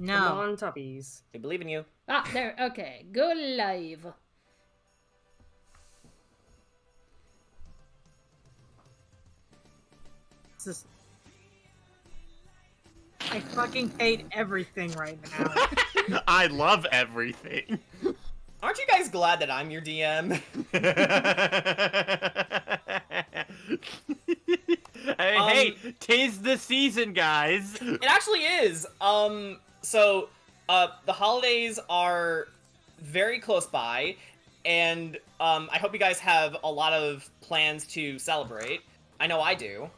No. Come on, Tubbies. We believe in you. Ah, there. Okay, go live. This is... I fucking hate everything right now. I love everything. Aren't you guys glad that I'm your DM? Hey, tis the season, guys. It actually is. So, the holidays are very close by, and I hope you guys have a lot of plans to celebrate. I know I do.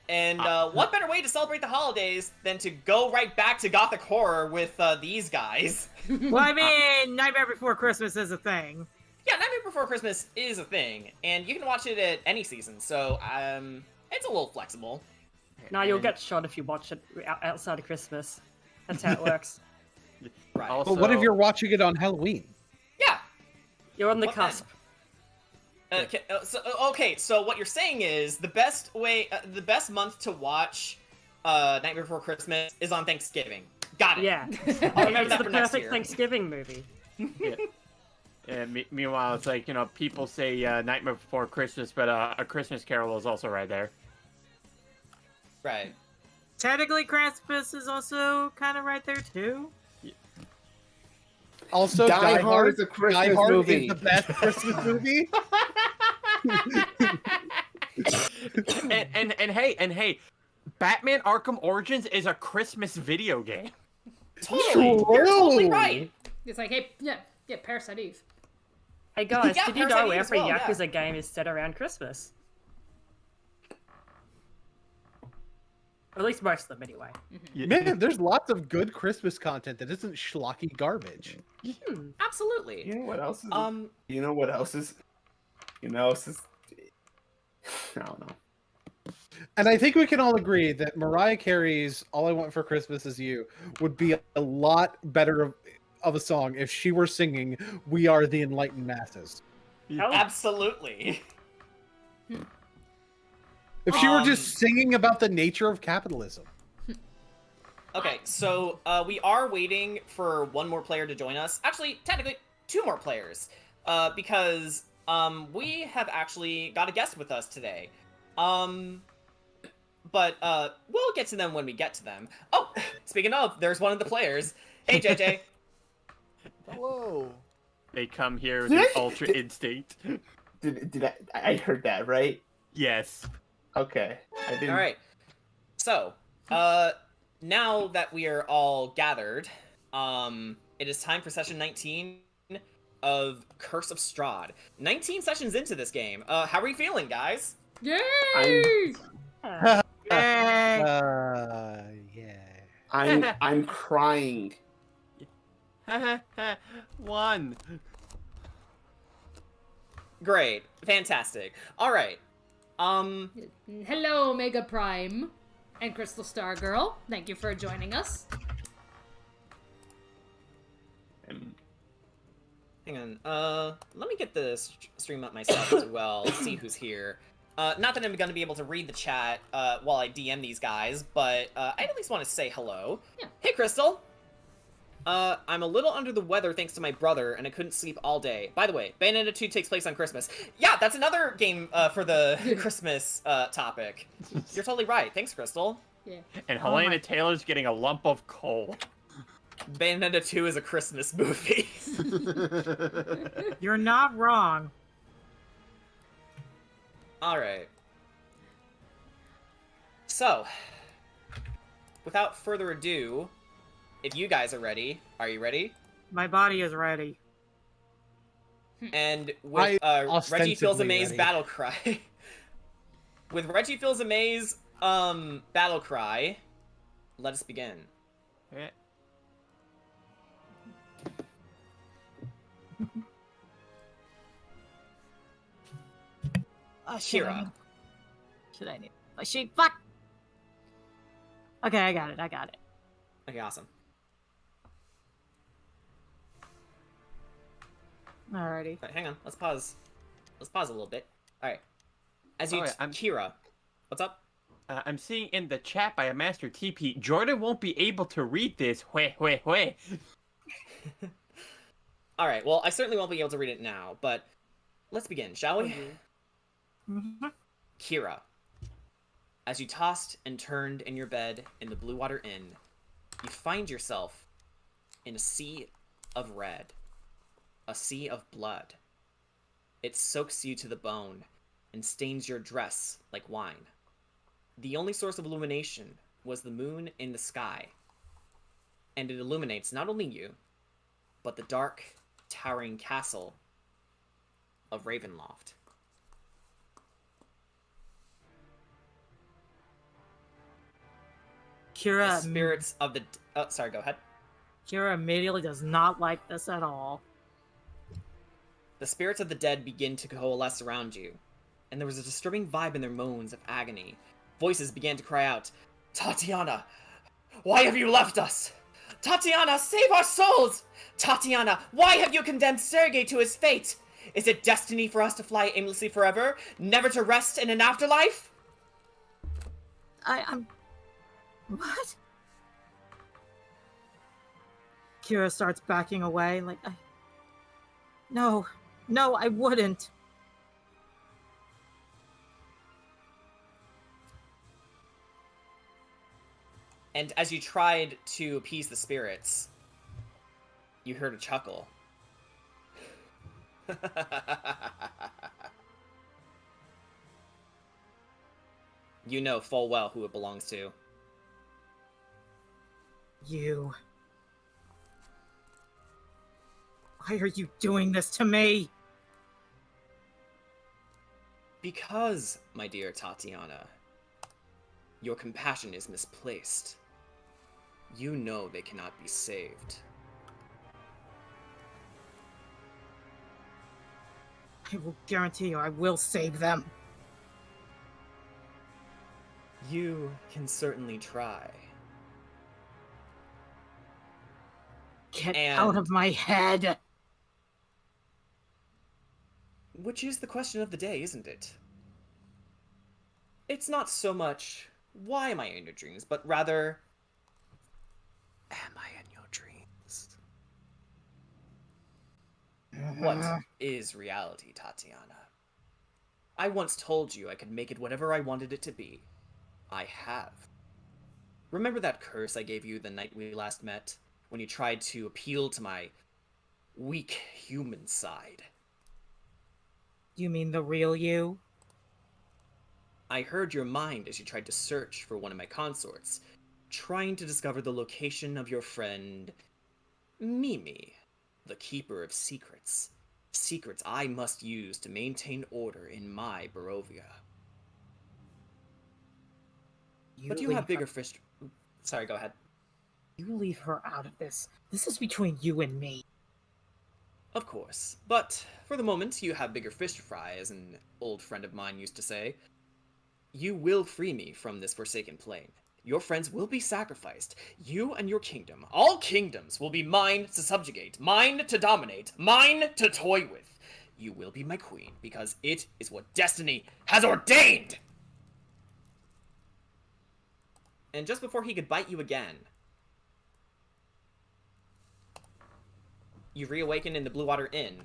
And what better way to celebrate the holidays than to go right back to Gothic horror with these guys? Well, I mean, Nightmare Before Christmas is a thing. Yeah, Nightmare Before Christmas is a thing, and you can watch it at any season, so it's a little flexible. No, you'll get shot if you watch it outside of Christmas. That's how it works. Right. Also, But what if you're watching it on Halloween? Yeah. You're on the What cusp. Okay, so what you're saying is the best way, the best month to watch Nightmare Before Christmas is on Thanksgiving. Got it. Yeah. I'll remember It's that the for next perfect year. Thanksgiving movie. Meanwhile, it's like, people say Nightmare Before Christmas, but A Christmas Carol is also right there. Right. Technically, Krampus is also kind of right there, too. Also, Die Hard is a Christmas Die Hard movie. is the best Christmas movie. and hey, Batman Arkham Origins is a Christmas video game. Totally. You're totally right. It's like, hey, yeah, Parasite Eve. Hey guys, Yeah, did you Parasite know Eve as every well, yeah. Yakuza game is set around Christmas? Or at least most of them, anyway. Man, there's lots of good Christmas content that isn't schlocky garbage. Absolutely. You know what else is? You know what else is? You know, it's just, I don't know. And I think we can all agree that Mariah Carey's "All I Want for Christmas Is You" would be a lot better of a song if she were singing "We Are the Enlightened Masses." Absolutely. If she were just singing about the nature of capitalism. Okay, so we are waiting for one more player to join us. Actually, technically, two more players, because we have actually got a guest with us today. But we'll get to them when we get to them. Oh, speaking of, there's one of the players. Hey, JJ. Hello. They come here with an ultra instinct. Did I heard that right? Yes. Okay. I didn't. All right. So, now that we are all gathered, it is time for session 19 of Curse of Strahd. 19 sessions into this game. How are you feeling, guys? Yay! Yeah. I'm crying. One. Great. Fantastic. All right. Hello, Mega Prime and Crystal Star Girl. Thank you for joining us. Hang on. Let me get the stream up myself as well. See who's here. Not that I'm going to be able to read the chat while I DM these guys, but I at least want to say hello. Yeah. Hey, Crystal. I'm a little under the weather thanks to my brother, and I couldn't sleep all day. By the way, Bayonetta 2 takes place on Christmas. Yeah, that's another game for the Christmas topic. You're totally right. Thanks, Crystal. Yeah. And Helena Taylor's getting a lump of coal. Bayonetta 2 is a Christmas movie. You're not wrong. Alright. So, without further ado, if you guys are ready, are you ready? My body is ready. And with Reggie ostensibly Feels Amaze ready. Battle Cry. With Reggie Feels Amaze Battle Cry, let us begin. Okay. Oh, Kira. Should I need my sheet? Fuck! Okay, I got it. Okay, awesome. Alrighty. Right, hang on, let's pause. Let's pause a little bit. Alright. As you Oh, yeah, I'm- Kira. What's up? I'm seeing in the chat by a Master TP, Jordan won't be able to read this. Hue. All right. Well, I certainly won't be able to read it now, but let's begin, shall we? Kira, as you tossed and turned in your bed in the Blue Water Inn, you find yourself in a sea of red, a sea of blood. It soaks you to the bone and stains your dress like wine. The only source of illumination was the moon in the sky, and it illuminates not only you, but the dark, towering castle of Ravenloft. Kira, The spirits of the... Oh, sorry, go ahead. Kira immediately does not like this at all. The spirits of the dead begin to coalesce around you, and there was a disturbing vibe in their moans of agony. Voices began to cry out, "Tatiana, why have you left us? Tatiana, save our souls! Tatiana, why have you condemned Sergei to his fate? Is it destiny for us to fly aimlessly forever, never to rest in an afterlife?" I'm... What? Kira starts backing away, like, No, I wouldn't. And as you tried to appease the spirits, you heard a chuckle. You know full well who it belongs to. You... Why are you doing this to me? Because, my dear Tatiana, your compassion is misplaced. You know they cannot be saved. I will guarantee you I will save them. You can certainly try. Get And- out of my head! Which is the question of the day, isn't it? It's not so much, why am I in your dreams, but rather, am I in your dreams? What is reality, Tatiana? I once told you I could make it whatever I wanted it to be. I have. Remember that curse I gave you the night we last met, when you tried to appeal to my weak human side? You mean the real you? I heard your mind as you tried to search for one of my consorts, trying to discover the location of your friend Mimi, the keeper of secrets. Secrets I must use to maintain order in my Barovia. But you have bigger fish... Sorry, go ahead. You leave her out of this. This is between you and me. Of course. But, for the moment, you have bigger fish to fry, as an old friend of mine used to say. You will free me from this forsaken plane. Your friends will be sacrificed. You and your kingdom, all kingdoms, will be mine to subjugate, mine to dominate, mine to toy with. You will be my queen, because it is what destiny has ordained! And just before he could bite you again, you reawaken in the Blue Water Inn,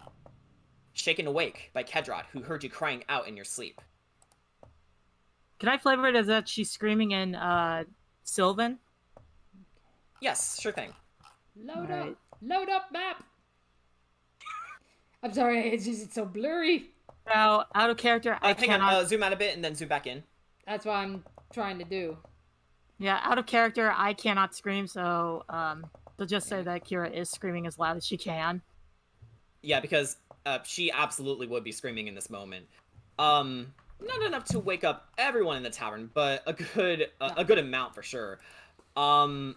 shaken awake by Kedrot, who heard you crying out in your sleep. Can I flavor it as that she's screaming in, Sylvan? Yes, sure thing. Load Right. up! Load up map! I'm sorry, it's so blurry. Now, out of character, I Hang cannot... on, zoom out a bit and then zoom back in. That's what I'm trying to do. Yeah, out of character, I cannot scream, so, they'll just say that Kira is screaming as loud as she can. Yeah, because she absolutely would be screaming in this moment. Not enough to wake up everyone in the tavern, but a good amount for sure. But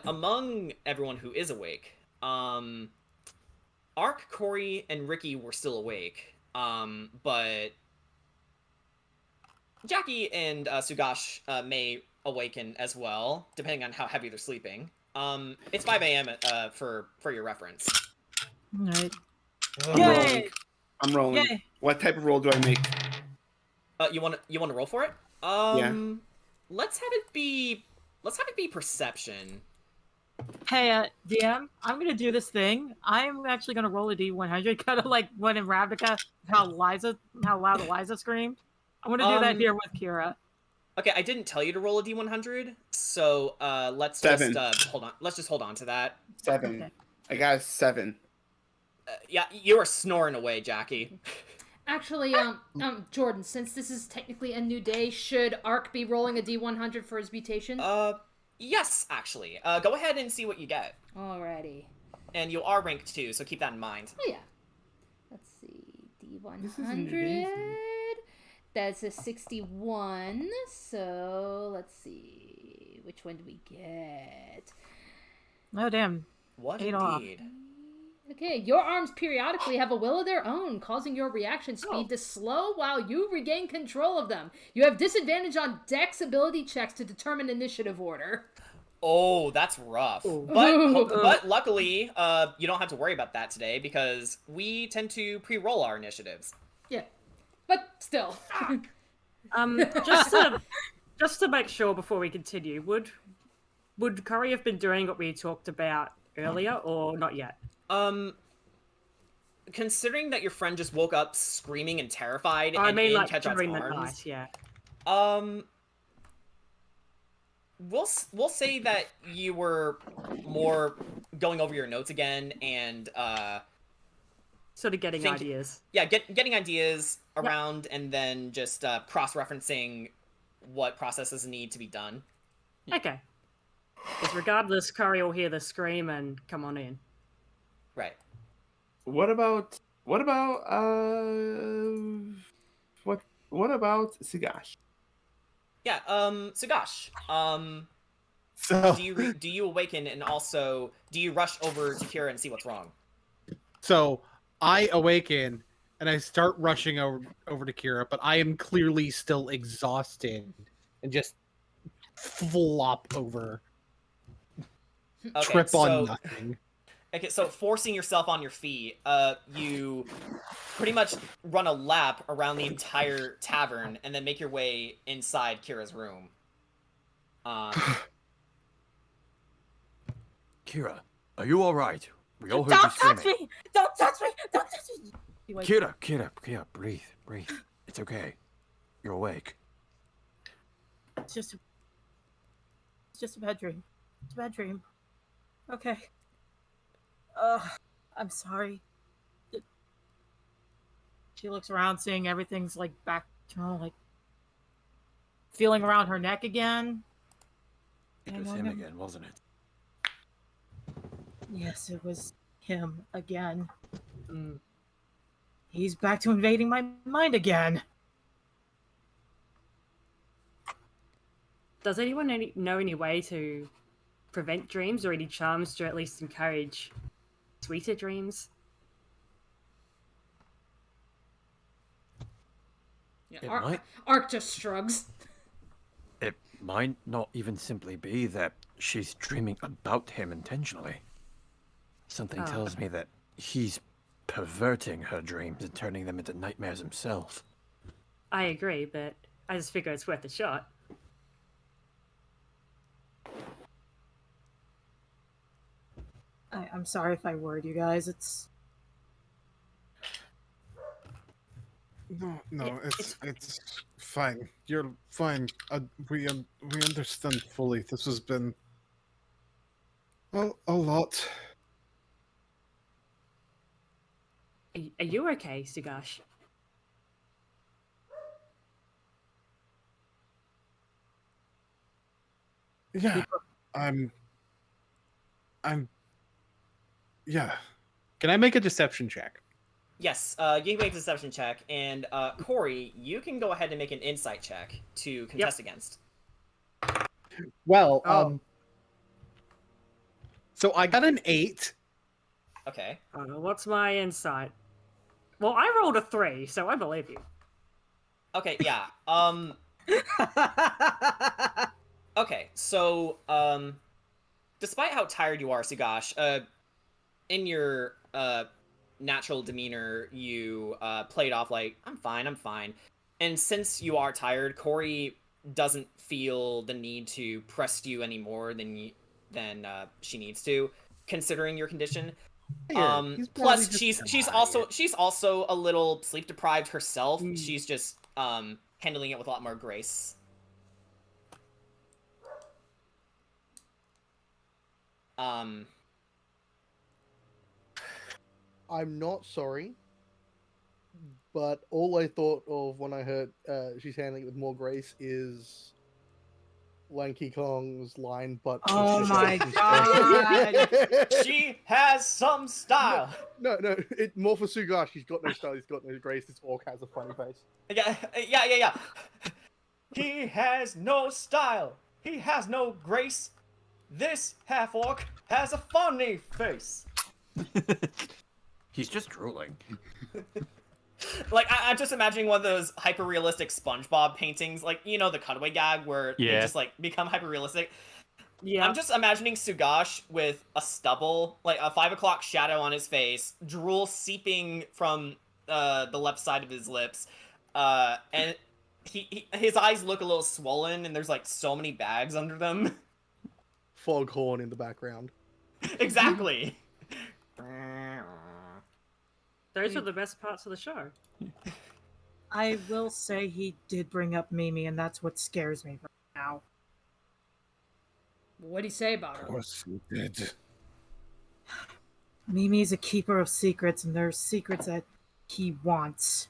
among everyone who is awake, Ark, Corey, and Ricky were still awake. But Jackie and Sugash may awaken as well, depending on how heavy they're sleeping. It's 5 a.m. For your reference. Alright. I'm Yay! rolling. I'm rolling. Yay! What type of roll do I make? You want to roll for it? Let's have it be perception. Hey, DM, I'm gonna do this thing. I'm actually gonna roll a D100, kind of like when in Ravnica, how loud Eliza screamed. I'm gonna do that here with Kira. Okay, I didn't tell you to roll a D100, so let's Seven. just hold on. Let's just hold on to that. 7. Okay. I got a 7. Yeah, you are snoring away, Jackie. Actually, Jordan, since this is technically a new day, should Ark be rolling a D100 for his mutation? Yes, actually. Go ahead and see what you get. Alrighty. And you are ranked 2, so keep that in mind. Oh yeah. Let's see, This is a new day D100. for me. That's a 61. So let's see, which one do we get? Oh damn. What 8 off. indeed? Okay, your arms periodically have a will of their own, causing your reaction speed to slow while you regain control of them. You have disadvantage on Dex ability checks to determine initiative order. Oh, that's rough. Ooh. But luckily, you don't have to worry about that today because we tend to pre-roll our initiatives. Yeah, but still. Just to make sure before we continue, would Curry have been doing what we talked about earlier, or not yet? Considering that your friend just woke up screaming and terrified I and mean, in like Ketchup's during the arms, night, yeah. We'll say that you were more going over your notes again and Sort of getting ideas. yeah, getting ideas around and then just cross-referencing what processes need to be done. Okay. Because regardless, Curry will hear the scream and come on in. Right. What about Sigash? Yeah. Sugash. So, Do you awaken and also do you rush over to Kira and see what's wrong? so I awaken and I start rushing over to Kira, but I am clearly still exhausted and just flop over, Okay, trip on so, nothing. Okay, so forcing yourself on your feet, you pretty much run a lap around the entire tavern and then make your way inside Kira's room. Kira, are you all right? We all heard Don't you screaming. touch me! Don't touch me! Don't touch me! He wakes up. Kira, breathe. It's okay. You're awake. It's just a bad dream. It's a bad dream. Okay. I'm sorry. She looks around, seeing everything's like back to normal, like feeling around her neck again. It I was know him him. again, wasn't it? Yes, it was him again. He's back to invading my mind again. Does anyone know any way to prevent dreams or any charms to at least encourage sweeter dreams? Yeah, It might. Ark just shrugs. It might not even simply be that she's dreaming about him intentionally. Something tells me that he's perverting her dreams and turning them into nightmares himself. I agree, but I just figure it's worth a shot. I'm sorry if I worried you guys. It's No, it's fine. You're fine. We understand fully. This has been a lot. Are you okay, Sugash? Yeah, yeah. Can I make a deception check? Yes, you can make a deception check, and Corey, you can go ahead and make an insight check to contest against. Well, Oh. so I got an 8. Okay. What's my insight? Well, I rolled a 3, so I believe you. Okay, yeah. Okay, so, despite how tired you are, Sugash, in your, natural demeanor, you, played off like, I'm fine. And since you are tired, Corey doesn't feel the need to press you any more than she needs to, considering your condition. He's probably Plus just she's also a little sleep deprived herself. Mm. She's just handling it with a lot more grace. I'm not sorry, but all I thought of when I heard she's handling it with more grace is Lanky Kong's line, but Oh my god! She has some style. No, it more for Sugash. He's got no style. He's got no grace. This orc has a funny face. Yeah. He has no style. He has no grace. This half-orc has a funny face. He's just drooling. Like, I'm just imagining one of those hyper-realistic SpongeBob paintings, like, you know, the cutaway gag where they just, like, become hyper-realistic. Yeah. I'm just imagining Sugash with a stubble, like a 5 o'clock shadow on his face, drool seeping from the left side of his lips, and his eyes look a little swollen, and there's, like, so many bags under them. Foghorn in the background. Exactly. Those are the best parts of the show. I will say he did bring up Mimi, and that's what scares me right now. What'd he say about her? Of course he did. Mimi's a keeper of secrets, and there's secrets that he wants.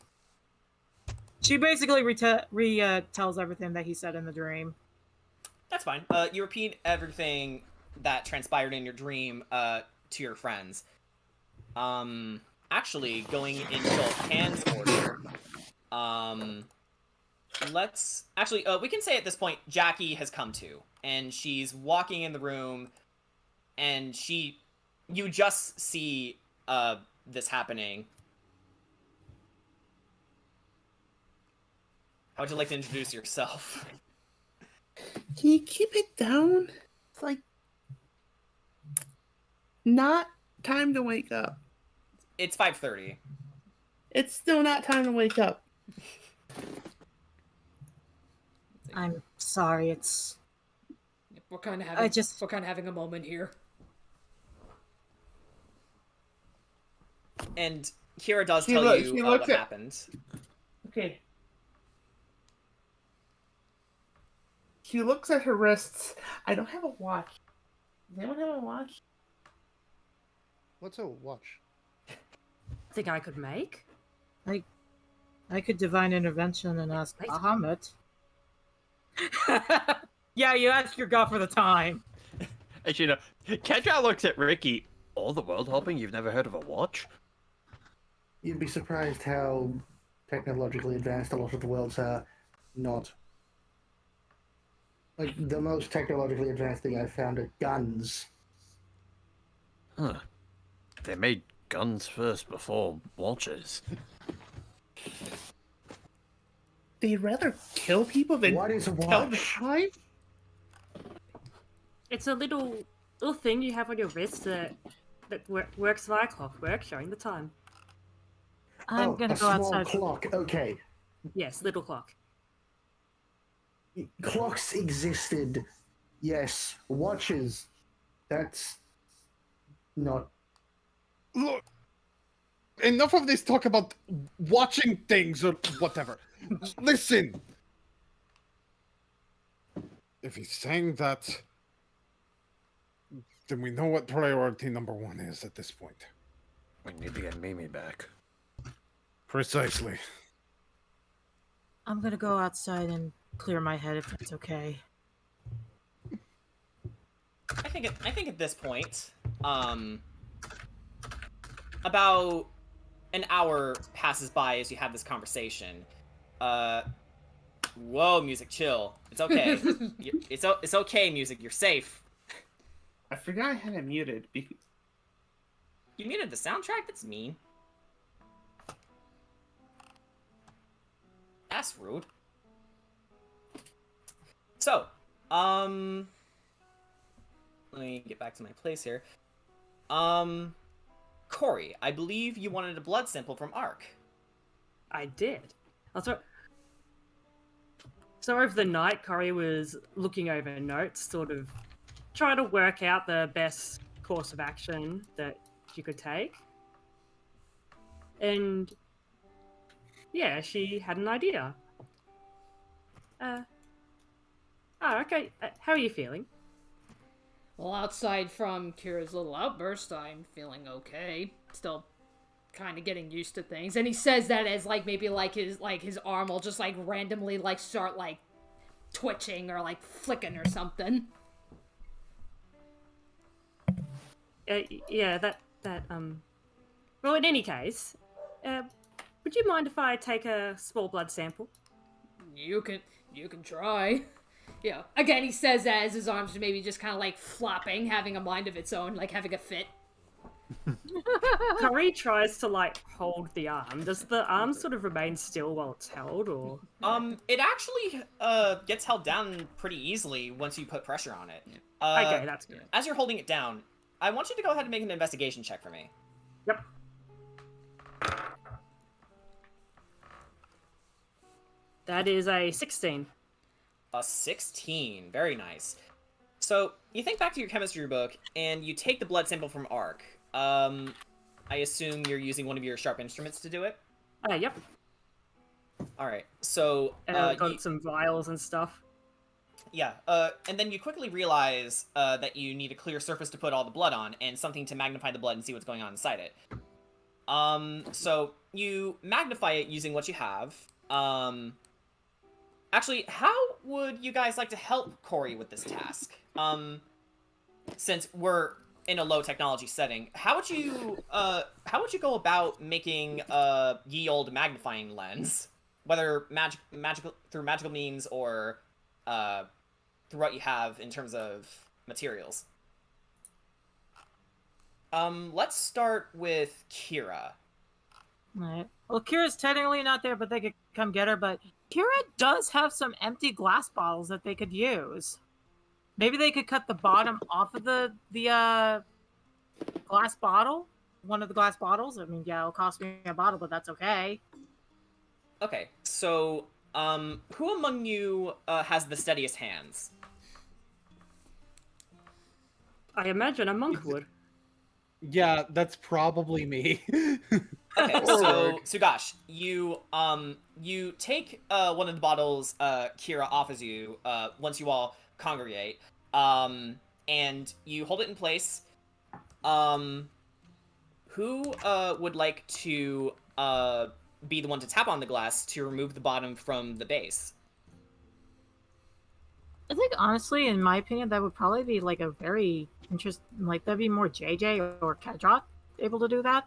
She basically tells everything that he said in the dream. That's fine. You repeat everything that transpired in your dream to your friends. Actually, going in both hands order. We can say at this point, Jackie has come to, and she's walking in the room, and you just see this happening. How would you like to introduce yourself? Can you keep it down? It's like not time to wake up. It's 5:30. It's still not time to wake up. I'm sorry, it's... We're kind of having a moment here. And Kira does tell you what happened. Okay. She looks at her wrists. I don't have a watch. Does anyone have a watch? What's a watch? Think I could make? I could divine intervention and ask Bahamut. Yeah, you ask your god for the time. Actually, no. Kedra looks at Ricky. All the world hopping? You've never heard of a watch? You'd be surprised how technologically advanced a lot of the worlds are not. Like, the most technologically advanced thing I've found are guns. Huh. They made guns first before watches. They'd rather kill people than What is a tell the watch? time? It's a little thing you have on your wrist that works like clockwork, showing the time. I'm gonna go outside. Clock. Okay. Yes, little clock. Clocks existed. Yes. Watches. That's not. Look, enough of this talk about watching things or whatever. Listen. If he's saying that, then we know what priority number one is at this point. We need to get Mimi back. Precisely. I'm gonna go outside and clear my head if that's okay. I think at this point, about an hour passes by as you have this conversation. Whoa, music, chill. It's okay. It's okay, music. You're safe. I forgot I had it muted. You muted the soundtrack? That's mean. That's rude. So, let me get back to my place here. Corey, I believe you wanted a blood sample from Ark. I did. Also, So over the night, Corey was looking over notes, sort of trying to work out the best course of action that she could take. And yeah, she had an idea. Okay. How are you feeling? Well, outside from Kira's little outburst, I'm feeling okay. Still kind of getting used to things. And he says that as like maybe like his arm will just like randomly like start like twitching or like flicking or something. Yeah, Well, in any case, would you mind if I take a small blood sample? You can try. Yeah. Again, he says that as his arms maybe just kind of like flopping, having a mind of its own, like having a fit. Curry tries to like hold the arm. Does the arm sort of remain still while it's held, or? It actually gets held down pretty easily once you put pressure on it. Okay, that's good. As you're holding it down, I want you to go ahead and make an investigation check for me. Yep. That is a 16. A 16. Very nice. So, you think back to your chemistry book, and you take the blood sample from Ark. I assume you're using one of your sharp instruments to do it? Yep. Alright, so... got some vials and stuff. Yeah, and then you quickly realize that you need a clear surface to put all the blood on, and something to magnify the blood and see what's going on inside it. So, you magnify it using what you have. Actually, how would you guys like to help Corey with this task? Since we're in a low technology setting, how would you go about making a ye olde magnifying lens, whether through magical means or through what you have in terms of materials? Let's start with Kira. Alright. Well, Kira's technically not there, but they could come get her. But Kira does have some empty glass bottles that they could use. Maybe they could cut the bottom off of the glass bottle. One of the glass bottles. I mean, yeah, it'll cost me a bottle, but that's okay. Okay, so who among you has the steadiest hands? I imagine a monk would. Yeah, that's probably me. Okay, so Sugash, you take one of the bottles Kira offers you once you all congregate, and you hold it in place. Who would like to be the one to tap on the glass to remove the bottom from the base? I think honestly, in my opinion, that would probably be like a very interesting. Like that'd be more JJ or Kedrot able to do that.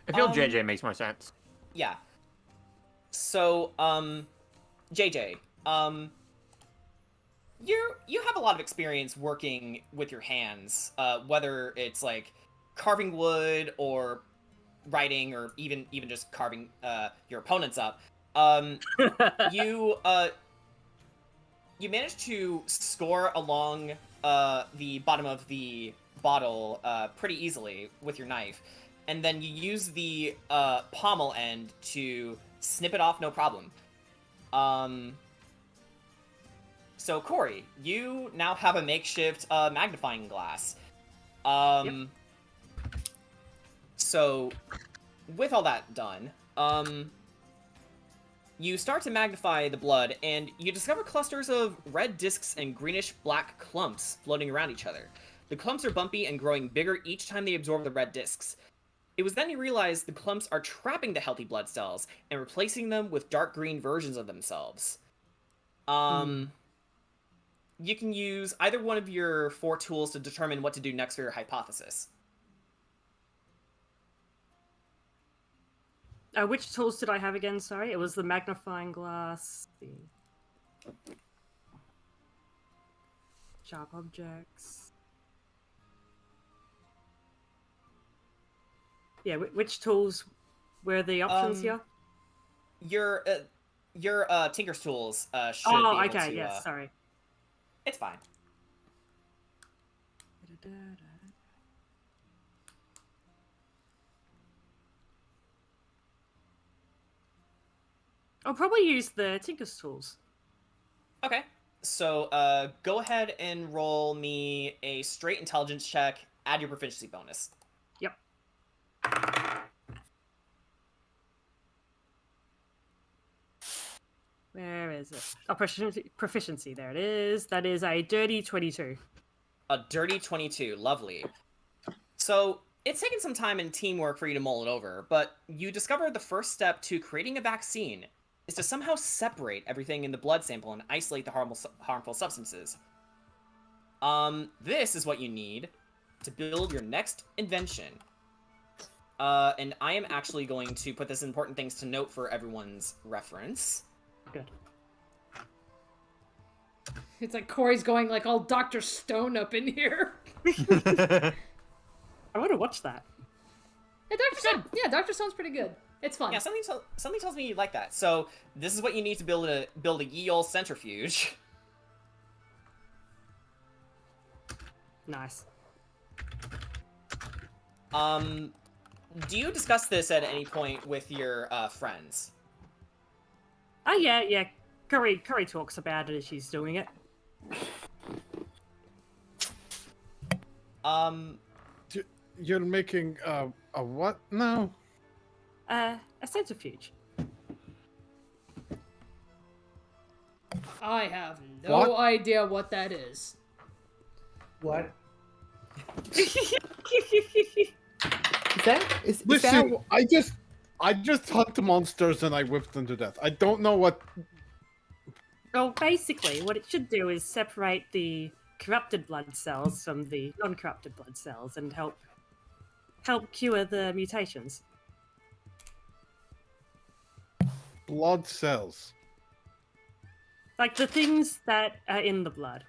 I feel JJ makes more sense. Yeah. So, JJ, you have a lot of experience working with your hands, whether it's like carving wood or writing or even just carving your opponents up. You managed to score along the bottom of the bottle pretty easily with your knife, and then you use the pommel end to snip it off no problem. So Corey, you now have a makeshift magnifying glass. Yep. So with all that done, you start to magnify the blood, and you discover clusters of red discs and greenish-black clumps floating around each other. The clumps are bumpy and growing bigger each time they absorb the red discs. It was then you realize the clumps are trapping the healthy blood cells and replacing them with dark green versions of themselves. You can use either one of your 4 tools to determine what to do next for your hypothesis. Which tools did I have again? Sorry, it was the magnifying glass, the sharp objects. Yeah, which tools were the options here? Your Tinker's tools should Oh, be able okay, to... yes, sorry. It's fine. I'll probably use the Tinker's tools. Okay. So go ahead and roll me a straight intelligence check. Add your proficiency bonus. Yep. Where is it? Oh, proficiency. There it is. That is a dirty 22. A dirty 22. Lovely. So it's taken some time and teamwork for you to mull it over, but you discover the first step to creating a vaccine is to somehow separate everything in the blood sample and isolate the harmful substances. This is what you need to build your next invention. And I am actually going to put this important things to note for everyone's reference. Good. It's like Corey's going like all Dr. Stone up in here. I want to watch that. Yeah, Dr. Stone. Yeah, Dr. Stone's pretty good. It's fun. Yeah, something tells me you like that. So this is what you need to build a ye olde centrifuge. Nice. Do you discuss this at any point with your friends? Oh yeah. Curry talks about it as she's doing it. You're making a what? No. A centrifuge. I have no What? idea what that is. What? Is Listen, that... I just hunt monsters and I whip them to death. I don't know what. Well, basically, what it should do is separate the corrupted blood cells from the non-corrupted blood cells and help cure the mutations. Blood cells. Like the things that are in the blood.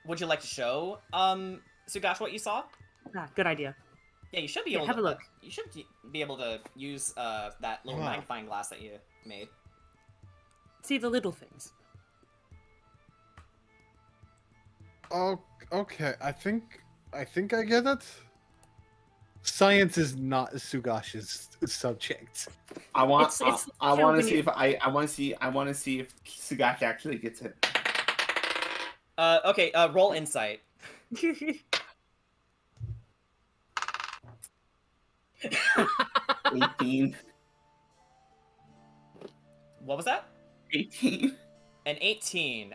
Would you like to show Sugash what you saw? Ah, good idea. Yeah, you should be Yeah, able have to a look. You should be able to use that little Wow. magnifying glass that you made. See the little things. Oh, okay. I think I get it. Science is not Sugash's subject. I want It's I want to helping see you- if I want to see if Sugashi actually gets it. Okay, roll insight. 18. What was that? 18. An 18.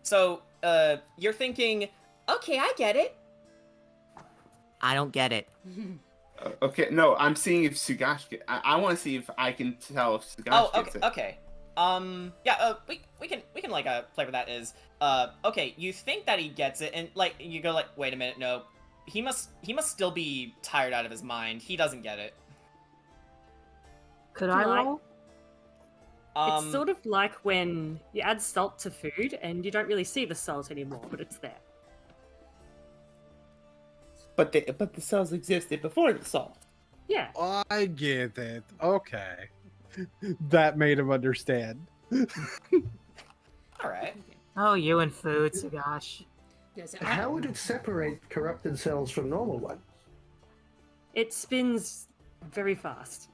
So, you're thinking, okay, I get it. I don't get it. Okay, no, I'm seeing if Sugashi. I want to see if I can tell if Sugashi Oh, gets okay, it. okay. Yeah, we can like play with that is okay, you think that he gets it, and like you go like, wait a minute, no, he must still be tired out of his mind. He doesn't get it. Could I Like- roll? It's sort of like when you add salt to food and you don't really see the salt anymore, but it's there. But the cells existed before the salt. Yeah. I get it. Okay. That made him understand. All right. Oh, you and food, Sugash. Yes, How would it separate corrupted cells from normal ones? It spins very fast.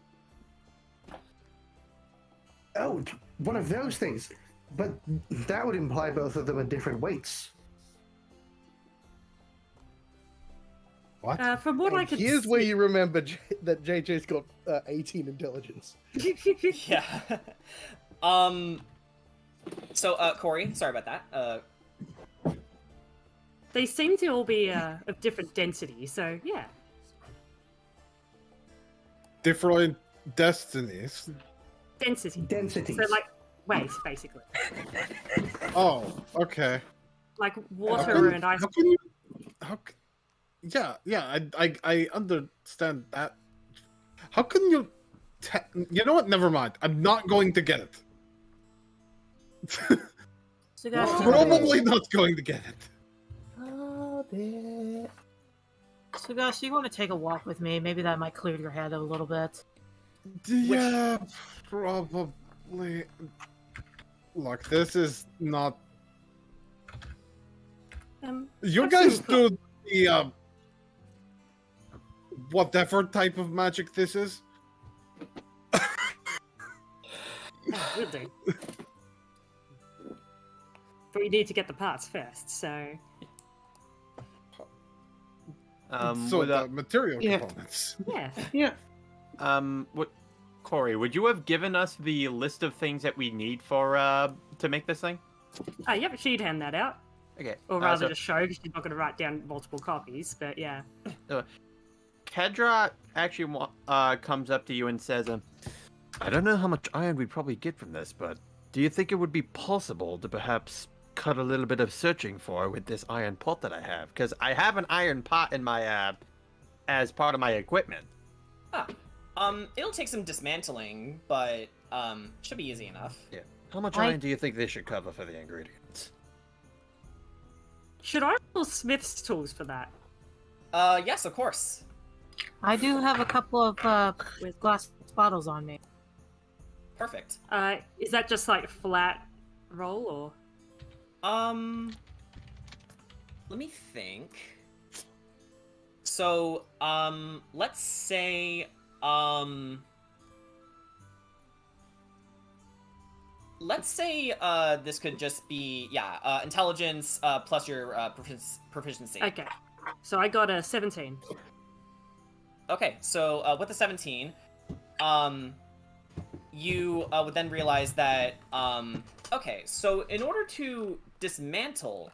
Oh, one of those things. But that would imply both of them are different weights. What? From what I And could here's see... where you remember that JJ's got 18 intelligence. Yeah. So, Corey, sorry about that. They seem to all be of different density, so yeah. Different destinies. Density. Densities. So like weight, basically. Oh, okay. Like How water can- and ice. How can you? Yeah. I understand that. How can you? You know what? Never mind. I'm not going to get it. Sugash, Probably not going to get it. Sugash, you want to take a walk with me? Maybe that might clear your head a little bit. Yeah, probably. Look, this is not. You guys do the whatever type of magic this is. Will do. But we need to get the parts first, so... So would, the material yeah. components. Yeah. Yeah. What, Corey, would you have given us the list of things that we need for to make this thing? Yep, she'd hand that out. Okay. Or rather so just show, because she's not going to write down multiple copies, but yeah. Kedra actually comes up to you and says, I don't know how much iron we'd probably get from this, but do you think it would be possible to perhaps cut a little bit of searching for with this iron pot that I have? because I have an iron pot in my as part of my equipment. It'll take some dismantling, but should be easy enough. Yeah. How much iron do you think they should cover for the ingredients? Should I roll Smith's tools for that? Yes, of course. I do have a couple of with glass bottles on me. Perfect. Is that just like flat roll, or? Let me think. So, let's say, this could just be, intelligence, plus your, proficiency. Okay. So I got a 17. Okay, so, with the 17, you, would then realize that, okay, so in order to dismantle,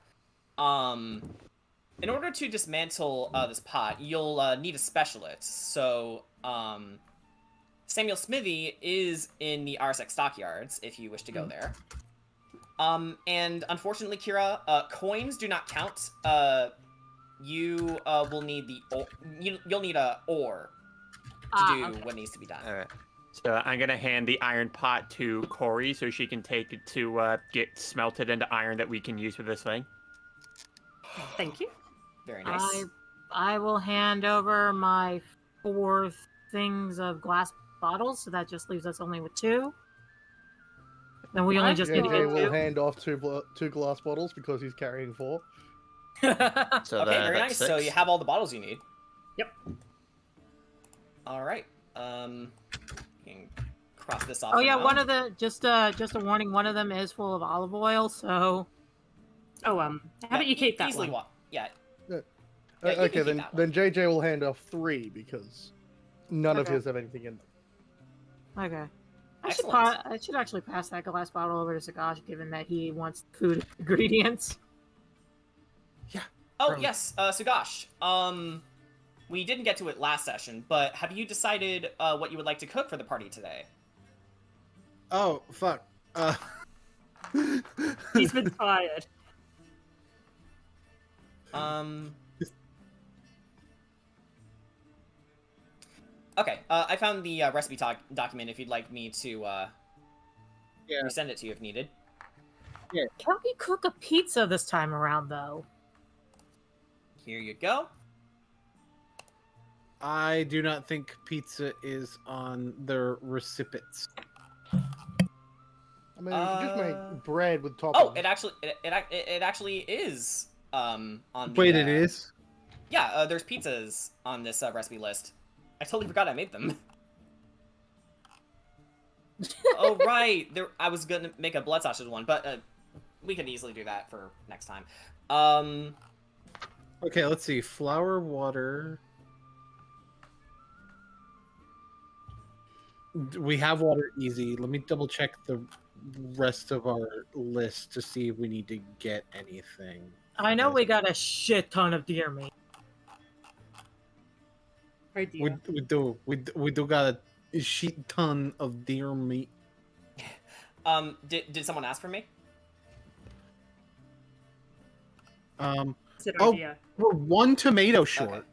this pot, you'll, need a specialist. So, Samuel Smithy is in the RSX stockyards, if you wish to go there. And unfortunately, Kira, coins do not count. You, will need you'll need a ore to do what needs to be done. All right. So I'm gonna hand the iron pot to Corey so she can take it to get smelted into iron that we can use for this thing. Thank you. Very nice. I will hand over my 4 things of glass bottles, so that just leaves us only with 2. Then we only just need to JJ get will 2. hand off two glass bottles because he's carrying 4. So Okay, very that's nice. So 6. you have all the bottles you need. Yep. All right. You can cross this off. Oh for yeah, now. one of the just a warning. One of them is full of olive oil, so Oh, how about you keep that easily one? Yeah. Yeah, you can okay, keep then that one. JJ will hand off 3 because none of Okay. his have anything in them. okay. Excellent. I should actually pass that glass bottle over to Sagash, given that he wants food ingredients. Oh yes, Sugash. We didn't get to it last session, but have you decided what you would like to cook for the party today? Oh fuck. He's been fired. Okay, I found the recipe document if you'd like me to resend it to you if needed. Can we cook a pizza this time around, though? Here you go. I do not think pizza is on their recipients. I mean, you can just make bread with toppings. Oh, it actually is on the, Wait, it is? Yeah, there's pizzas on this recipe list. I totally forgot I made them. Oh right, I was gonna make a blood sausage one, but we could easily do that for next time. Okay, let's see. Flour, water. We have water easy. Let me double check the rest of our list to see if we need to get anything. I know we got a shit ton of deer meat. Oh dear. We do got a shit ton of deer meat. Did someone ask for me? It's an Oh, idea. we're 1 tomato short. Okay.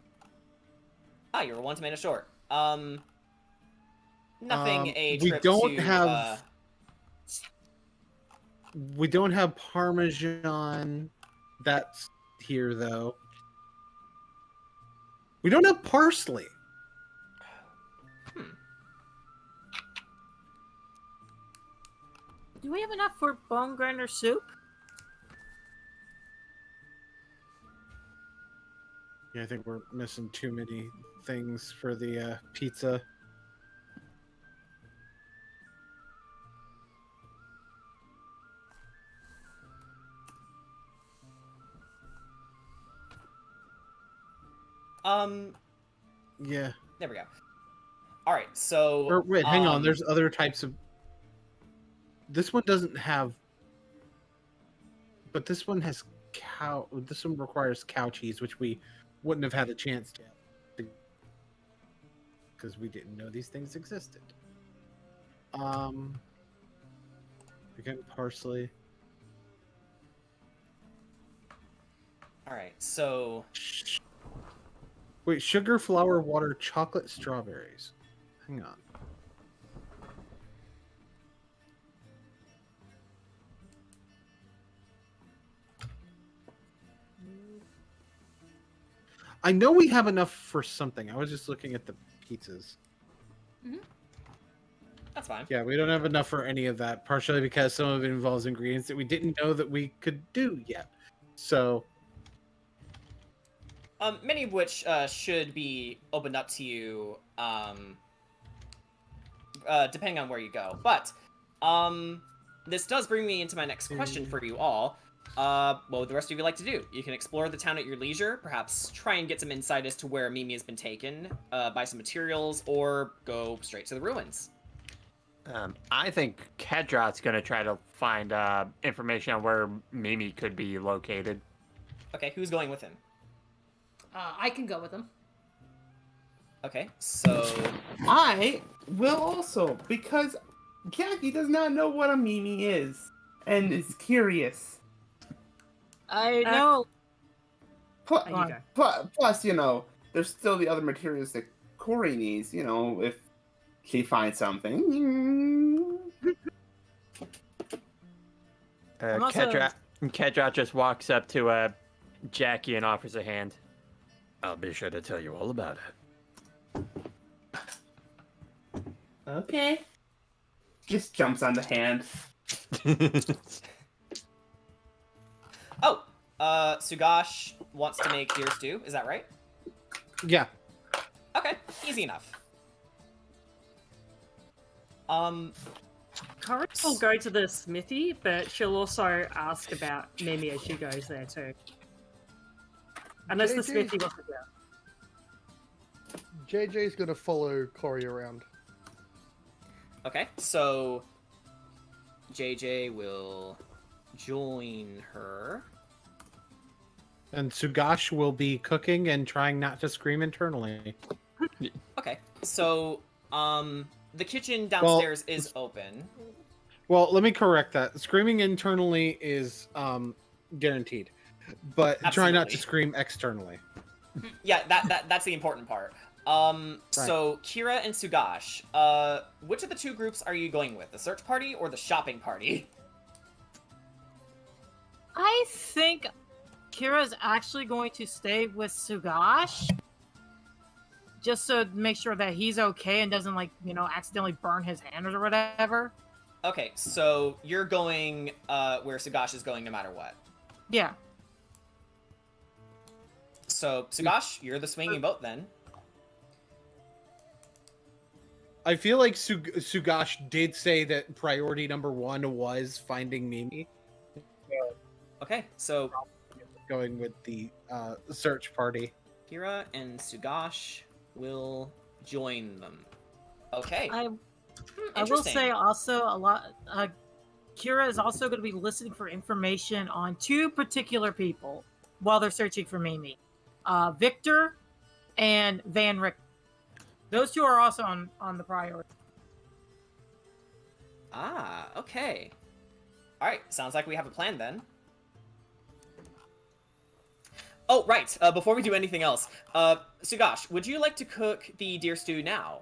Ah, you're 1 tomato short. Nothing a we trip don't to, have. We don't have Parmesan. That's here though. We don't have parsley. Do we have enough for bone grinder soup? Yeah, I think we're missing too many things for the pizza. Yeah. There we go. All right, so. Or wait, hang on. There's other types of. This one doesn't have. But this one has cow. This one requires cow cheese, which we wouldn't have had a chance to. Because we didn't know these things existed. Again, parsley. All right, so. Wait, sugar, flour, water, chocolate, strawberries. Hang on. I know we have enough for something. I was just looking at the pizzas. That's fine. Yeah, we don't have enough for any of that, partially because some of it involves ingredients that we didn't know that we could do yet. So. Many of which should be opened up to you, depending on where you go. But, this does bring me into my next question for you all. What would the rest of you like to do? You can explore the town at your leisure, perhaps try and get some insight as to where Mimi has been taken, buy some materials, or go straight to the ruins. I think Kedrat's gonna try to find information on where Mimi could be located. Okay, who's going with him? I can go with him. Okay, so... I will also, because Jackie does not know what a Mimi is, and is curious. I know. Plus, you know, there's still the other materials that Corey needs, you know, if she finds something. Kedrat just walks up to Jackie and offers a hand. I'll be sure to tell you all about it. Okay. Just jumps on the hand. Oh, Sugash wants to make deer stew, is that right? Yeah. Okay, easy enough. Corinne will go to the smithy, but she'll also ask about Mimi as she goes there too. Unless the smithy wasn't there. JJ's gonna follow Corey around. Okay, so JJ will join her. And Sugash will be cooking and trying not to scream internally. Okay, so the kitchen downstairs is open. Well, let me correct that. Screaming internally is guaranteed, but try not to scream externally. Yeah, that's the important part. So Kira and Sugash, which of the two groups are you going with? The search party or the shopping party? I think Kira's actually going to stay with Sugash. Just to make sure that he's okay and doesn't, like, you know, accidentally burn his hand or whatever. Okay, so you're going where Sugash is going no matter what. Yeah. So, Sugash, you're the swinging boat then. I feel like Sugash did say that priority number one was finding Mimi. Okay, so... Going with the search party. Kira and Sugash will join them. Okay. I will say also a lot. Kira is also going to be listening for information on two particular people while they're searching for Mimi. Victor and Van Rick. Those two are also on the priority. Ah, okay. Alright, sounds like we have a plan then. Oh, right, before we do anything else, Sugash, would you like to cook the deer stew now?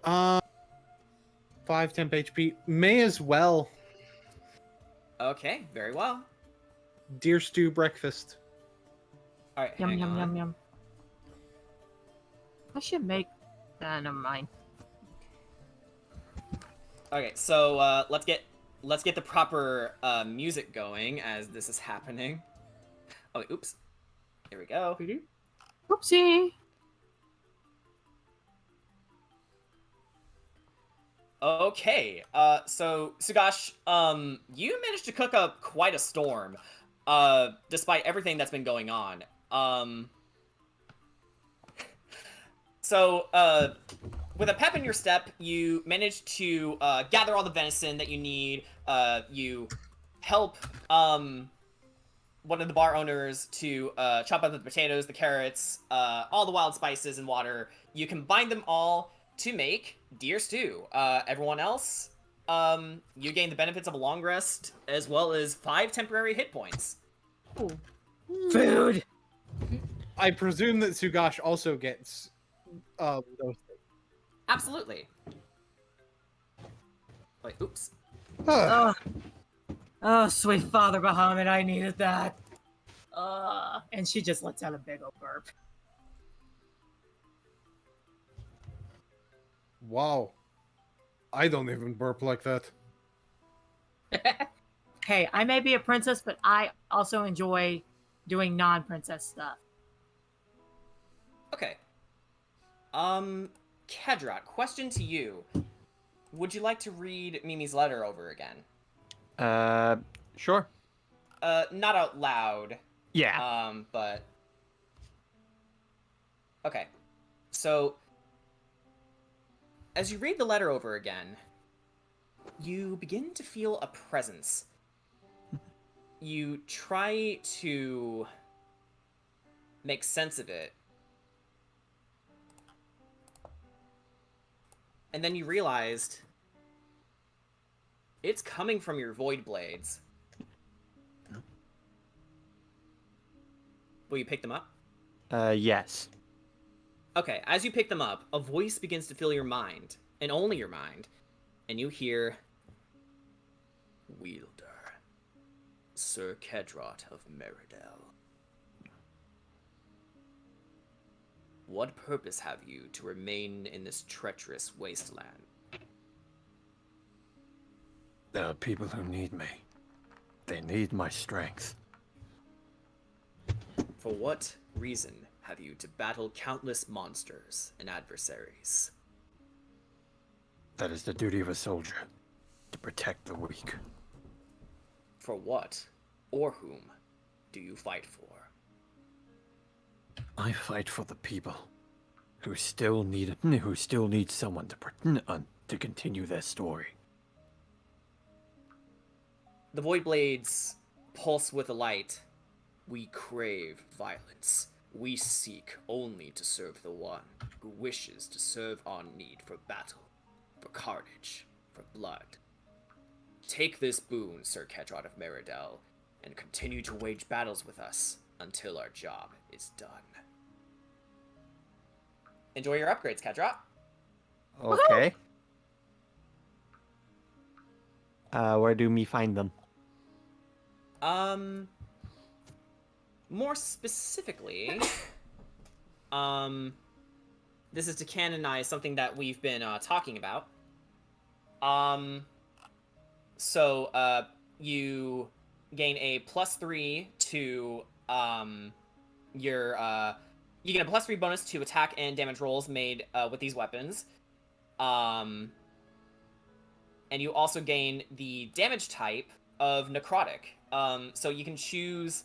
5 temp HP. May as well. Okay, very well. Deer stew breakfast. Alright, Yum, hang yum, on. yum, yum. I should make... never mind. Okay, so, let's get the proper, music going as this is happening. Oh, oops. Here we go. Oopsie! Okay, so, Sugash, you managed to cook up quite a storm, despite everything that's been going on. So, with a pep in your step, you manage to gather all the venison that you need. You help one of the bar owners to chop up the potatoes, the carrots, all the wild spices and water. You combine them all to make deer stew. Everyone else, you gain the benefits of a long rest as well as 5 temporary hit points. Ooh. Food. I presume that Sugash also gets those things. Absolutely. Wait, oops. Oh, sweet Father Bahamut, I needed that. And she just lets out a big old burp. Wow. I don't even burp like that. Hey, I may be a princess, but I also enjoy doing non-princess stuff. Okay. Kedra, question to you. Would you like to read Mimi's letter over again? Sure. Not out loud. Yeah. But... Okay. So, as you read the letter over again, you begin to feel a presence. You try to make sense of it. And then you realized it's coming from your void blades. Will you pick them up? Yes. Okay, as you pick them up, a voice begins to fill your mind, and only your mind, and you hear... Wielder, Sir Kedrot of Meridel. What purpose have you to remain in this treacherous wasteland? There are people who need me. They need my strength. For what reason have you to battle countless monsters and adversaries? That is the duty of a soldier, to protect the weak. For what, or whom, do you fight for? I fight for the people who still need someone to continue their story. The void blades pulse with a light. We crave violence. We seek only to serve the one who wishes to serve our need for battle, for carnage, for blood. Take this boon, Sir Kedrot of Meridel, and continue to wage battles with us until our job is done. Enjoy your upgrades, Kedrot. Okay. Where do me find them? More specifically, this is to canonize something that we've been talking about. So you gain a +3 to you get a +3 bonus to attack and damage rolls made with these weapons. And you also gain the damage type of necrotic. So you can choose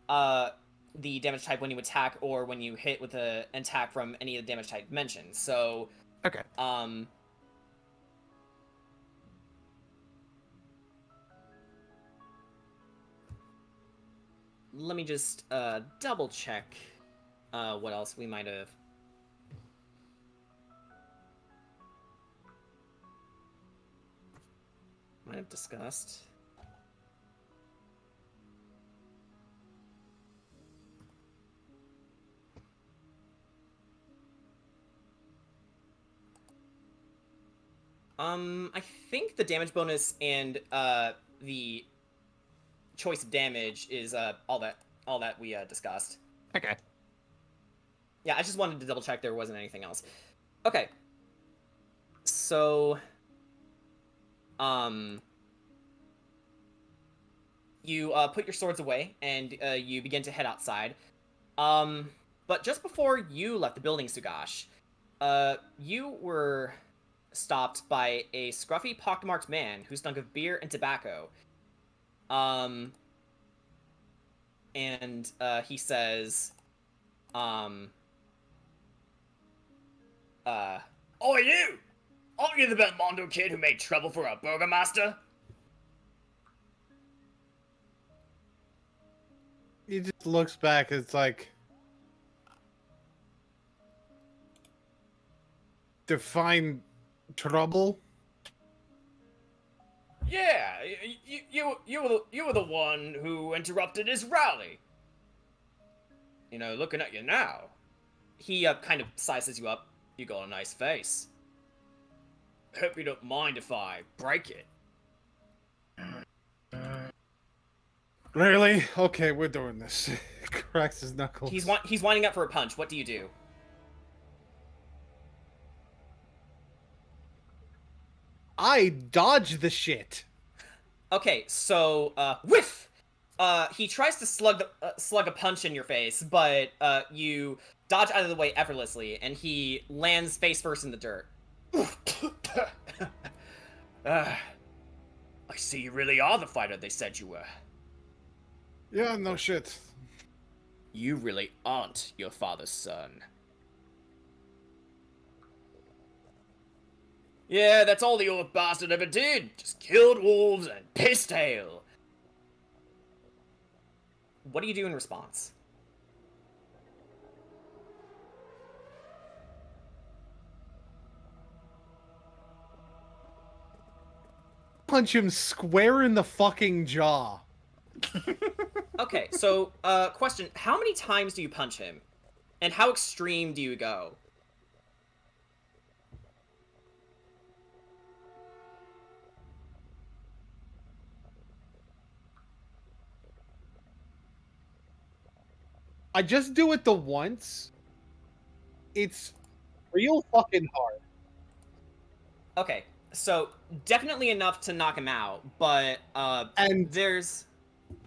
the damage type when you attack or when you hit with an attack from any of the damage type mentioned. So okay. Let me just double check what else we might have discussed. I think the damage bonus and the choice of damage is all that we discussed. Okay. Yeah, I just wanted to double check there wasn't anything else. Okay. So you put your swords away and you begin to head outside. But just before you left the building, Sugash, you were stopped by a scruffy, pockmarked man who stunk of beer and tobacco. and he says, "Oh, you! Aren't you the Belmondo kid who made trouble for our burgomaster?" He just looks back. It's like, define trouble. Yeah, you were the one who interrupted his rally. You know, looking at you now. He kind of sizes you up. You got a nice face. Hope you don't mind if I break it. Really? Okay, we're doing this. Cracks his knuckles. He's winding up for a punch. What do you do? I dodge the shit. Okay, so whiff. He tries to slug a punch in your face, but you dodge out of the way effortlessly, and he lands face first in the dirt. I see you really are the fighter they said you were. Yeah, no shit. You really aren't your father's son. Yeah, that's all the old bastard ever did. Just killed wolves and pissed hail. What do you do in response? Punch him square in the fucking jaw. Okay, so, question. How many times do you punch him? And how extreme do you go? I just do it the once. It's real fucking hard. Okay, so definitely enough to knock him out, but and there's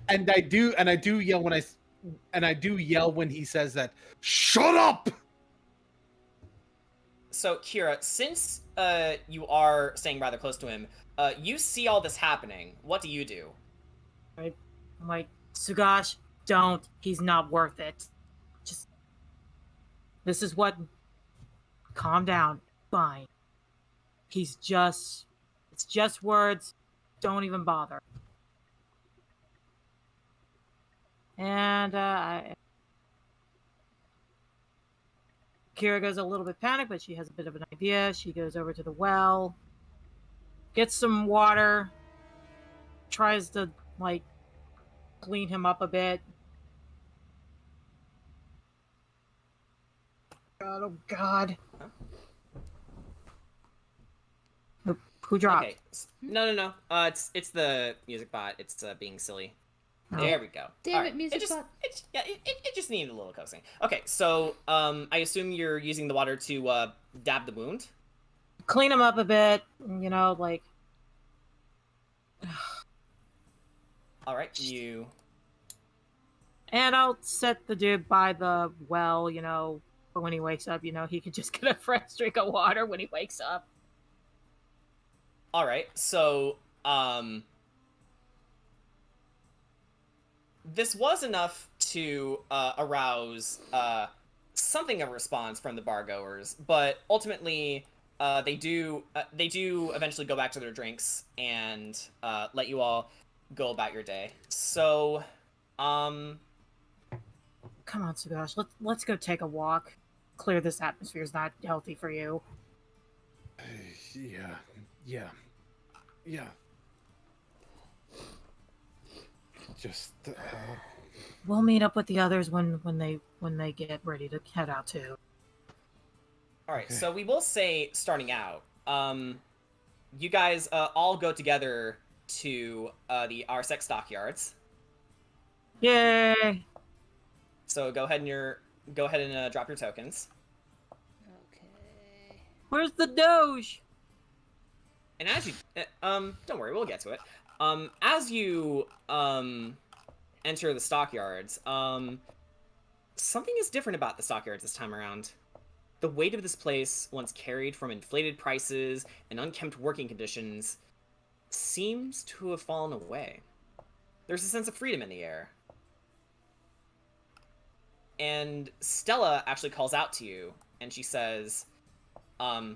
I do yell when he says that. Shut up. So Kira, since you are staying rather close to him, you see all this happening. What do you do? I'm like, Sugash, don't. He's not worth it. Just, this is what. Calm down. Fine. It's just words. Don't even bother. And Kira goes a little bit panicked, but she has a bit of an idea. She goes over to the well, gets some water, tries to, like, clean him up a bit. God, oh God. Who dropped? Okay. No. It's the music bot. It's being silly. Oh. There we go. Damn it, music bot. It just needed a little coaxing. Okay, so I assume you're using the water to dab the wound. Clean him up a bit. You know, like. All right, you. And I'll set the dude by the well. You know, for when he wakes up. You know, he can just get a fresh drink of water when he wakes up. All right, so this was enough to arouse something of a response from the bargoers, but ultimately they do eventually go back to their drinks and let you all go about your day. So, come on, Sugash, let's go take a walk. Clear this atmosphere is not healthy for you. Yeah. Just. We'll meet up with the others when they get ready to head out too. All right, Okay. so we will say, starting out, you guys all go together to the Arsec stockyards. Yay! So go ahead and drop your tokens. Okay. Where's the Doge? And as you, don't worry, we'll get to it. As you enter the stockyards, something is different about the stockyards this time around. The weight of this place, once carried from inflated prices and unkempt working conditions, seems to have fallen away. There's a sense of freedom in the air. And Stella actually calls out to you, and she says, "Oh,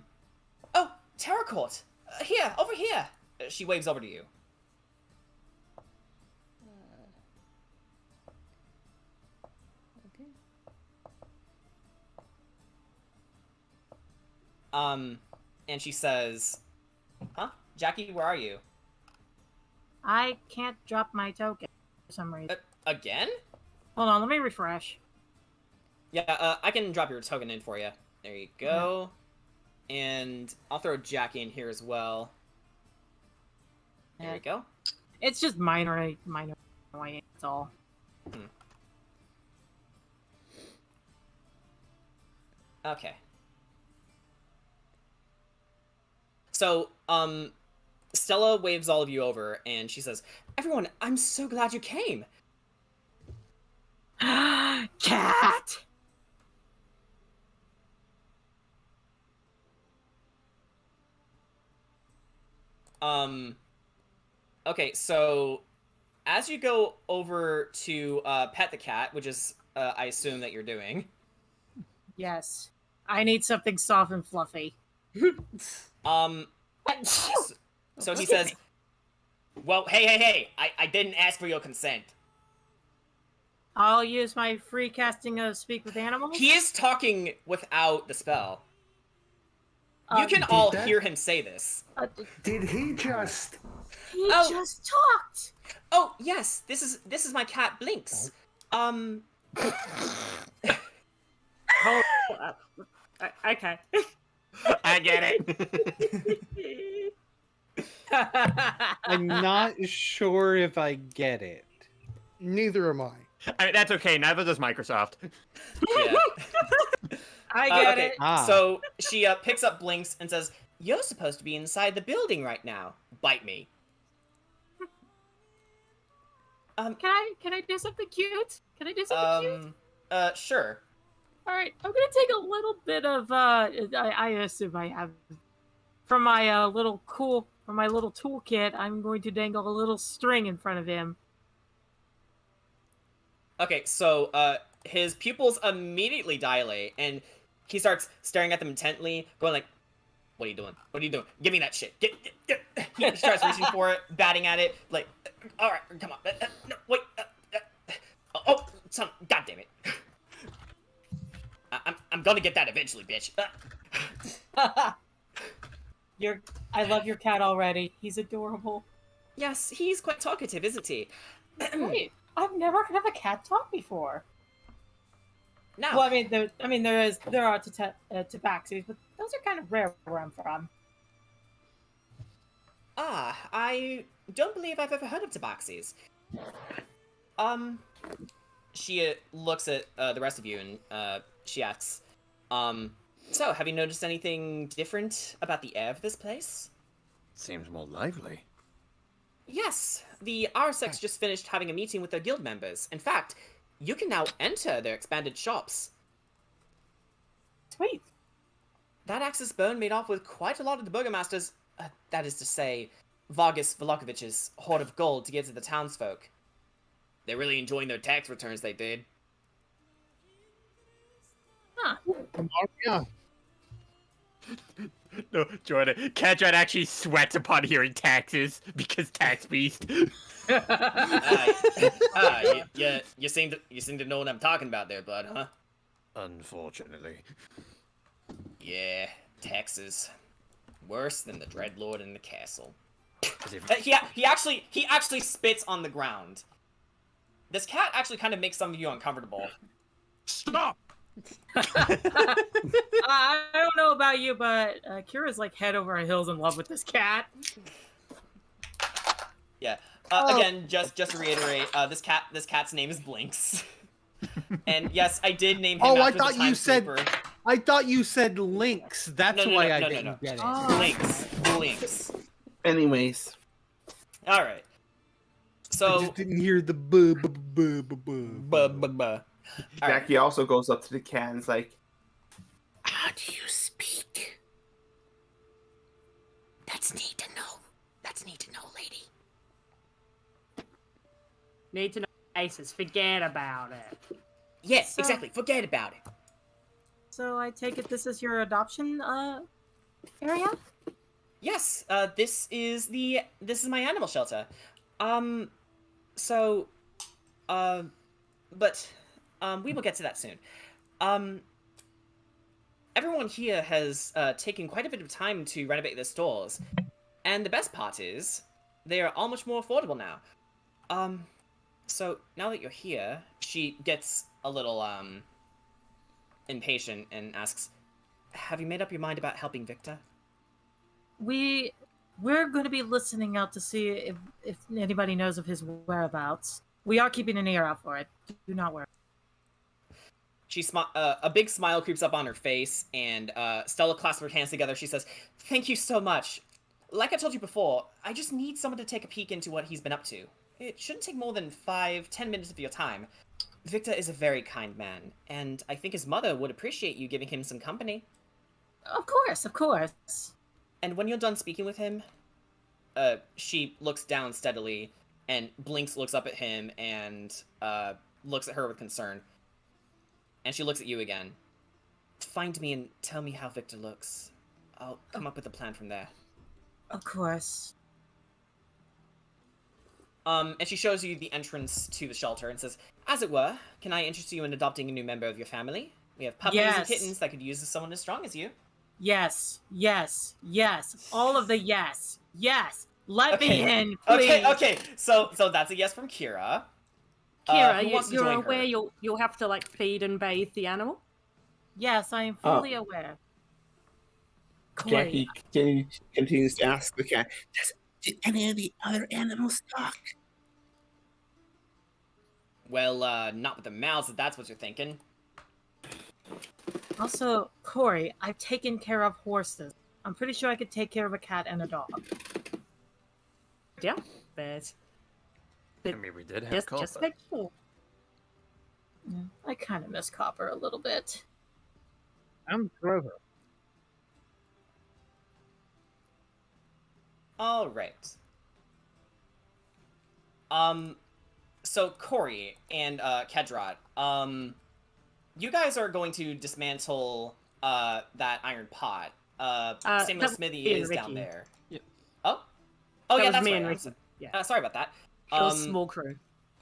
Terracourt! Here, over here!" She waves over to you. Okay. And she says, "Huh? Jackie, where are you?" I can't drop my token for some reason. Again? Hold on, let me refresh. Yeah, I can drop your token in for you. There you go. Yeah. And I'll throw Jackie in here as well. There we go. It's just minor annoying, that's all. Okay. So, Stella waves all of you over, and she says, "Everyone, I'm so glad you came." Cat! Okay, so as you go over to pet the cat, which is I assume that you're doing. Yes. I need something soft and fluffy. So he says, "Well, hey, I didn't ask for your consent." I'll use my free casting of Speak with Animals. He is talking without the spell. You can all hear him say this. Did he just... He just talked! Oh, yes, this is my cat, Blinks. Okay. I get it. I'm not sure if I get it. Neither am I. I mean, that's okay. Neither does Microsoft. Yeah. I get it. So she picks up Blinks and says, "You're supposed to be inside the building right now. Bite me." Can I do something cute? Can I do something cute? Sure. All right, I'm gonna take a little bit of I assume I have from my little toolkit. I'm going to dangle a little string in front of him. Okay, so his pupils immediately dilate, and he starts staring at them intently, going like, "What are you doing? What are you doing? Give me that shit!" Get. He starts reaching for it, batting at it, like, "All right, come on, no, wait, oh, son, God damn it! I'm gonna get that eventually, bitch." I love your cat already. He's adorable. Yes, he's quite talkative, isn't he? Wait, I've never heard of a cat talk before. No. Well, I mean, there are tabaxis, but those are kind of rare where I'm from. I don't believe I've ever heard of tabaxis. She looks at the rest of you and she asks, "So, have you noticed anything different about the air of this place?" Seems more lively. Yes, the RSX just finished having a meeting with their guild members. In fact, you can now enter their expanded shops. Sweet. That Axis Bone made off with quite a lot of the burgomaster's, that is to say, Vargas Velokovich's hoard of gold to give to the townsfolk. They're really enjoying their tax returns, they did. Huh. Yeah. No, Jordan. Catron actually sweats upon hearing taxes because tax beast. You seem to know what I'm talking about there, bud, huh? Unfortunately. Yeah, taxes. Worse than the Dreadlord in the castle. He actually spits on the ground. This cat actually kind of makes some of you uncomfortable. Stop! I don't know about you, but Kira's like head over heels in love with this cat. Yeah. Again, just to reiterate, this cat's name is Blinks. And yes, I did name him after the Time Sweeper. I thought you said Lynx. That's why I didn't get it. Blinks. Anyways. All right. So I just didn't hear the buh. Jackie also goes up to the cat and is like, "How do you speak?" That's need to know. That's need to know, lady. Need to know faces. Forget about it. Yes, exactly. Forget about it. So I take it this is your adoption area? Yes, this is my animal shelter. So, but we will get to that soon. Um, Everyone here has taken quite a bit of time to renovate their stores, and the best part is they are all much more affordable now. So now that you're here, she gets a little impatient and asks, "Have you made up your mind about helping Victor?" We're going to be listening out to see if anybody knows of his whereabouts. We are keeping an ear out for it. Do not worry. A big smile creeps up on her face, and Stella clasps her hands together. She says, "Thank you so much. Like I told you before, I just need someone to take a peek into what he's been up to. It shouldn't take more than 5-10 minutes of your time. Victor is a very kind man, and I think his mother would appreciate you giving him some company." Of course, of course. "And when you're done speaking with him," she looks down steadily, and Blinks looks up at him and looks at her with concern. And she looks at you again. "Find me and tell me how Victor looks. I'll come up with a plan from there." Of course. And she shows you the entrance to the shelter and says, "As it were, can I interest you in adopting a new member of your family? We have puppies and kittens that could use someone as strong as you." Yes, yes, yes. All of the yes. Yes. Let me in, please. Okay. So that's a yes from Kira. Kira, you're aware you'll have to like feed and bathe the animal? Yes, I am fully aware. Jackie continues to ask the cat, "Did any of the other animals talk?" Well, not with the mouths, if that's what you're thinking. Also, Corey, I've taken care of horses. I'm pretty sure I could take care of a cat and a dog. Yeah, but I mean, we did have Copper. Just make sure. Yeah, I kind of miss Copper a little bit. I'm Grover. All right. So Corey and Kedrot, you guys are going to dismantle that iron pot. Samuel Smithy is down there. Yep. Oh, that yeah, was me and right. Ricky. Yeah. Sorry about that. Small crew.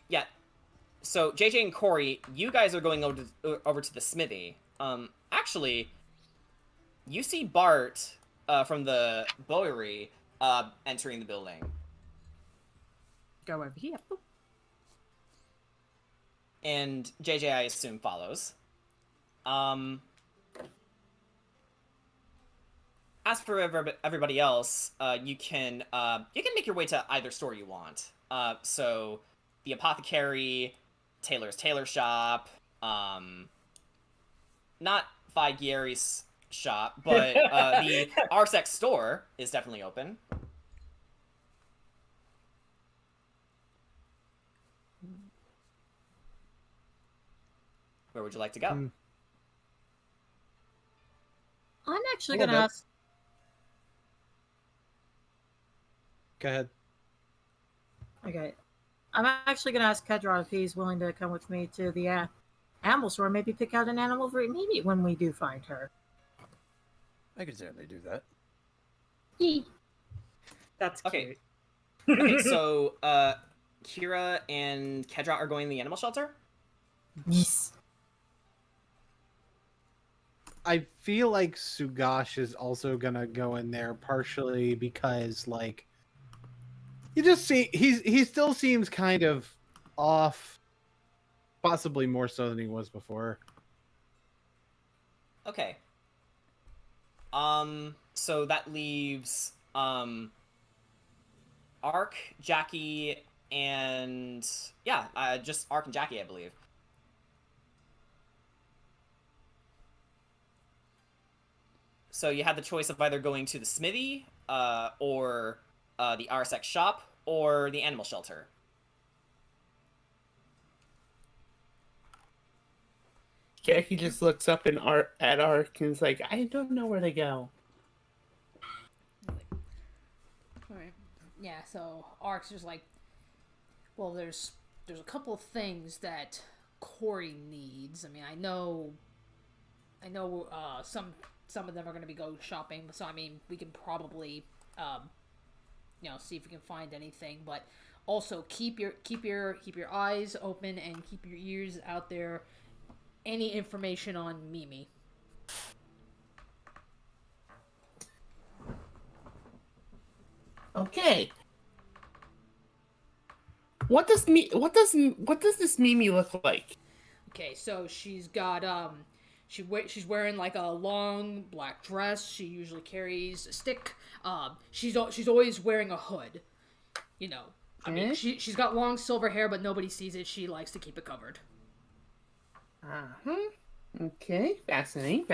Yeah. So JJ and Corey, you guys are going over to the smithy. Actually, you see Bart from the Bowery entering the building. Go over here. And JJ, I assume, follows. As for everybody else, you can make your way to either store you want. So the Apothecary, Taylor's Tailor Shop, not Figieri's shop, but the Arsex store is definitely open. Where would you like to go? I'm actually going to ask... Go ahead. Okay. I'm actually going to ask Kedrot if he's willing to come with me to the animal store, maybe pick out an animal for Mimi when we do find her. I could certainly do that. Yee. That's okay. Cute. Okay, so Kira and Kedrot are going to the animal shelter? Yes. I feel like Sugash is also gonna go in there partially because, like, he still seems kind of off, possibly more so than he was before. Okay. So that leaves Ark, Jackie, and just Ark and Jackie, I believe. So you had the choice of either going to the smithy, or the RSX shop, or the animal shelter. Jackie just looks up at Ark and is like, "I don't know where to go." Alright. Yeah, so Ark's just like, well, there's a couple of things that Corey needs. I mean, I know some of them are going to be go shopping, so I mean, we can probably see if we can find anything, but also keep your eyes open and keep your ears out there. Any information on Mimi. Okay. What does this Mimi look like? Okay, so she's got she's wearing like a long black dress. She usually carries a stick. She's always wearing a hood. You know, I mean, she's got long silver hair, but nobody sees it. She likes to keep it covered. Okay, fascinating.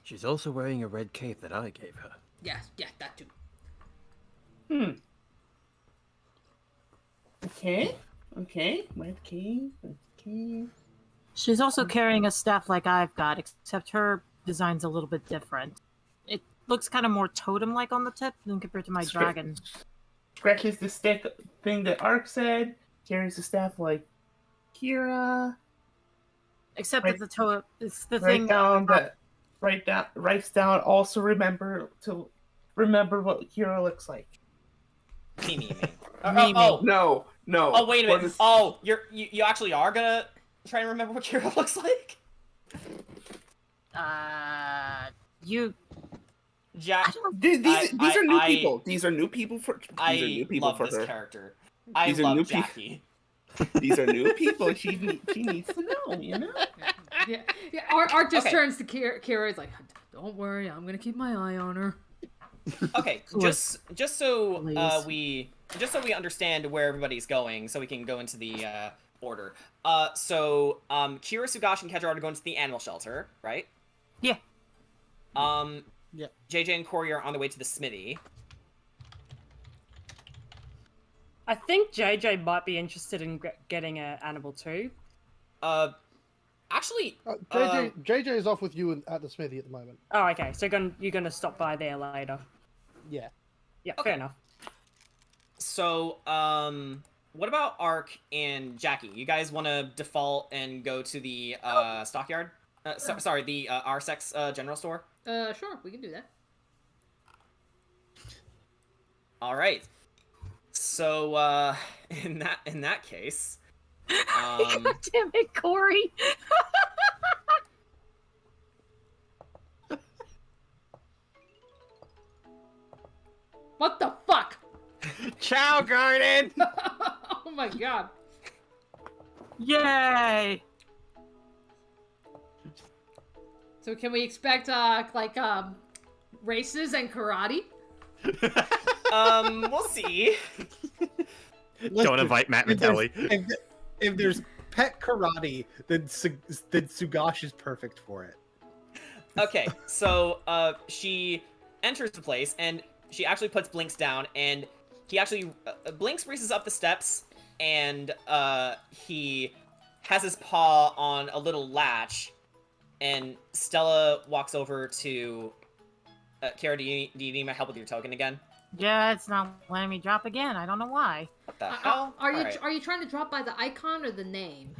She's also wearing a red cape that I gave her. Yeah, that too. Okay, red cape. She's also carrying a staff like I've got, except her design's a little bit different. It looks kind of more totem-like on the tip than compared to my dragon. Scratches the stick thing that Ark said. Carries the staff like Kira. Except that the totem, it's the thing. Writes down. Also remember what Kira looks like. Mimi, you mean? No. Oh, wait a minute. Oh, you actually are gonna try and remember what Kira looks like? Jack. These are new people. These are new people for. I love this character. I love Jackie. These are new people. She needs to know, you know. Yeah. Art just turns to Kira. Is like, don't worry, I'm gonna keep my eye on her. Okay, just so we understand where everybody's going, so we can go into the order. So Kira, Sugash, and Kedra are going to the animal shelter, right? Yeah. Yeah. JJ and Corey are on the way to the smithy. I think JJ might be interested in getting an animal too. Actually, JJ is off with you at the smithy at the moment. Oh, okay. So you're gonna stop by there later. Yeah. Yeah, okay. Fair enough. So, what about Ark and Jackie? You guys want to default and go to the stockyard? Sorry, the RSX general store. Sure, we can do that. All right. So, in that case, God damn it, Corey. What the fuck? Ciao, Garden! Oh my god. Yay! So can we expect races and karate? We'll see. Don't invite Matt Mattelli. If there's pet karate, then Sugash is perfect for it. Okay, so she enters the place and she actually puts Blinks down, and he actually Blinks races up the steps, and he has his paw on a little latch, and Stella walks over to Kara. Do you need my help with your token again? Yeah, it's not letting me drop again. I don't know why. What the hell? Are you trying to drop by the icon or the name?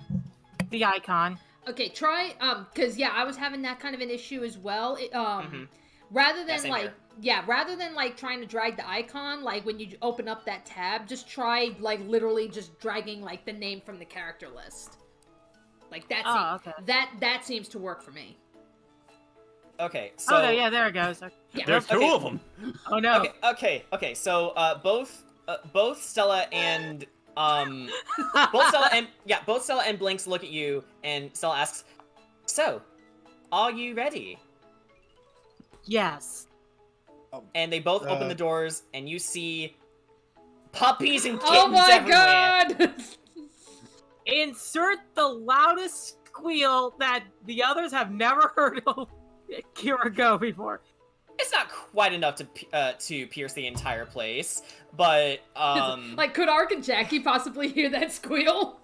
The icon. Okay, try because I was having that kind of an issue as well. Rather than trying to drag the icon, like when you open up that tab, just try like literally just dragging like the name from the character list. Like that. That seems to work for me. Okay, so. Oh yeah, there it goes. Yeah. There's two of them. Oh no. Okay. So both Stella and both Stella and Blinks look at you, and Stella asks, "So, are you ready?" Yes. And they both open the doors, and you see puppies and kittens Oh my everywhere. god! Insert the loudest squeal that the others have never heard of Kira go before. It's not quite enough to pierce the entire place, but like, could Ark and Jackie possibly hear that squeal?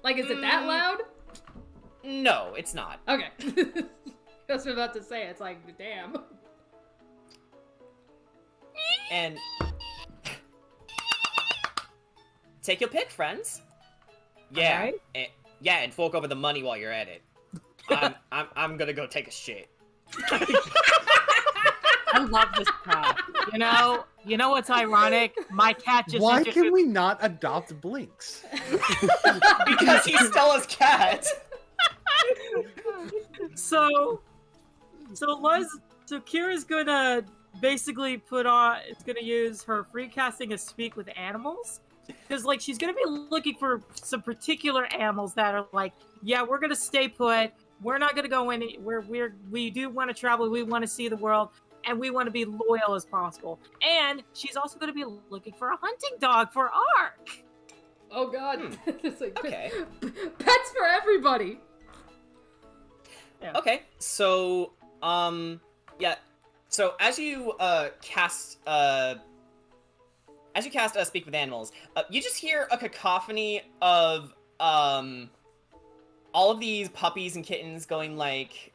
Like, is it that loud? No, it's not. Okay. I was about to say, it's like, damn. And take your pick, friends. Yeah, Alright. And fork over the money while you're at it. I'm gonna go take a shit. I love this cat. You know what's ironic? My cat just. Why can we not adopt Blinks? Because he's Stella's cat. So Kira's gonna basically it's gonna use her free casting to speak with animals. Because, like, she's gonna be looking for some particular animals that are like, yeah, we're gonna stay put. We're not gonna go anywhere. We do want to travel. We want to see the world, and we want to be loyal as possible. And she's also gonna be looking for a hunting dog for Ark. Oh God! It's like, Okay. Pets for everybody. Yeah. Okay, so yeah. So as you cast Speak with Animals, you just hear a cacophony of all of these puppies and kittens going like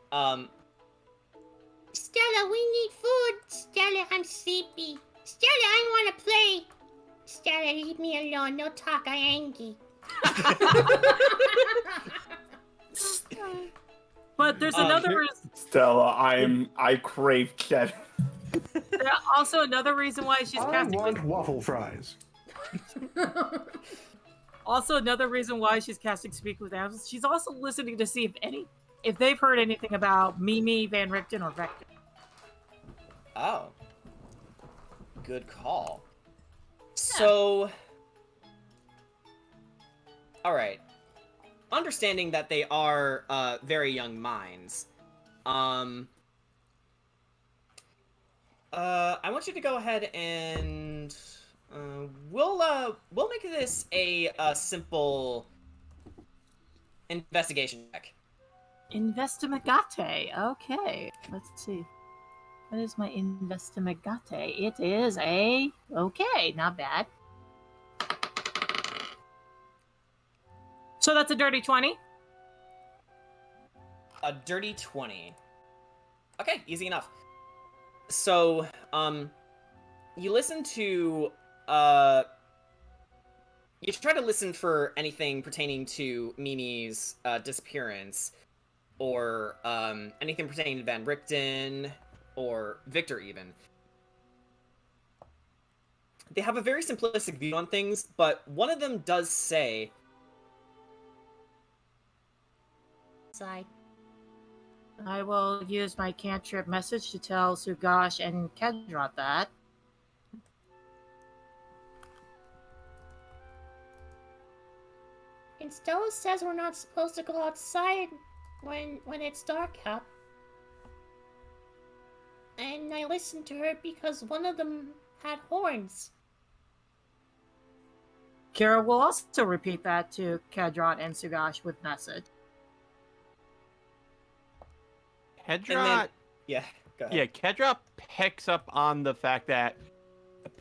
Stella, we need food. Stella, I'm sleepy. Stella, I want to play. Stella, leave me alone. No talk, I angry. But there's another Stella, I crave cheddar. also another reason why she's I casting. want waffle fries. Also, another reason why she's casting Speak with Animals, she's also listening to see if they've heard anything about Mimi, Van Richten, or Vector. Oh. Good call. So... Alright. Understanding that they are very young minds, I want you to go ahead and we'll make this a simple investigation check. Investigate. Okay, let's see. What is my investigate? It is okay, not bad. So that's a dirty 20. A dirty 20. Okay, easy enough. So, you listen to, you try to listen for anything pertaining to Mimi's, disappearance, or, anything pertaining to Van Richten, or Victor, even. They have a very simplistic view on things, but one of them does say... I will use my cantrip message to tell Sugash and Kedrot that. And Stella says we're not supposed to go outside when it's dark out. And I listened to her because one of them had horns. Kira will also repeat that to Kedrot and Sugash with message. Kedrot... Yeah, go ahead. Yeah, Kedrot picks up on the fact that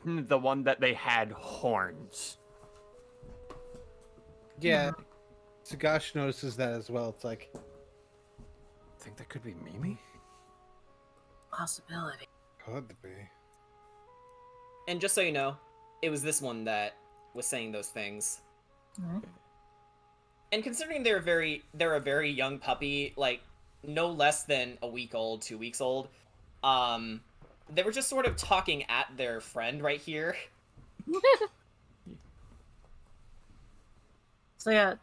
the one that they had horns. Yeah, Sugash notices that as well. It's like, I think that could be Mimi. Possibility. Could be. And just so you know, it was this one that was saying those things. Alright. And considering they're a very young puppy, like no less than a week old, 2 weeks old, they were just sort of talking at their friend right here. So yeah,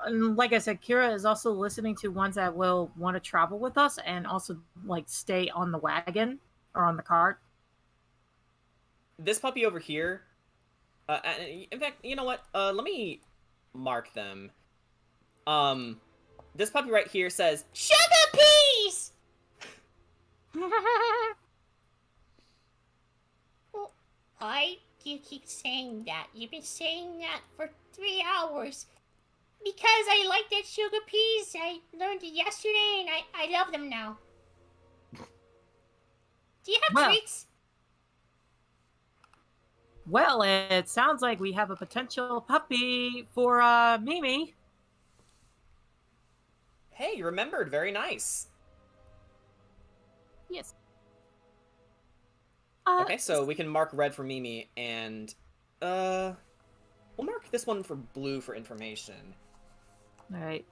and like I said, Kira is also listening to ones that will want to travel with us and also like stay on the wagon or on the cart. This puppy over here, in fact, you know what? Let me mark them. This puppy right here says, Sugar peas! Well, why do you keep saying that? You've been saying that for 3 hours. Because I like that sugar peas. I learned it yesterday and I love them now. Do you have treats? Well, it sounds like we have a potential puppy for Mimi. hey, you remembered, very nice. Yes. Okay, so we can mark red for Mimi, and, we'll mark this one for blue for information. All right.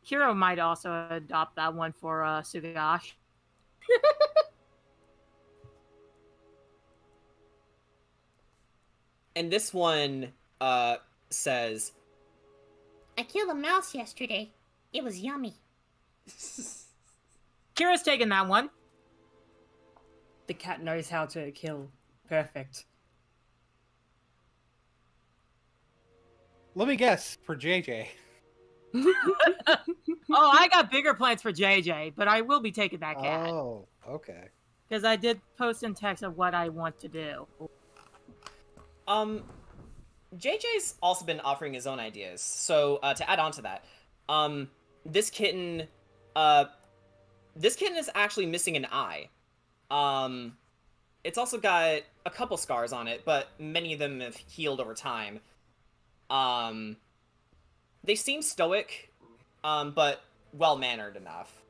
Hero might also adopt that one for Sugash. And this one says, I killed a mouse yesterday. It was yummy. Kira's taking that one. The cat knows how to kill. Perfect. Let me guess for JJ. Oh, I got bigger plans for JJ, but I will be taking that cat. Oh, okay. Because I did post in text of what I want to do. JJ's also been offering his own ideas. So to add on to that, this kitten is actually missing an eye. It's also got a couple scars on it, but many of them have healed over time. They seem stoic, but well-mannered enough.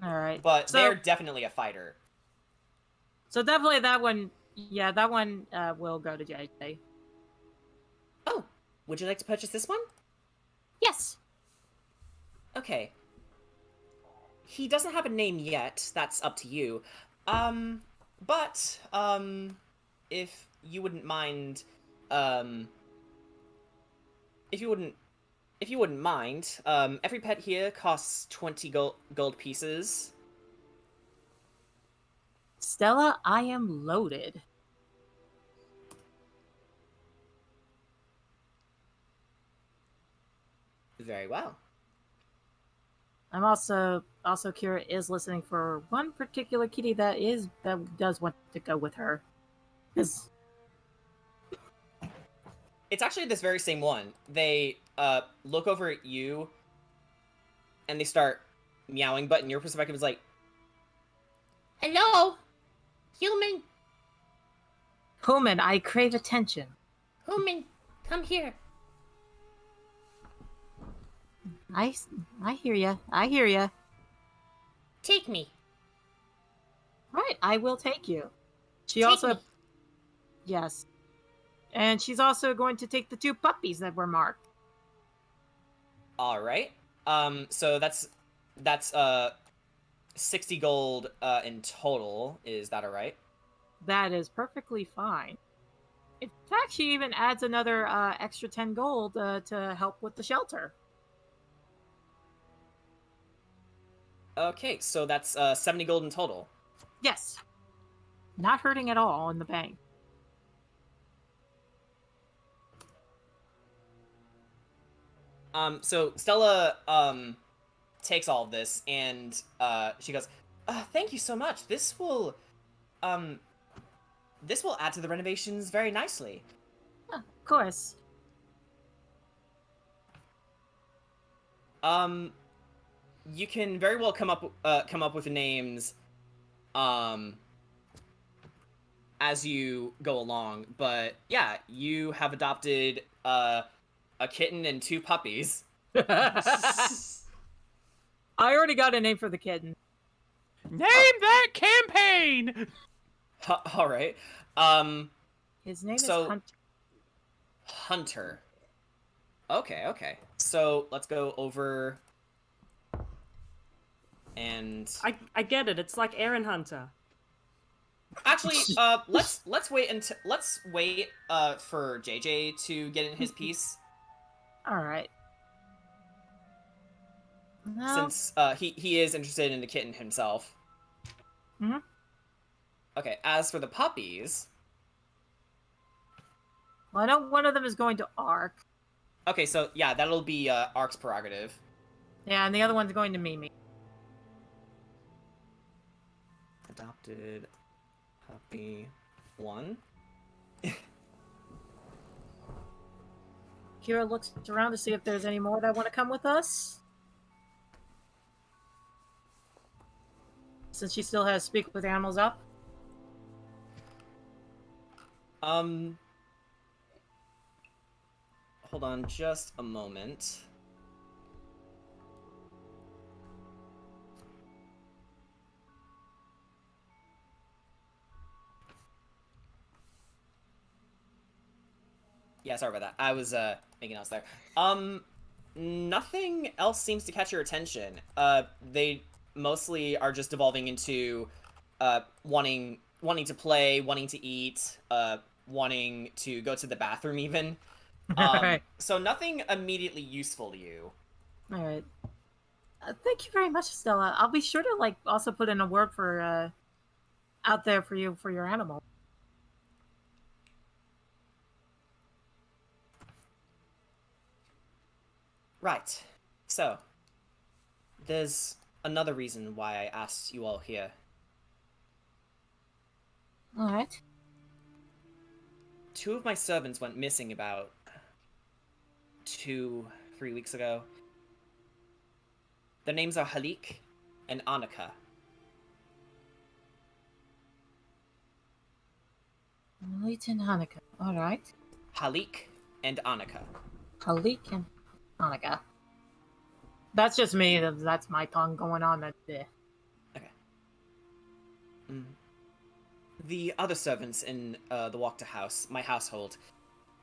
All right. But they're definitely a fighter. So definitely that one, yeah, that one will go to JJ. Oh, would you like to purchase this one? Yes. Okay. He doesn't have a name yet. That's up to you. But if you wouldn't mind, if you wouldn't mind, every pet here costs 20 gold pieces. Stella, I am loaded. Very well. I'm also Kira is listening for one particular kitty that does want to go with her. It's actually this very same one. They look over at you and they start meowing, but in your perspective it's like, hello? Human? Human, I crave attention. Human, come here. I hear ya. I hear ya. Take me. Right, I will take you. She Take also... me. Yes. And she's also going to take the 2 puppies that were marked. all right. So that's 60 gold in total. Is that all right? That is perfectly fine. In fact, she even adds another extra 10 gold to help with the shelter. Okay, so that's 70 gold in total. Yes. Not hurting at all in the bank. So Stella takes all of this and she goes, thank you so much. This will add to the renovations very nicely. Of course. You can very well come up with names as you go along, but yeah, you have adopted a kitten and 2 puppies. I already got a name for the kitten. Name that campaign! All right. His name is Hunter. Hunter. Okay. So let's go over and I get it. It's like Aaron Hunter. actually, let's wait for JJ to get in his piece. All right. No. Since he is interested in the kitten himself. Mm-hmm. Okay, as for the puppies... Well, I know one of them is going to Ark. Okay, so yeah, that'll be Ark's prerogative. Yeah, and the other one's going to Mimi. Adopted puppy 1. Kira looks around to see if there's any more that want to come with us. Since she still has Speak with Animals up. Hold on just a moment. Yeah, sorry about that. I was making else there. Nothing else seems to catch your attention. They mostly are just devolving into wanting to play, wanting to eat, wanting to go to the bathroom even. Alright. So nothing immediately useful to you. Alright. Thank you very much, Stella. I'll be sure to like also put in a word for out there for you for your animal. Right. So, there's another reason why I asked you all here. Alright. 2 of my servants went missing about 2-3 weeks ago. Their names are Halik and Annika. Leighton Hanukkah. Alright. Halik and Annika. Halik and Hanukkah. That's just me. That's my tongue going on. That's it. Okay. The other servants in the Walker house, my household,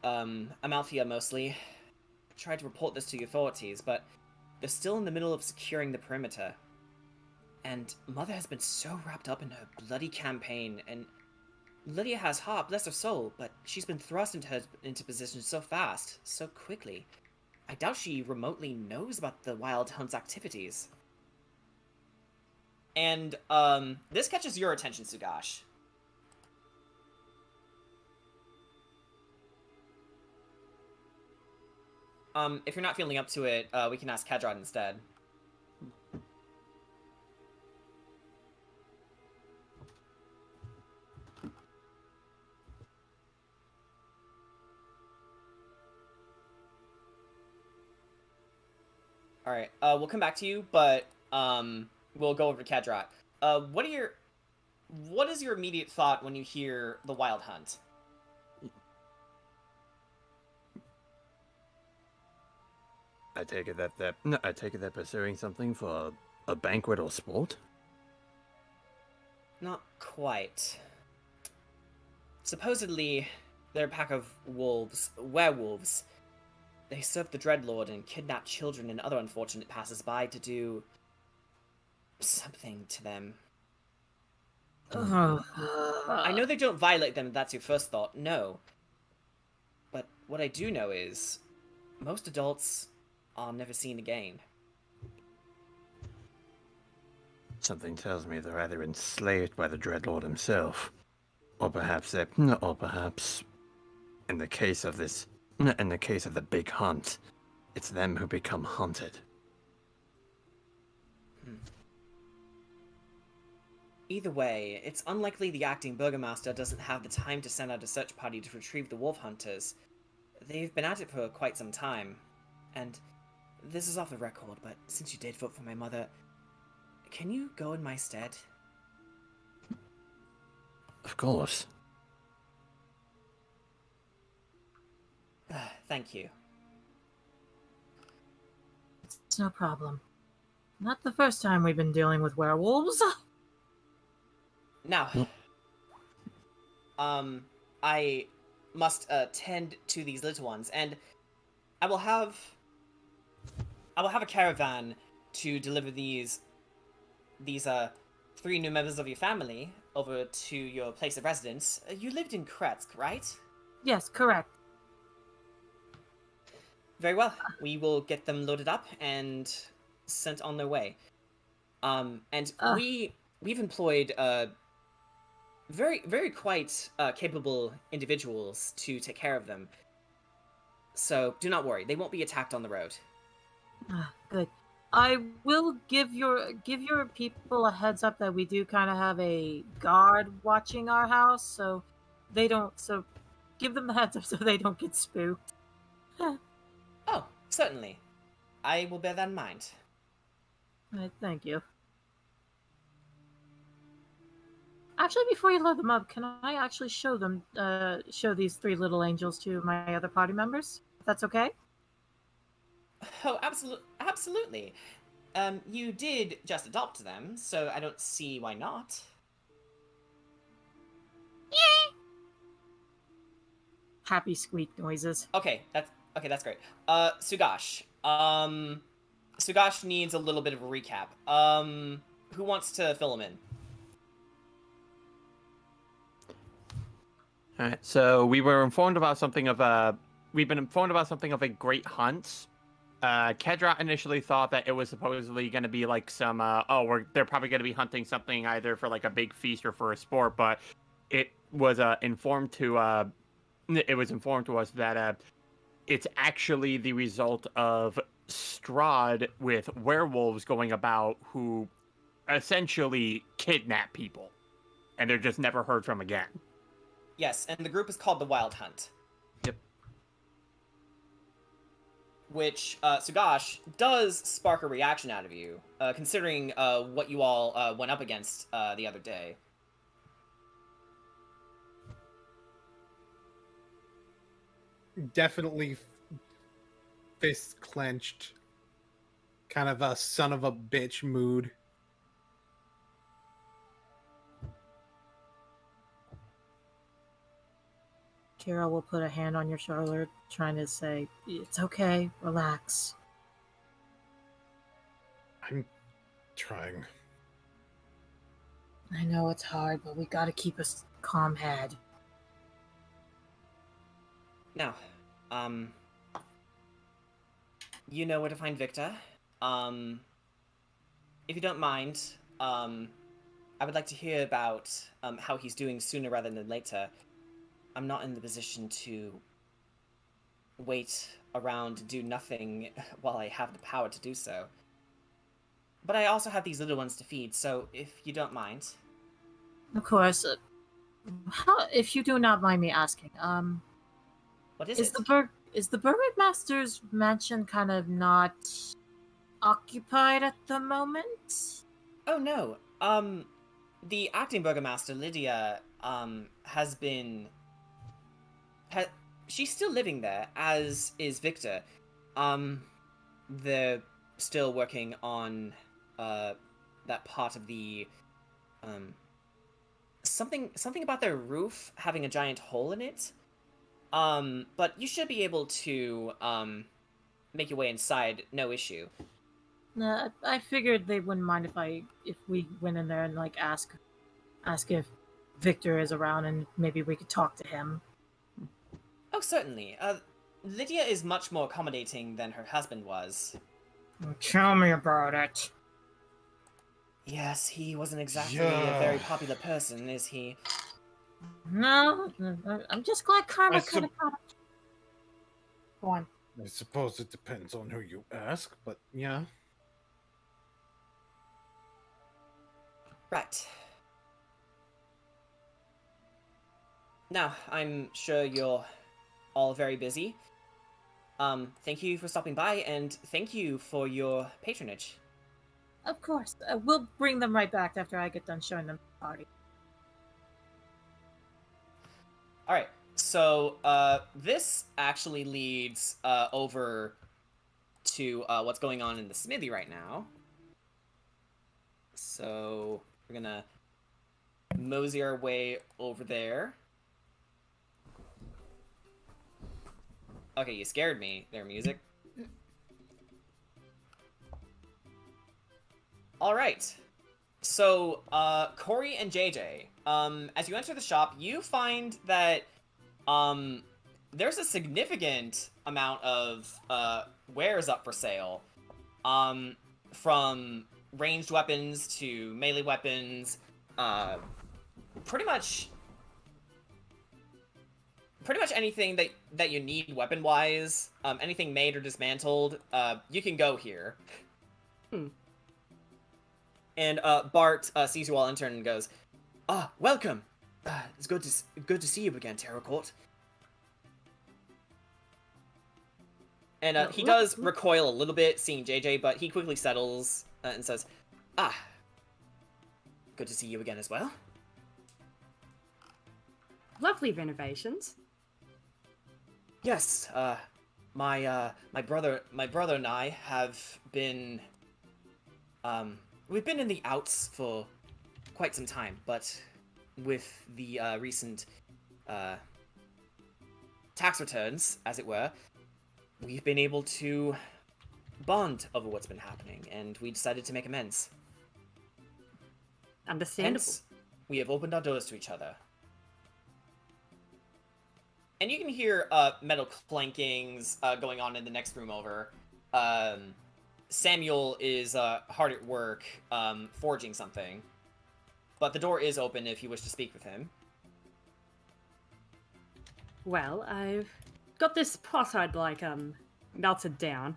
Amalthea mostly, tried to report this to the authorities, but they're still in the middle of securing the perimeter. And Mother has been so wrapped up in her bloody campaign, and Lydia has heart, bless her soul, but she's been thrust into position so fast, so quickly. I doubt she remotely knows about the Wild Hunt's activities. And, this catches your attention, Sugash. If you're not feeling up to it, we can ask Kadrod instead. Alright, we'll come back to you, but, we'll go over to Kadrot. What is your immediate thought when you hear the Wild Hunt? I take it that they're pursuing something for a banquet or sport? Not quite. Supposedly, they're a pack of werewolves. They serve the Dreadlord and kidnap children and other unfortunate passers-by to do something to them. I know they don't violate them if that's your first thought, no. But what I do know is, most adults are never seen again. Something tells me they're either enslaved by the Dreadlord himself, or perhaps in the case of the big hunt, it's them who become hunted. Either way, it's unlikely the acting burgomaster doesn't have the time to send out a search party to retrieve the wolf hunters. They've been at it for quite some time. And this is off the record, but since you did vote for my mother, can you go in my stead? Of course. Thank you. It's no problem. Not the first time we've been dealing with werewolves. Now, I must tend to these little ones, and I will have a caravan to deliver these 3 new members of your family over to your place of residence. You lived in Kretsk, right? Yes, correct. Very well. We will get them loaded up and sent on their way. We've employed very quite capable individuals to take care of them. So do not worry, they won't be attacked on the road. Good. I will give your people a heads up that we do kind of have a guard watching our house, so give them the heads up so they don't get spooked. Oh, certainly. I will bear that in mind. Thank you. Actually, before you load them up, can I actually show these 3 little angels to my other party members? If that's okay? Oh, absolutely. You did just adopt them, so I don't see why not. happy squeak noises. Okay, that's great. Sugash. Sugash needs a little bit of a recap. Who wants to fill him in? All right. So we were informed about something of a. We've been informed about something of a great hunt. Kedra initially thought that it was supposedly going to be like some. They're probably going to be hunting something either for like a big feast or for a sport, but it was informed to. It was informed to us that it's actually the result of Strahd with werewolves going about who essentially kidnap people, and they're just never heard from again. Yes, and the group is called the Wild Hunt. Yep. Which, Sugash, does spark a reaction out of you, considering what you all went up against the other day. Definitely fists clenched. Kind of a son of a bitch mood. Kira will put a hand on your shoulder, trying to say, "It's okay, relax." I'm trying. I know it's hard, but we gotta keep a calm head. Now, you know where to find Victor. If you don't mind, I would like to hear about how he's doing sooner rather than later. I'm not in the position to wait around to do nothing while I have the power to do so. But I also have these little ones to feed, so if you don't mind. Of course. If you do not mind me asking, what is it? Is the Burgomaster's mansion kind of not occupied at the moment? Oh no. The acting Burgomaster, Lydia, has been... she's still living there, as is Victor. They're still working on, that part of the, something about their roof having a giant hole in it. But you should be able to, make your way inside, no issue. I figured they wouldn't mind if we went in there and like ask if Victor is around and maybe we could talk to him. Oh, certainly. Lydia is much more accommodating than her husband was. Tell me about it. Yes, he wasn't exactly a very popular person, is he? No, I'm just glad Karma kind of caught up. Go on. I suppose it depends on who you ask, but yeah. Right. Now, I'm sure you're all very busy. Thank you for stopping by, and thank you for your patronage. Of course. We'll bring them right back after I get done showing them the party. Alright, so, this actually leads, over to, what's going on in the smithy right now. So, we're gonna mosey our way over there. Okay, you scared me there, music. Alright. So, Corey and JJ, as you enter the shop, you find that, there's a significant amount of, wares up for sale. From ranged weapons to melee weapons, pretty much anything that you need weapon-wise, anything made or dismantled, you can go here. And Bart sees you all enter and goes, "Ah, welcome. It's good to see you again, Terracourt." And he does recoil a little bit, seeing JJ, but he quickly settles and says, "Ah, good to see you again as well." Lovely renovations. Yes, my brother and I have been, we've been in the outs for quite some time, but with the recent tax returns, as it were, we've been able to bond over what's been happening, and we decided to make amends. Understandable. Hence, we have opened our doors to each other. And you can hear metal clankings going on in the next room over. Samuel is hard at work forging something. But the door is open if you wish to speak with him. Well, I've got this pot I'd like melted down.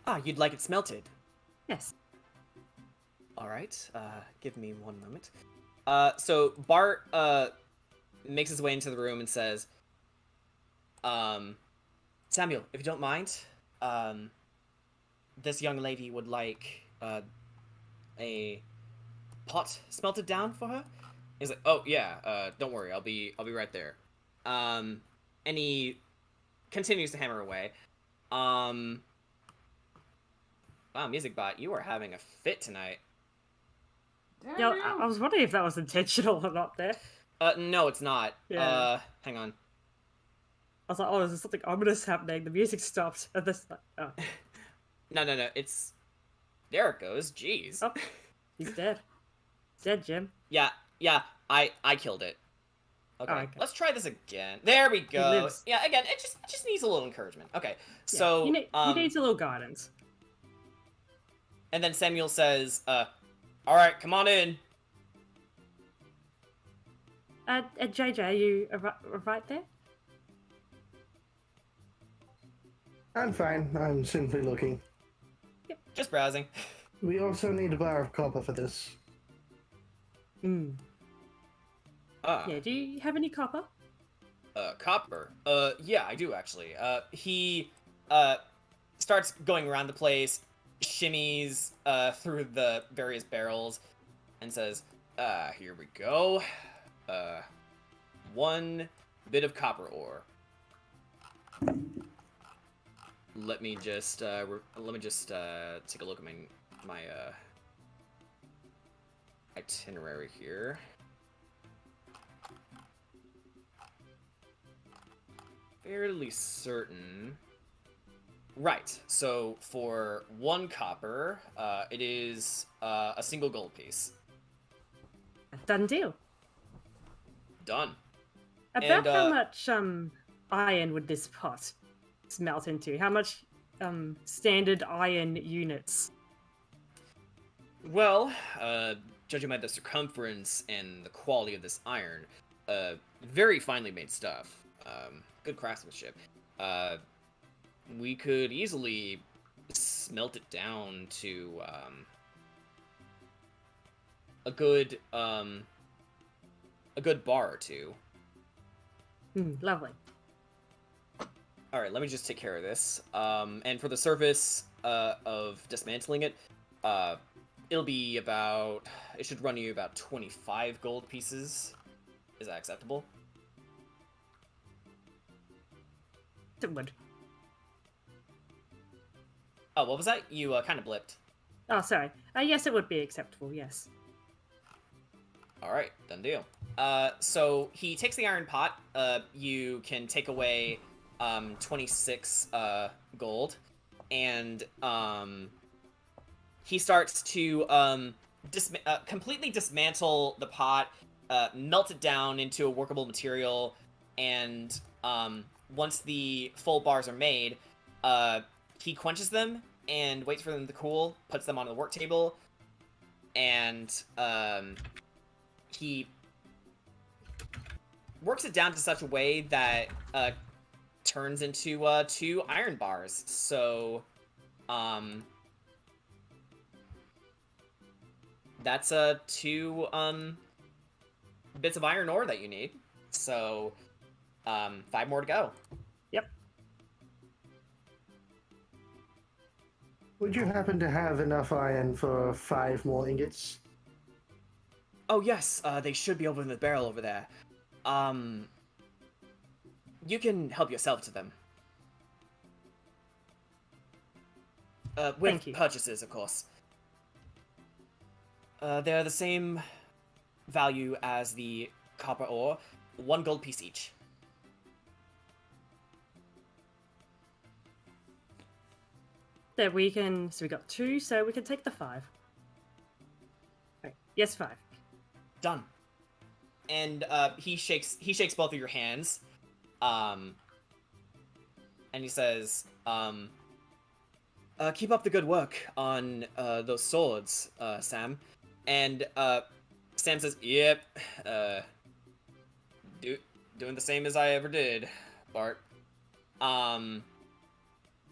Ah, you'd like it smelted? Yes. Alright, give me one moment. So Bart makes his way into the room and says, Samuel, if you don't mind, this young lady would like a pot smelted down for her. He's like, oh yeah, don't worry, I'll be right there. And he continues to hammer away. Wow, Music Bot, you are having a fit tonight. Yeah, I was wondering if that was intentional or not there. No, it's not. Yeah. Hang on. I was like, oh, is there something ominous happening? The music stopped. And this, oh. No, it's... There it goes, jeez. Oh, he's dead. He's dead, Jim. Yeah, I killed it. Okay, Oh, okay. Let's try this again. There we go. He lives. Yeah, again, it just needs a little encouragement. Okay, Yeah, so... he needs a little guidance. And then Samuel says, alright, come on in. JJ, are you right there? I'm fine. I'm simply looking. Just browsing. We also need a bar of copper for this. Hmm. Yeah, do you have any copper? Copper? Yeah, I do actually. He, starts going around the place, shimmies, through the various barrels, and says, here we go. 1 bit of copper ore. Let me just take a look at my itinerary here. Fairly certain. Right. So for 1 copper, it is a single gold piece. Done deal. Done. About how much iron would this pot smelt into? How much standard iron units? Well, judging by the circumference and the quality of this iron, very finely made stuff. Good craftsmanship. We could easily smelt it down to a good bar or 2. Lovely. All right, let me just take care of this. And for the service of dismantling it, it'll be about... It should run you about 25 gold pieces. Is that acceptable? It would. Oh, what was that? You kind of blipped. Oh, sorry. Yes, it would be acceptable, yes. Alright, done deal. So he takes the iron pot. You can take away 26 gold. And he starts to completely dismantle the pot, melt it down into a workable material, and once the full bars are made, he quenches them and waits for them to cool, puts them on the work table, and he works it down to such a way that turns into 2 iron bars. So that's 2 bits of iron ore that you need. So 5 more to go. Yep. Would you happen to have enough iron for 5 more ingots? Oh yes, they should be over in the barrel over there. You can help yourself to them. With purchases, of course. They're the same value as the copper ore, 1 gold piece each. that we can. So we got 2, so we can take the 5. Okay. Yes, 5. Done. And he shakes both of your hands, and he says, keep up the good work on those swords, Sam. And Sam says, yep, doing the same as I ever did, Bart.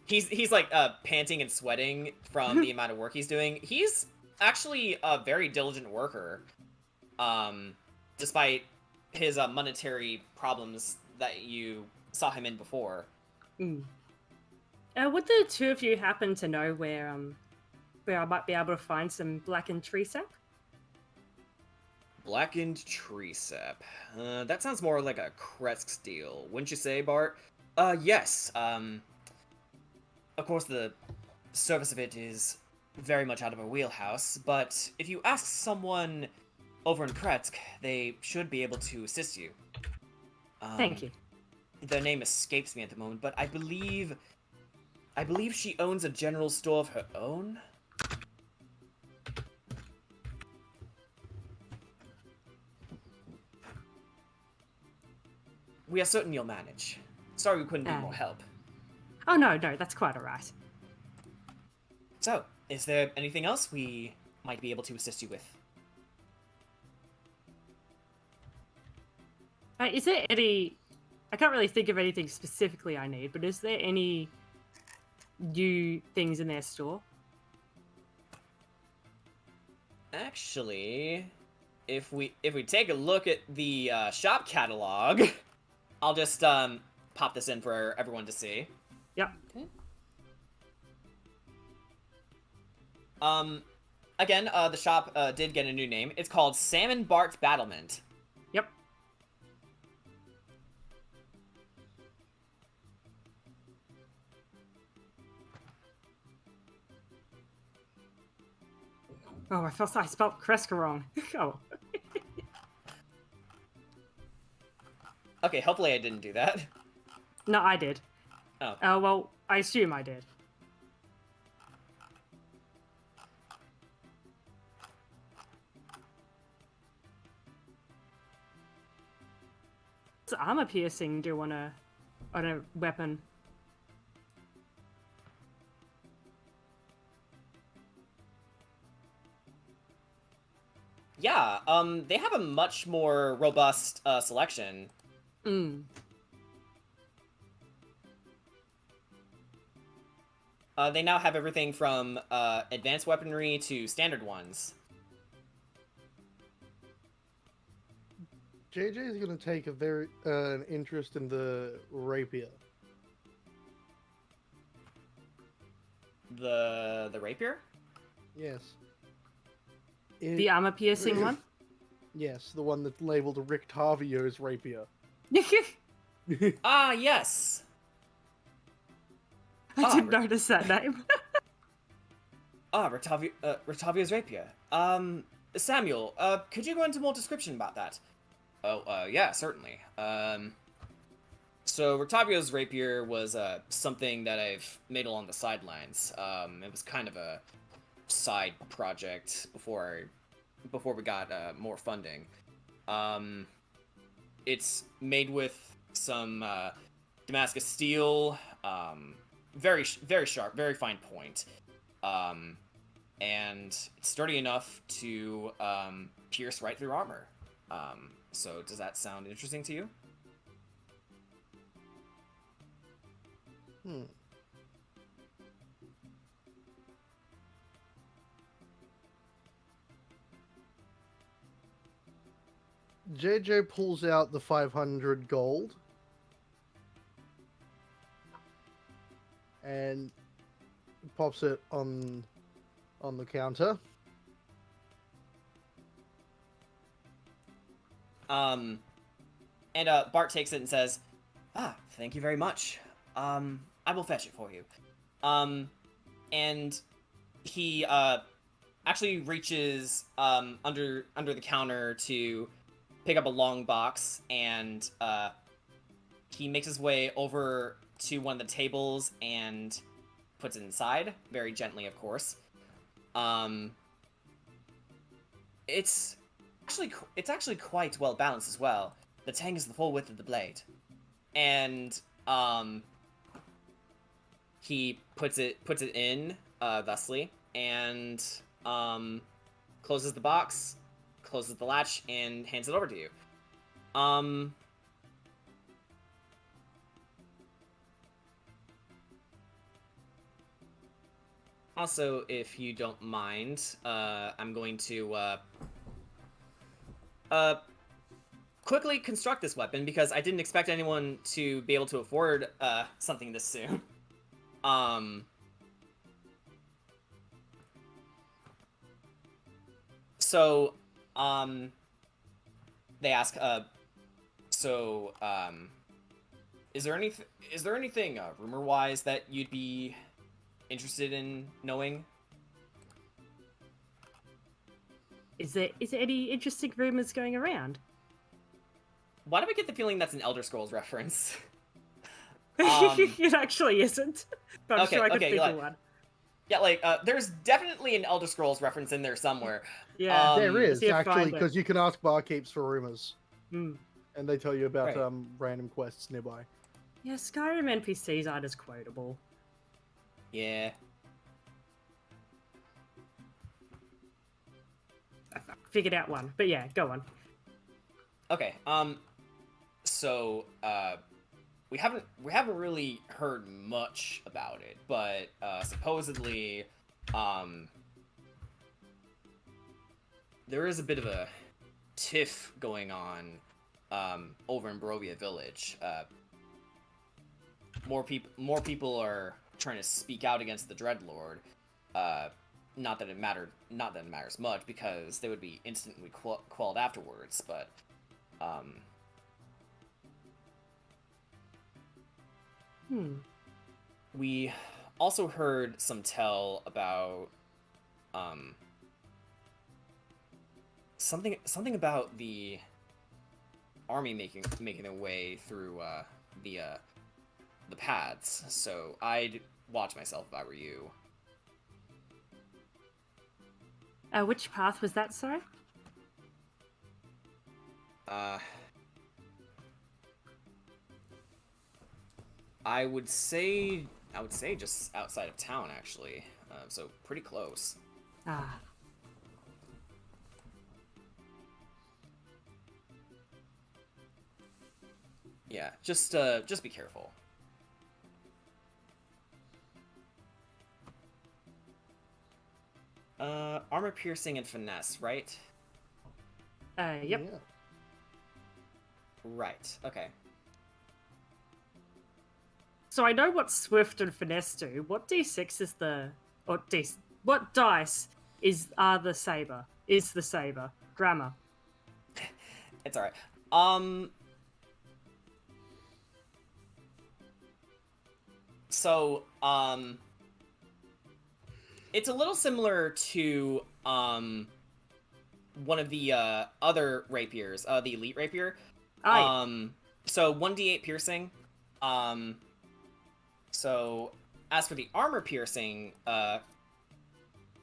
He's like panting and sweating from the amount of work he's doing. He's actually a very diligent worker, despite his monetary problems that you saw him in before. Would the 2 of you happen to know where I might be able to find some blackened tree sap? Blackened tree sap. That sounds more like a Kresk deal, wouldn't you say, Bart? Yes. Of course, the service of it is very much out of our wheelhouse, but if you ask someone over in Kresk, they should be able to assist you. Thank you. Their name escapes me at the moment, but I believe she owns a general store of her own. We are certain you'll manage. Sorry we couldn't be more help. Oh, no, that's quite alright. So, is there anything else we might be able to assist you with? Is there any... I can't really think of anything specifically I need, but is there any new things in their store? Actually, if we take a look at the shop catalog, I'll just pop this in for everyone to see. Yep. Okay. Again, the shop did get a new name. It's called Sam and Bart's Battlement. Yep. Oh, I felt I spelled Kreska wrong. Oh. Okay, hopefully I didn't do that. No, I did. Oh. Well, I assume I did. What's armor piercing do on a weapon? Yeah, they have a much more robust selection. They now have everything from advanced weaponry to standard ones. JJ is going to take a very an interest in the rapier. The rapier? Yes. The armor piercing one? Yes, the one that's labeled Rictavio's rapier. Ah, yes. I didn't notice that name. Rictavio's rapier. Samuel, could you go into more description about that? Oh, yeah, certainly. So Rictavio's rapier was something that I've made along the sidelines. It was kind of a side project before we got more funding. It's made with some Damascus steel, very sharp, very fine point, and it's sturdy enough to pierce right through armor. So does that sound interesting to you? JJ pulls out the 500 gold and pops it on the counter. And Bart takes it and says, thank you very much. I will fetch it for you. And he actually reaches under the counter to pick up a long box, and he makes his way over to one of the tables and puts it inside, very gently, of course. It's actually quite well balanced as well. The tang is the full width of the blade, and he puts it in thusly, and closes the box, closes the latch, and hands it over to you. Also, if you don't mind, I'm going to quickly construct this weapon because I didn't expect anyone to be able to afford something this soon. So, they ask, is there anything rumor-wise that you'd be interested in knowing? Is there any interesting rumors going around? Why do I get the feeling that's an Elder Scrolls reference? It actually isn't. But I'm sure I could think of one. Yeah, there's definitely an Elder Scrolls reference in there somewhere. Yeah, there is actually, because you can ask barkeeps for rumors, and they tell you about random quests nearby. Yeah, Skyrim NPCs aren't as quotable. Yeah. I figured out one, but yeah, go on. Okay. We haven't really heard much about it, but supposedly, there is a bit of a tiff going on over in Barovia village. More people are trying to speak out against the Dreadlord. Not that it matters much, because they would be instantly quelled afterwards, but we also heard some tell about something about the army making their way through the paths, so I'd watch myself if I were you. Which path was that, sorry? I would say just outside of town, actually. So pretty close. Ah. Yeah, just be careful. Armor piercing and finesse, right? Yep. Yeah. Right. Okay. So I know what Swift and Finesse do. What D6 is the... What dice are the saber? Is the saber? Grammar. It's alright. So, it's a little similar to, one of the, other rapiers, the Elite Rapier. So 1d8 piercing. So, as for the armor piercing,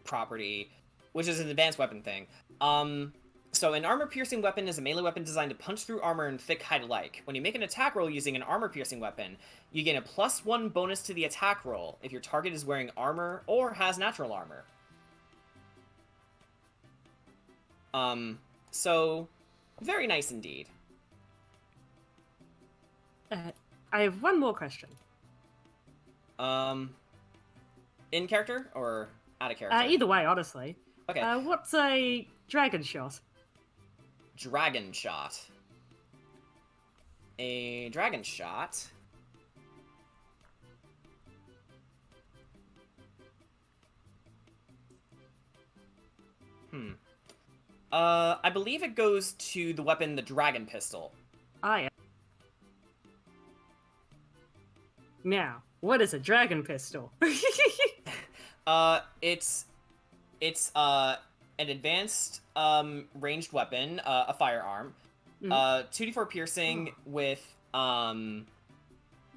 property, which is an advanced weapon thing, so an armor-piercing weapon is a melee weapon designed to punch through armor and thick hide alike. When you make an attack roll using an armor-piercing weapon, you gain a +1 bonus to the attack roll if your target is wearing armor or has natural armor. So, very nice indeed. I have one more question. In character or out of character? Either way, honestly. Okay. What's a dragon shot? Dragon shot. A dragon shot. I believe it goes to the weapon, the dragon pistol. Yeah. Now, what is a dragon pistol? It's an advanced ranged weapon, a firearm. 2d4 piercing with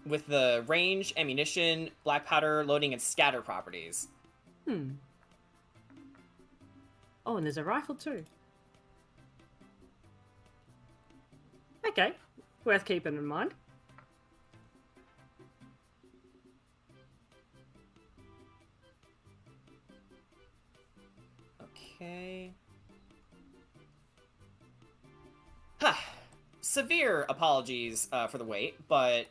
with the range, ammunition, black powder, loading, and scatter properties. Oh, and there's a rifle too. Okay, worth keeping in mind. Okay. Severe apologies for the wait, but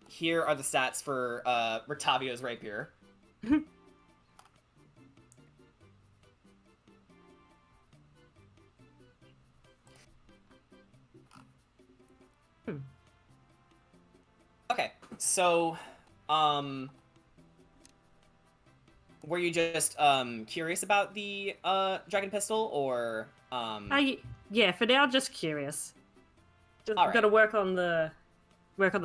here are the stats for Rotavio's rapier. Okay, so were you just curious about the dragon pistol, or Yeah, for now, just curious. Just All right. got to work on the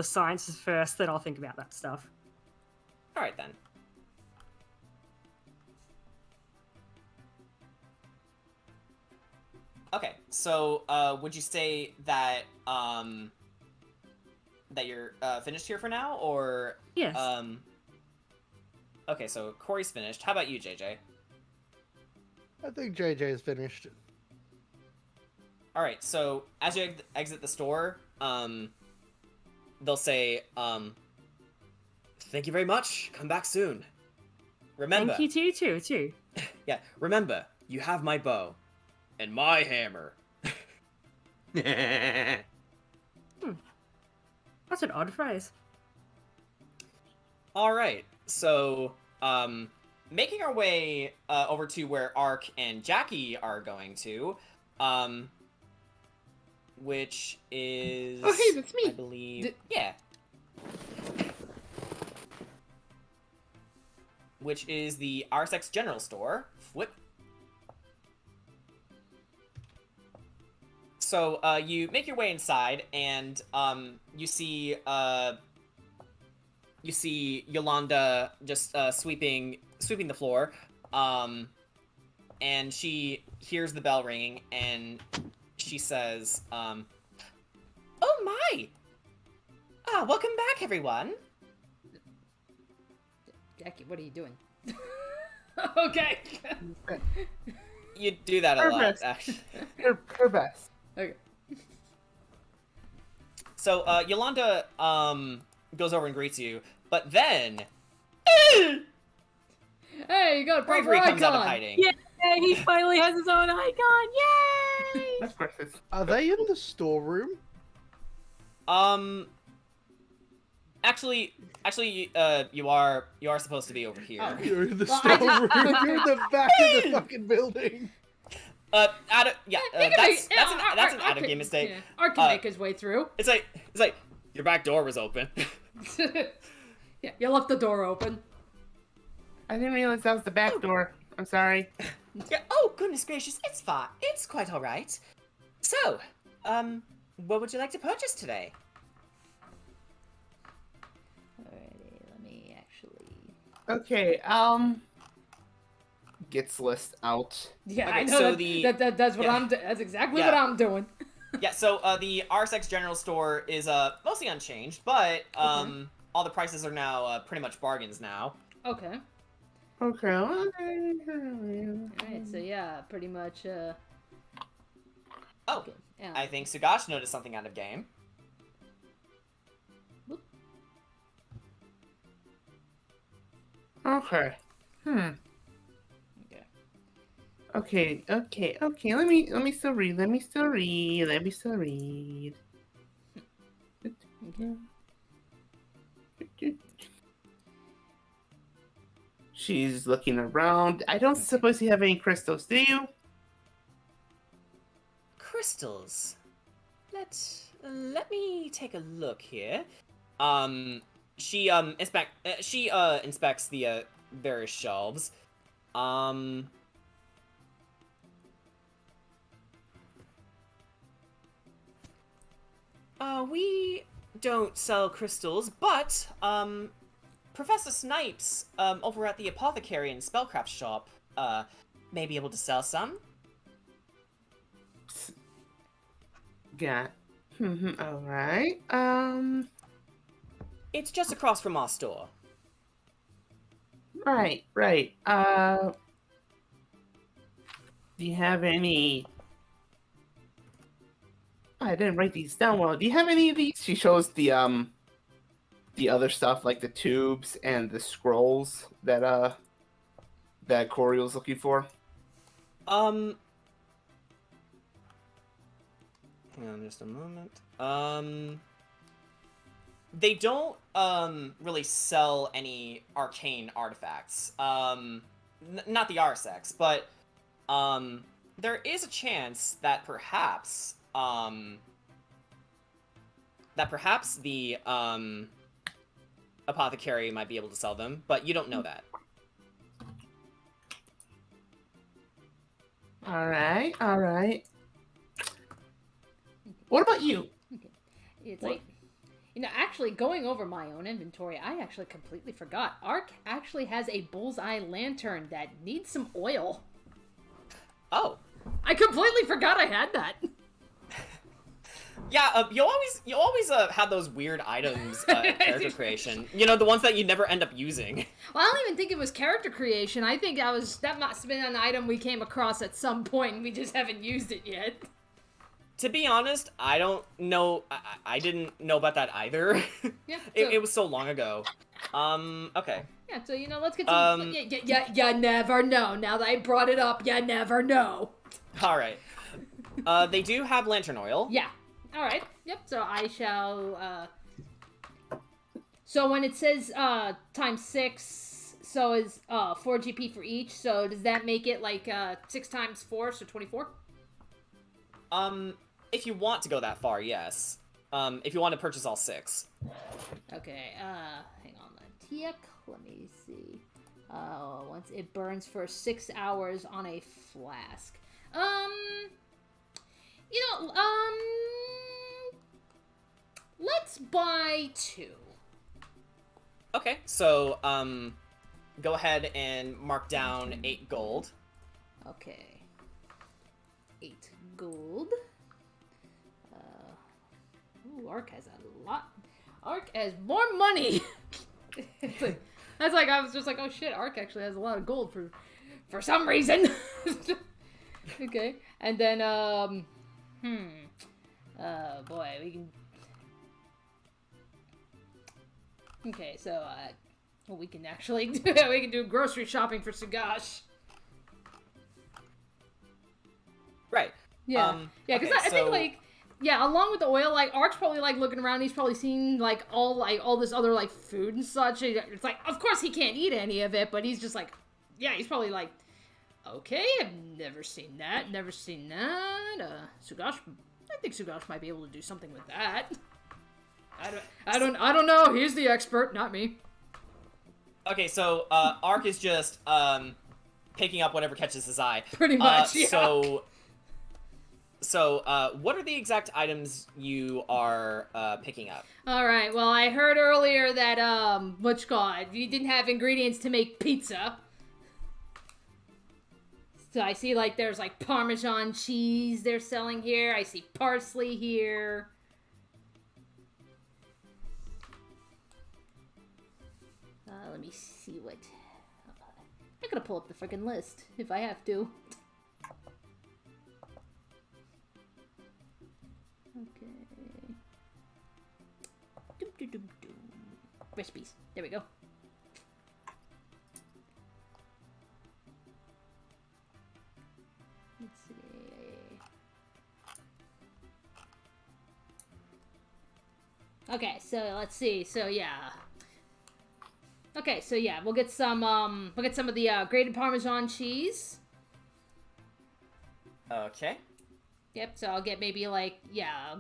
sciences first, then I'll think about that stuff. All right then. Okay, so would you say that that you're finished here for now, or Yes. Okay, so Corey's finished. How about you, JJ? I think JJ is finished. All right, so as you exit the store, they'll say, "Thank you very much. Come back soon. Remember." Thank you too. Yeah, remember, you have my bow and my hammer. That's an odd phrase. All right, so making our way over to where Ark and Jackie are going to, which is Oh, hey, that's me. I believe, yeah. Which is the RSX General Store. Flip. So you make your way inside, and you see Yolanda just sweeping the floor, and she hears the bell ringing, and she says, "Oh my! Welcome back, everyone." Jackie, what are you doing? Okay. You do that a Her lot, best. actually. Her best. Okay. So Yolanda goes over and greets you, but then Hey, you got a proper Bravery comes out of icon. hiding. Yay! He finally has his own icon. Yay! Of course, it's Are they in the storeroom? Actually, you are supposed to be over here. Oh. You're in the Well, storeroom. You're in the back of the fucking building. That's an Art out-of-game mistake. Yeah. Art can make his way through. It's like your back door was open. Yeah, you left the door open. I didn't realize that was the back door. I'm sorry. Yeah. Oh goodness gracious, it's fine. It's quite all right. So, what would you like to purchase today? Alrighty, let me actually. Okay, gets list out. Yeah, Okay, I know so that's what yeah. that's exactly Yeah. what I'm doing. Yeah. So the RSX General Store is mostly unchanged, but all the prices are now pretty much bargains now. Okay. Okay. Alright, so yeah, pretty much. Oh, Okay. Yeah. I think Sugash noticed something out of game. Okay. Okay. Okay. Let me still read. Okay. She's looking around. I don't suppose you have any crystals, do you? Crystals. Let me take a look here. She inspects the various shelves. We don't sell crystals, but Professor Snipes over at the apothecary and spellcraft shop may be able to sell some. Yeah. All right. It's just across from our store. Right. Do you have any? I didn't write these down well. Do you have any of these? She shows the other stuff like the tubes and the scrolls that Corey was looking for. Hang on just a moment. They don't really sell any arcane artifacts. Not the RSX, but there is a chance that perhaps the apothecary might be able to sell them, but you don't know that. All right. What about you? Okay. It's like, actually going over my own inventory, I actually completely forgot. Ark actually has a bullseye lantern that needs some oil. Oh. I completely forgot I had that. Yeah, you always have those weird items in character creation. You know, the ones that you never end up using. Well, I don't even think it was character creation. I think that must have been an item we came across at some point and we just haven't used it yet. To be honest, I don't know. I didn't know about that either. Yeah. It was so long ago. Okay. Yeah, so, let's get some... you never know. Now that I brought it up, you never know. Alright. They do have lantern oil. Yeah. Alright. Yep, so I shall... So when it says times 6, so is 4 GP for each, so does that make it like 6 times 4, so 24? If you want to go that far, yes. If you want to purchase all 6. Okay, hang on. Tiek, let me see. Once it burns for 6 hours on a flask. Let's buy 2. Okay, so, go ahead and mark down 8 gold. Okay. 8 gold. Ooh, Ark has a lot. Ark has more money! I was just like, oh shit, Ark actually has a lot of gold for some reason. Okay, and then, boy, we can... Okay, so, we can actually we can do grocery shopping for Sugash. Right. Yeah. Yeah, because I think, like, yeah, along with the oil, like, Ark's probably, like, looking around, he's probably seen, like, all this other, like, food and such. It's like, of course he can't eat any of it, but he's just like, yeah, he's probably like, okay, I've never seen that. Sugash, I think Sugash might be able to do something with that. I don't know. He's the expert, not me. Okay, so Ark is just picking up whatever catches his eye. Pretty much, yeah. So, what are the exact items you are picking up? All right. Well, I heard earlier that you didn't have ingredients to make pizza. So I see, like, there's, like, Parmesan cheese they're selling here. I see parsley here. Let me see what... I gotta pull up the freaking list, if I have to. Okay. Recipes. There we go. Let's see. Okay, so let's see. So yeah. Okay, so yeah, we'll get some of the grated Parmesan cheese. Okay. Yep, so I'll get maybe like, yeah,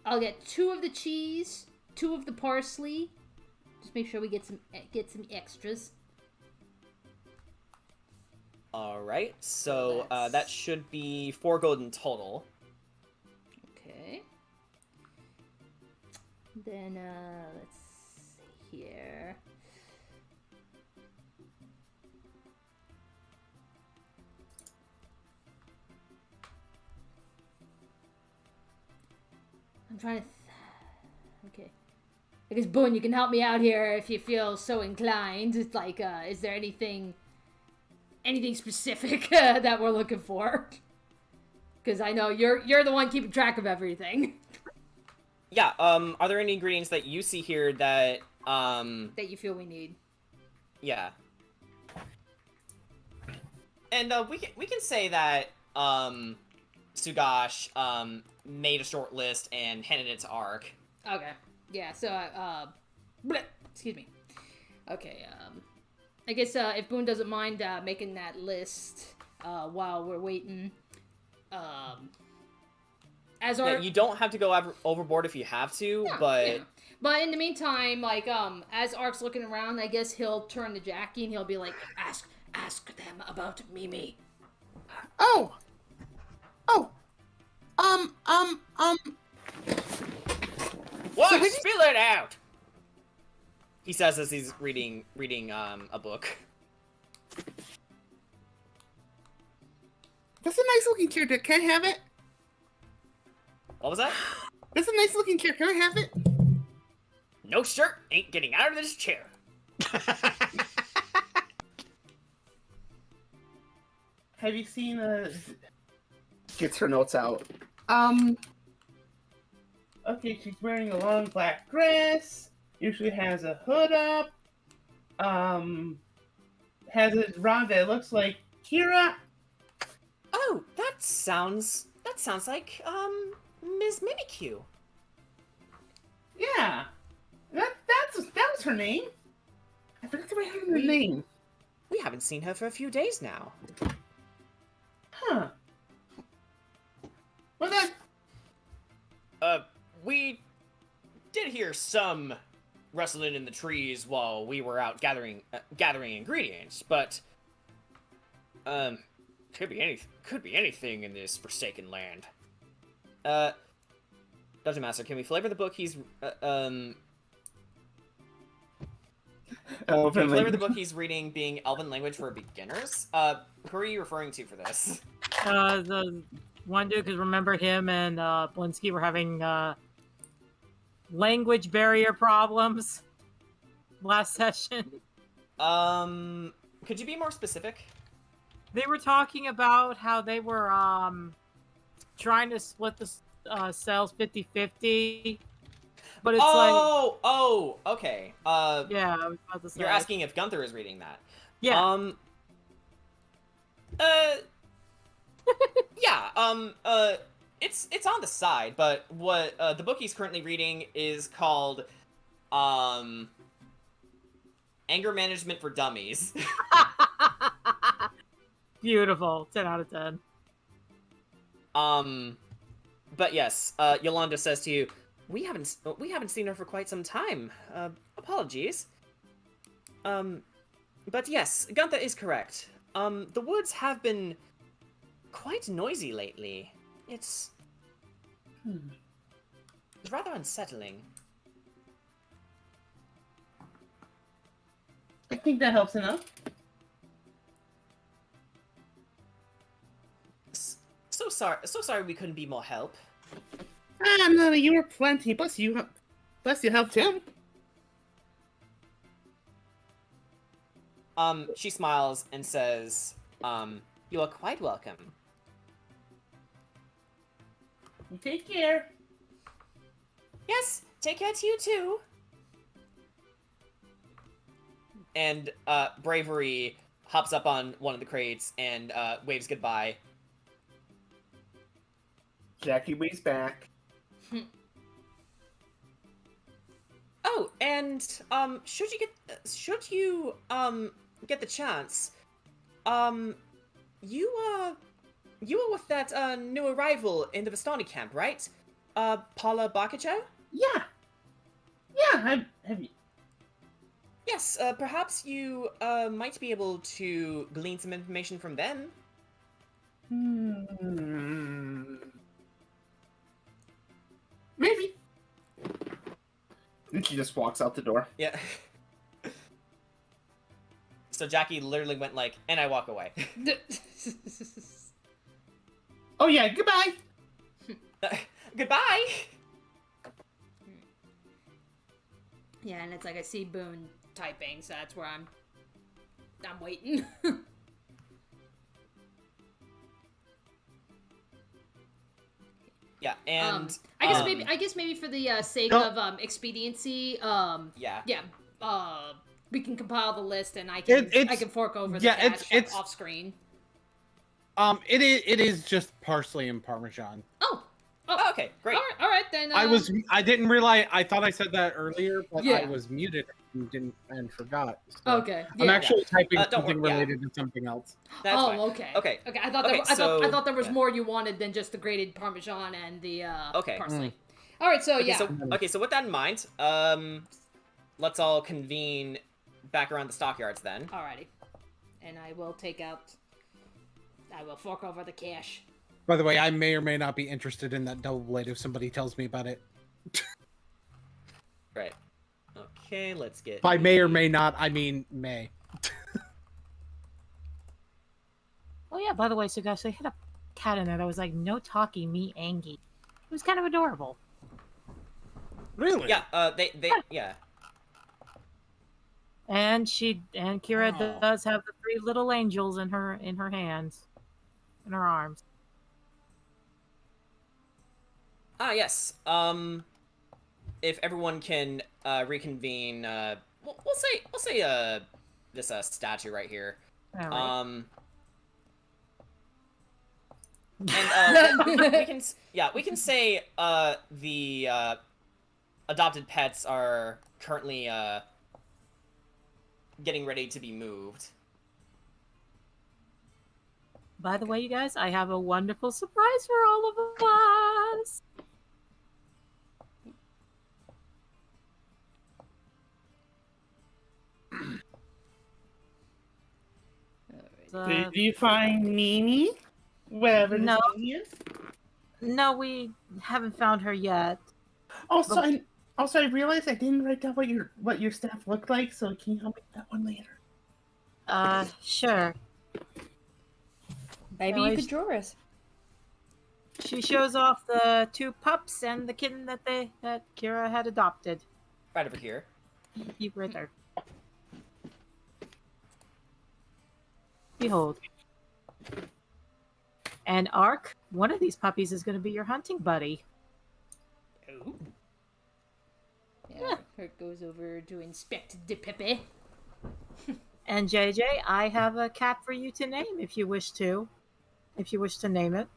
I'll get 2 of the cheese, 2 of the parsley. Just make sure we get some extras. All right, so that should be 4 gold in total. Okay. Then let's see here. I'm trying to... Okay. I guess, Boone, you can help me out here if you feel so inclined. It's like, is there anything specific that we're looking for? Because I know you're the one keeping track of everything. Yeah, are there any ingredients that you see here that, that you feel we need? Yeah. And, we can say that, Sugash, made a short list and handed it to Ark. Okay. Yeah, so, excuse me. Okay, I guess, if Boone doesn't mind, making that list, while we're waiting, as our... Yeah, you don't have to go overboard if you have to, Yeah, but... yeah. But in the meantime, like, as Ark's looking around, I guess he'll turn to Jackie and he'll be like, ask them about Mimi. Oh! What? So spill it out! He says as he's reading a book. That's a nice looking character. Can I have it? What was that? That's a nice looking character. Can I have it? No shirt ain't getting out of this chair. Have you seen Gets her notes out. Okay, she's wearing a long black dress. Usually has a hood up. Has a rod that looks like Kira. Oh, that sounds like Ms. Mimikyu. Yeah, that was her name. I forgot to write her name. We haven't seen her for a few days now. Huh. Well then. We did hear some rustling in the trees while we were out gathering ingredients, but could be anything in this forsaken land. Dungeon Master, can we flavor the book he's flavor the book he's reading being Elven language for beginners? Who are you referring to for this? The one dude, because remember him and Blinsky were having language barrier problems last session. Could you be more specific? They were talking about how they were trying to split the cells 50-50, but it's okay. Yeah, I was about to say. You're asking if Gunther is reading that. Yeah. Yeah, it's on the side, but what the book he's currently reading is called Anger Management for Dummies. Beautiful. 10 out of 10. But yes, Yolanda says to you, we haven't seen her for quite some time. Apologies. But yes, Gunther is correct. The woods have been quite noisy lately. It's rather unsettling. I think that helps enough. So sorry we couldn't be more help. No, you were plenty. Plus you helped him. She smiles and says, you are quite welcome. Take care. Yes, take care to you too. And Bravery hops up on one of the crates and waves goodbye. Jackie waves back. Oh, and should you get the chance, you were with that new arrival in the Vistani camp, right? Paula Bakacho? Yeah, have you? Yes, perhaps you might be able to glean some information from them. Maybe. And she just walks out the door. Yeah. So Jackie literally went like, and I walk away. Oh yeah, goodbye. Goodbye. Yeah, and it's like I see Boone typing, so that's where I'm waiting. Yeah, and I guess maybe for the sake of expediency, we can compile the list and I can fork over the cash it's off screen. It is just parsley and parmesan. Oh, okay, great. All right then. I didn't realize. I thought I said that earlier, but I was muted and forgot. So okay, I'm actually typing something related to something else. That's fine. Okay. Okay. I thought I thought there was more you wanted than just the grated parmesan and the parsley. All right, so So with that in mind, let's all convene back around the stockyards then. Alrighty, and I will fork over the cash. By the way, I may or may not be interested in that double blade if somebody tells me about it. Right. Okay, let's get... By may or may not, I mean may. Oh yeah, by the way, so guys, they had a cat in there that was like, no talkie, me Angie. It was kind of adorable. Really? Yeah, yeah. And Kira does have the 3 little angels in her hands. In her arms. Ah, yes. If everyone can reconvene, we'll say this statue right here. All right. And we can say the adopted pets are currently getting ready to be moved. By the way, you guys, I have a wonderful surprise for all of us. Did you find Mimi? Wherever the thing is? No, we haven't found her yet. Also, I realized I didn't write down what your staff looked like, so can you help me with that one later? Sure. Maybe you could draw us. She shows off the 2 pups and the kitten that Kira had adopted. Right over here. Keep right there. Behold. And Ark, one of these puppies is going to be your hunting buddy. Oh. Yeah. Herc goes over to inspect the Pepe. And JJ, I have a cat for you to name if you wish to. If you wish to name it.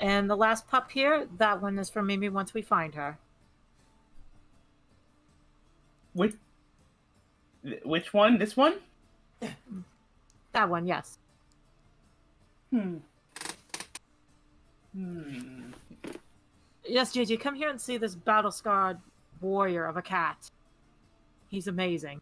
And the last pup here, that one is for Mimi once we find her. Which one? This one? That one, yes. Yes, JJ, come here and see this battle-scarred warrior of a cat. He's amazing.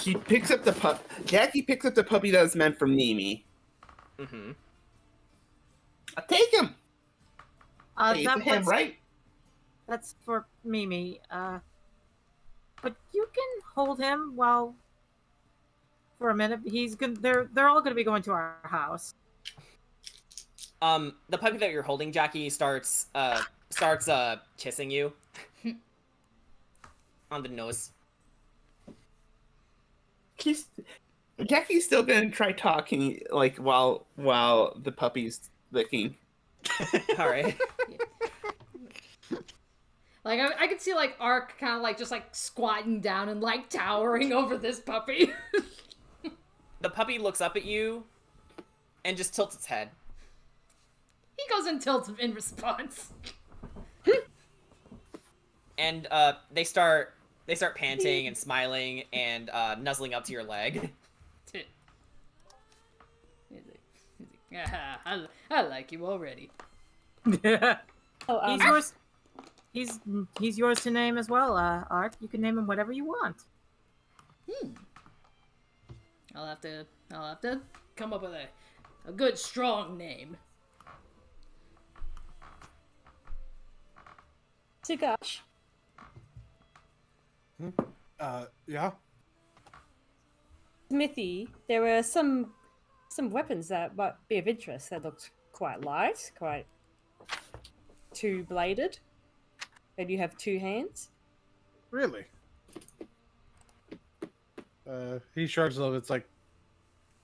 She picks up the pup. Jackie picks up the puppy that was meant for Mimi. Mm-hmm. I'll take him. That him, right? That's for Mimi. But you can hold him for a minute. They're all gonna be going to our house. The puppy that you're holding, Jackie, starts kissing you on the nose. Jackie's still gonna try talking like while the puppy's licking. All right. Like I could see like Ark kind of like just like squatting down and like towering over this puppy. The puppy looks up at you and just tilts its head. He goes and tilts in response. And they start panting and smiling and nuzzling up to your leg. I like you already. He's yours. He's yours to name as well, Ark. You can name him whatever you want. I'll have to come up with a good strong name. Tagash. Yeah. Smithy, there were some weapons that might be of interest that looked quite light, quite two-bladed, and you have two hands. Really? He shrugs a little. It's like,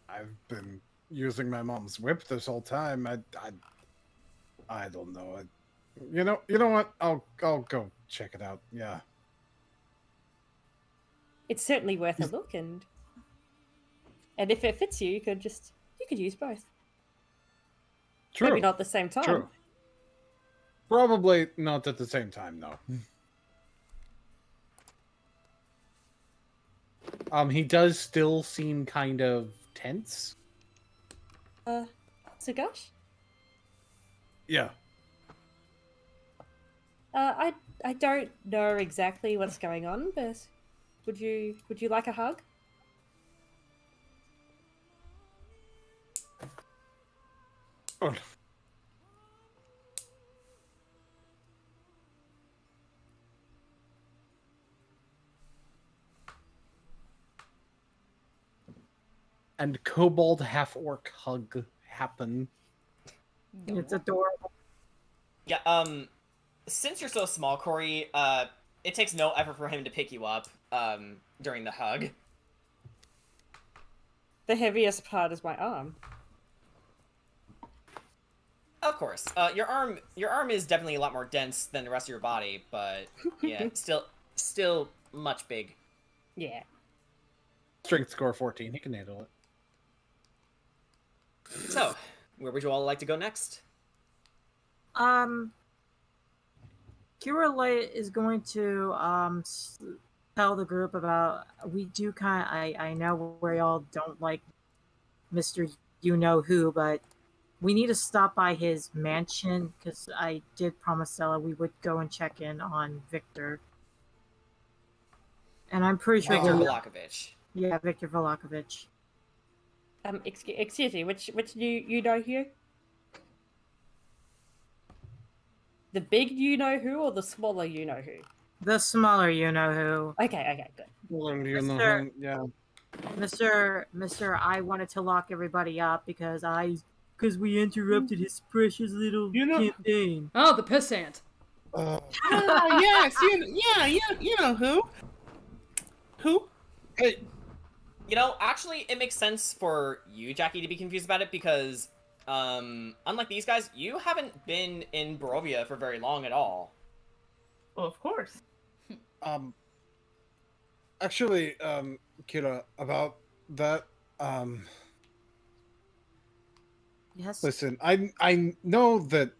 I've been using my mom's whip this whole time. I don't know. You know what? I'll go check it out. Yeah. It's certainly worth a look, and if it fits you, you could use both. True. Maybe not at the same time. True. Probably not at the same time, though. He does still seem kind of tense. Tagash? Yeah. I don't know exactly what's going on, but would you like a hug? Oh. And kobold half-orc hug happen. It's adorable. Yeah, since you're so small, Corey, it takes no effort for him to pick you up, during the hug. The heaviest part is my arm. Of course. Your arm is definitely a lot more dense than the rest of your body, but yeah, still much big. Yeah. Strength score 14. He can handle it. So, where would you all like to go next? Kira Light is going to tell the group about, we do I know we all don't like Mr. You-Know-Who, but we need to stop by his mansion, because I did promise Stella we would go and check in on Victor. And I'm pretty sure... Victor Volakovich. Yeah, Victor Volakovich. Excuse me, which you-know-who? The big you-know-who or the smaller you-know-who? The smaller you-know-who. Okay, good. Mr. Yeah. Mr. I wanted to lock everybody up because we interrupted his precious little campaign. Oh, the pissant. Yes, you know who? Who? Hey. You know, actually, it makes sense for you, Jackie, to be confused about it because, unlike these guys, you haven't been in Barovia for very long at all. Well, of course. Actually, Kira, about that, Yes. listen, I know that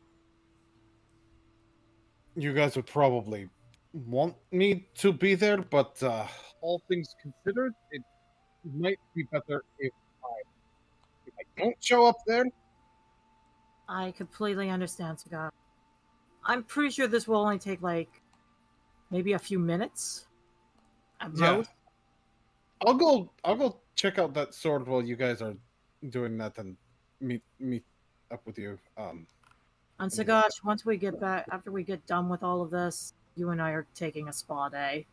you guys would probably want me to be there, but all things considered, it might be better if I don't show up there. I completely understand, Scott. I'm pretty sure this will only take maybe a few minutes at most. I'll go check out that sword while you guys are doing that and meet up with you. And Sagash, once we get back, after we get done with all of this, you and I are taking a spa day.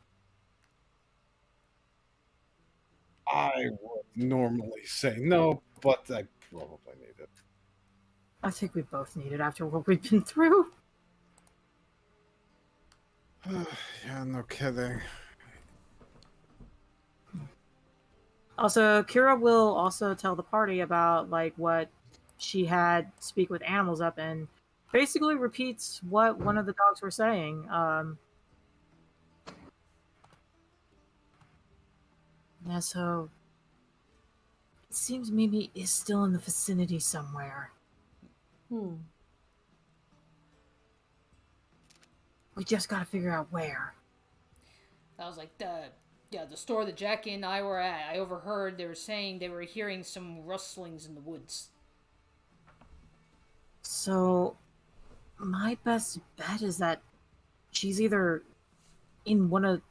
I would normally say no, but I probably need it. I think we both need it after what we've been through. Yeah, no kidding. Also, Kira will also tell the party about what she had speak with animals up, and basically repeats what one of the dogs were saying. Yeah, so it seems Mimi is still in the vicinity somewhere. We just gotta figure out where. That was the store that Jackie and I were at. I overheard they were saying they were hearing some rustlings in the woods. So, my best bet is that she's either in one of...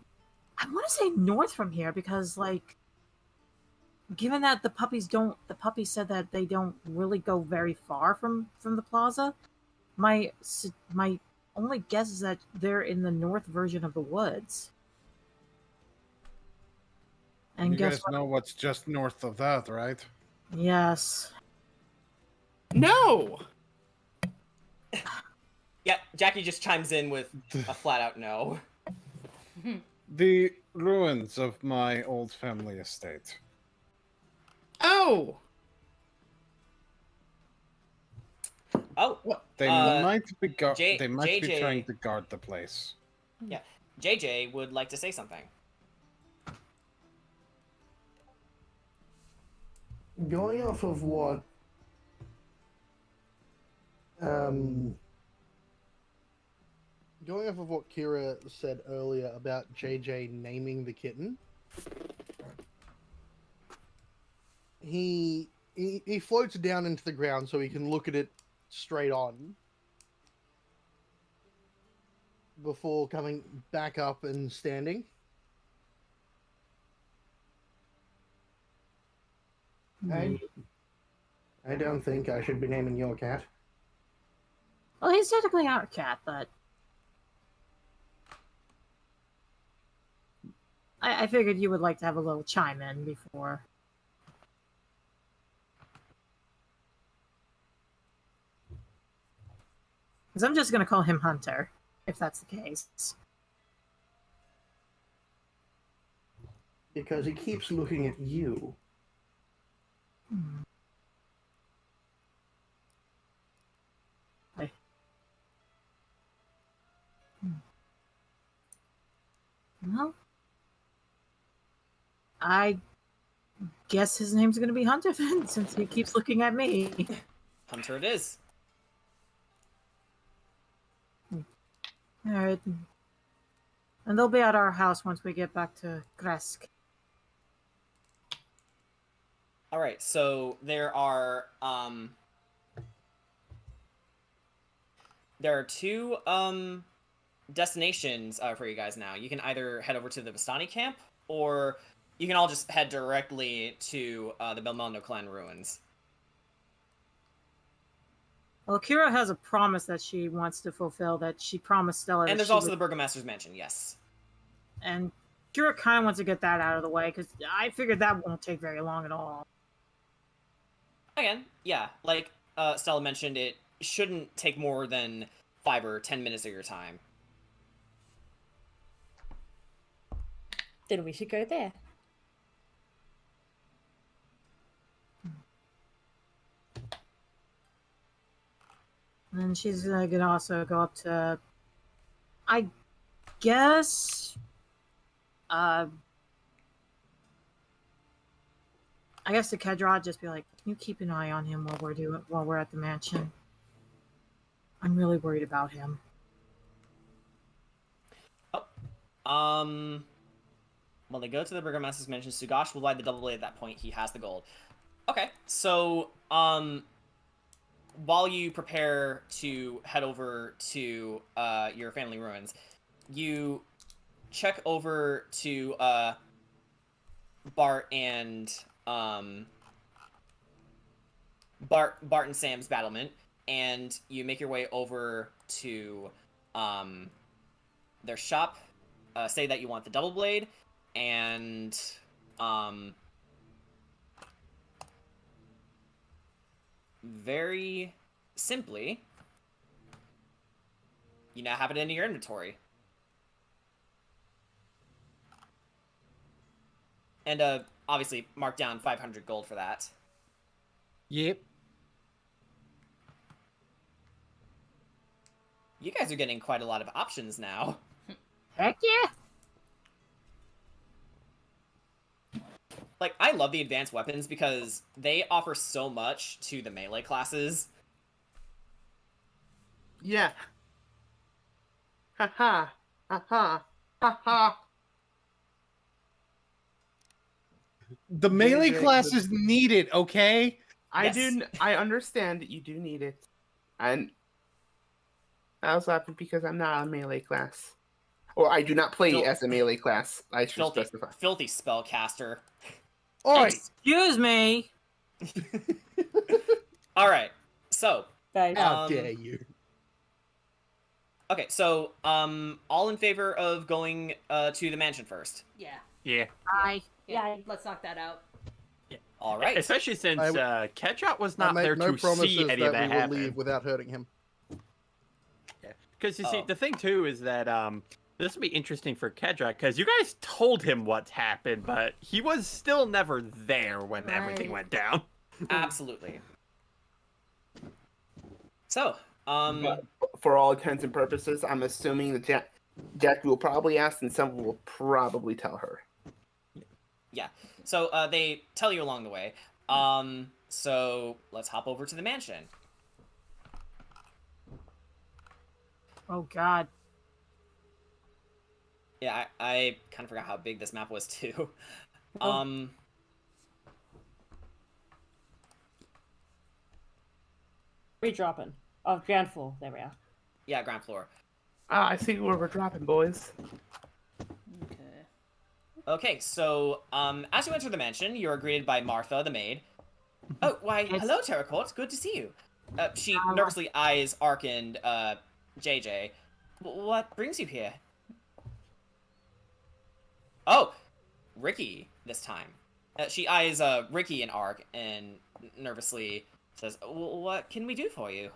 I want to say north from here, because, given that the puppy said that they don't really go very far from the plaza, my only guess is that they're in the north version of the woods. And you guess guys what? know what's just north of that, right? Yes. No! Yeah, Jackie just chimes in with a flat-out no. The ruins of my old family estate. Oh! Oh, They might be they might be JJ trying to guard the place. Yeah, JJ would like to say something. Going off of what going off of what Kira said earlier about JJ naming the kitten, he floats down into the ground so he can look at it straight on before coming back up and standing. I don't think I should be naming your cat. Well, he's technically our cat, but I figured you would like to have a little chime in before. Because I'm just going to call him Hunter, if that's the case. Because he keeps looking at you. Well, I guess his name's going to be Hunter then, since he keeps looking at me. Hunter it is. Alright. And they'll be at our house once we get back to Kresk. Alright, so there are two destinations for you guys now. You can either head over to the Vistani camp, or you can all just head directly to the Belmondo clan ruins. Well, Kira has a promise that she wants to fulfill, that she promised Stella. And there's also the Burgomaster's Mansion, yes. And Kira kind of wants to get that out of the way, because I figured that won't take very long at all. Again, yeah, like Stella mentioned, it shouldn't take more than 5 or 10 minutes of your time. Then we should go there. And she's gonna also go up to, I guess, to Kedrod, just be like, can you keep an eye on him while we're at the mansion? I'm really worried about him. When they go to the Burgomaster's Mansion, Sugash will buy the double blade at that point. He has the gold. Okay, so, while you prepare to head over to, your family ruins, you check over to, Bart and Sam's battlement, and you make your way over to, their shop, say that you want the double blade, and, very simply, you now have it in your inventory. And, obviously, mark down 500 gold for that. Yep. You guys are getting quite a lot of options now. Heck yeah! Like, I love the advanced weapons because they offer so much to the melee classes. Yeah. Haha. Haha. Haha. The melee classes need it, okay? I understand that you do need it. And I also happen because I'm not a melee class. Or I do not play as a melee class. I should specify. Filthy spellcaster. Oi. Excuse me. All right. So, how dare you? Okay, so all in favor of going to the mansion first? Yeah. Yeah. Yeah. Let's knock that out. All right. Especially since Ketchup was I not make there no to promises see any of that that we will happen. leave without hurting him. Because you see, the thing too is that this will be interesting for Kedrak because you guys told him what's happened, but he was still never there when everything went down. Absolutely. So, But for all intents and purposes, I'm assuming that Jack will probably ask, and someone will probably tell her. Yeah. So they tell you along the way. So let's hop over to the mansion. Oh God. Yeah, I kind of forgot how big this map was too. Re-dropping. Oh, ground floor. There we are. Yeah, ground floor. Ah, I see where we're dropping, boys. Okay, so as you enter the mansion, you are greeted by Martha, the maid. Oh, why, hello, Terracourt. Good to see you. She nervously eyes Ark and JJ. What brings you here? Oh, Ricky this time. She eyes Ricky and Ark and nervously says, "What can we do for you?"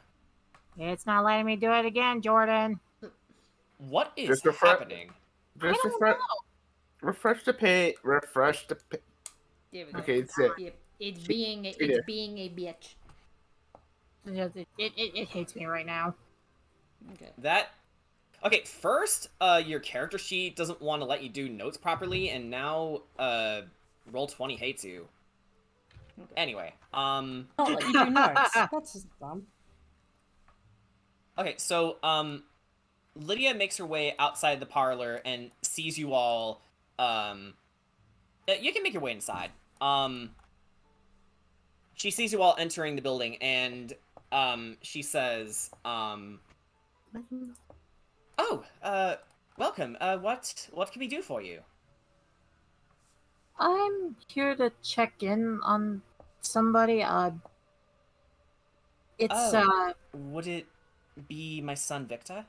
It's not letting me do it again, Jordan. What is happening? Just refresh the page. Refresh the page. There we go. Okay, it's it. Yep. It's being a bitch. It hates me right now. Okay. Okay, first, your character sheet doesn't want to let you do notes properly, and now, Roll20 hates you. Okay. Anyway, Not let you do notes. That's just dumb. Okay, so, Lydia makes her way outside the parlor and sees you all, you can make your way inside. She sees you all entering the building, and, she says, "Oh, welcome. What can we do for you?" I'm here to check in on somebody. Would it be my son Victor?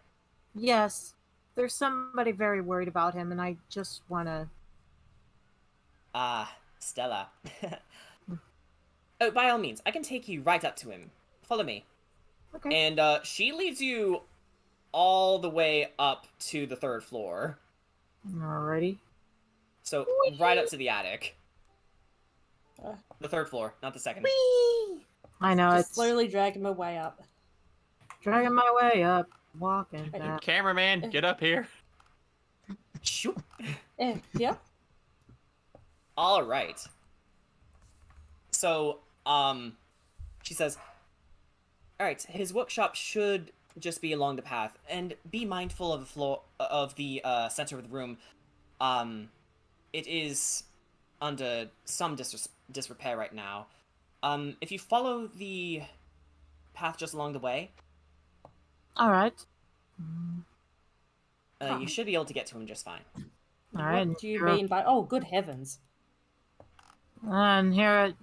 Yes. There's somebody very worried about him, and I just wanna... Stella. Oh, by all means, I can take you right up to him. Follow me. Okay. And, she leads you all the way up to the 3rd floor. Alrighty. So, right up to the attic. The 3rd floor, not the 2nd. I know, Just it's... slowly dragging my way up. Dragging my way up. Walking back. Cameraman, get up here. Shoot. Yeah. All right. So, she says, "All right, his workshop should just be along the path, and be mindful of the floor of the center of the room. It is under some disrepair right now. If you follow the path just along the way, all right, you should be able to get to him just fine." All right. What do you mean by? Oh, good heavens! And here,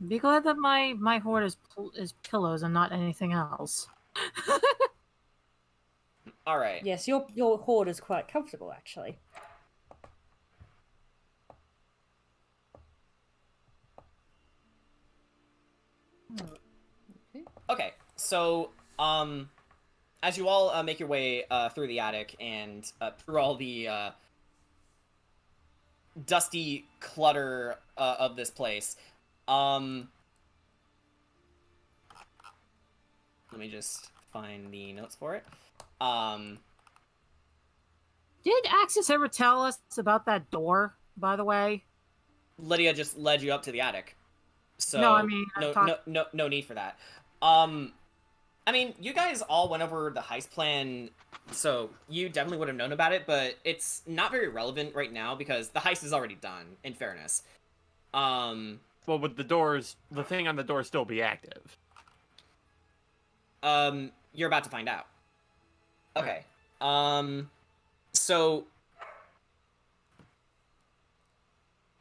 be glad that my hoard is pillows and not anything else. All right. Yes, your hoard is quite comfortable, actually. Okay, so as you all make your way through the attic and through all the dusty clutter of this place, let me just find the notes for it. Did Axis ever tell us about that door, by the way? Lydia just led you up to the attic. So no, I mean, no need for that. I mean, you guys all went over the heist plan, so you definitely would have known about it, but it's not very relevant right now because the heist is already done, in fairness. Well, would the thing on the door still be active? You're about to find out. Okay. So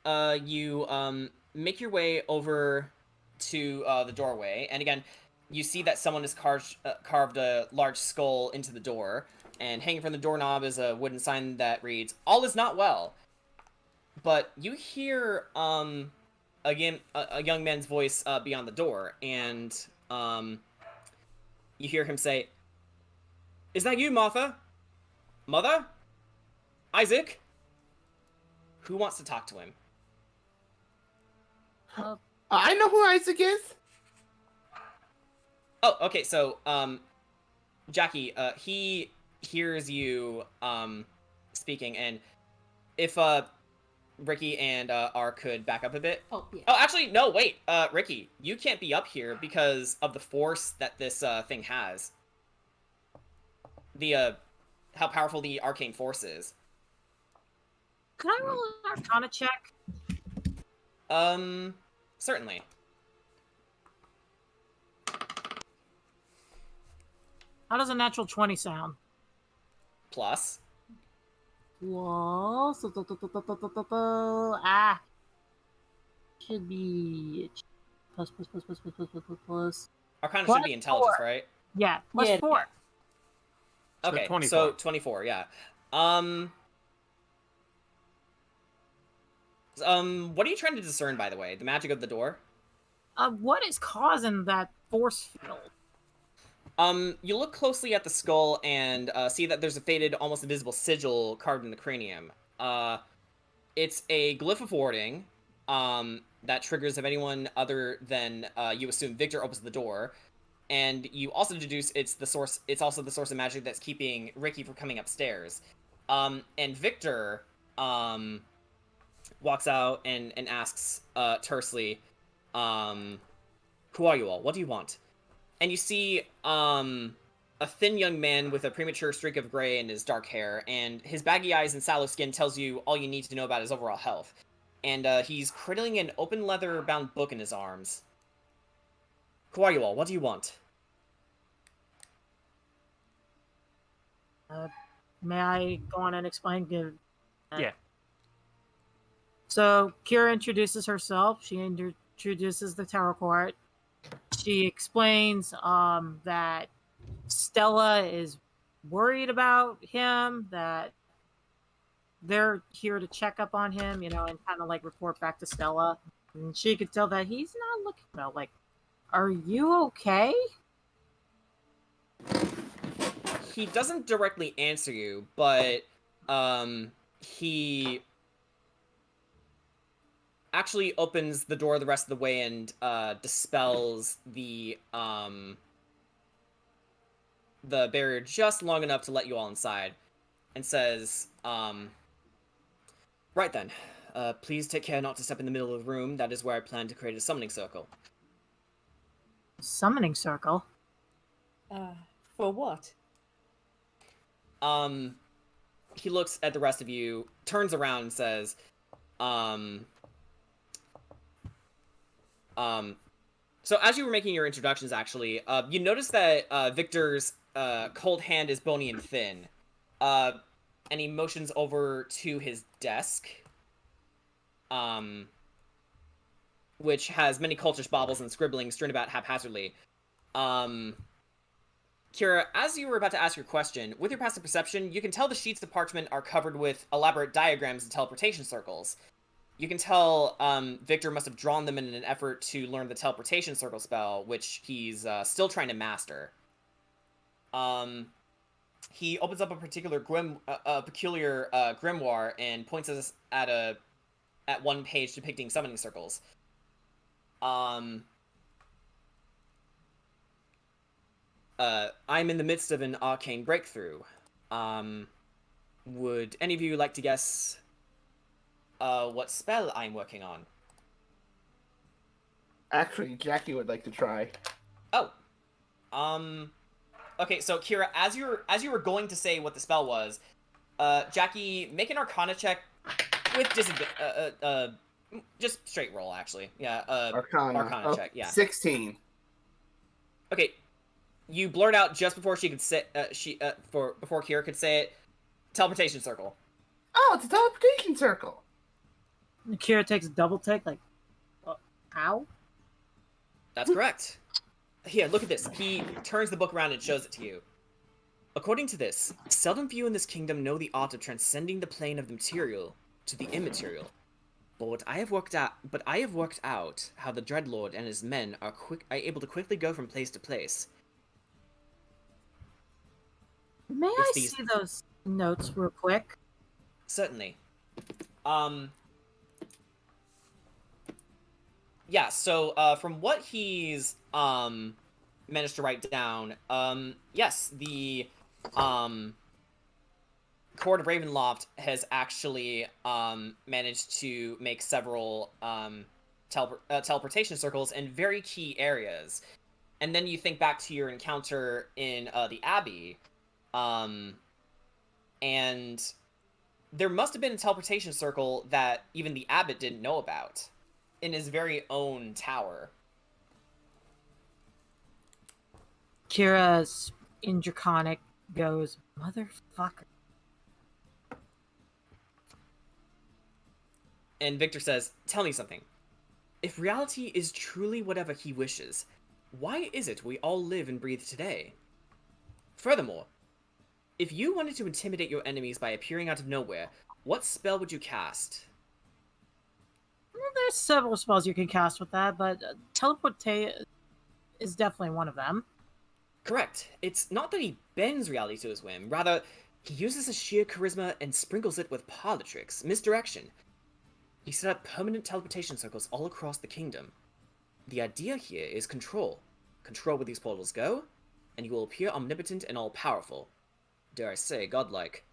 you make your way over to the doorway, and again, you see that someone has carved a large skull into the door, and hanging from the doorknob is a wooden sign that reads, "All is not well." But you hear, again, a young man's voice beyond the door, and you hear him say, "Is that you, Martha? Mother? Isaac?" Who wants to talk to him? I know who Isaac is. Oh, okay, so, Jackie, he hears you, speaking, and if, Ricky and, R could back up a bit. Oh, yeah. Oh, actually, no, wait, Ricky, you can't be up here because of the force that this, thing has. The, how powerful the arcane force is. Can I roll an Arcana check? Certainly. How does a natural 20 sound? Plus. Plus. Should be plus. Arcana Plus should be intelligence, 4. right? Yeah, plus 4. Okay, So 24. so 24, yeah. What are you trying to discern, by the way? The magic of the door? What is causing that force field? You look closely at the skull and see that there's a faded, almost invisible sigil carved in the cranium. It's a glyph of warding that triggers if anyone other than you assume Victor opens the door, and you also deduce it's the source. It's also the source of magic that's keeping Ricky from coming upstairs. And Victor walks out and asks tersely, "Who are you all? What do you want?" And you see a thin young man with a premature streak of gray in his dark hair, and his baggy eyes and sallow skin tells you all you need to know about his overall health. And he's cradling an open leather-bound book in his arms. "Who are you all? What do you want?" May I go on and explain? Yeah. So Kira introduces herself. She introduces the tarot card. She explains that Stella is worried about him, that they're here to check up on him, and kind of like report back to Stella. And she could tell that he's not looking well. Like, are you okay? He doesn't directly answer you, but he actually opens the door the rest of the way and dispels the barrier just long enough to let you all inside, and says, "Right then, please take care not to step in the middle of the room. That is where I plan to create a summoning circle." Summoning circle? For what? He looks at the rest of you, turns around and says, so as you were making your introductions, actually, you notice that Victor's cold hand is bony and thin, and he motions over to his desk, which has many cultish baubles and scribbling strewn about haphazardly. Kira, as you were about to ask your question, with your passive perception, you can tell the sheets of parchment are covered with elaborate diagrams and teleportation circles. You can tell Victor must have drawn them in an effort to learn the teleportation circle spell, which he's still trying to master. He opens up a particular peculiar grimoire and points us at one page depicting summoning circles. I'm in the midst of an arcane breakthrough. Would any of you like to guess what spell I'm working on? Actually, Jackie would like to try. Oh. Okay, so Kira, as you were going to say what the spell was, Jackie, make an Arcana check with disadvantage. Just straight roll, actually. Yeah. Arcana check. Yeah. 16. Okay. You blurt out just before she could say before Kira could say it. Teleportation circle. Oh, it's a teleportation circle. Kira takes a double take, like, ow. That's correct. Here, look at this. He turns the book around and shows it to you. According to this, seldom few in this kingdom know the art of transcending the plane of the material to the immaterial. But I have worked out how the Dreadlord and his men are able to quickly go from place to place. May I see those notes real quick? Certainly. Yeah, so from what he's managed to write down, yes, the Court of Ravenloft has actually managed to make several teleportation circles in very key areas. And then you think back to your encounter in the Abbey, and there must have been a teleportation circle that even the abbot didn't know about in his very own tower. Kira's in Draconic goes, motherfucker. And Victor says, tell me something. If reality is truly whatever he wishes, why is it we all live and breathe today? Furthermore, if you wanted to intimidate your enemies by appearing out of nowhere, what spell would you cast? Well, there's several spells you can cast with that, but teleportate is definitely one of them. Correct. It's not that he bends reality to his whim, rather, he uses his sheer charisma and sprinkles it with parlor tricks, misdirection. He set up permanent teleportation circles all across the kingdom. The idea here is control. Control where these portals go, and you will appear omnipotent and all-powerful. Dare I say, godlike.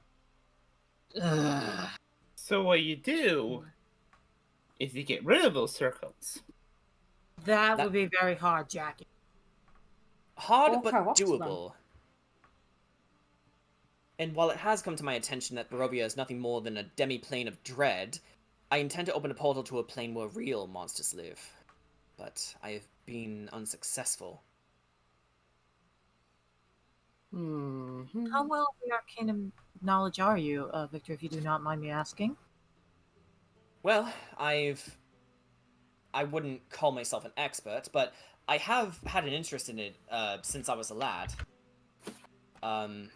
So what you do is you get rid of those circles. That would be very hard, Jackie. Hard, but doable. And while it has come to my attention that Barovia is nothing more than a demi-plane of dread, I intend to open a portal to a plane where real monsters live. But I have been unsuccessful. How well of the arcane knowledge are you, Victor, if you do not mind me asking? Well, I wouldn't call myself an expert, but I have had an interest in it since I was a lad. I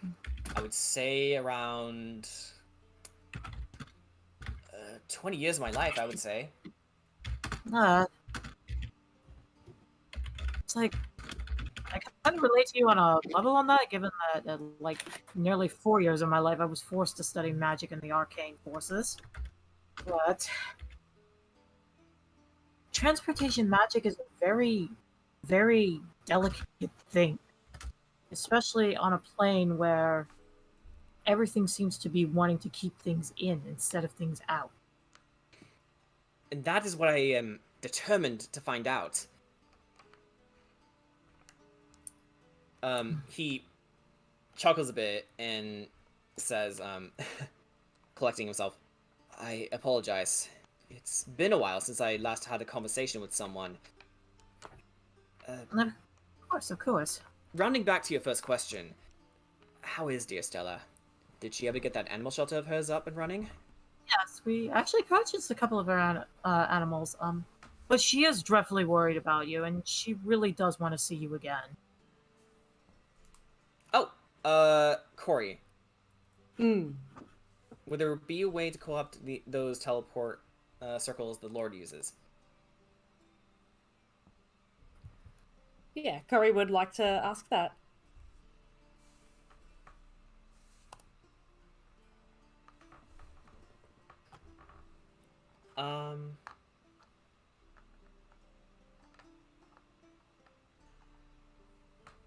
would say around 20 years of my life, I would say. It's like, I kind of relate to you on a level on that, given that, like, nearly 4 years of my life I was forced to study magic and the arcane forces. But transportation magic is a very, very delicate thing. Especially on a plane where everything seems to be wanting to keep things in instead of things out. And that is what I am determined to find out. He chuckles a bit and says, collecting himself, I apologize. It's been a while since I last had a conversation with someone. Of course. Rounding back to your first question, how is dear Stella? Did she ever get that animal shelter of hers up and running? Yes, we actually purchased a couple of her animals, but she is dreadfully worried about you, and she really does want to see you again. Oh, Corey. Would there be a way to call up those teleport circles the Lord uses? Yeah, Curry would like to ask that.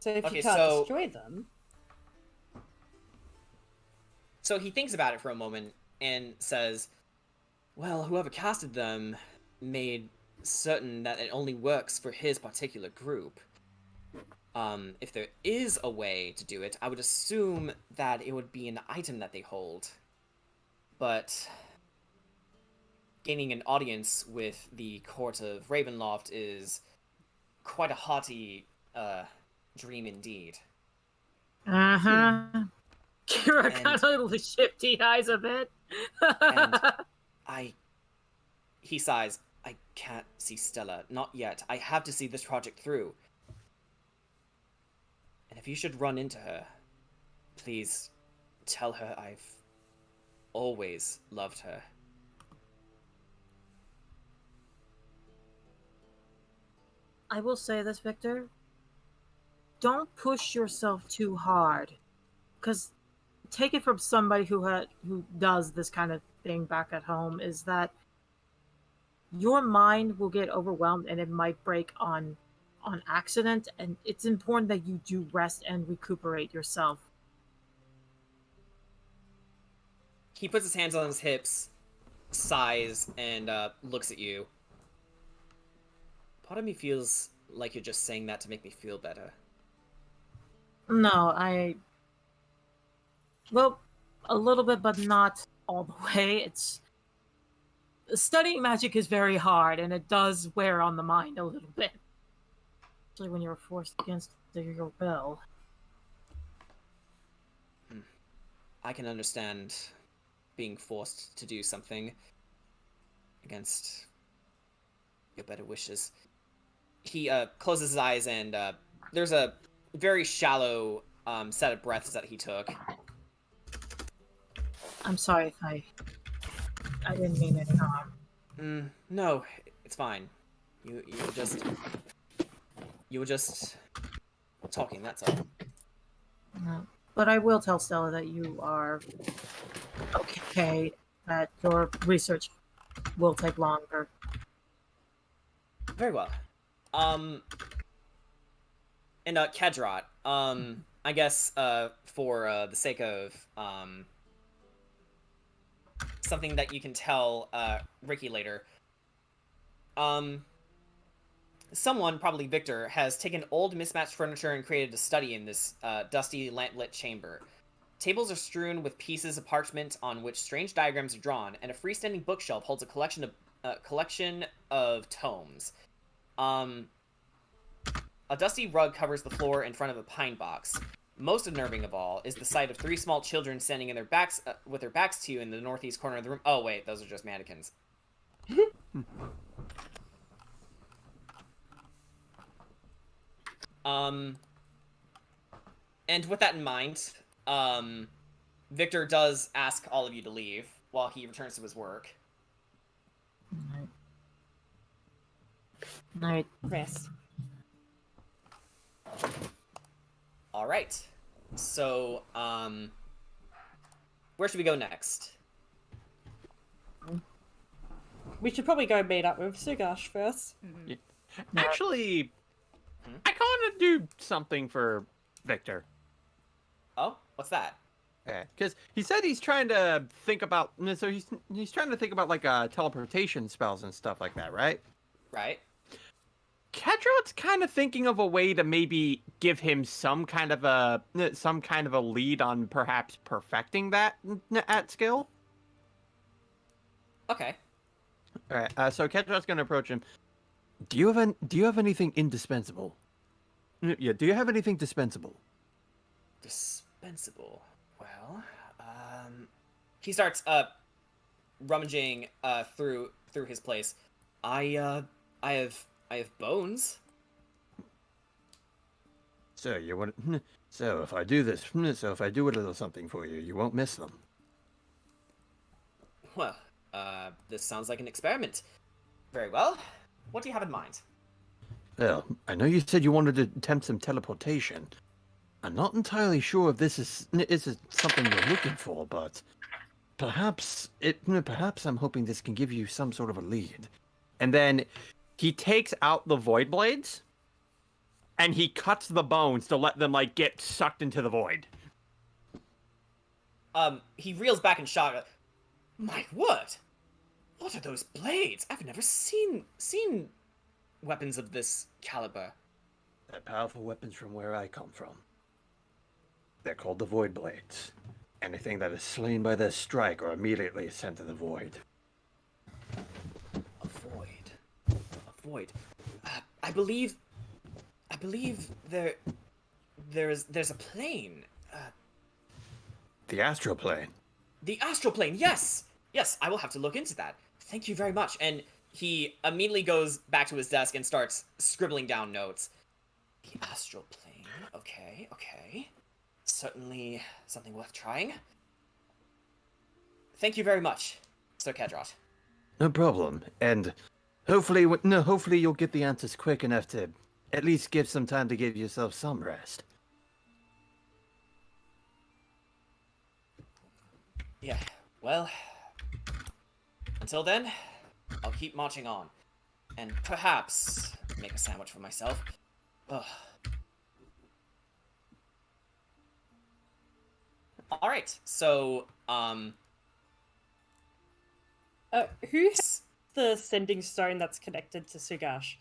So if you can't destroy them... So he thinks about it for a moment and says, well, whoever casted them made certain that it only works for his particular group. If there is a way to do it, I would assume that it would be an item that they hold. But gaining an audience with the court of Ravenloft is quite a haughty dream indeed. Kira kind of shifty eyes a bit. And he sighs, I can't see Stella, not yet. I have to see this project through. And if you should run into her, please tell her I've always loved her. I will say this, Victor. Don't push yourself too hard, because take it from somebody who does this kind of thing back at home, is that your mind will get overwhelmed and it might break on accident, and it's important that you do rest and recuperate yourself. He puts his hands on his hips, sighs, and looks at you. Part of me feels like you're just saying that to make me feel better. No, well, a little bit, but not all the way. It's studying magic is very hard, and it does wear on the mind a little bit, especially when you're forced against your will. I can understand being forced to do something against your better wishes. He closes his eyes, and there's a very shallow set of breaths that he took. I'm sorry if I didn't mean any harm. No, it's fine. You were just talking, that's all. No. But I will tell Stella that you are okay, that your research will take longer. Very well. And Kedrot, I guess for the sake of something that you can tell Ricky later, someone, probably Victor, has taken old mismatched furniture and created a study in this dusty, lamp-lit chamber. Tables are strewn with pieces of parchment on which strange diagrams are drawn, and a freestanding bookshelf holds a collection of tomes. A dusty rug covers the floor in front of a pine box. Most unnerving of all is the sight of 3 small children standing in their backs, with their backs to you in the northeast corner of the room. Oh wait, those are just mannequins. And with that in mind, Victor does ask all of you to leave while he returns to his work. Night. Rest. All right. So, where should we go next? We should probably go meet up with Sugash first. Yeah. Actually, I kind of do something for Victor. Oh, what's that? Yeah, because he said he's trying to think about. So he's trying to think about like teleportation spells and stuff like that, right? Right. Kedrot's kind of thinking of a way to maybe give him some kind of a lead on perhaps perfecting that at skill. Okay. All right. So Kedrot's gonna approach him. Do you have anything indispensable? Yeah. Do you have anything dispensable? Dispensable. Well, he starts rummaging through his place. I have bones. So you want? So if I do this, so if I do a little something for you, you won't miss them. Well, this sounds like an experiment. Very well. What do you have in mind? Well, I know you said you wanted to attempt some teleportation. I'm not entirely sure if this is something you're looking for, but perhaps I'm hoping this can give you some sort of a lead. And then he takes out the void blades, and he cuts the bones to let them like get sucked into the void. He reels back in shock. My word! What are those blades? I've never seen weapons of this caliber. They're powerful weapons from where I come from. They're called the Void Blades. Anything that is slain by their strike are immediately sent to the void. A void. I believe there's a plane. The astral plane. The astral plane. Yes. I will have to look into that. Thank you very much. And he immediately goes back to his desk and starts scribbling down notes. The astral plane. Okay. Certainly something worth trying. Thank you very much, Sir Kedrot. No problem. And hopefully, hopefully you'll get the answers quick enough to at least give some time to give yourself some rest. Yeah, well, until then, I'll keep marching on. And perhaps make a sandwich for myself. Ugh. Alright, so, who's the sending stone that's connected to Sugash?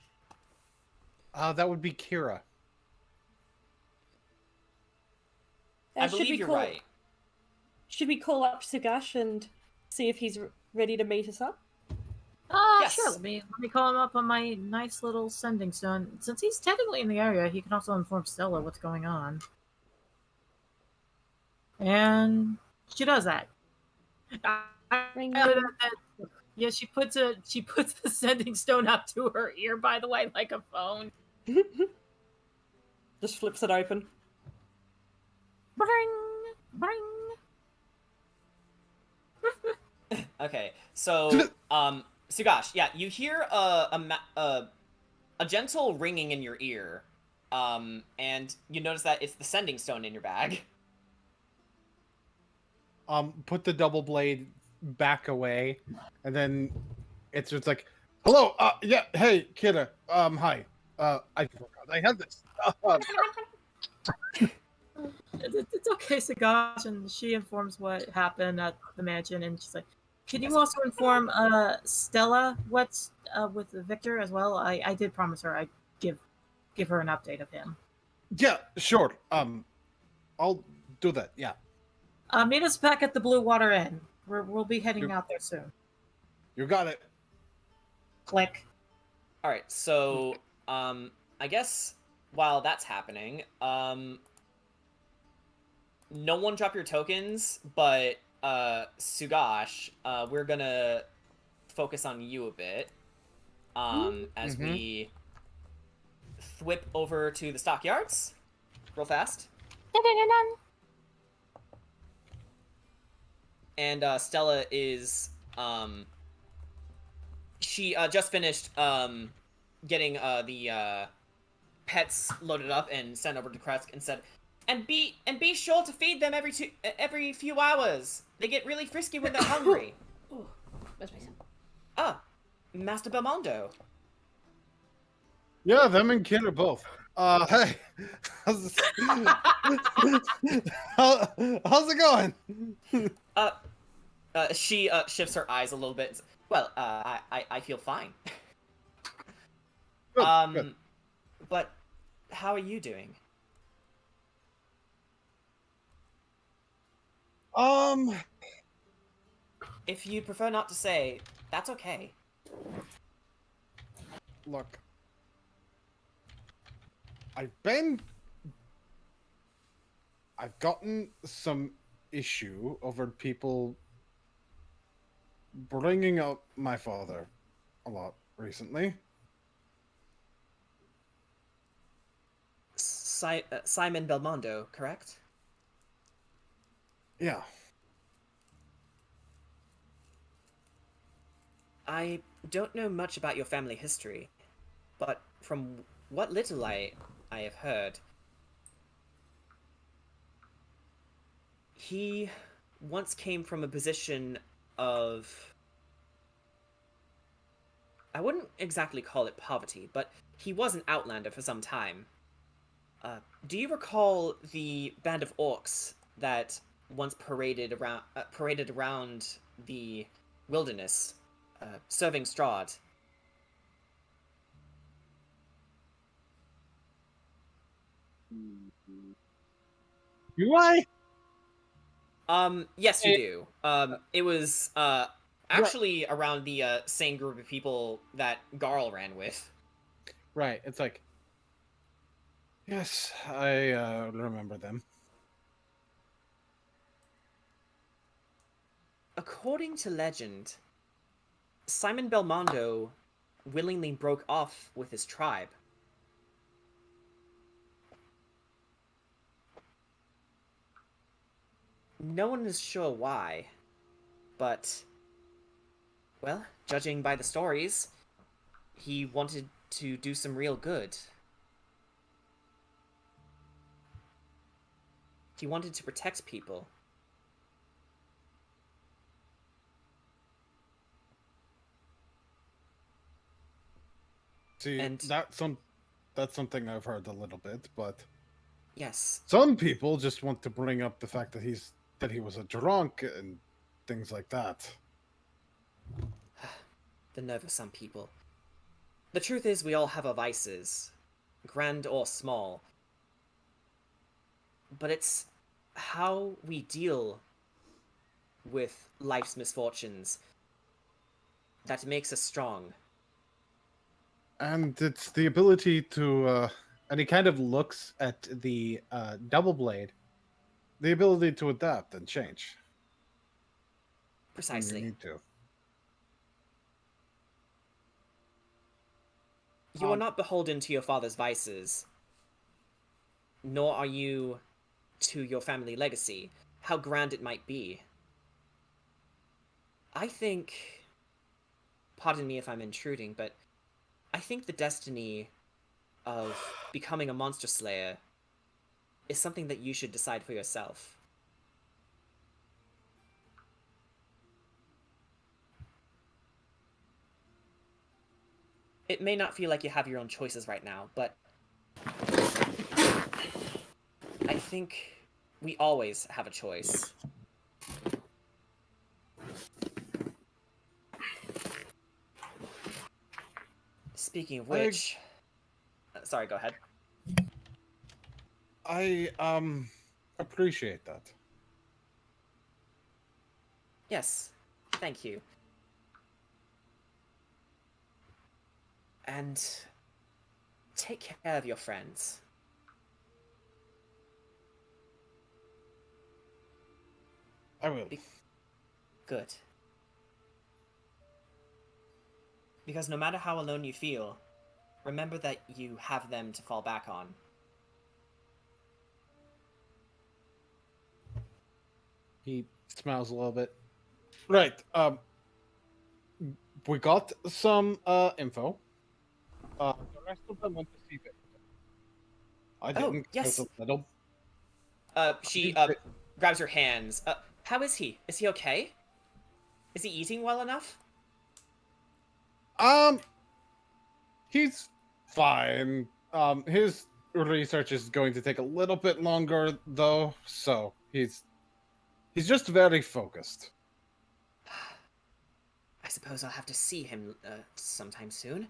That would be Kira. I believe you're right. Should we call up Sugash and see if he's ready to meet us up? Yes. Sure. Let me call him up on my nice little sending stone. Since he's technically in the area, he can also inform Stella what's going on. And she does that. Yeah, she puts the sending stone up to her ear, by the way, like a phone. Just flips it open. Bring, bring. Okay, so, Sugash, yeah, you hear a gentle ringing in your ear, and you notice that it's the sending stone in your bag. Put the double blade back away, and then it's just like, hello, yeah, hey, Kira, hi, I forgot I had this. It's okay, Sagash, and she informs what happened at the mansion, and she's like, can you also inform Stella what's with Victor as well? I did promise her I'd give her an update of him. Yeah, sure. I'll do that. Yeah. Meet us back at the Blue Water Inn. We'll be heading out there soon. You got it. Click. All right, so I guess while that's happening, no one drop your tokens, but Sugash, we're gonna focus on you a bit as we thwip over to the stockyards real fast. And Stella is she just finished getting the pets loaded up and sent over to Kresk and said, and be sure to feed them every few hours. They get really frisky when they're hungry. Ooh, where's my son? Ah, Master Belmondo. Yeah, them and Kira both. Hey, how's it going? She shifts her eyes a little bit. Well, I feel fine. Good. But how are you doing? If you prefer not to say, that's okay. Look, I've gotten some issue over people bringing up my father a lot recently. Simon Belmondo, correct? Yeah. I don't know much about your family history, but from what little I have heard, he once came from a position of... I wouldn't exactly call it poverty, but he was an outlander for some time. Do you recall the band of orcs that once paraded around the wilderness, serving Strahd? Do I? Yes, you do. It was actually around the same group of people that Garl ran with. Right. It's like, yes, I remember them. According to legend, Simon Belmondo willingly broke off with his tribe. No one is sure why, but, well, judging by the stories, he wanted to do some real good. He wanted to protect people. See, And that's something I've heard a little bit, but yes, some people just want to bring up the fact that he was a drunk and things like that. the nerve of some people. The truth is, we all have our vices, grand or small. But it's how we deal with life's misfortunes that makes us strong. And it's the ability to, and he kind of looks at the double blade, the ability to adapt and change. Precisely. When you need to. You are not beholden to your father's vices, nor are you to your family legacy, how grand it might be. I think, pardon me if I'm intruding, but I think the destiny of becoming a monster slayer is something that you should decide for yourself. It may not feel like you have your own choices right now, but I think we always have a choice. Speaking of which... sorry, go ahead. I appreciate that. Yes, thank you. And take care of your friends. I will. Good. Because no matter how alone you feel, remember that you have them to fall back on. He smiles a little bit. Right. We got some info. The rest of them went to see Victor. I didn't. Oh, yes. A little... She grabs her hands. How is he? Is he okay? Is he eating well enough? He's fine. His research is going to take a little bit longer, though, so he's just very focused. I suppose I'll have to see him sometime soon.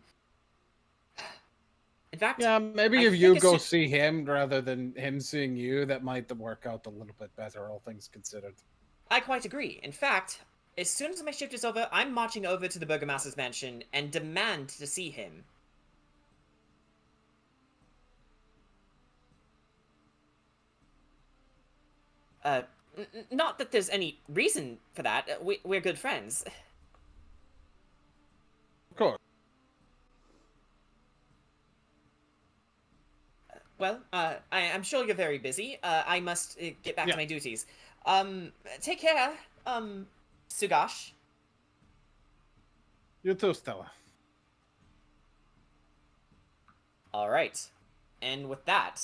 In fact, yeah, maybe if you go see him rather than him seeing you, that might work out a little bit better, all things considered. I quite agree. In fact, as soon as my shift is over, I'm marching over to the Burgomaster's mansion and demand to see him. Not that there's any reason for that. We're good friends. Of course. Well, I'm sure you're very busy. I must get back to my duties. Take care, Sugash. You too, Stella. All right. And with that,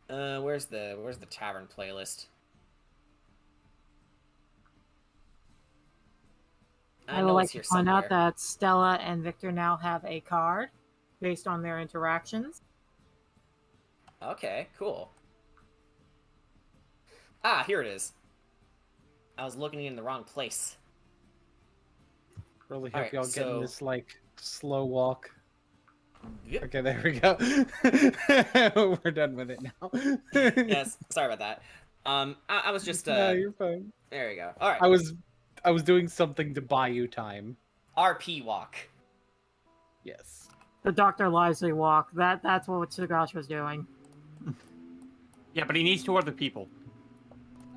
where's the tavern playlist? I would like to point out that Stella and Victor now have a card based on their interactions. Okay, cool. Ah, here it is. I was looking in the wrong place. Really hope y'all get in this, like, slow walk. Yep. Okay, there we go. We're done with it now. Yes, sorry about that. I was just... No, you're fine. There we go. All right. I was doing something to buy you time. RP walk. Yes. The Dr. Lively walk. That's what Sugash was doing. Yeah, but he needs two other people.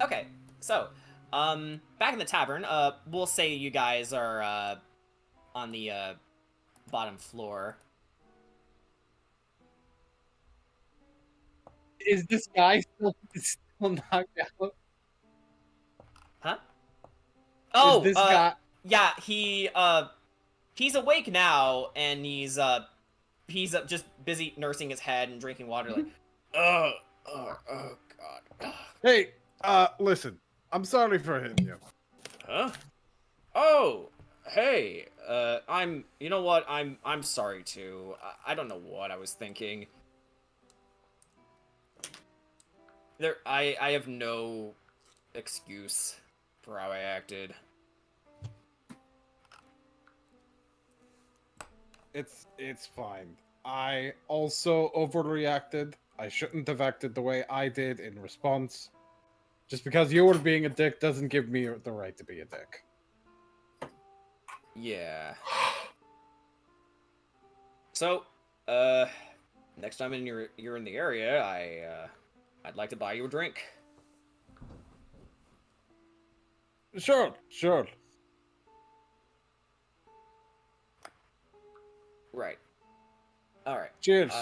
Okay, so, back in the tavern, we'll say you guys are, on the, bottom floor. Is this guy still knocked out? Huh? Oh, this guy? Yeah, he's awake now, and he's just busy nursing his head and drinking water. Like, oh god. Hey, listen. I'm sorry for hitting you. Huh? Oh, hey. You know what? I'm sorry too. I don't know what I was thinking. I have no excuse for how I acted. It's fine. I also overreacted. I shouldn't have acted the way I did in response. Just because you were being a dick doesn't give me the right to be a dick. Yeah. So, next time you're in the area, I'd like to buy you a drink. Sure. Right. All right. Cheers.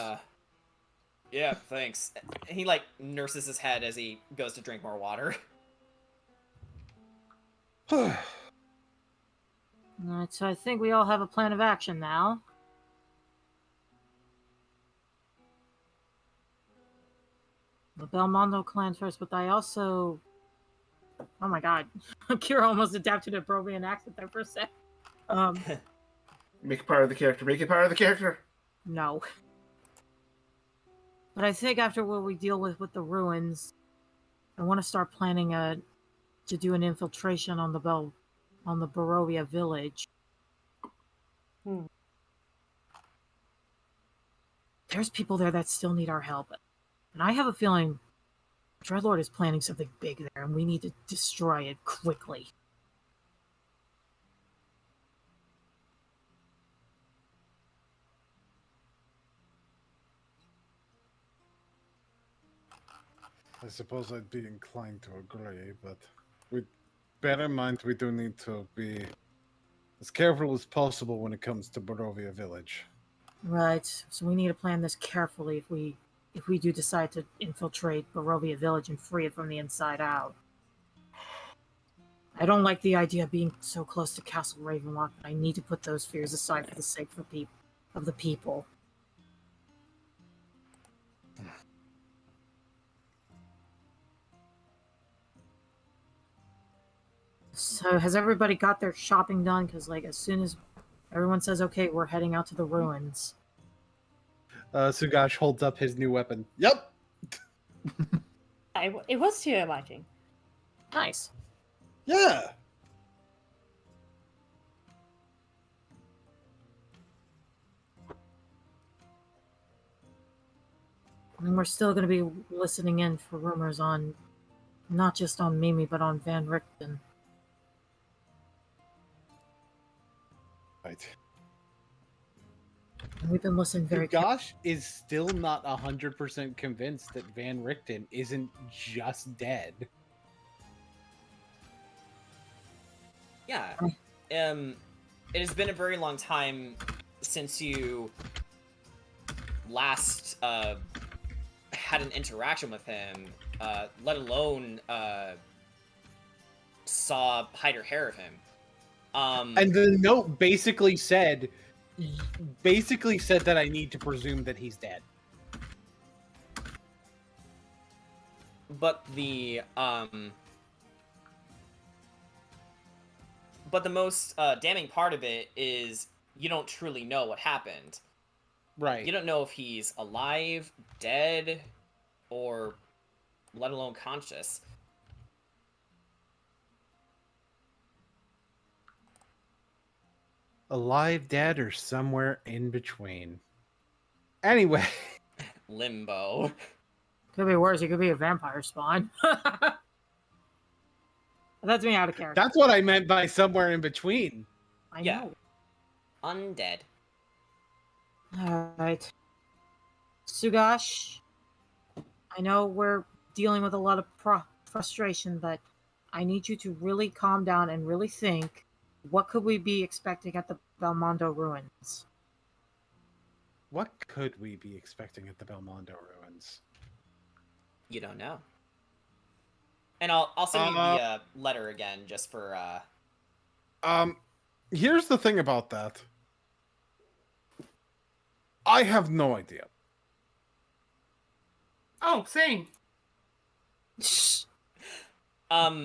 Yeah, thanks. He like nurses his head as he goes to drink more water. Alright, so I think we all have a plan of action now. The Belmondo clan first, but I also... Oh my god. Kira almost adapted a Barovian accent there for a sec. Make it part of the character. Make it part of the character. No. But I think after what we deal with the ruins, I want to start planning to do an infiltration on the Barovia village. There's people there that still need our help. And I have a feeling Dreadlord is planning something big there, and we need to destroy it quickly. I suppose I'd be inclined to agree, but bear in mind we do need to be as careful as possible when it comes to Barovia village. Right, so we need to plan this carefully if we do decide to infiltrate Barovia village and free it from the inside out. I don't like the idea of being so close to Castle Ravenlock, but I need to put those fears aside for the sake of the people. So has everybody got their shopping done? Because like as soon as everyone says, okay, we're heading out to the ruins. Sugash holds up his new weapon. Yep. It was to your liking. Nice. Yeah. I mean, we're still going to be listening in for rumors on, not just on Mimi, but on Van Richten. Right. And we've been listening very Gosh is still not 100% convinced that Van Richten isn't just dead. Yeah. It has been a very long time since you last had an interaction with him, let alone saw hide or hair of him. And the note basically said that I need to presume that he's dead. But the most damning part of it is you don't truly know what happened. Right. You don't know if he's alive, dead, or let alone conscious. Alive, dead, or somewhere in between. Anyway. Limbo. Could be worse. He could be a vampire spawn. That's me out of character. That's what I meant by somewhere in between. I know. Undead. Alright. Sugash, I know we're dealing with a lot of frustration, but I need you to really calm down and really think, what could we be expecting at the Belmondo ruins? What could we be expecting at the Belmondo ruins? You don't know. And I'll send you the letter again just for Here's the thing about that. I have no idea. Oh, same.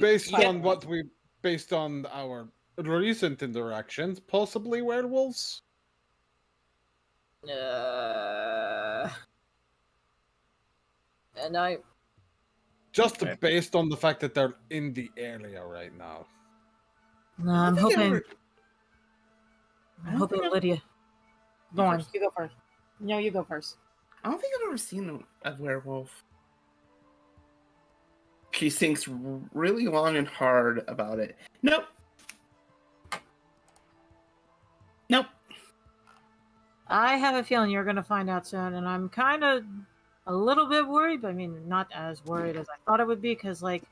Based on our recent interactions, possibly werewolves. And I just based on the fact that they're in the area right now. No, I'm hoping Lydia. Go on, you go first. No, you go first. I don't think I've ever seen a werewolf. She thinks really long and hard about it. Nope. I have a feeling you're going to find out soon, and I'm kind of a little bit worried, but I mean, not as worried as I thought it would be, because, like,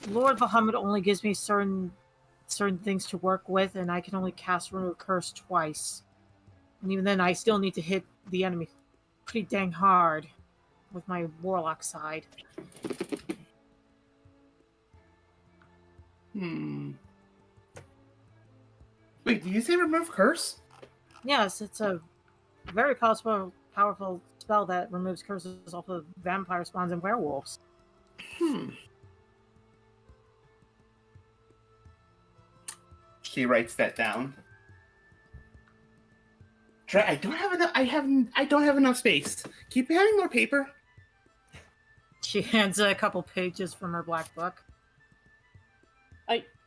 Lord Bahamut only gives me certain things to work with, and I can only cast Remove Curse twice. And even then, I still need to hit the enemy pretty dang hard with my Warlock side. Wait, did you say Remove Curse? Yes, it's a very powerful spell that removes curses off of vampire spawns and werewolves. She writes that down. I don't have enough. I don't have enough space. Keep having more paper. She hands a couple pages from her black book.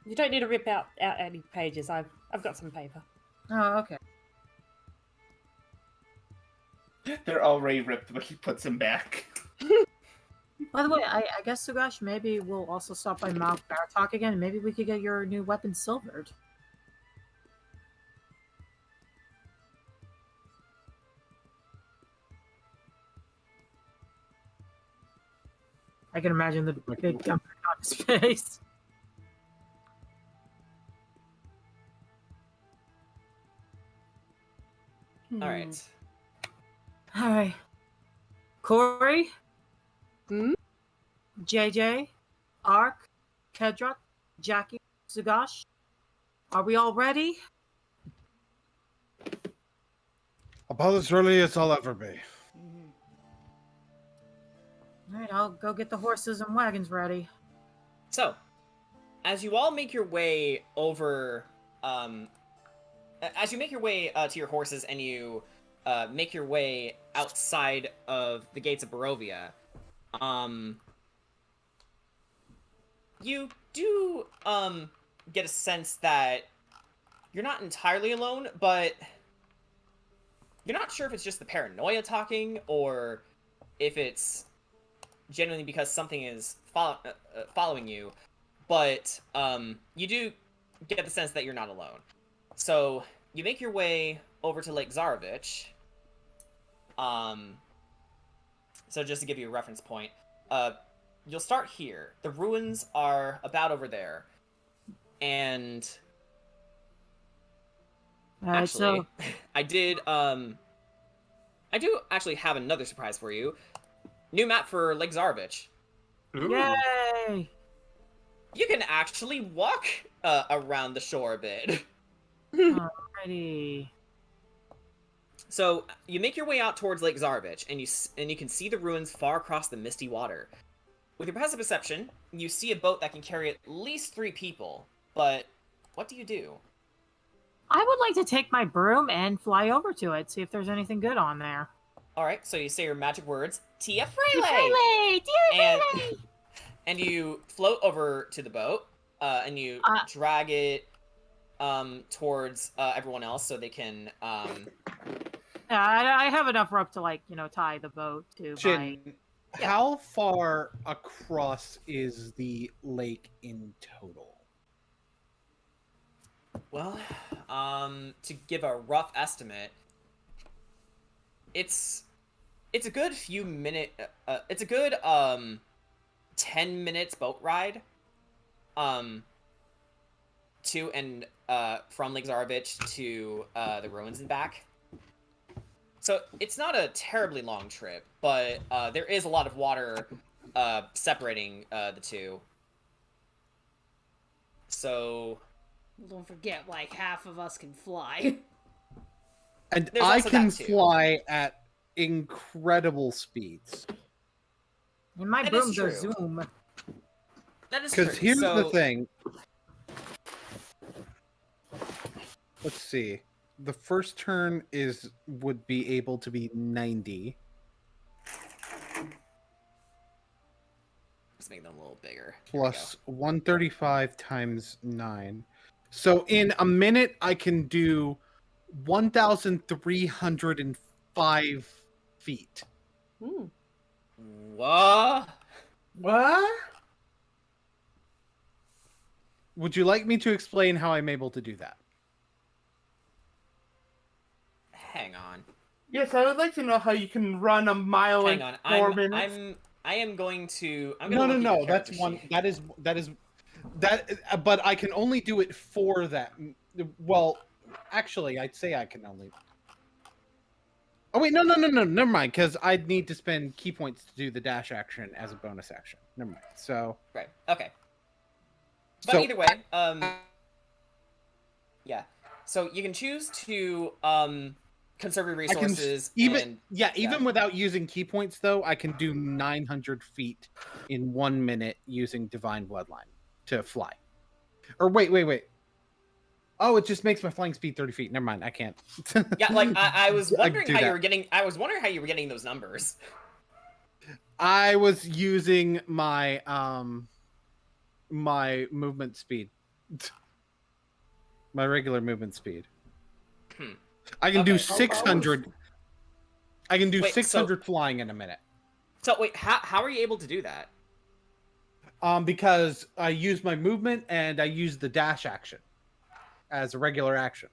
You don't need to rip out any pages. I've got some paper. Oh, okay. They're already ripped, but he puts them back. By the way, I guess, Sugash, maybe we'll also stop by Mount Baratok again. Maybe we could get your new weapon silvered. I can imagine the big dump on his face. All right. Corey? JJ? Ark? Kedrak? Jackie? Sugash? Are we all ready? About as early as I'll ever be. Alright, I'll go get the horses and wagons ready. So, as you all make your way over, as you make your way to your horses and you make your way outside of the gates of Barovia, you do get a sense that you're not entirely alone, but you're not sure if it's just the paranoia talking or if it's genuinely because something is following you, but you do get the sense that you're not alone. So you make your way over to Lake Zarovich. So just to give you a reference point, you'll start here. The ruins are about over there, and actually, I do actually have another surprise for you. New map for Lake Zarovich. Yay! You can actually walk around the shore a bit. Alrighty. So you make your way out towards Lake Zarovich, and you can see the ruins far across the misty water. With your passive perception, you see a boat that can carry at least 3 people. But what do you do? I would like to take my broom and fly over to it, see if there's anything good on there. All right, so you say your magic words, Tia Frehley! And you float over to the boat, and you drag it towards everyone else so they can. I have enough rope to tie the boat to. Jin, how far across is the lake in total? Well, to give a rough estimate, it's a good few minutes. It's a good 10 minutes boat ride. To and from Lake Zarovich to the ruins and back. So it's not a terribly long trip, but there is a lot of water separating the two. So don't forget, like, half of us can fly. And I can fly at incredible speeds. In my broom, there's zoom. That is true. Because here's the thing. Let's see. The first turn would be able to be 90. Let's make them a little bigger. Plus 135 times 9. So in a minute, I can do 1,305 feet. What? What? Would you like me to explain how I'm able to do that? Hang on. Yes, I would like to know how you can run a mile in 4 minutes. I am going to. No. That's one. That is. But I can only do it for that. Well, actually, I'd say I can only. Oh wait, no. Never mind, because I'd need to spend key points to do the dash action as a bonus action. Never mind. So. Right. Okay. But either way, yeah. So you can choose to conserve your resources. Even without using key points, though, I can do 900 feet in 1 minute using Divine Bloodline to fly. Or wait. Oh, it just makes my flying speed 30 feet. Never mind, I can't. Yeah, like I was wondering how you were getting. I was wondering how you were getting those numbers. I was using my my movement speed, my regular movement speed. I can do 600. I can do 600 flying in a minute. So wait, how are you able to do that? Because I use my movement and I use the dash action as a regular action.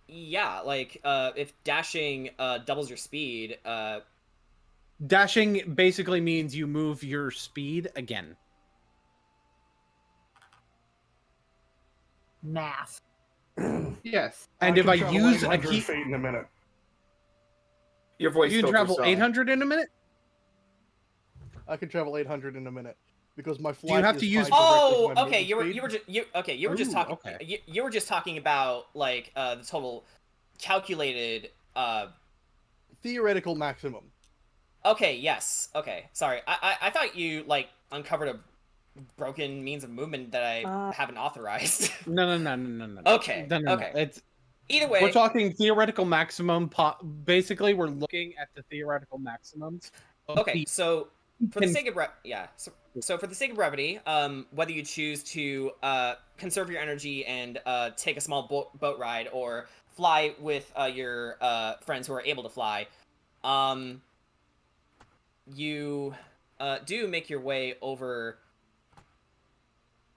Yeah, like if dashing doubles your speed. Dashing basically means you move your speed again. Math. Yes. And if I use a key feet in a minute. Your voice. You can travel 800 in a minute? I can travel 800 in a minute because my flight. Do you have to use? Oh, okay. You were just talking about like the total calculated theoretical maximum. Okay. Yes. Okay. Sorry. I thought you like uncovered a broken means of movement that I haven't authorized. No. Okay. No. Okay. It's either way. We're talking theoretical maximum. Basically, we're looking at the theoretical maximums. Okay. So. For the sake of so for the sake of brevity, whether you choose to conserve your energy and take a small boat ride or fly with your friends who are able to fly, you do make your way over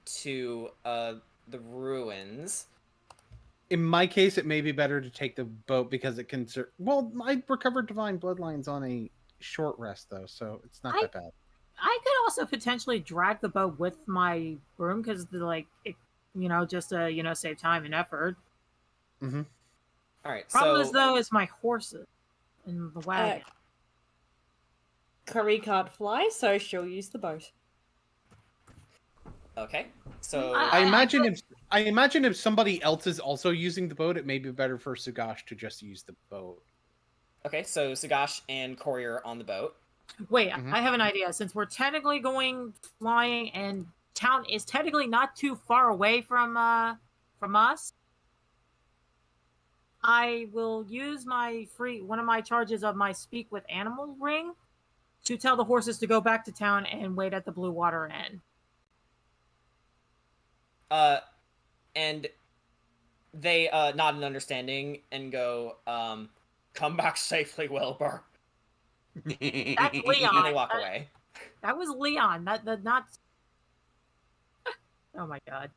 to the ruins. In my case, it may be better to take the boat because it can. Well, I recovered divine bloodlines on a short rest though, so it's not that bad. I could also potentially drag the boat with my broom because just to save time and effort. Mm-hmm. All right. Problem is though is my horses in the wagon. Curry can't fly, so she'll use the boat. Okay. So I imagine if somebody else is also using the boat, it may be better for Sugash to just use the boat. Okay, so Sugash and Courier on the boat. Wait, I have an idea. Since we're technically going flying and town is technically not too far away from us, I will use one of my charges of my Speak with Animal ring to tell the horses to go back to town and wait at the Blue Water Inn. And they nod in understanding and go, come back safely, Wilbur. That's Leon. And they walk away. That was Leon. Not. Oh my god.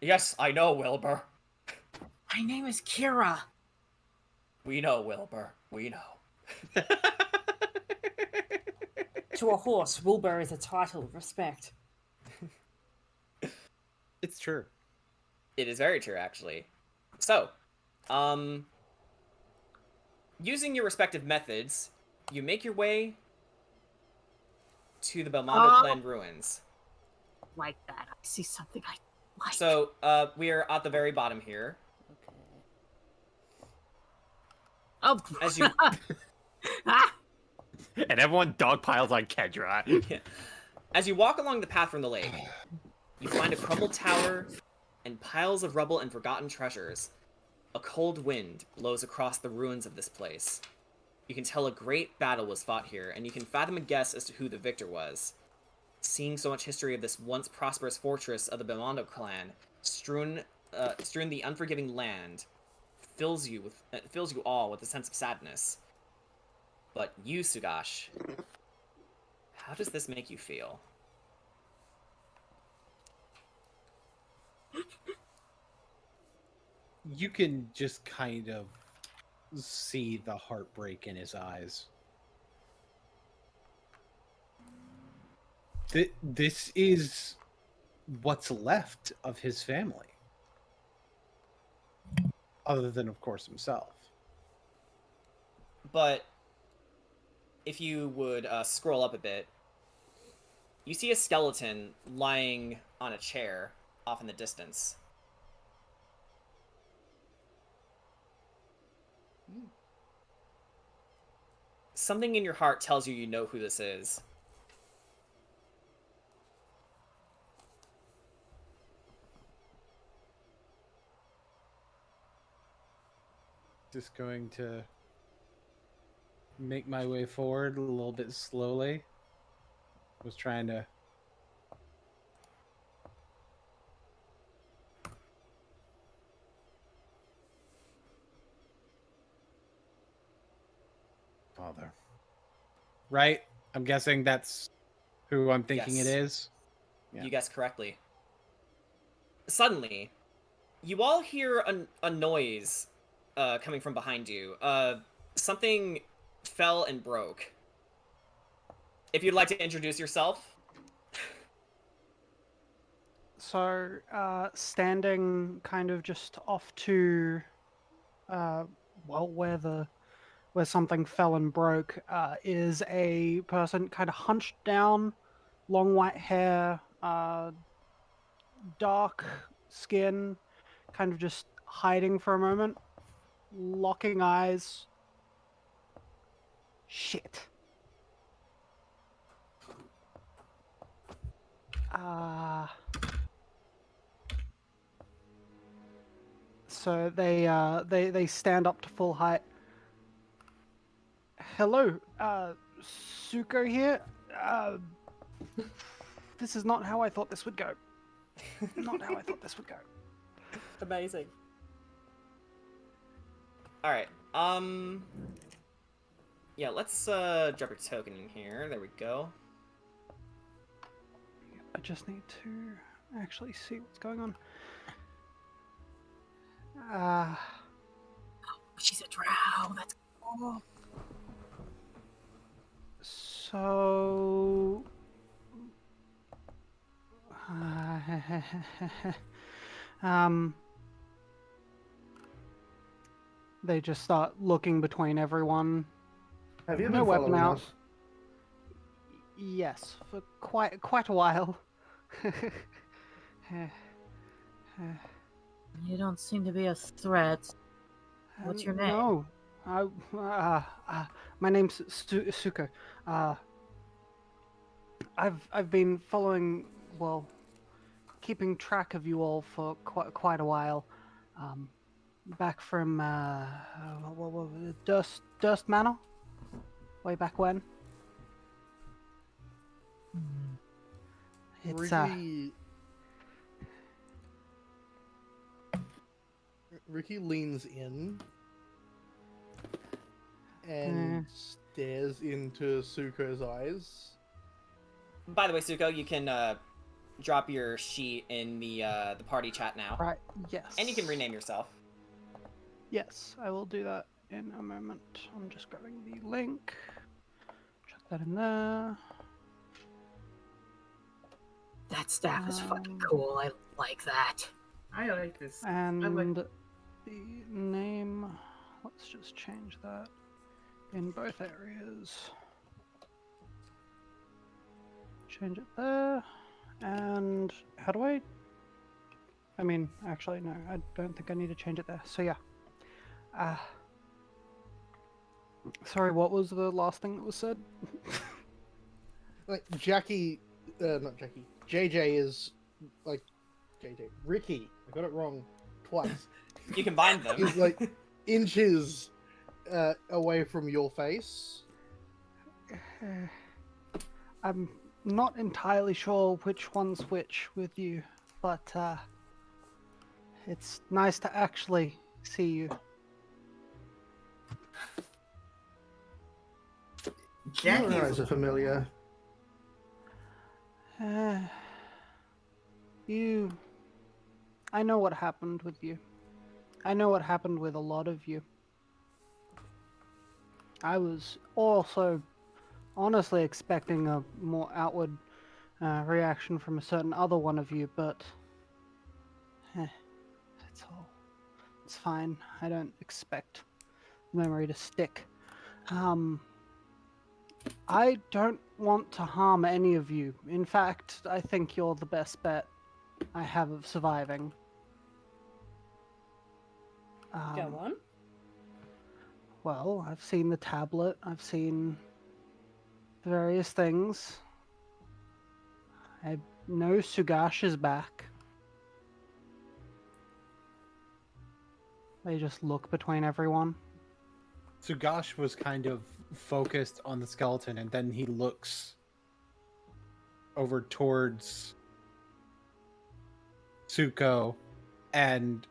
Yes, I know, Wilbur. My name is Kira. We know, Wilbur. We know. To a horse, Wilbur is a title of respect. It's true. It is very true, actually. So, Using your respective methods, you make your way to the Belmondo clan ruins. Like that. I see something I like. So, we are at the very bottom here. Oh. As you... And everyone dogpiles on Kedra. Yeah. As you walk along the path from the lake, you find a crumbled tower and piles of rubble and forgotten treasures. A cold wind blows across the ruins of this place. You can tell a great battle was fought here, and you can fathom a guess as to who the victor was. Seeing so much history of this once prosperous fortress of the Belmondo clan strewn the unforgiving land fills you all with a sense of sadness. But you, Sugash, how does this make you feel? You can just kind of see the heartbreak in his eyes. This is what's left of his family. Other than, of course, himself. But if you would scroll up a bit, you see a skeleton lying on a chair off in the distance. Something in your heart tells you know who this is. Just going to make my way forward a little bit slowly. Was trying to... Father. Right? I'm guessing that's who I'm thinking Yes. it is. Yeah. You guessed correctly. Suddenly, you all hear a noise coming from behind you. Something fell and broke. If you'd like to introduce yourself. So, standing kind of just off to, where something fell and broke, is a person kind of hunched down, long white hair, dark skin, kind of just hiding for a moment, locking eyes. Shit. So they stand up to full height. Hello, Suko here. This is not how I thought this would go. Not how I thought this would go. Amazing. All right. Yeah, let's drop your token in here. There we go. I just need to actually see what's going on. She's a drow. That's cool. So, they just start looking between everyone. Have you no been weapon following out. us? Yes, for quite a while. You don't seem to be a threat. What's your name? No, my name's Suko. I've been following, well, keeping track of you all for quite a while. Back from what was it, Durst Manor, way back when. It's Ricky leans in and stares into Suko's eyes. By the way, Suko, you can drop your sheet in the party chat now. Right. Yes. And you can rename yourself. Yes, I will do that in a moment. I'm just grabbing the link. Chuck that in there. That staff is fucking cool. I like that. I like this. And the name. Let's just change that in both areas. Change it there. And how do I mean, actually, no, I don't think I need to change it there. So yeah. Sorry, what was the last thing that was said? Like Jackie, not Jackie. JJ is like Ricky. I got it wrong twice. You combined them. Is like inches away from your face. I'm not entirely sure which one's which with you, but it's nice to actually see you. Your eyes are familiar. I know what happened with you. I know what happened with a lot of you. I was also honestly expecting a more outward reaction from a certain other one of you, but it's fine. I don't expect memory to stick. I don't want to harm any of you. In fact, I think you're the best bet I have of surviving. Go on. Well, I've seen the tablet. I've seen the various things. I know Sugash is back. They just look between everyone. Sugash was kind of focused on the skeleton, and then he looks over towards Tsuko and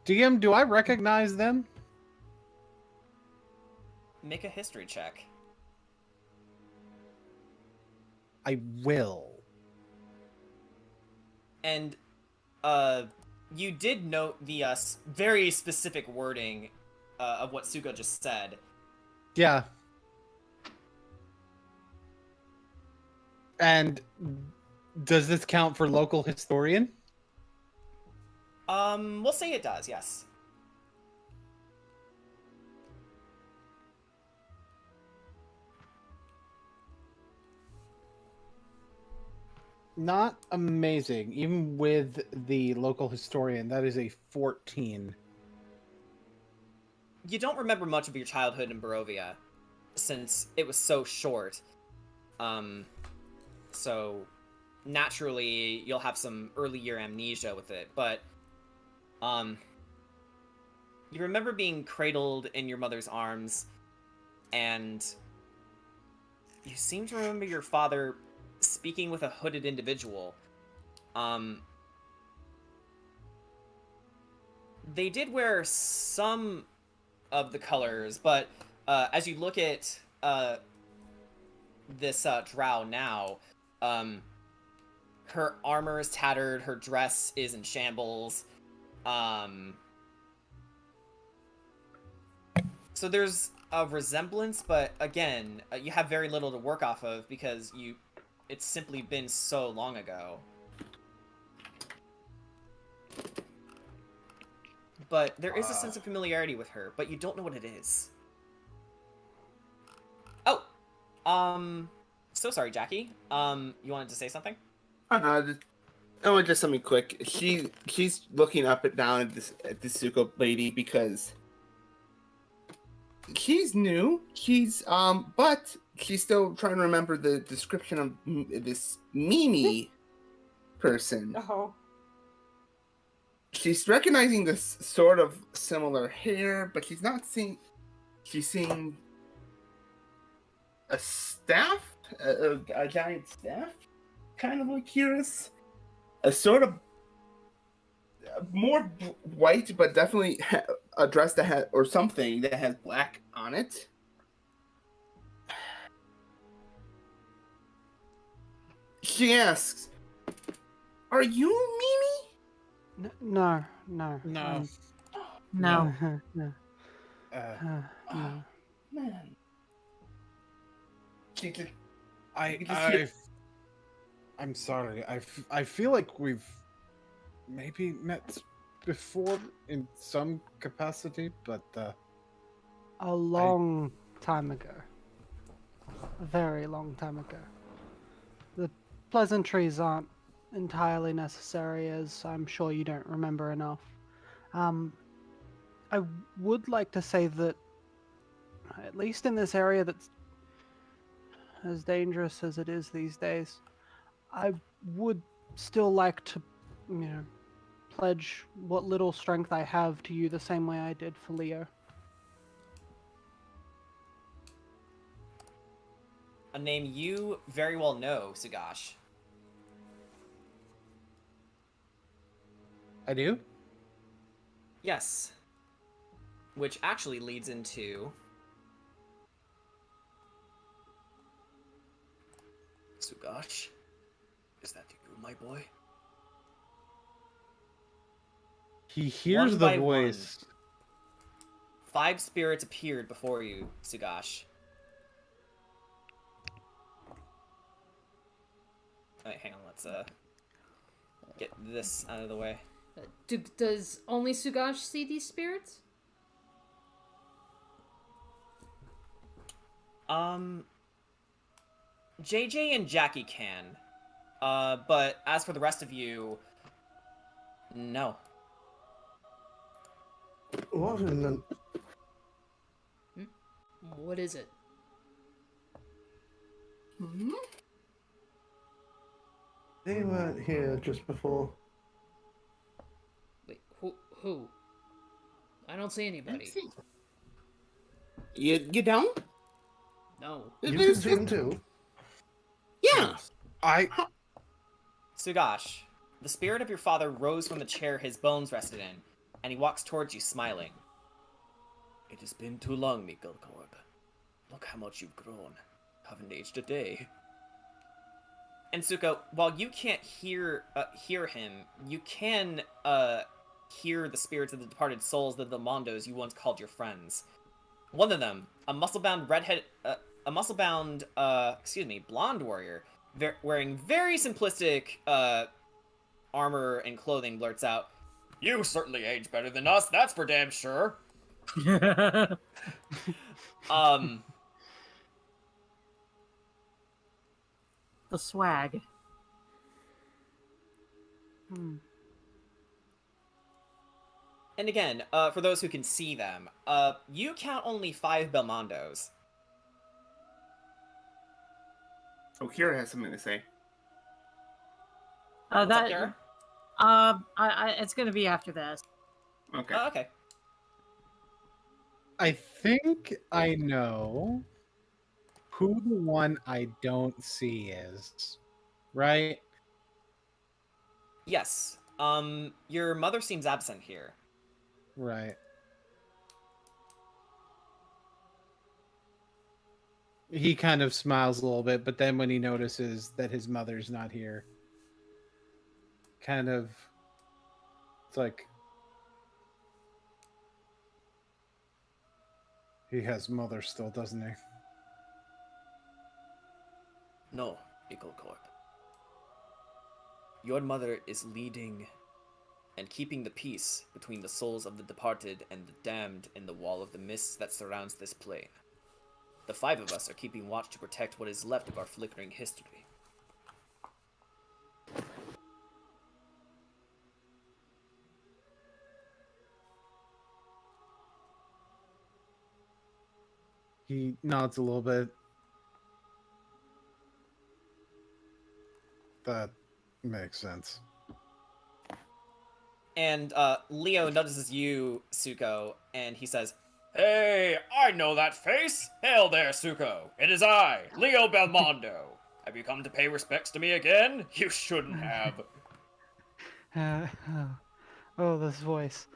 DM, do I recognize them? Make a history check. I will. And you did note the very specific wording of what Tsuko just said. Yeah. And does this count for local historian? We'll say it does, yes. Not amazing. Even with the local historian, that is a 14. You don't remember much of your childhood in Barovia, since it was so short. So naturally you'll have some early year amnesia with it, but you remember being cradled in your mother's arms, and you seem to remember your father speaking with a hooded individual. They did wear some of the colors, but as you look at this drow now, her armor is tattered, her dress is in shambles. So there's a resemblance, but again, you have very little to work off of because it's simply been so long ago. But there is a sense of familiarity with her, but you don't know what it is. Oh, so sorry, Jackie. You wanted to say something? Just something quick. She's looking up and down at this Tsuko lady because she's new. But she's still trying to remember the description of this Mimi person. Oh. She's recognizing this sort of similar hair, but she's not seeing. She's seeing a staff, a giant staff, kind of like Kira's. A sort of more white, but definitely a dress that has, or something that has black on it. She asks, "Are you Mimi?" No. No. No. No. No. Man. I'm sorry. I feel like we've maybe met before in some capacity, but a long time ago. A very long time ago. The pleasantries aren't entirely necessary, as I'm sure you don't remember enough. I would like to say that, at least in this area that's as dangerous as it is these days, I would still like to, pledge what little strength I have to you the same way I did for Leo. A name you very well know, Sugash. I do? Yes. Which actually leads into... Sugash? Is that you, my boy? He hears the voice. 5 spirits appeared before you, Sugash. Alright, hang on, let's get this out of the way. Does only Sugash see these spirits? JJ and Jackie can. But as for the rest of you, no. What in the... What is it? They weren't here just before. Wait, who? I don't see anybody. You don't? No. You can see him too? Yeah. Sugash, the spirit of your father rose from the chair his bones rested in, and he walks towards you, smiling. It has been too long, Mickelcorp. Look how much you've grown. Haven't aged a day. And Suko, while you can't hear him, you can hear the spirits of the departed souls of the Mondos you once called your friends. One of them, a muscle-bound blonde warrior, wearing very simplistic armor and clothing, blurts out, "You certainly age better than us, that's for damn sure." The swag. And again, for those who can see them, you count only 5 Belmondos. Oh, Kira has something to say. What's up, Kira? It's gonna be after this. Okay. Okay. I think I know who the one I don't see is, right? Yes. Your mother seems absent here. Right. He kind of smiles a little bit, but then when he notices that his mother's not here, it's like he has mother still, doesn't he? No, Mickelcorp. Your mother is leading and keeping the peace between the souls of the departed and the damned in the wall of the mists that surrounds this plane. The 5 of us are keeping watch to protect what is left of our flickering history. He nods a little bit. That makes sense. And Leo notices you, Suko, and he says, "Hey, I know that face! Hail there, Suko! It is I, Leo Belmondo! Have you come to pay respects to me again? You shouldn't have." This voice.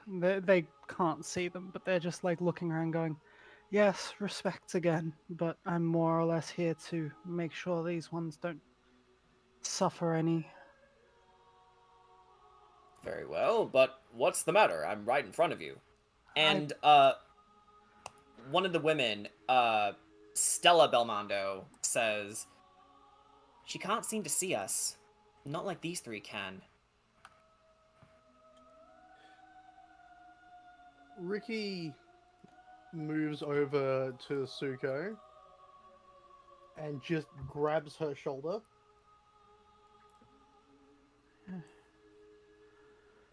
They can't see them, but they're just like looking around going, yes, respects again, but I'm more or less here to make sure these ones don't suffer any. Very well, but what's the matter? I'm right in front of you. And one of the women, Stella Belmondo, says, "She can't seem to see us. Not like these 3 can. Ricky moves over to Suko and just grabs her shoulder.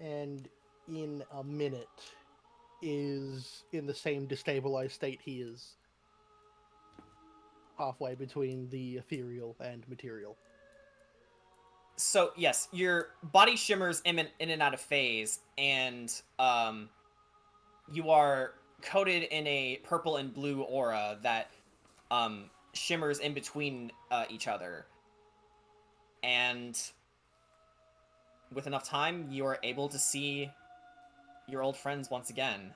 And in a minute is in the same destabilized state he is halfway between the ethereal and material. So yes, your body shimmers in and out of phase, and you are coated in a purple and blue aura that shimmers in between each other. And with enough time, you are able to see your old friends once again.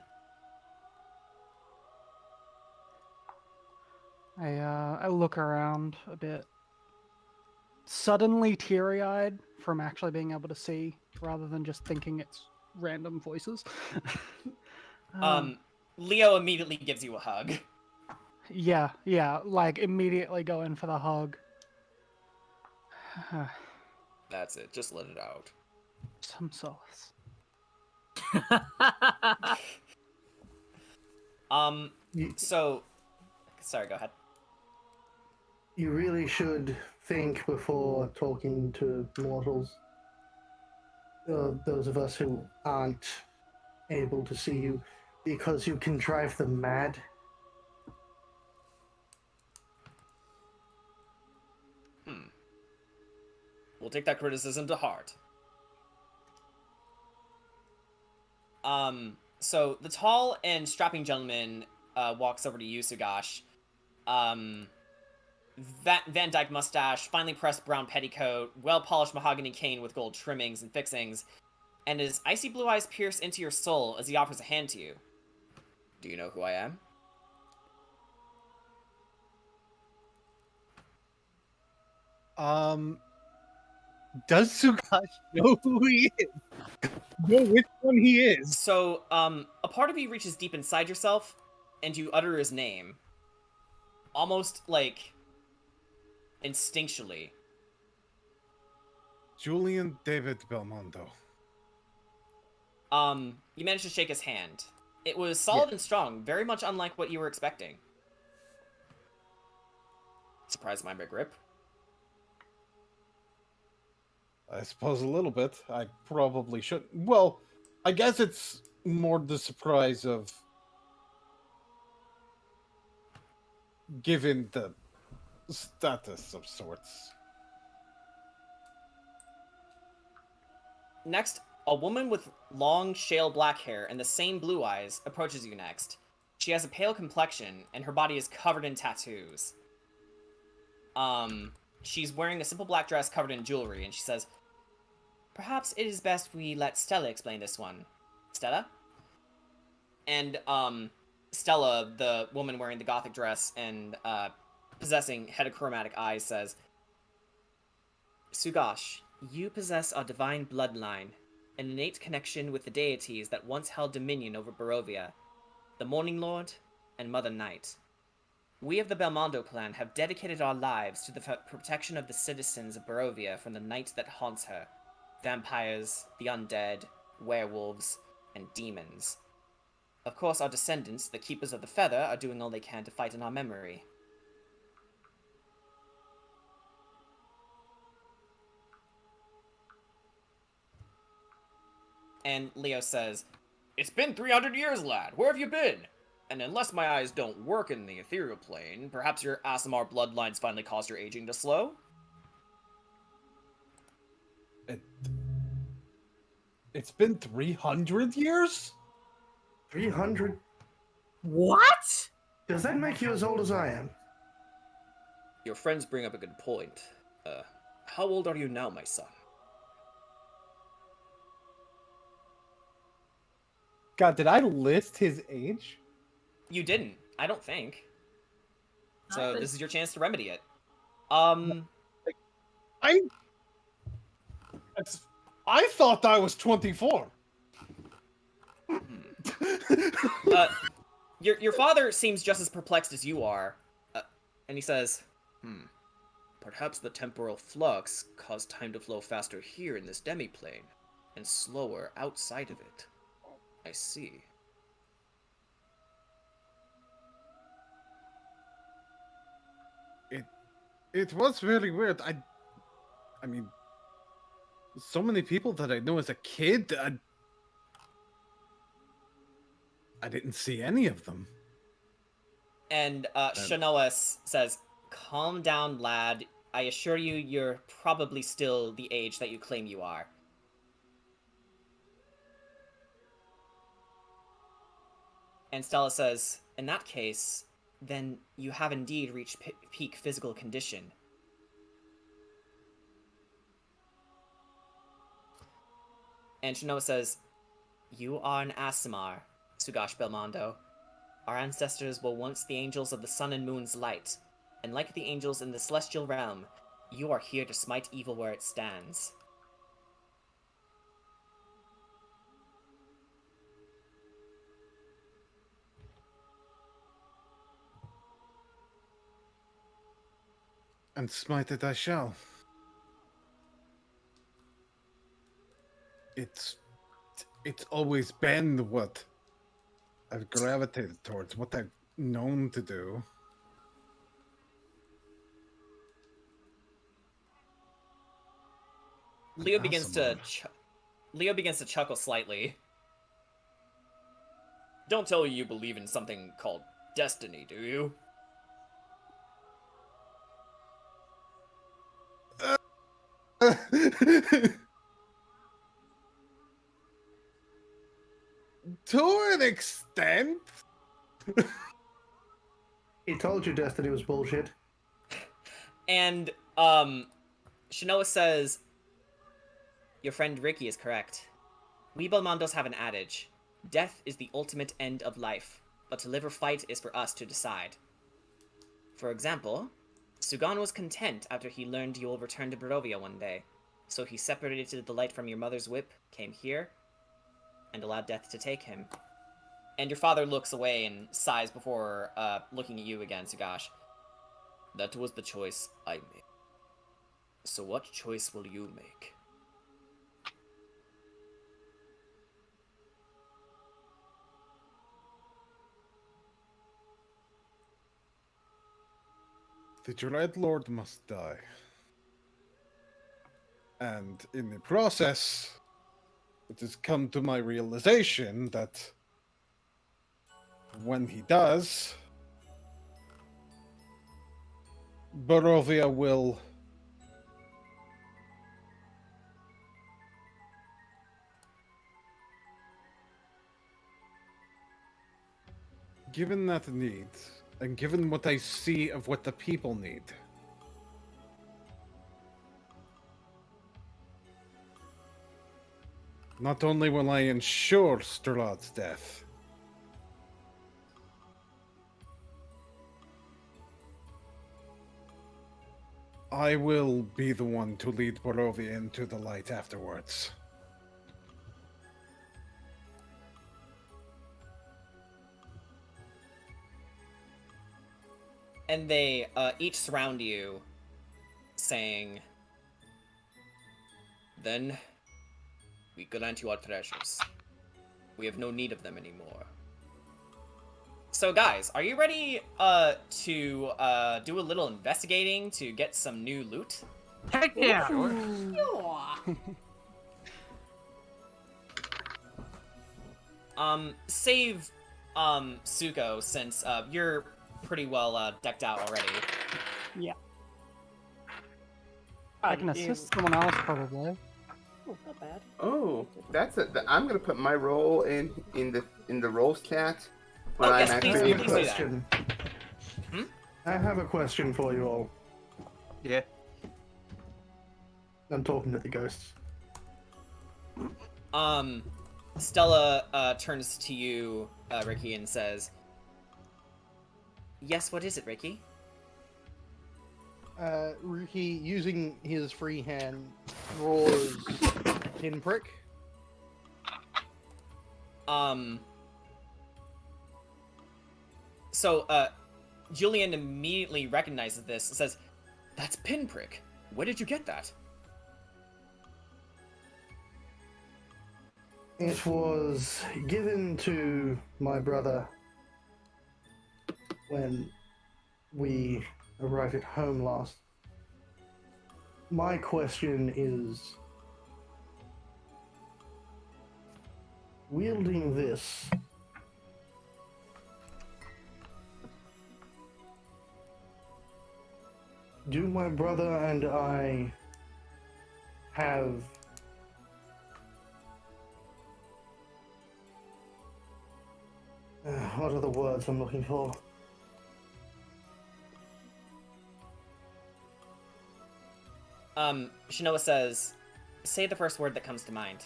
I look around a bit, suddenly teary-eyed from actually being able to see, rather than just thinking it's random voices. Leo immediately gives you a hug. Yeah, like immediately go in for the hug. That's it. Just let it out. Some solace. So, sorry, go ahead. You really should think before talking to mortals. Those of us who aren't able to see you, because you can drive them mad. We'll take that criticism to heart. So the tall and strapping gentleman walks over to you, Sugash. Van Dyke mustache, finely pressed brown petticoat, well-polished mahogany cane with gold trimmings and fixings, and his icy blue eyes pierce into your soul as he offers a hand to you. Do you know who I am? Does Sugash know who he is? Know which one he is? So, a part of you reaches deep inside yourself, and you utter his name. Almost, like, instinctually. Julian David Belmondo. You managed to shake his hand. It was solid and strong, very much unlike what you were expecting. Surprised by my grip? I suppose a little bit. I probably should. Well, I guess it's more the surprise of given the status of sorts. Next, a woman with long, shale black hair and the same blue eyes approaches you next. She has a pale complexion, and her body is covered in tattoos. She's wearing a simple black dress covered in jewelry, and she says, "Perhaps it is best we let Stella explain this one. Stella?" And, Stella, the woman wearing the gothic dress and, possessing heterochromatic eyes, says, "Sugash, you possess a divine bloodline, an innate connection with the deities that once held dominion over Barovia, the Morning Lord and Mother Night. We of the Belmondo clan have dedicated our lives to the protection of the citizens of Barovia from the night that haunts her, vampires, the undead, werewolves, and demons. Of course, our descendants, the Keepers of the Feather, are doing all they can to fight in our memory." And Leo says, "It's been 300 years, lad. Where have you been? And unless my eyes don't work in the ethereal plane, perhaps your Aasimar bloodlines finally caused your aging to slow?" It's been 300 years? 300? What? Does that make you as old as I am? Your friends bring up a good point. How old are you now, my son? God, did I list his age? You didn't, I don't think. So this is your chance to remedy it. I thought I was 24. Your father seems just as perplexed as you are, and he says, "Perhaps the temporal flux caused time to flow faster here in this demiplane, and slower outside of it. I see. It was very weird. I mean, so many people that I know as a kid, I didn't see any of them. And Shanoa says, "Calm down, lad. I assure you, you're probably still the age that you claim you are." And Stella says, "In that case, then you have indeed reached peak physical condition." And Shanoa says, "You are an Aasimar, Sugash Belmondo. Our ancestors were once the angels of the sun and moon's light, and like the angels in the celestial realm, you are here to smite evil where it stands." And smite it I shall. It's always been what I've gravitated towards, what I've known to do. Leo begins to chuckle slightly. "Don't tell me you believe in something called destiny, do you?" To an extent. He told you destiny was bullshit. And Shanoa says, "Your friend Ricky is correct. We Belmondos have an adage. Death is the ultimate end of life, but to live or fight is for us to decide. For example, Sugan was content after he learned you will return to Barovia one day, so he separated the light from your mother's whip, came here, and allowed death to take him." And your father looks away and sighs before looking at you again, Sugash. "That was the choice I made. So what choice will you make?" The Dread Lord must die. And in the process, it has come to my realization that when he does, Barovia will given that need, and given what I see of what the people need, not only will I ensure Strahd's death, I will be the one to lead Barovia into the light afterwards. And they each surround you, saying, "Then we grant you our treasures. We have no need of them anymore." So guys, are you ready to do a little investigating to get some new loot? Heck yeah! Save Suko, since you're pretty well decked out already. Yeah. I can assist someone else probably. Oh, not bad. Oh, I'm gonna put my role in the roles chat when Oh, I'm yes, please, actually. please do that. Hmm? I have a question for you all. Yeah. I'm talking to the ghosts. Stella turns to you, Ricky, and says, "Yes, what is it, Ricky?" Ricky, using his free hand, draws pinprick. So, Julian immediately recognizes this and says, "That's pinprick. Where did you get that?" It was given to my brother when we arrived at home last. my question is, wielding this, do my brother and I have what are the words I'm looking for? Shinoa says, say the first word that comes to mind.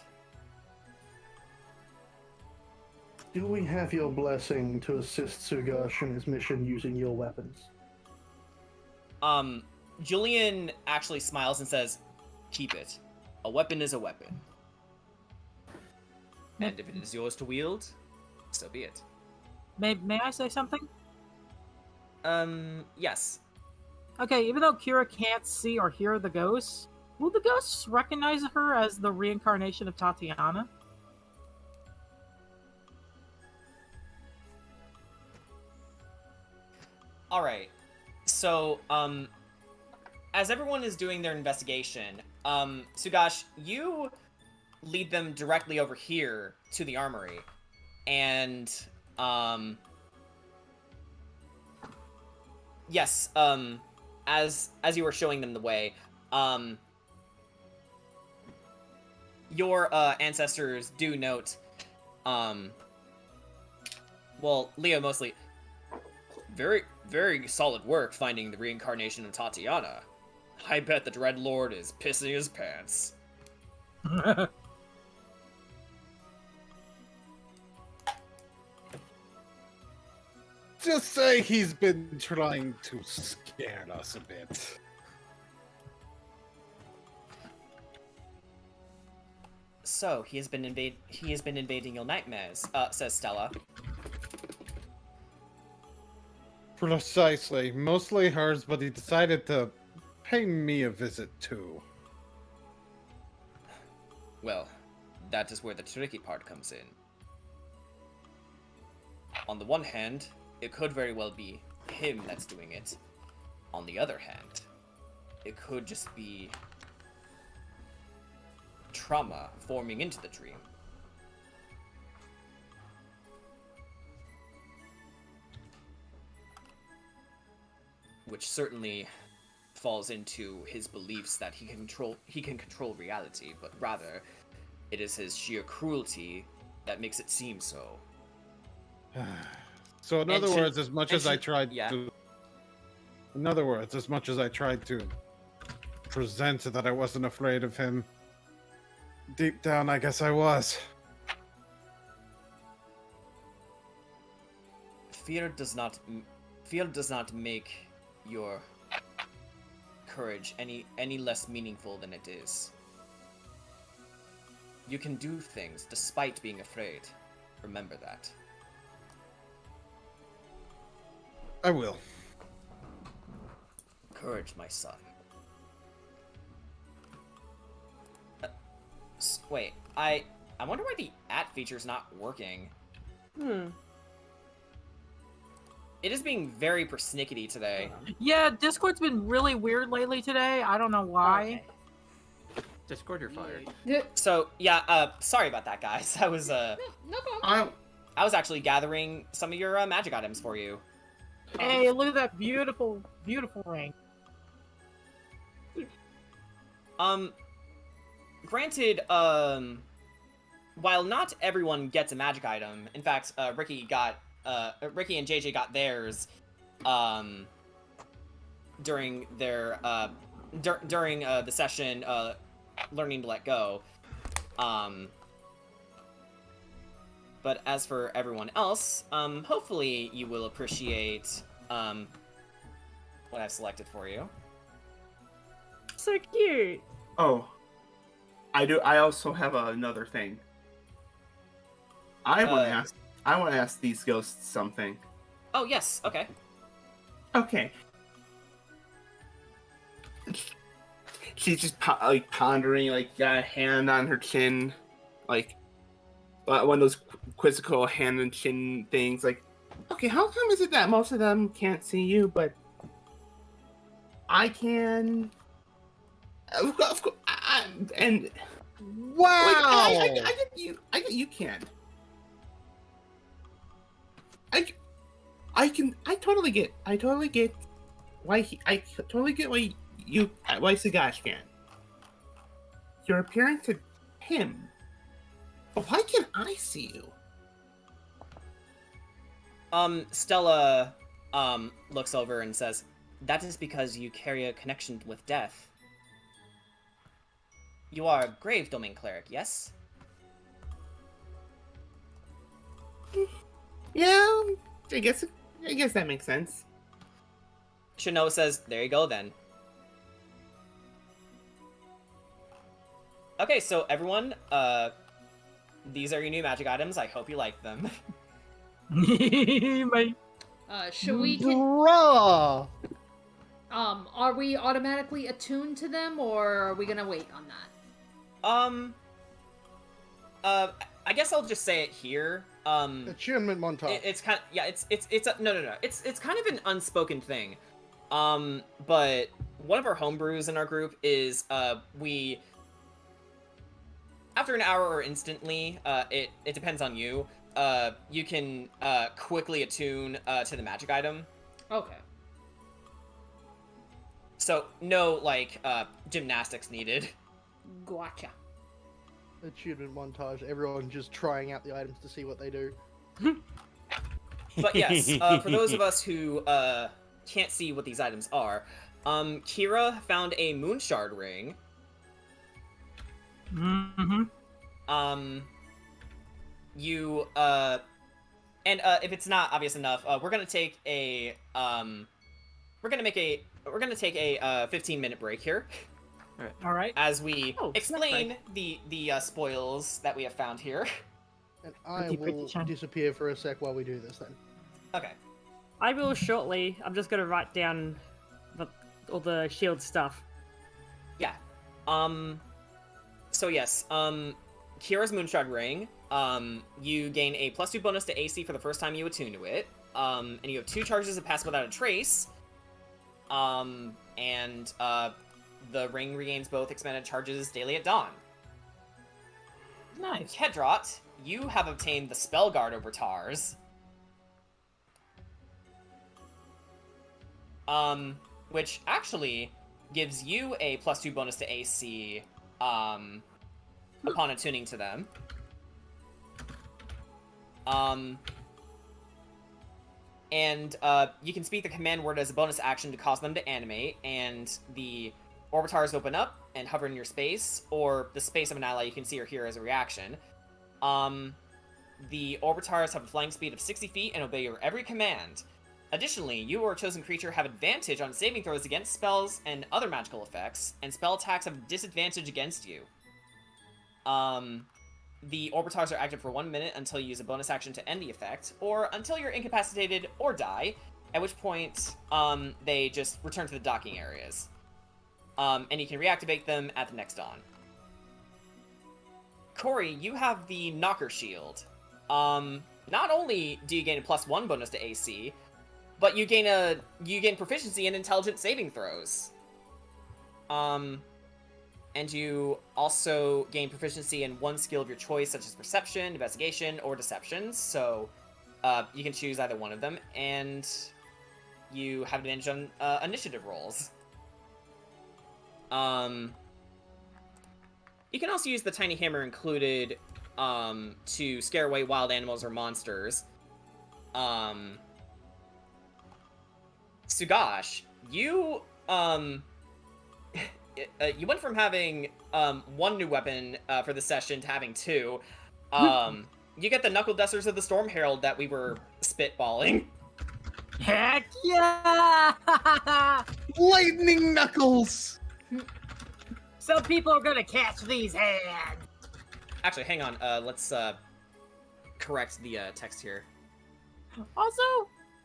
Do we have your blessing to assist Sugash in his mission using your weapons? Julian actually smiles and says, keep it. A weapon is a weapon. And if it is yours to wield, so be it. May I say something? Yes. Okay, even though Kira can't see or hear the ghosts, will the ghosts recognize her as the reincarnation of Tatiana? Alright. So, as everyone is doing their investigation, Sugash, you lead them directly over here to the armory. And, yes, as you were showing them the way, your ancestors do note, well, Leo mostly, very, very solid work finding the reincarnation of Tatiana. I bet the Dreadlord is pissing his pants. Just say he's been trying to scare us a bit. So, he has been invading your nightmares, says Stella. Precisely. Mostly hers, but he decided to pay me a visit too. Well, that is where the tricky part comes in. On the one hand, it could very well be him that's doing it. On the other hand, it could just be trauma forming into the dream. Which certainly falls into his beliefs that he can control reality, but rather it is his sheer cruelty that makes it seem so. So in other words, as much as I tried yeah. to... In other words, as much as I tried to present that I wasn't afraid of him, deep down I guess I was. Fear does not make your courage any less meaningful than it is. You can do things despite being afraid. Remember that. I will. Courage, my son. Wait, I wonder why the @ feature's not working. It is being very persnickety today. Yeah, Discord's been really weird lately today. I don't know why. Okay. Discord, you're fired. So, yeah, sorry about that, guys. I was, No problem. I was actually gathering some of your magic items for you. Hey, look at that beautiful, beautiful ring. Granted, while not everyone gets a magic item, in fact, Ricky and JJ got theirs, during their, during the session, Learning to Let Go. But as for everyone else, hopefully you will appreciate, what I've selected for you. So cute. Oh, I do. I also have another thing. I want to ask these ghosts something. Oh yes. Okay. Okay. She's just like pondering, like got a hand on her chin, like one of those quizzical hand and chin things. Like, okay, how come is it that most of them can't see you, but I can? Of course, and wow, like, I get you. You can. I totally get why why Sagash can. You're appearing to him, but why can't I see you? Stella looks over and says, "That is because you carry a connection with death. You are a grave domain cleric, yes?" Yeah, I guess that makes sense. Shino says, "There you go then." Okay, so everyone, these are your new magic items. I hope you like them. Should we? Draw. Are we automatically attuned to them, or are we gonna wait on that? I guess I'll just say it here. Attunement montage. It's kind of, yeah. It's no. It's kind of an unspoken thing. But one of our homebrews in our group is we. After an hour or instantly, it depends on you. You can quickly attune to the magic item. Okay. So no gymnastics needed. Gotcha. Attunement montage. Everyone just trying out the items to see what they do. But yes, for those of us who can't see what these items are, Kira found a Moonshard ring. Mm-hmm. You and if it's not obvious enough, we're gonna take a 15-minute break here. All right. As we explain the spoils that we have found here. And I will disappear for a sec while we do this then. Okay. I will shortly. I'm just gonna write down all the shield stuff. Yeah. So yes, Kira's Moonshard Ring, you gain a +2 bonus to AC for the first time you attune to it, and you have 2 charges that pass without a trace, and the ring regains both expanded charges daily at dawn. Nice. Kedrot, you have obtained the Spell Guard Obertars, which actually gives you a +2 bonus to AC, upon attuning to them. And you can speak the command word as a bonus action to cause them to animate, and the Orbitars open up and hover in your space, or the space of an ally you can see or hear as a reaction. The Orbitars have a flying speed of 60 feet and obey your every command. Additionally, you or a chosen creature have advantage on saving throws against spells and other magical effects, and spell attacks have disadvantage against you. The Orbitars are active for 1 minute until you use a bonus action to end the effect, or until you're incapacitated or die, at which point, they just return to the docking areas. And you can reactivate them at the next dawn. Corey, you have the Knocker Shield. Not only do you gain a +1 bonus to AC, but you gain proficiency in intelligent saving throws. And you also gain proficiency in one skill of your choice, such as Perception, Investigation, or Deception. So you can choose either one of them, and you have advantage on initiative rolls. You can also use the tiny hammer included to scare away wild animals or monsters. Sugash, you you went from having 1 new weapon for the session to having 2. You get the Knuckle Dusters of the Storm Herald that we were spitballing. Heck yeah! Lightning Knuckles! Some people are gonna catch these hands. Actually, hang on. Let's correct the text here. Also,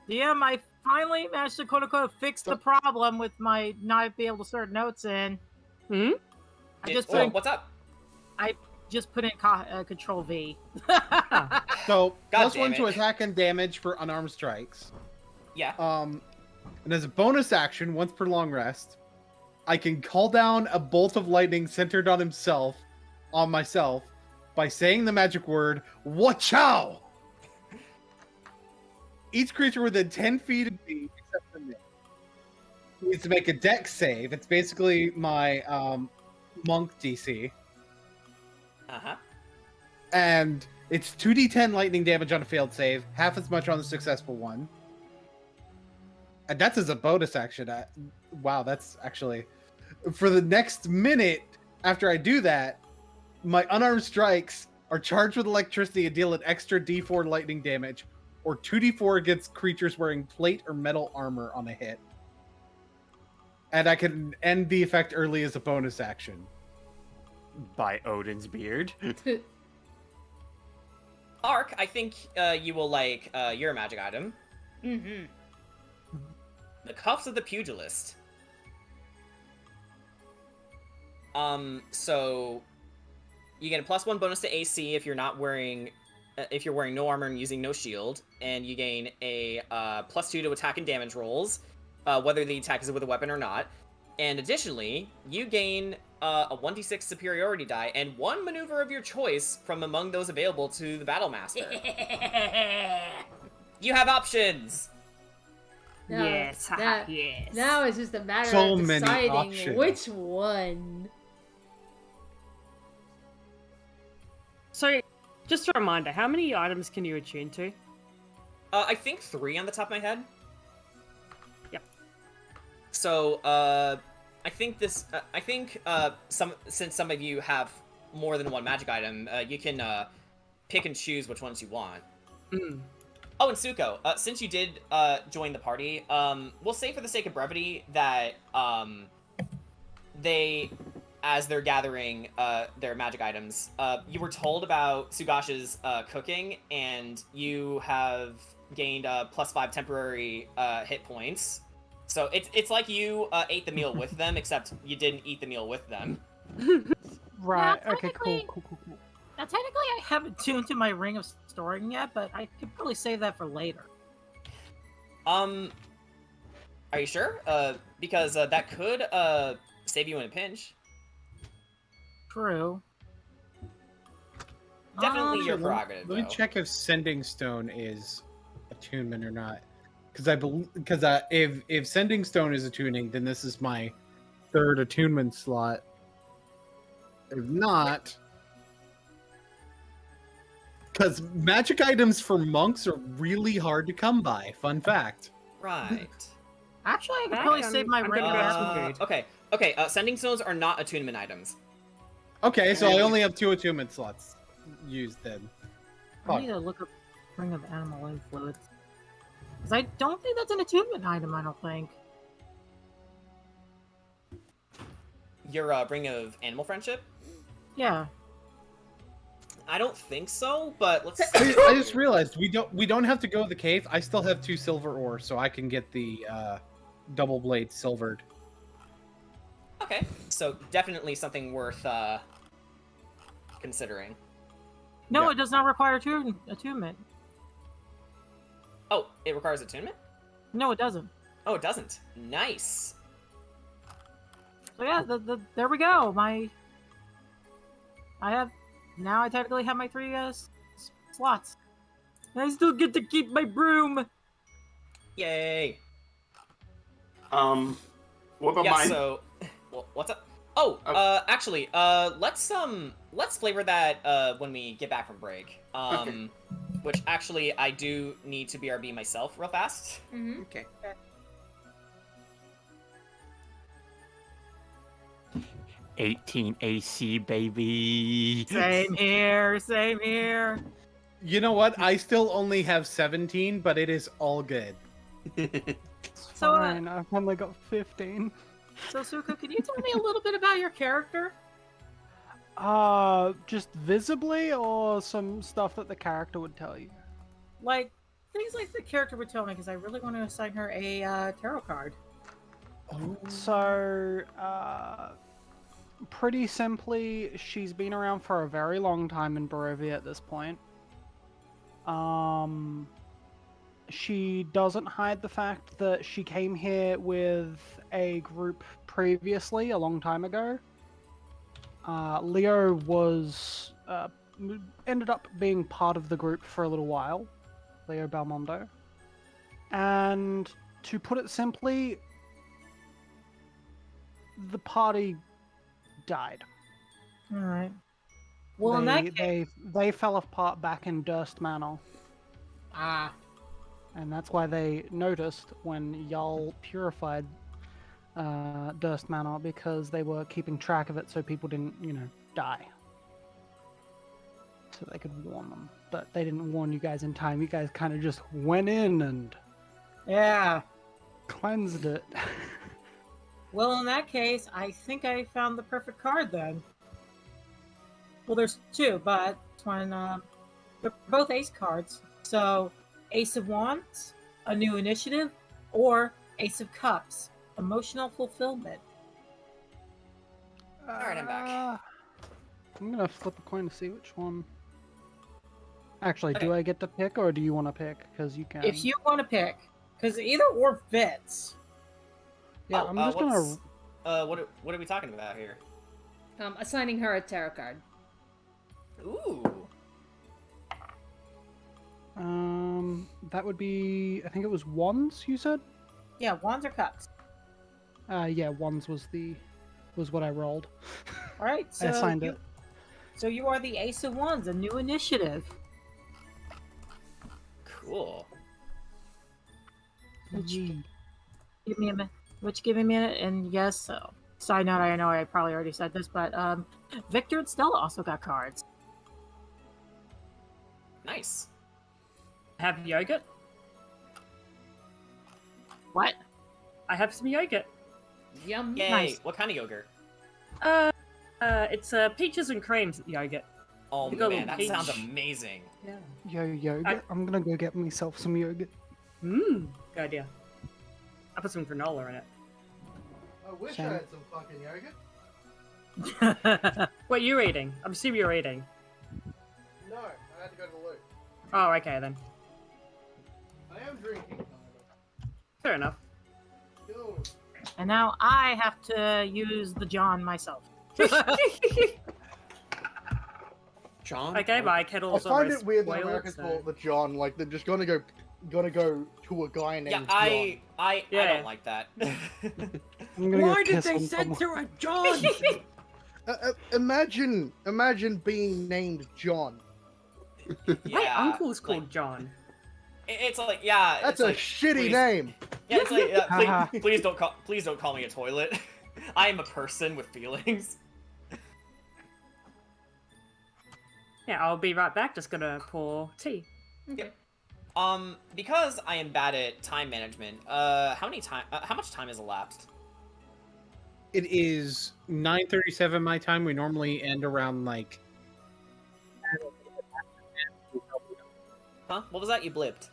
DM, I finally managed to quote-unquote fix the problem with my not being able to start notes in. What's up? I just put in Control V. So, God +1 to attack and damage for unarmed strikes. Yeah. And as a bonus action, once per long rest, I can call down a bolt of lightning centered on myself, by saying the magic word, "Wachow!" Each creature within 10 feet of me, except for me, needs to make a dex save. It's basically my monk DC. Uh-huh. And it's 2d10 lightning damage on a failed save, half as much on the successful one. And that's as a bonus action. Wow, that's actually... For the next minute after I do that, my unarmed strikes are charged with electricity and deal an extra d4 lightning damage, or 2d4 against creatures wearing plate or metal armor on a hit. And I can end the effect early as a bonus action. By Odin's beard. Ark, I think you will like your magic item. Mm-hmm. The Cuffs of the Pugilist. So you get a +1 bonus to AC if you're not wearing, if you're wearing no armor and using no shield, and you gain a +2 to attack and damage rolls, whether the attack is with a weapon or not. And additionally, you gain a 1d6 superiority die and one maneuver of your choice from among those available to the Battle Master. You have options. No, yes, yes. Now it's just a matter So of many deciding options. which one. So, just a reminder, how many items can you attune to? I think 3 on the top of my head. Yep. So, I think this. Since some of you have more than one magic item, you can pick and choose which ones you want. Mm. Oh, and Suko, since you did join the party, we'll say for the sake of brevity that they, as they're gathering their magic items, you were told about Sugash's cooking, and you have gained +5 temporary hit points. So it's like you ate the meal with them, except you didn't eat the meal with them. Right. Yeah, Okay. Cool. Now, technically, I haven't tuned to my Ring of Storing yet, but I could probably save that for later. Are you sure? Because that could save you in a pinch. True. Definitely your prerogative. Let me though. check if Sending Stone is attunement or not. Because if Sending Stone is attuning, then this is my 3rd attunement slot. If not, because magic items for monks are really hard to come by. Fun fact. Right. Actually, I could probably save my Ring of Okay. Sending stones are not attunement items. Okay, so I only have 2 attunement slots used then. I need to look up Ring of Animal Influence. Because I don't think that's an attunement item, I don't think. Your Ring of Animal Friendship? Yeah. I don't think so, but let's. I just realized we don't have to go to the cave. I still have 2 silver ores, so I can get the double blade silvered. Okay, so definitely something worth considering. No, Yeah. it does not require attunement. Oh, it requires attunement? No, it doesn't. Oh, it doesn't. Nice. So yeah, there we go. Now I technically have my 3 slots. And I still get to keep my broom. Yay. What about Yeah. mine? So, what's up? Oh, actually, let's flavor that when we get back from break. Okay. Which actually I do need to BRB myself real fast. Mm-hmm. Okay. 18 AC, baby. Same here. You know what? I still only have 17, but it is all good. So, Fine. I've only got 15. So Suko, can you tell me a little bit about your character? Just visibly, or some stuff that the character would tell you? Like, things like the character would tell me, because I really want to assign her a tarot card. So, pretty simply, she's been around for a very long time in Barovia at this point. She doesn't hide the fact that she came here with a group previously, a long time ago, Leo was ended up being part of the group for a little while, Leo Belmondo. And to put it simply, the party died. All right. Well, in that case... they fell apart back in Durst Manor. Ah. And that's why they noticed when y'all purified Durst Manor, because they were keeping track of it so people didn't, die. So they could warn them. But they didn't warn you guys in time. You guys kind of just went in and... Yeah. Cleansed it. Well, in that case, I think I found the perfect card then. Well, there's two, but they're both ace cards. So, Ace of Wands, a new initiative, or Ace of Cups, emotional fulfillment. Alright, I'm back. I'm gonna flip a coin to see which one. Actually, do I get to pick, or do you want to pick? Because you can. If you want to pick, because either or fits. Yeah, I'm just gonna. What are we talking about here? Assigning her a tarot card. Ooh. That would be. I think it was Wands. You said. Yeah, Wands or Cups. Yeah, Wands was what I rolled. All right, so I assigned it. So you are the Ace of Wands, a new initiative. Cool. Give me a minute. Give me a minute, and yes. So, side note, I know I probably already said this, but Victor and Stella also got cards. Nice. Have yogurt? What? I have some yogurt. Yum. Yay! Nice. What kind of yogurt? It's peaches and creams yogurt. Oh You got a man, that peach. sounds amazing. Yeah. Yogurt. I'm gonna go get myself some yogurt. Good idea. I put some granola in it. I wish I had some fucking yogurt. What are you eating? I'm assuming you're eating. No, I had to go to the loo. Oh, okay then. I am drinking. Fair enough. Go. And now I have to use the John myself. John? Okay, my kettle's I find almost it weird that boiled, Americans so- call it the John. Like they're just gonna go to a guy named Yeah, John. I don't like that. Why did they censor a John? Imagine being named John. My uncle's called John. It's like, yeah. That's it's a like, shitty please- name. Yeah, it's like, please don't call me a toilet. I am a person with feelings. Yeah, I'll be right back. Just gonna pour tea. Yep. Because I am bad at time management, how much time has elapsed? It is 9:37 my time. We normally end around like. Huh? What was that? You blipped.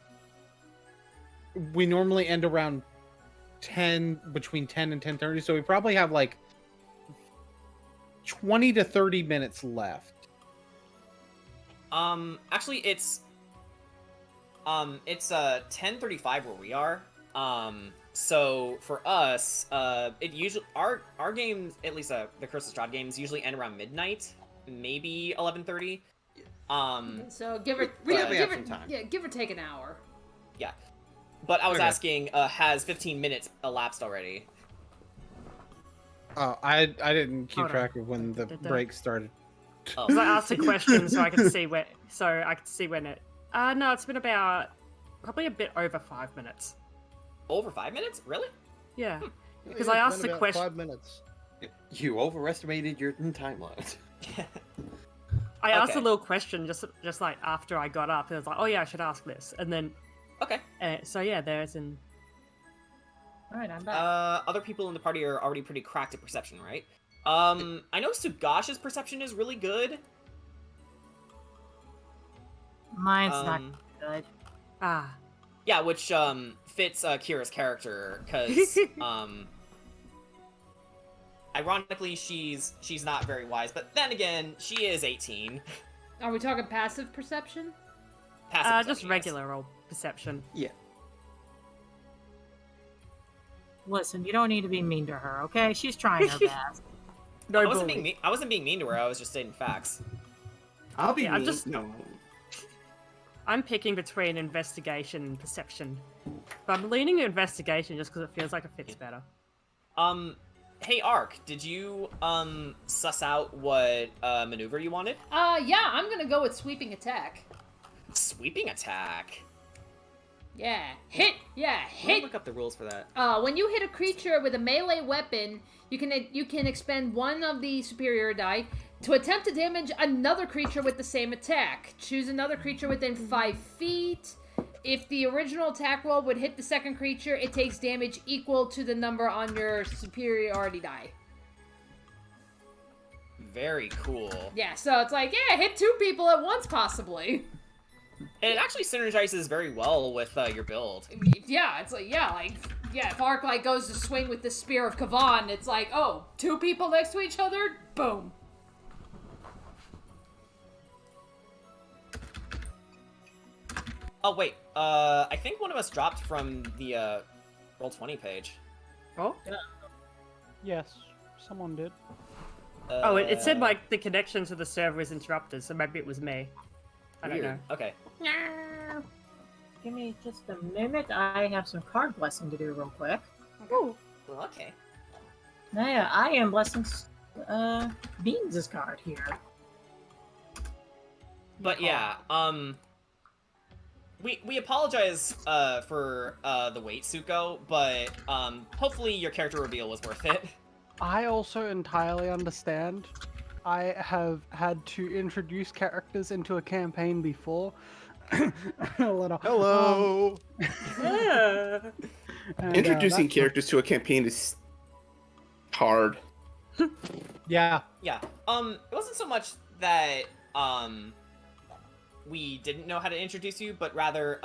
We normally end around 10, between 10 and 10:30, so we probably have like 20 to 30 minutes left. Actually, it's 10:35 where we are. So for us, it usually our games, at least the Curse of Strahd games, usually end around midnight, maybe 11:30. So give or We definitely have some time. Yeah, give or take an hour. Yeah, but I was Okay. asking, has 15 minutes elapsed already? Oh, I didn't keep Hold on. track of when the break started. Oh. Because I asked a question so I could see when it. No, it's been about probably a bit over 5 minutes. Over 5 minutes? Really? Yeah, because Yeah, I it's asked been the about question. 5 minutes. You overestimated your timeline. I asked a Okay. little question just like after I got up. It was like, oh yeah, I should ask this, and then. Okay. So yeah, there's an. All right, I'm back. Other people in the party are already pretty cracked at perception, right? I know Sugash's perception is really good. Mine's not Um, good. Ah. Yeah, which fits Kira's character, because ironically she's not very wise, but then again she is 18. Are we talking passive perception? Passive Just perception, yes. regular old perception. Yeah. listen, you don't need to be mean to her, okay? She's trying her best. I wasn't being mean to her. I was just stating facts. I'll be mean. No. I'm picking between investigation and perception. But I'm leaning investigation just because it feels like it fits better. Hey Ark, did you suss out what maneuver you wanted? Yeah, I'm gonna go with sweeping attack. Sweeping attack. Yeah, hit. I'll look up the rules for that. When you hit a creature with a melee weapon, you can expend one of the superior die to attempt to damage another creature with the same attack. Choose another creature within 5 feet. If the original attack roll would hit the second creature, it takes damage equal to the number on your superiority die. Very cool. Yeah, so it's like, yeah, hit 2 people at once, possibly. And it actually synergizes very well with your build. Yeah, it's like, if Ark, goes to swing with the Spear of Kavan, it's like, oh, 2 people next to each other? Boom. Oh, wait. I think one of us dropped from the Roll20 page. Oh? Yeah. Yes, someone did. It said, the connection to the server is interrupted, so maybe it was me. I don't know. Okay. Give me just a minute. I have some card blessing to do real quick. Ooh. Well, okay. Yeah, I am blessing Beans' card here. But yeah, we apologize for the wait, Suko, but hopefully your character reveal was worth it. I also entirely understand. I have had to introduce characters into a campaign before. Hello. Yeah. Introducing characters to a campaign is hard. Yeah. Yeah. It wasn't so much that we didn't know how to introduce you, but rather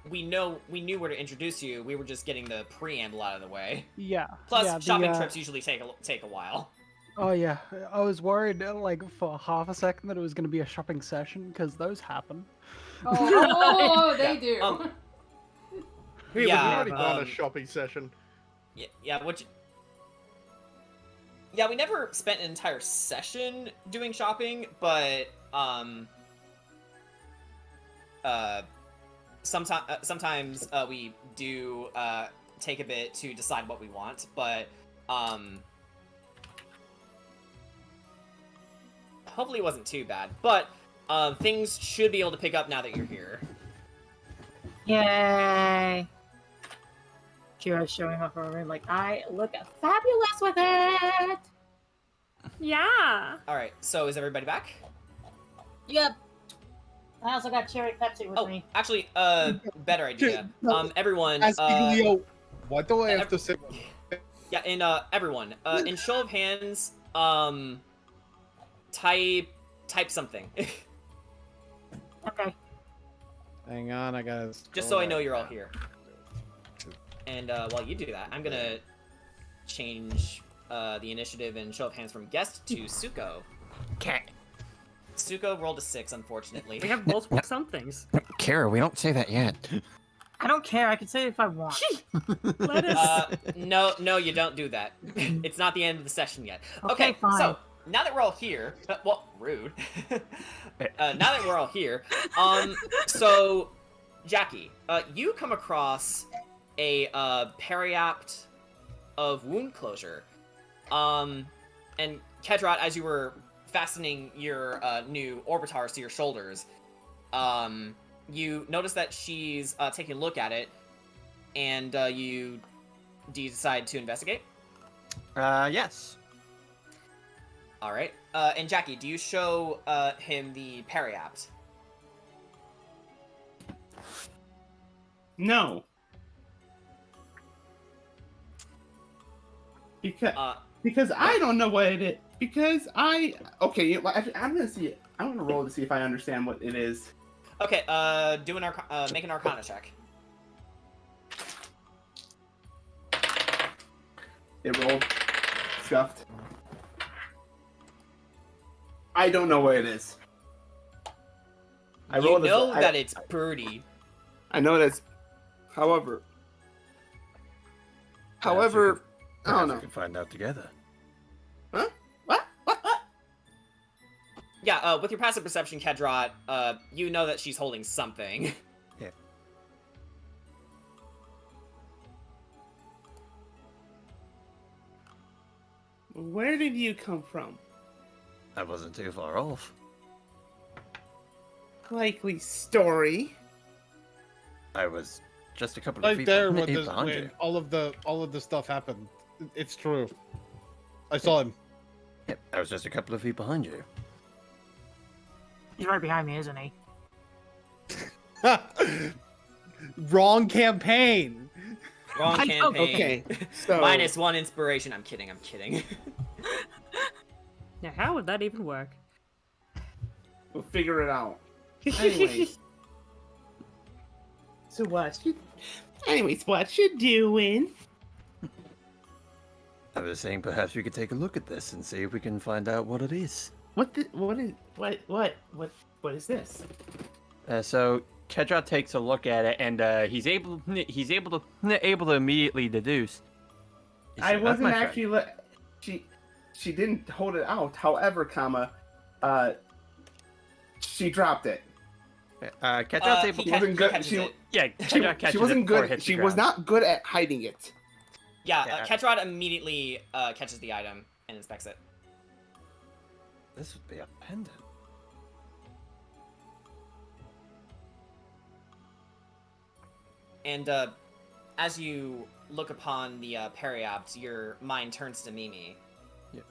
we knew where to introduce you. We were just getting the preamble out of the way. Yeah. Plus, shopping trips usually take a while. Oh yeah, I was worried for half a second that it was going to be a shopping session because those happen. Oh, they do. We've already gone a shopping session. Yeah, we never spent an entire session doing shopping, but sometimes we do take a bit to decide what we want, but hopefully it wasn't too bad. But things should be able to pick up now that you're here. Yay! Kira's showing off her room I look fabulous with it! Yeah! Alright, so is everybody back? Yep. I also got cherry Pepsi with me. Actually, better idea. Everyone, what do I have to say? Yeah, and everyone, in show of hands, type something. Okay. Hang on, I gotta. Just so I know you're all here. And while you do that, I'm gonna change the initiative and show of hands from guest to Suko. Okay. Suko rolled a 6, unfortunately. We have multiple somethings. Kara, we don't say that yet. I don't care. I can say it if I want. Let us. No, you don't do that. It's not the end of the session yet. Okay, fine. So now that we're all here, well, rude. Now that we're all here, so Jackie, you come across a periapt of wound closure, and Kedrat, as you were fastening your new orbitars to your shoulders, you notice that she's taking a look at it, and do you decide to investigate? Yes. All right. And Jackie, do you show him the periapt? No. Because I don't know what it is. Because okay, I'm gonna see it. I'm gonna roll to see if I understand what it is. Okay, make an Arcana check. It rolled. Scuffed. I don't know what it is. You know that it's birdie. I know that's. However, However, I don't know. We can find out together. Huh? What? Yeah, with your passive perception, Kedrot, you know that she's holding something. Yeah. Where did you come from? I wasn't too far off. Likely story. I was just a couple of Right feet there behind when you. all of the stuff happened. It's true. I saw him. Yep, I was just a couple of feet behind you. He's right behind me, isn't he? Wrong campaign. Wrong campaign. Okay, so -1 inspiration. I'm kidding. Now, how would that even work? we'll figure it out. Anyways. What you doing? I was saying perhaps we could take a look at this and see if we can find out what it is. What is this? So Kedra takes a look at it, and he's able to immediately deduce. I wasn't actually. She didn't hold it out. However, she dropped it. Kedra able. She wasn't good. Kedra catches she wasn't it before it good. hits She the was ground. not good at hiding it. Yeah, Kedrot immediately catches the item and inspects it. This would be a pendant. And as you look upon the periapt, your mind turns to Mimi. Yep.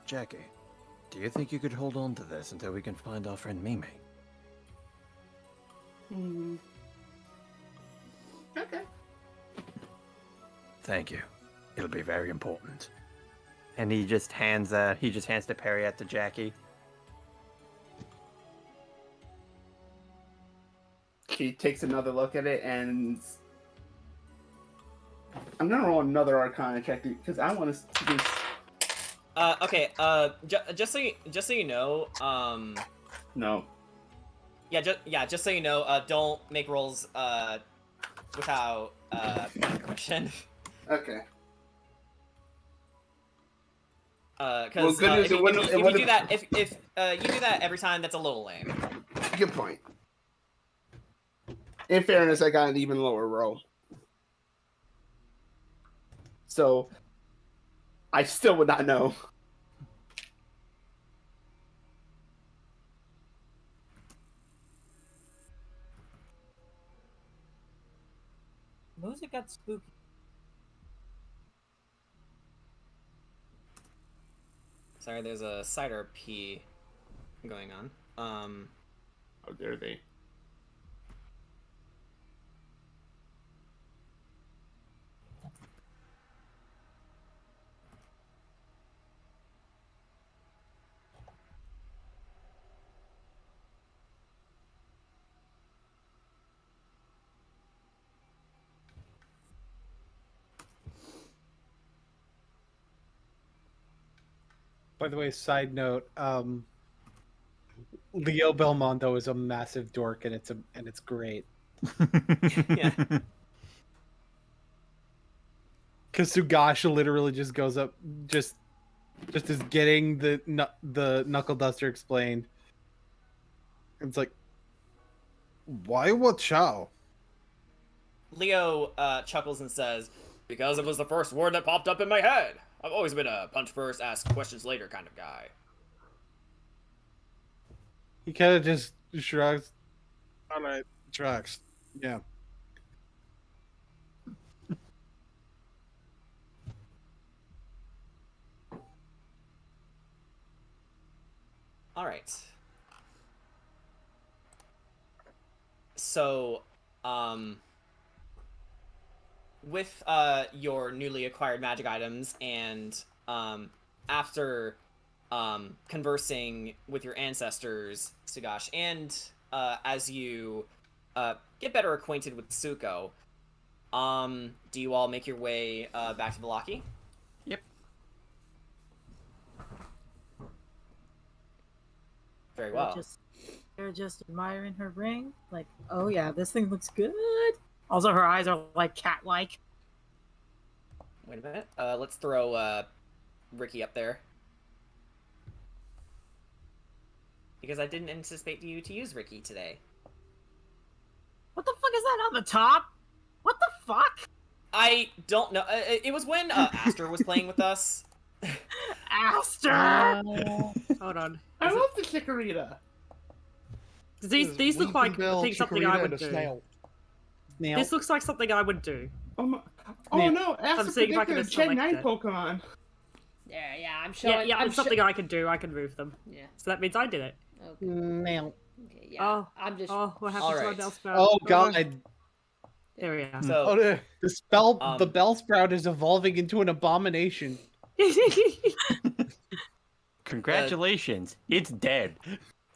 Jackie, do you think you could hold on to this until we can find our friend Mimi? Okay. Thank you. It'll be very important. And he just hands the periapt to Jackie. She takes another look at it, and I'm gonna roll another Arcana check because I want to do. Okay. Just so you know. No. Just so you know. Don't make rolls. Without permission. Okay. Because if you do that, if you do that every time, that's a little lame. Good point. In fairness, I got an even lower roll. So, I still would not know. Music got spooky. Sorry, there's a cider pee going on. How dare they? By the way, side note, Leo Belmondo is a massive dork, and it's great. Yeah. Because Sugasha literally just goes up, just is getting the knuckle duster explained. It's like, why what Chow? Leo chuckles and says, "Because it was the first word that popped up in my head. I've always been a punch first, ask questions later kind of guy." He kind of just shrugs. All right, tracks. Yeah. All right. So, with your newly acquired magic items and after conversing with your ancestors, Sugash, and as you get better acquainted with Tsuko, do you all make your way back to Vallaki? Yep. Very well. They're just admiring her ring. Like, oh yeah, this thing looks good. Also, her eyes are like cat-like. Wait a minute. Let's throw Ricky up there. Because I didn't anticipate you to use Ricky today. What the fuck is that on the top? What the fuck? I don't know. It was when Aster was playing with us. Aster! Hold on. I love the Chikorita. These look like something I would do. Snail. This looks like something I would do. Oh no, Aster seeing if I predicted can a Gen 9 select it. Pokemon. Yeah, I'm sure. Yeah, it's something I can do. I can move them. Yeah. So that means I did it. Okay. Snail. Okay, yeah. I'm just. Oh, what happened All to my right. Bellsprout? Oh god. There we are. So, The Bellsprout is evolving into an abomination. Congratulations, it's dead.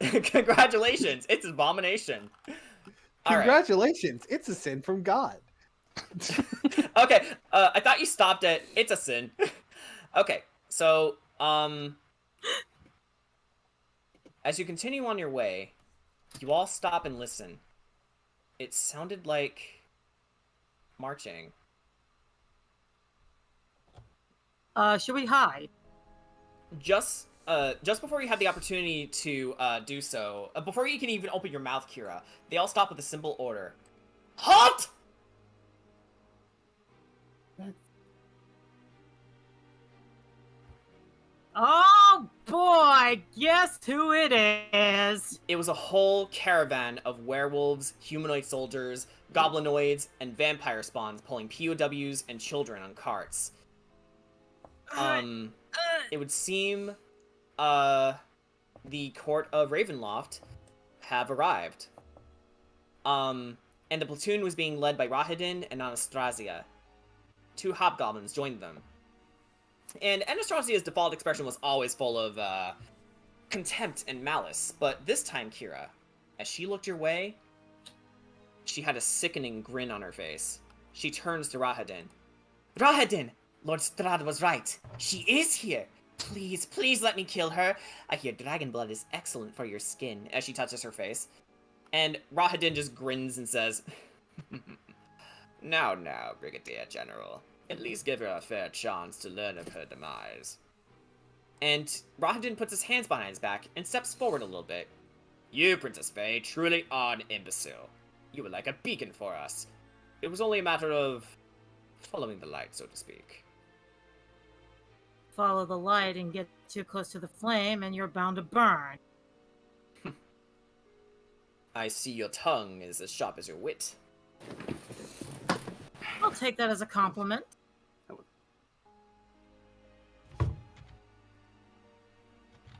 Congratulations, it's an abomination. All right. Congratulations, it's a sin from God. Okay, I thought you stopped at it's a sin. Okay, so, as you continue on your way, you all stop and listen. It sounded like marching. Should we hide? Just before you have the opportunity to do so, before you can even open your mouth, Kira, they all stop with a simple order. Halt! Oh boy, guess who it is? It was a whole caravan of werewolves, humanoid soldiers, goblinoids, and vampire spawns pulling POWs and children on carts. It would seem, the court of Ravenloft have arrived. And the platoon was being led by Rahadin and Anastasia. 2 hobgoblins joined them. And Anastasia's default expression was always full of, contempt and malice, but this time, Kira, as she looked your way, she had a sickening grin on her face. She turns to Rahadin. Rahadin! Lord Strahd was right. She is here! Please, please let me kill her. I hear dragon blood is excellent for your skin, as she touches her face. And Rahadin just grins and says, Now, Brigadier General. At least give her a fair chance to learn of her demise. And Rahadin puts his hands behind his back and steps forward a little bit. You, Princess Faye, truly are an imbecile. You were like a beacon for us. It was only a matter of following the light, so to speak. Follow the light and get too close to the flame and you're bound to burn. I see your tongue is as sharp as your wit. I'll take that as a compliment.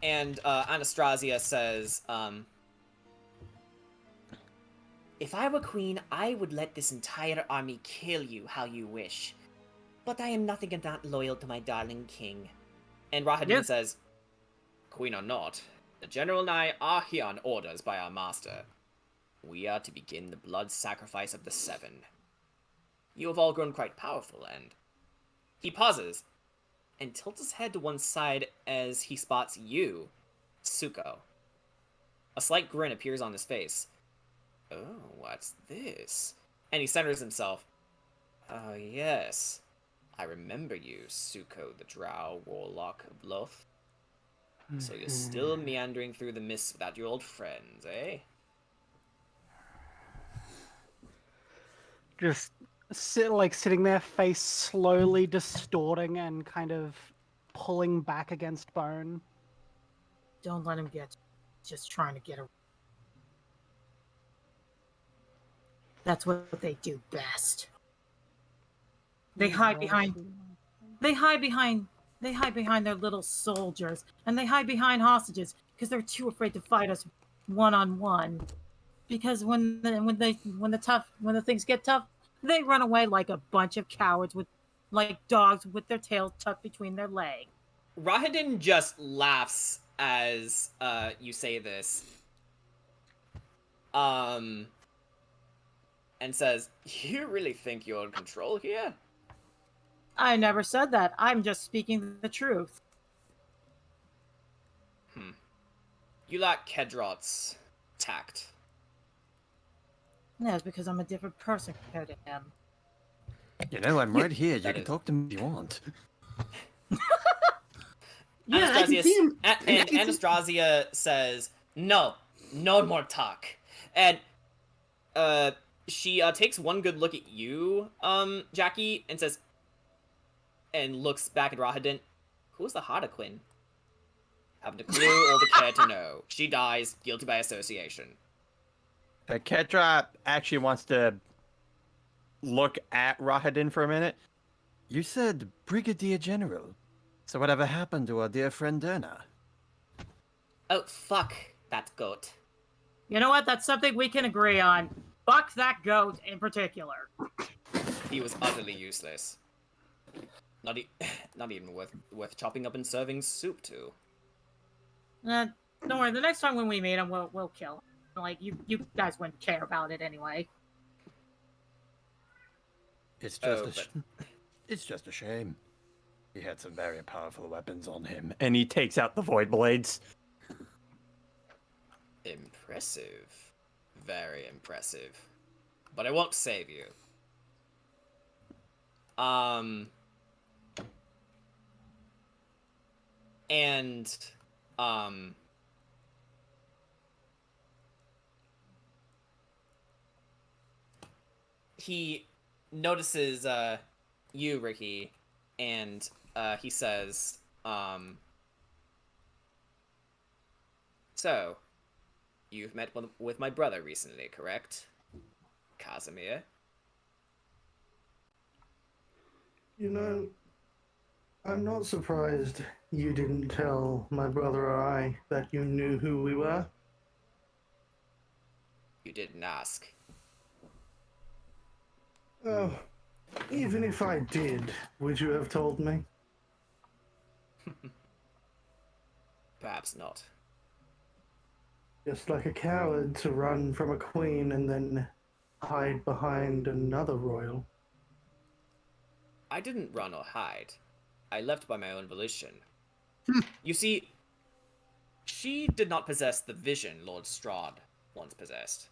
And Anastasia says, If I were queen, I would let this entire army kill you how you wish. But I am nothing if not loyal to my darling king. And Rahadin says, Queen or not, the general and I are here on orders by our master. We are to begin the blood sacrifice of the 7. You have all grown quite powerful, and... He pauses, and tilts his head to one side as he spots you, Tsuko. A slight grin appears on his face. Oh, what's this? And he centers himself. Oh, yes. I remember you, Tsuko the Drow Warlock of Loth. So you're still meandering through the mist without your old friends, eh? Just sitting there, face slowly distorting and kind of pulling back against bone. Don't let him get you. Just trying to get a. That's what they do best. They hide behind their little soldiers, and they hide behind hostages because they're too afraid to fight us one-on-one. Because when the things get tough, they run away like a bunch of cowards like dogs with their tails tucked between their legs. Rahadin just laughs as you say this. And says, "You really think you're in control here?" I never said that. I'm just speaking the truth. You lack Kedrot's tact. Yeah, it's because I'm a different person compared to him. You know, I'm right here. You can talk to me if you want. Yeah, I can see him. And Anastasia says, no more talk. And she takes one good look at you, Jackie, and says, and looks back at Rahadin. Who's the Harlequin? Haven't a clue or the care to know. She dies, guilty by association. Kedra actually wants to look at Rahadin for a minute. You said Brigadier General. So whatever happened to our dear friend Derna? Oh, fuck that goat. You know what? That's something we can agree on. Fuck that goat in particular. He was utterly useless. Not even worth chopping up and serving soup to. Don't worry. The next time when we meet him, we'll kill him. Like you guys wouldn't care about it anyway. It's just a shame. He had some very powerful weapons on him. And he takes out the void blades. Impressive. Very impressive. But I won't save you. He notices you, Ricky, and he says, so, you've met with my brother recently, correct? Casimir? You know, I'm not surprised you didn't tell my brother or I that you knew who we were. You didn't ask. Oh, even if I did, would you have told me? Perhaps not. Just like a coward to run from a queen and then hide behind another royal. I didn't run or hide. I left by my own volition. You see, she did not possess the vision Lord Strahd once possessed.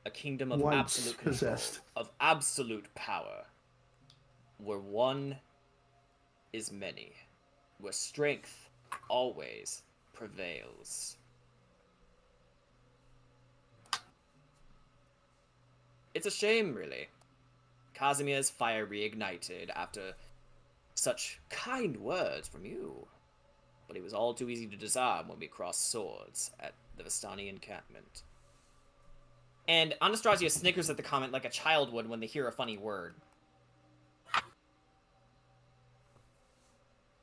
A kingdom of absolute control, of absolute power, where one is many, where strength always prevails. It's a shame, really. Casimir's fire reignited after such kind words from you. But it was all too easy to disarm when we crossed swords at the Vistani encampment. And Anastasia snickers at the comment like a child would when they hear a funny word.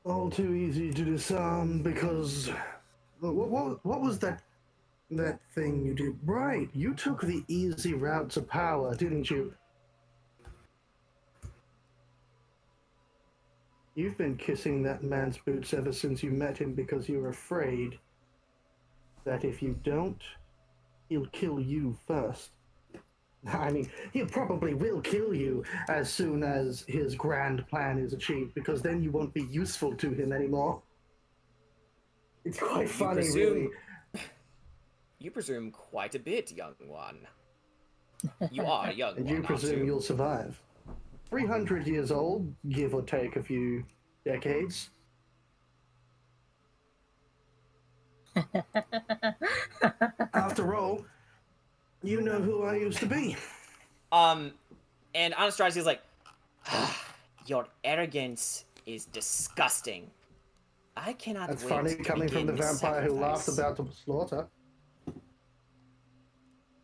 All too easy to disarm because... What was that thing you did? Right, you took the easy route to power, didn't you? You've been kissing that man's boots ever since you met him because you're afraid that if you don't, he'll kill you first. I mean, he probably will kill you as soon as his grand plan is achieved, because then you won't be useful to him anymore. It's quite funny, really. You presume quite a bit, young one. You are a young And one, you presume you'll survive. 300 years old, give or take a few decades. After all, you know who I used to be. And Anastasia's like, your arrogance is disgusting. I cannot That's wait funny, to coming from the begin vampire who laughed sacrifice. about the slaughter.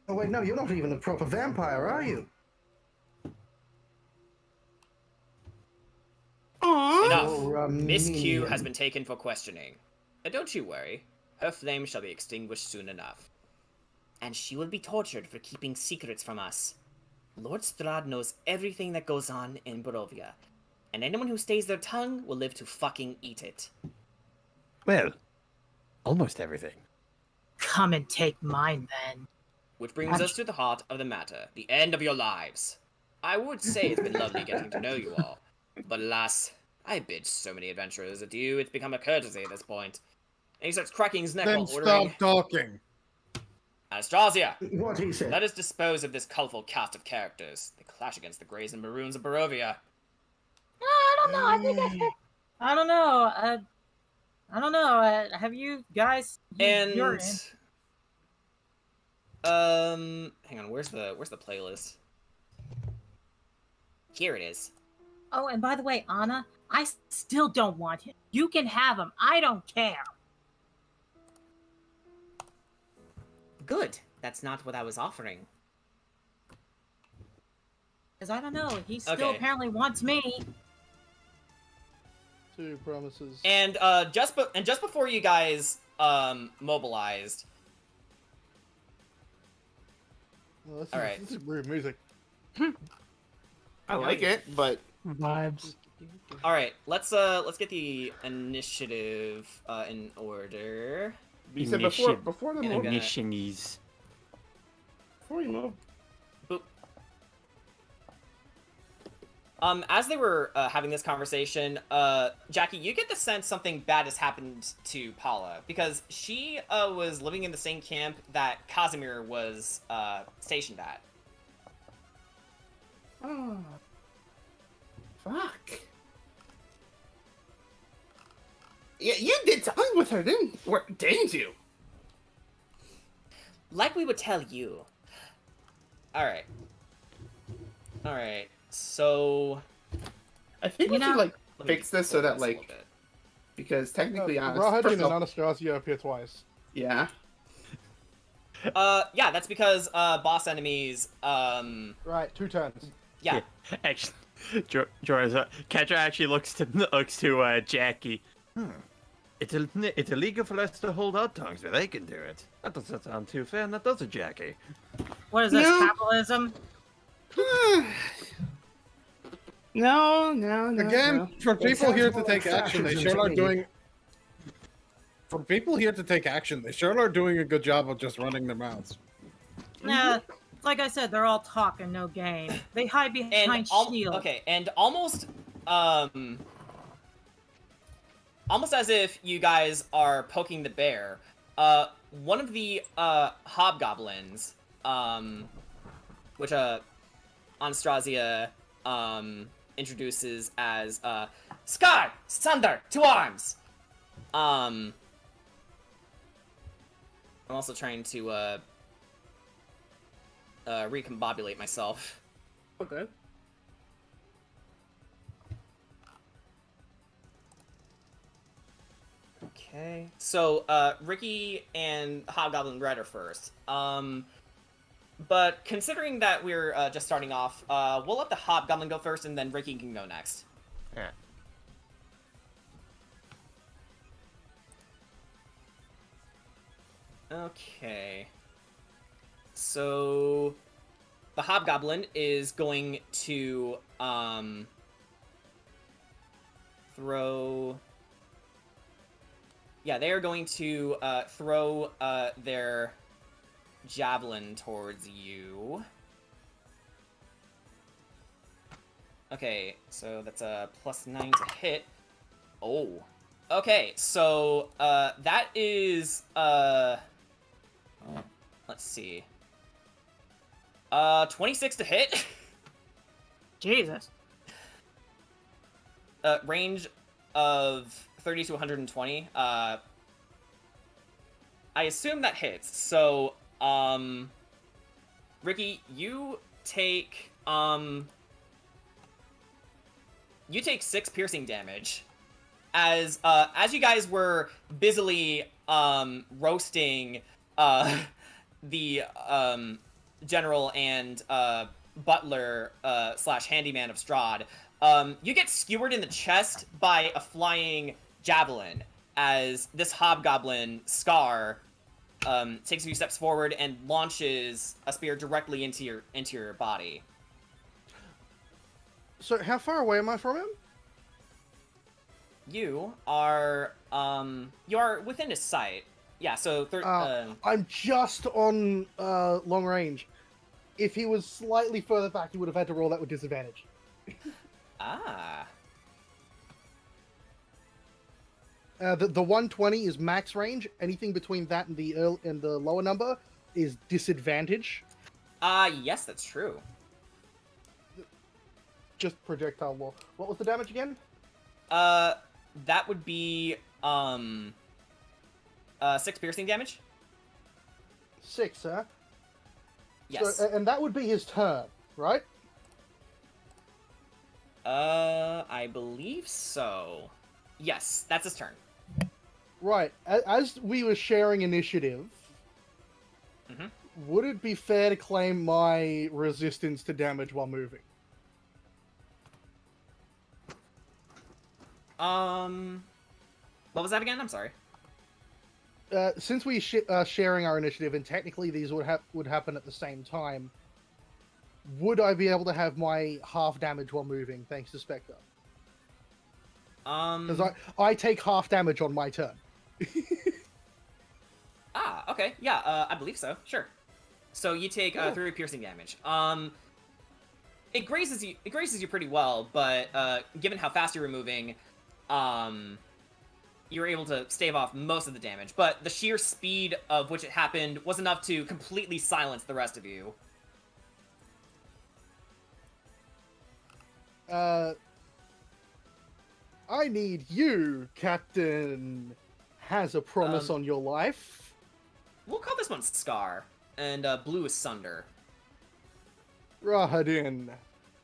Oh wait, no, you're not even a proper vampire, are you? Enough. You're, Miss Q minion. has been taken for questioning. And don't you worry. Her flame shall be extinguished soon enough. And she will be tortured for keeping secrets from us. Lord Strahd knows everything that goes on in Barovia. And anyone who stays their tongue will live to fucking eat it. Well, almost everything. Come and take mine, then. Which brings us to the heart of the matter. The end of your lives. I would say it's been lovely getting to know you all. But alas, I bid so many adventurers adieu, it's become a courtesy at this point. he starts cracking his neck Then while ordering. stop talking. Anastasia, What he said. let us dispose of this colorful cast of characters. They clash against the Greys and Maroons of Barovia. I don't know. I think that's I don't know. I don't know. Have you guys? You're in. Hang on. Where's the playlist? Here it is. Oh, and by the way, Anna, I still don't want him. You can have him. I don't care. Good. That's not what I was offering. Because I don't know. He still Okay. apparently wants me. 2 promises. And just before you guys mobilized. Well, this All is, right. This is weird music. I like it, but Vibes. All right. Let's get the initiative in order. you said before the And I'm move. gonna- Initiative. Before you move. Boop. As they were having this conversation, Jackie, you get the sense something bad has happened to Paula because she was living in the same camp that Casimir was stationed at. Oh. Fuck. Yeah, you did something with her, didn't you? Like we would tell you. Alright. Alright, so... I think we should, like, Let me fix this so that, a little like... bit. Because technically, Rahadin and Anastasia appear twice. Yeah. Yeah, that's because boss enemies, Right, 2 turns. yeah. Actually, Kedra actually looks to Jackie. It's illegal for us to hold our tongues, but they can do it. That doesn't sound too fair, that does it, Jackie? What is this, No. capitalism? No. Again, for people sounds here to more take like action, they fascism sure to are me. doing. For people here to take action, they sure are doing a good job of just running their mouths. Nah, like I said, they're all talk and no game. They hide behind shields. Okay, and almost as if you guys are poking the bear, one of the hobgoblins, which Anastasia introduces as Sky Sunder to arms. I'm also trying to recombobulate myself. Okay. Okay. So, Ricky and Hobgoblin Red are first. But considering that we're just starting off, we'll let the Hobgoblin go first, and then Ricky can go next. Yeah. Okay. So, the Hobgoblin is going to, throw... Yeah, they are going to, throw, their javelin towards you. Okay, so that's a +9 to hit. Oh. Okay, so, that is, let's see. 26 to hit. Jesus. Range of 30 to 120. I assume that hits. So, Ricky, you take 6 piercing damage. As you guys were busily roasting the general and butler slash handyman of Strahd, you get skewered in the chest by a flying javelin as this hobgoblin Scar takes a few steps forward and launches a spear directly into your body. So how far away am I from him? You are within his sight. Yeah, so I'm just on long range. If he was slightly further back, he would have had to roll that with disadvantage. The 120 is max range. Anything between that and the lower number is disadvantage. Yes, that's true. Just projectile wall. What was the damage again? That would be 6 piercing damage. 6, huh? Yes. So, and that would be his turn, right? I believe so. Yes, that's his turn. Right. As we were sharing initiative, would it be fair to claim my resistance to damage while moving? What was that again? I'm sorry. Since we sharing our initiative, and technically these would happen at the same time, would I be able to have my half damage while moving, thanks to Spectre? Because I take half damage on my turn. Okay. Yeah, I believe so. Sure. So you take 3 piercing damage. It grazes you pretty well, but given how fast you were moving, you were able to stave off most of the damage. But the sheer speed of which it happened was enough to completely silence the rest of you. I need you, Captain. Has a promise on your life. We'll call this one Scar, and blue is Sunder. Rahadin,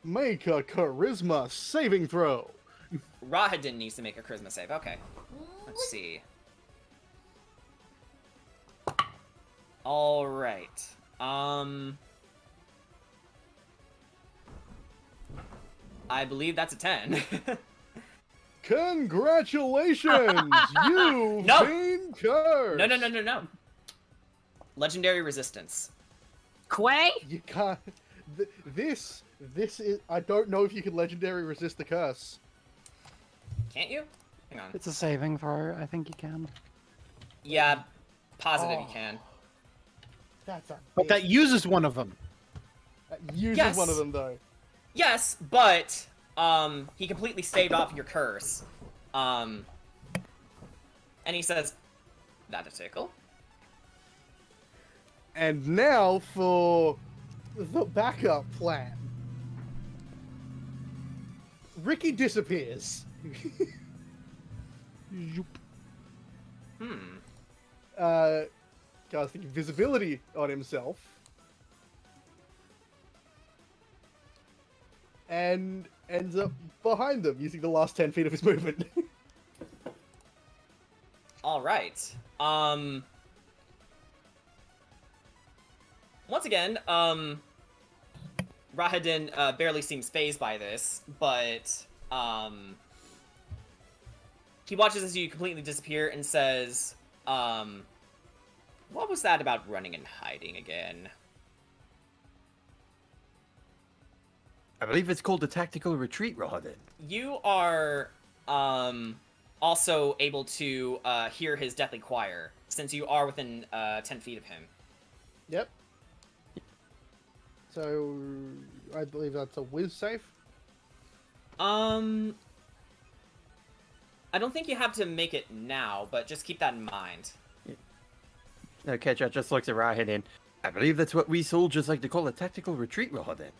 make a charisma saving throw. Rahadin needs to make a charisma save. Okay. Let's see. All right. I believe that's a 10. Congratulations! You've been cursed! No. Legendary resistance. Quay? You can't... This is... I don't know if you can legendary resist the curse. Can't you? Hang on. It's a saving throw. I think you can. Yeah, positive you can. But that uses one of them. That uses one of them, though. Yes, but he completely staved off your curse. And he says, "That a tickle." And now for the backup plan. Ricky disappears. Casting invisibility on himself. And ends up behind them using the last 10 feet of his movement. Alright. Once again, Rahadin barely seems fazed by this, but he watches as you completely disappear and says, what was that about running and hiding again? I believe it's called a tactical retreat, Rahadin. You are also able to hear his deathly choir, since you are within 10 feet of him. Yep. So, I believe that's a whiz save. I don't think you have to make it now, but just keep that in mind. No, Ketchup just looks at Rahadin. I believe that's what we soldiers like to call a tactical retreat, Rahadin.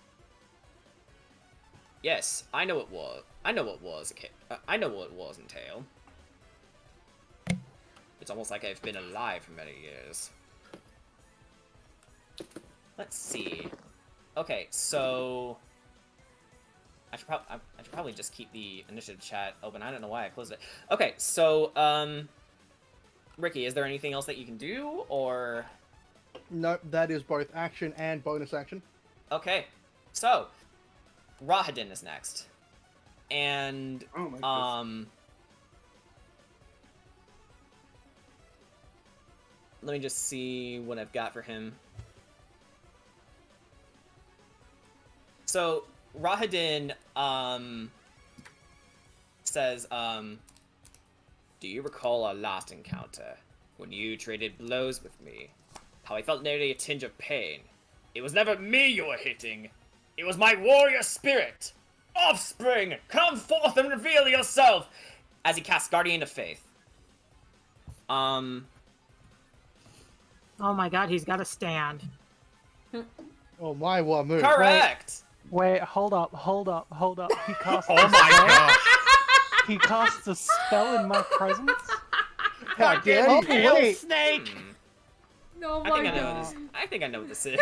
Yes, I know it was. I know what it was entail. It's almost like I've been alive for many years. Let's see. Okay, so I should probably just keep the initiative chat open. I don't know why I closed it. Okay, so Ricky, is there anything else that you can do, or? No, that is both action and bonus action. Okay, so Rahadin is next, and let me just see what I've got for him. So Rahadin says, "Do you recall our last encounter when you traded blows with me? How I felt nearly a tinge of pain. It was never me you were hitting. It was my warrior spirit! Offspring, come forth and reveal yourself!" As he casts Guardian of Faith. Oh my god, he's got to stand. Oh my, what a move. Correct! Wait, hold up. He casts Oh my god! He casts a spell in my presence? How dare Oh, you? wait. Snake! Oh I my think I know god. this. I think I know what this is.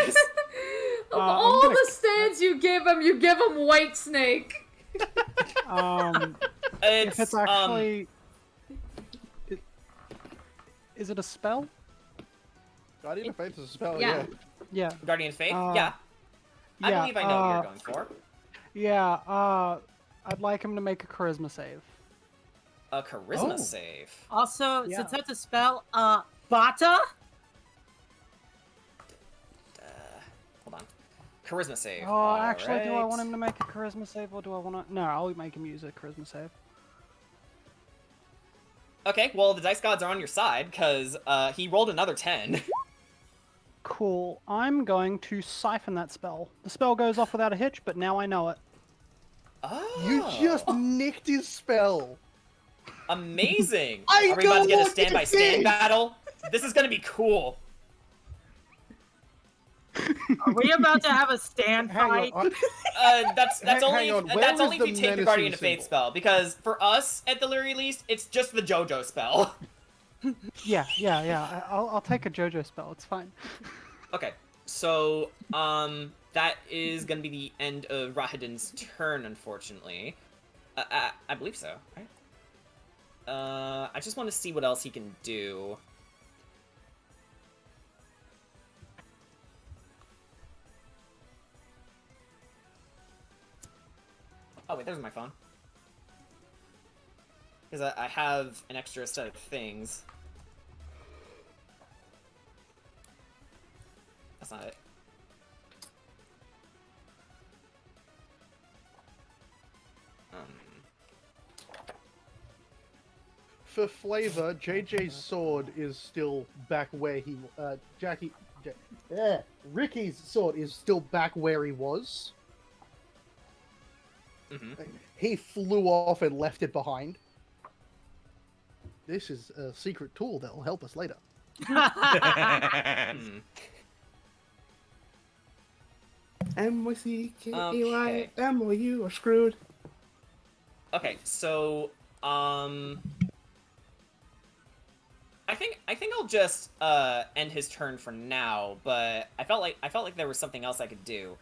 Of I'm all gonna- the stands you give him White Snake. If it's actually... Is it a spell? Guardian of Faith is a spell, Yeah. Yeah. Guardian of Faith? Uh, Yeah. I yeah, believe I know what you're going for. Yeah, I'd like him to make a charisma save. A charisma save. Also, Yeah. since that's a spell, Bata? Hold on. Charisma save. Oh, actually, do I Alright. want him to make a charisma save, or do I want to... No, I'll make him use a charisma save. Okay, well, the dice gods are on your side, because he rolled another 10. Cool. I'm going to siphon that spell. The spell goes off without a hitch, but now I know it. Oh. You just nicked his spell. Amazing! I Are we about to get a know what stand by you stand did. battle? This is gonna be cool. Are we about to have a stand fight? That's Hang only on, where that's was only if the you take the menacing Guardian of Faith symbol? spell, because for us at the very least, it's just the JoJo spell. Yeah. I'll take a JoJo spell. It's fine. Okay, so that is gonna be the end of Rahadin's turn, unfortunately. I believe so, right? I just want to see what else he can do. Oh wait, there's my phone. Because I have an extra set of things. That's not it. For flavor, JJ's sword is still back where he... Ricky's sword is still back where he was. He flew off and left it behind. This is a secret tool that will help us later. M-Y-C-K-E-Y-M-O-U are screwed. Okay, so I think I'll just end his turn for now, but I felt like there was something else I could do.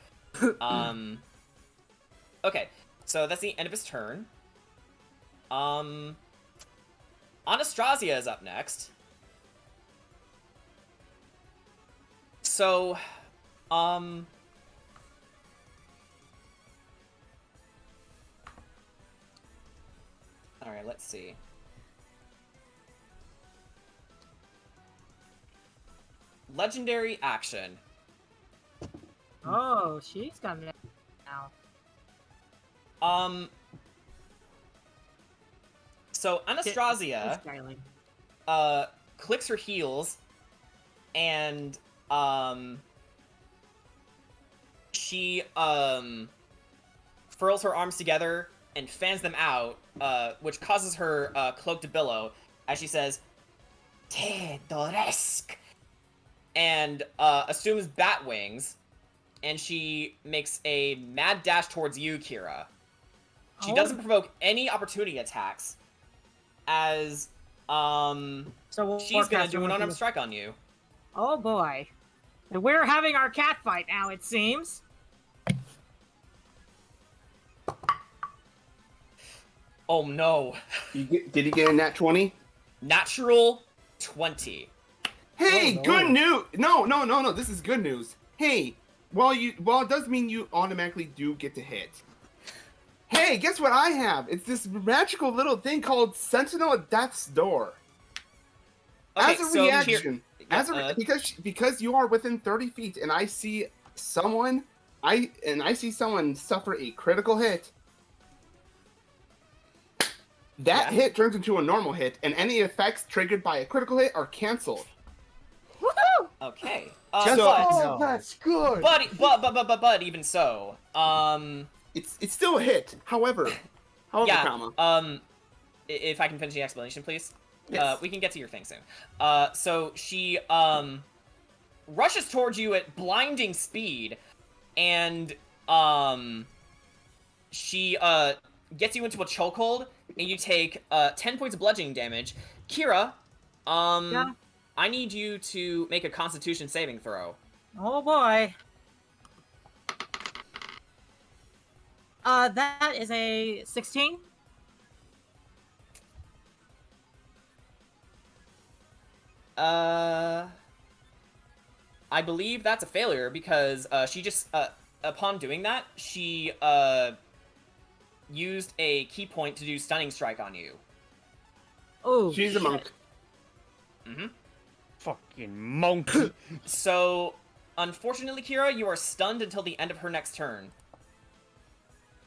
Okay, so that's the end of his turn. Anastasia is up next. So, alright, let's see. Legendary action. Oh, she's coming now. So Anastasia, clicks her heels, and, she, furls her arms together and fans them out, which causes her, cloak to billow, as she says, Te Doresk, and, assumes bat wings, and she makes a mad dash towards you, Kira. She doesn't provoke any opportunity attacks, as, so she's gonna do an unarmed strike on you. Oh boy. And we're having our cat fight now, it seems. Oh no. Did he get a nat 20? Natural 20. Hey, Oh, no. good news! No, this is good news. Hey, while it does mean you automatically do get to hit. Hey, guess what I have? It's this magical little thing called Sentinel at Death's Door. Okay, As a so reaction, because you are within 30 feet and I see someone suffer a critical hit, that hit turns into a normal hit, and any effects triggered by a critical hit are canceled. Woohoo! Okay. That's good. But even so, it's still a hit. However, yeah. comma. If I can finish the explanation, please. We can get to your thing soon. So she rushes towards you at blinding speed, and she gets you into a chokehold, and you take 10 points of bludgeoning damage. Kira, Yeah? I need you to make a Constitution saving throw. Oh boy. That is a 16. I believe that's a failure because she just upon doing that, she used a key point to do stunning strike on you. Oh, she's a monk. Mm-hmm. Fucking monk. So, unfortunately, Kira, you are stunned until the end of her next turn.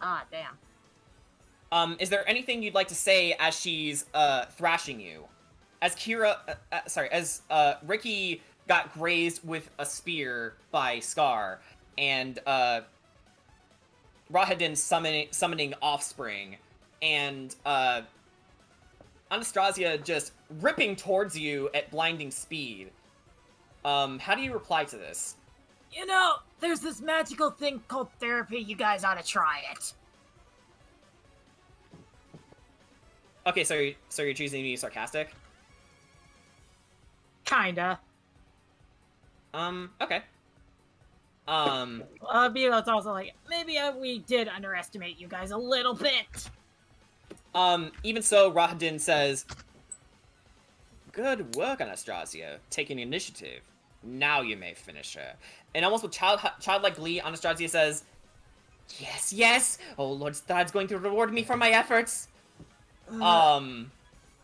Ah, damn. Is there anything you'd like to say as she's thrashing you? As Kira, as Ricky got grazed with a spear by Scar, and Rahadin summoning Offspring, and Anastasia just ripping towards you at blinding speed. How do you reply to this? You know, there's this magical thing called therapy. You guys ought to try it. Okay, so you're choosing to be sarcastic? Kinda. Okay. It's also like, maybe we did underestimate you guys a little bit. Even so, Rahadin says, "Good work, Anastasia, taking initiative. Now you may finish her." And almost with childlike glee, Anastasia says, "Yes, yes! Oh, Lord Strahd's going to reward me for my efforts."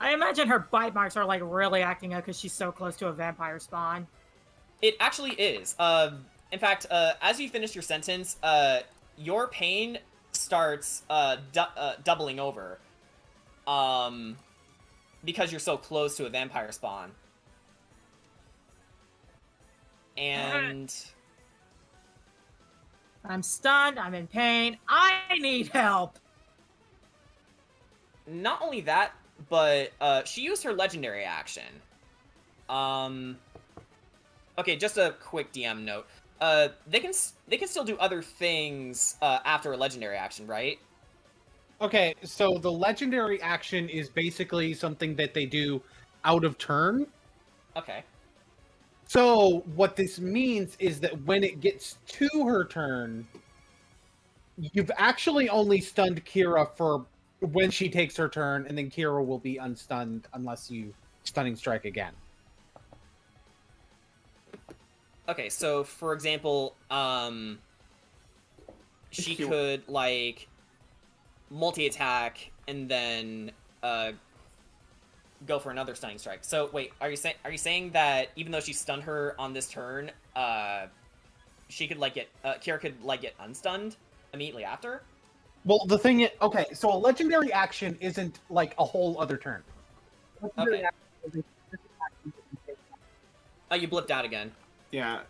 I imagine her bite marks are like really acting up because she's so close to a vampire spawn. It actually is. In fact, as you finish your sentence, your pain starts doubling over. Because you're so close to a vampire spawn. And I'm stunned, I'm in pain, I need help! Not only that, but she used her legendary action. Okay, just a quick DM note. They can still do other things after a legendary action, right? Okay, so the legendary action is basically something that they do out of turn. Okay. So what this means is that when it gets to her turn, you've actually only stunned Kira for when she takes her turn, and then Kira will be unstunned unless you stunning strike again. Okay, so for example, she could like multi-attack and then go for another stunning strike. So wait, are you saying that even though she stunned her on this turn, she could like get Kira could like get unstunned immediately after? Well, the thing is, okay, so a legendary action isn't like a whole other turn. Okay. Oh, you blipped out again. Yeah.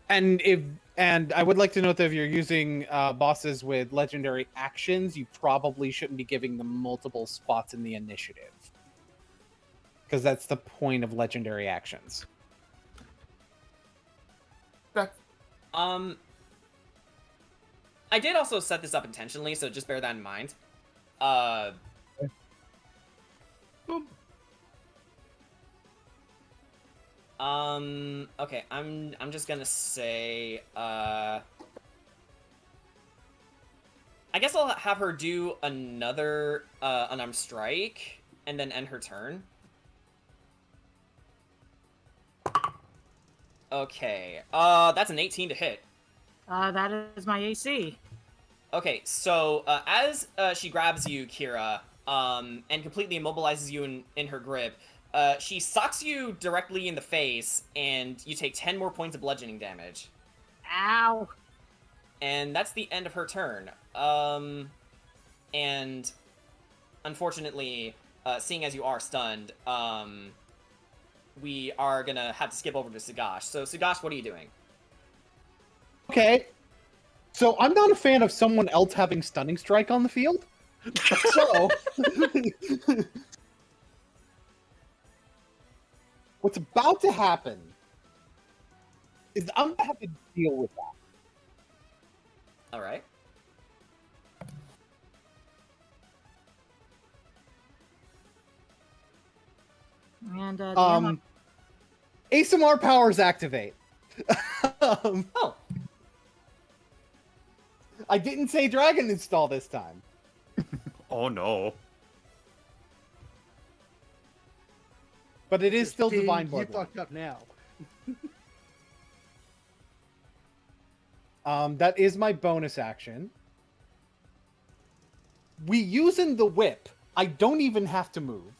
And I would like to note that if you're using bosses with legendary actions, you probably shouldn't be giving them multiple spots in the initiative. Because that's the point of legendary actions. I did also set this up intentionally, so just bear that in mind. Okay, I'm just gonna say, I guess I'll have her do another, unarmed strike, and then end her turn. Okay, that's an 18 to hit. That is my AC. Okay, so, as, she grabs you, Kira, and completely immobilizes you in her grip, she socks you directly in the face, and you take 10 more points of bludgeoning damage. Ow! And that's the end of her turn. And unfortunately, seeing as you are stunned, we are gonna have to skip over to Sagash. So, Sagash, what are you doing? Okay. So I'm not a fan of someone else having stunning strike on the field. So, what's about to happen is I'm gonna have to deal with that. All right. And ASMR powers activate. Oh. I didn't say dragon install this time. Oh no. But it is still Christine, divine you blood. fucked up now. That is my bonus action. We using the whip. I don't even have to move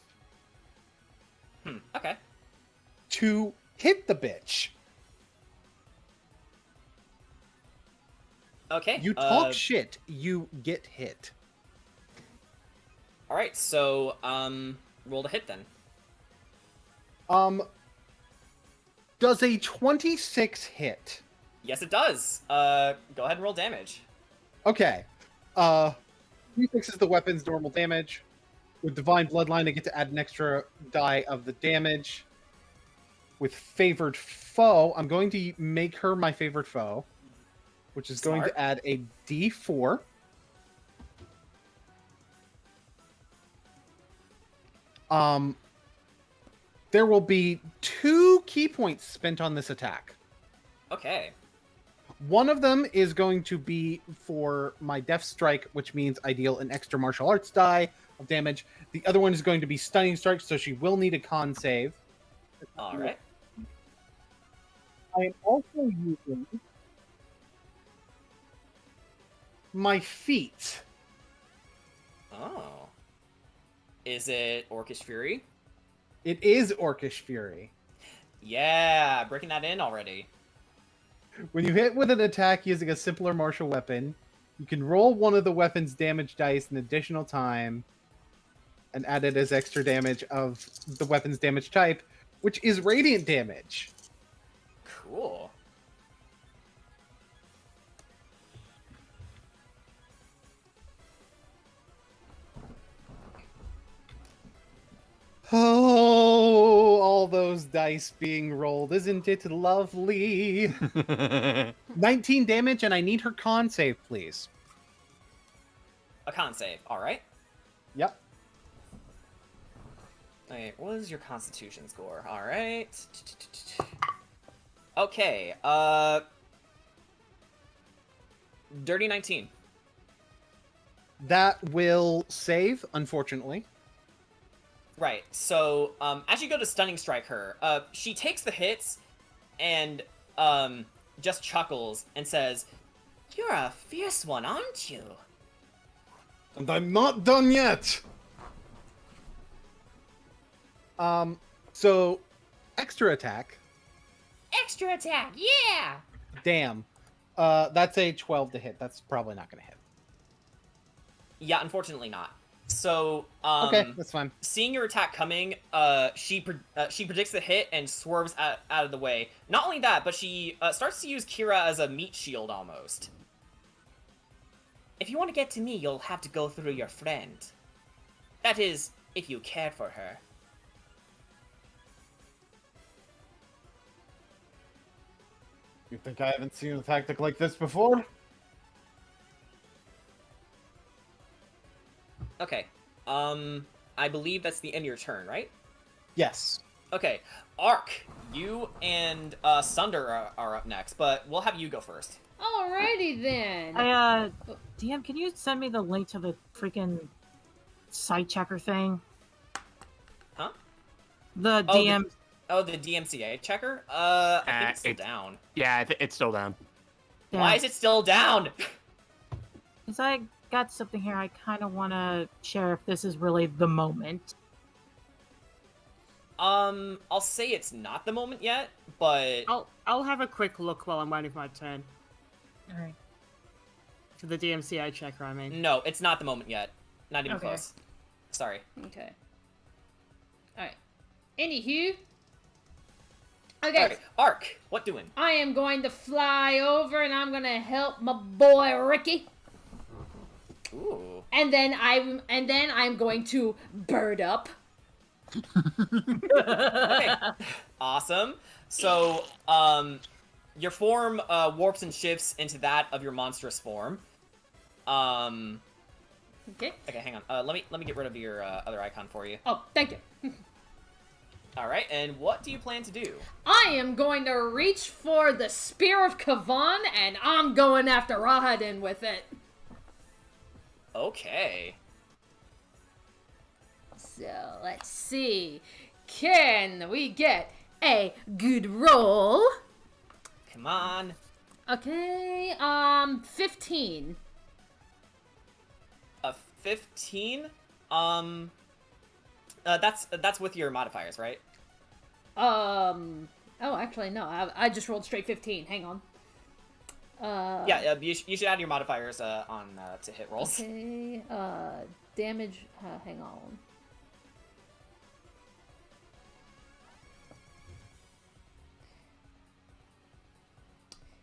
Okay. to hit the bitch. Okay. You talk shit, you get hit. All right. So, roll to hit then. Does a 26 hit? Yes, it does. Go ahead and roll damage. Okay. 26 is the weapon's normal damage. With Divine Bloodline, I get to add an extra die of the damage. With Favored Foe, I'm going to make her my favorite foe, which is going to add a D4. There will be 2 key points spent on this attack. Okay. One of them is going to be for my Death Strike, which means I deal an extra martial arts die of damage. The other one is going to be Stunning Strike, so she will need a con save. All right. I am also using my feet. Oh. Is it Orcish Fury? It is Orcish Fury. Yeah, breaking that in already. When you hit with an attack using a simpler martial weapon, you can roll one of the weapon's damage dice an additional time and add it as extra damage of the weapon's damage type, which is radiant damage. Cool. Oh, all those dice being rolled. Isn't it lovely? 19 damage, and I need her con save, please. A con save. All right. Yep. Okay, what is your Constitution score? All right. Okay. Dirty 19. That will save, unfortunately. Right. So, as you go to Stunning Strike her, she takes the hits and just chuckles and says, "You're a fierce one, aren't you?" And I'm not done yet. So, extra attack. Extra attack, yeah! Damn. That's a 12 to hit. That's probably not going to hit. Yeah, unfortunately not. So, okay, that's fine. Seeing your attack coming, she predicts the hit and swerves out of the way. Not only that, but she starts to use Kira as a meat shield almost. If you want to get to me, you'll have to go through your friend. That is, if you care for her. You think I haven't seen a tactic like this before? Okay. I believe that's the end of your turn, right? Yes. Okay. Ark, you and Sunder are up next, but we'll have you go first. Alrighty then. DM, can you send me the link to the freaking site checker thing? Huh? The DM. The DMCA checker? I think it's still down. Yeah, it's still down. Yeah. Why is it still down? Because I got something here I kind of want to share if this is really the moment. I'll say it's not the moment yet, but... I'll have a quick look while I'm waiting for my turn. Alright. For the DMCI checker, I mean. No, it's not the moment yet. Not even Okay. close. Sorry. Okay. Alright. Anywho. Okay. Alright, Ark, what doing? I am going to fly over and I'm going to help my boy Ricky. Ooh. And then I'm going to bird up. Okay, awesome. So, your form warps and shifts into that of your monstrous form. Okay. Okay, hang on. Let me get rid of your other icon for you. Oh, thank you. All right, and what do you plan to do? I am going to reach for the Spear of Kavan, and I'm going after Rahadin with it. Okay. So, let's see. Can we get a good roll? Come on. Okay, 15. A 15? That's with your modifiers, right? Oh, actually, no. I just rolled straight 15. Hang on. Yeah, you should add your modifiers on to hit rolls. Okay, damage, hang on.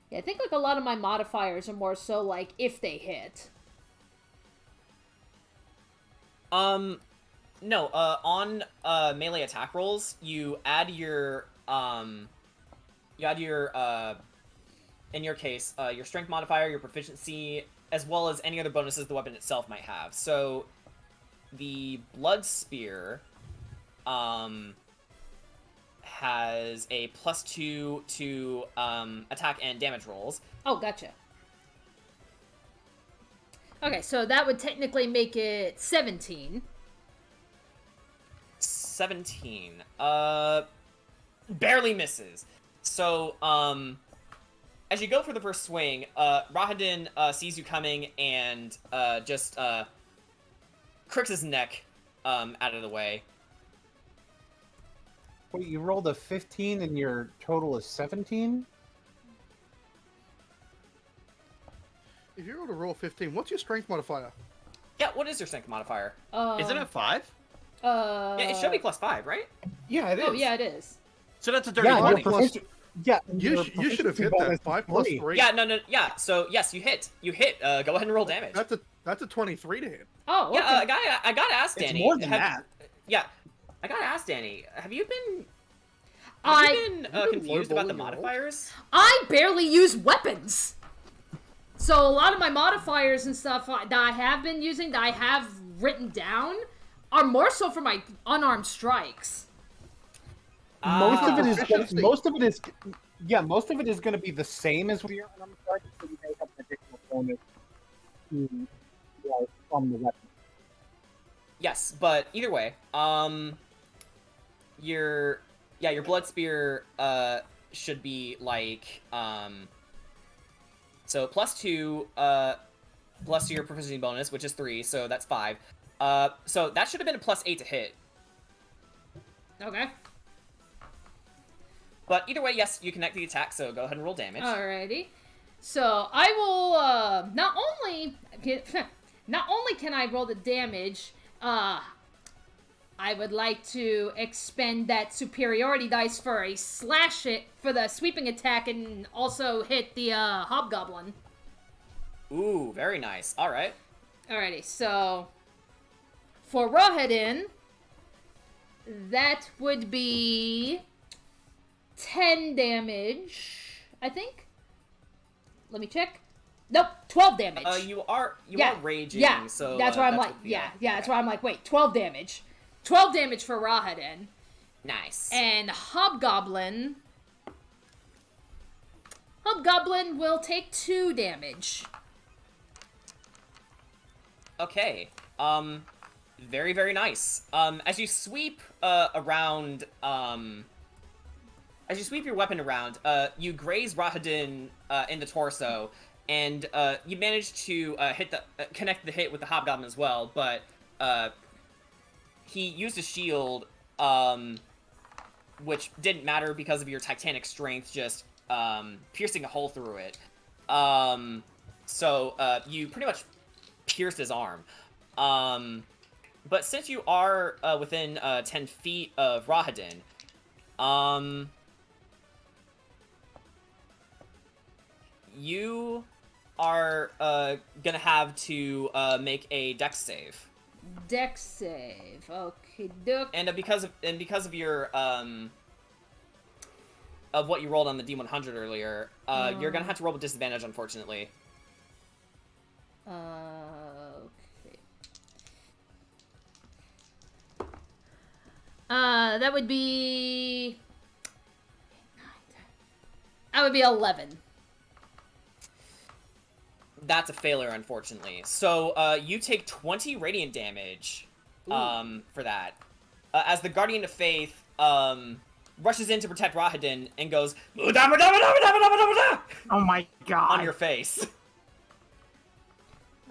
Yeah, I think like a lot of my modifiers are more so like if they hit. No, on melee attack rolls, you add your in your case, your strength modifier, your proficiency, as well as any other bonuses the weapon itself might have. So, the Blood Spear, has a +2 to, attack and damage rolls. Oh, gotcha. Okay, so that would technically make it 17. 17. Barely misses. So, as you go for the first swing, Rahadin sees you coming and just cricks his neck out of the way. Wait, you rolled a 15 and your total is 17? If you were to roll 15, what's your strength modifier? Yeah, what is your strength modifier? Isn't it 5? Yeah, it should be +5, right? Yeah, it is. Oh, yeah, it is. So that's a dirty 20. Yeah, you should have hit that. 5 plus 3. Yeah, no, yeah. So yes, you hit. You hit. Go ahead and roll damage. That's a 23 to hit. Oh, okay. Yeah, I gotta ask Danny. It's more than that. Yeah, I gotta ask Danny. Have you been confused about the modifiers? I barely use weapons. So a lot of my modifiers and stuff that I have been using, that I have written down, are more so for my unarmed strikes. Most of it is going to be the same as your unarmed strike, so you make up an additional bonus from the weapon. Yes, but either way, your blood spear should be like so +2 plus your proficiency bonus, which is 3, so that's 5. So that should have been a +8 to hit. Okay. But either way, yes, you connect the attack, so go ahead and roll damage. Alrighty. So I will not only can I roll the damage, I would like to expend that superiority dice for a slash hit for the sweeping attack and also hit the hobgoblin. Ooh, very nice. All right. Alrighty, so for Rahadin, that would be 10 damage, I think. Let me check. Nope, 12 damage. You are raging, yeah, so that's where I'm like, that's where I'm like, wait, 12 damage. 12 damage for Rahadin. Nice. And Hobgoblin will take 2 damage. Okay. Very, very nice. As you sweep around, as you sweep your weapon around, you graze Rahadin in the torso, and you manage to connect the hit with the hobgoblin as well, but he used a shield, which didn't matter because of your titanic strength, just piercing a hole through it. So you pretty much pierced his arm. But since you are within 10 feet of Rahadin, you are gonna have to make a dex save. Dex save. Okay, doke. And because of your of what you rolled on the D100 earlier, you're gonna have to roll with disadvantage, unfortunately. Okay. That would be 11. That's a failure, unfortunately. So, you take 20 radiant damage, for that. As the Guardian of Faith, rushes in to protect Rahadin and goes, oh my god. on your face.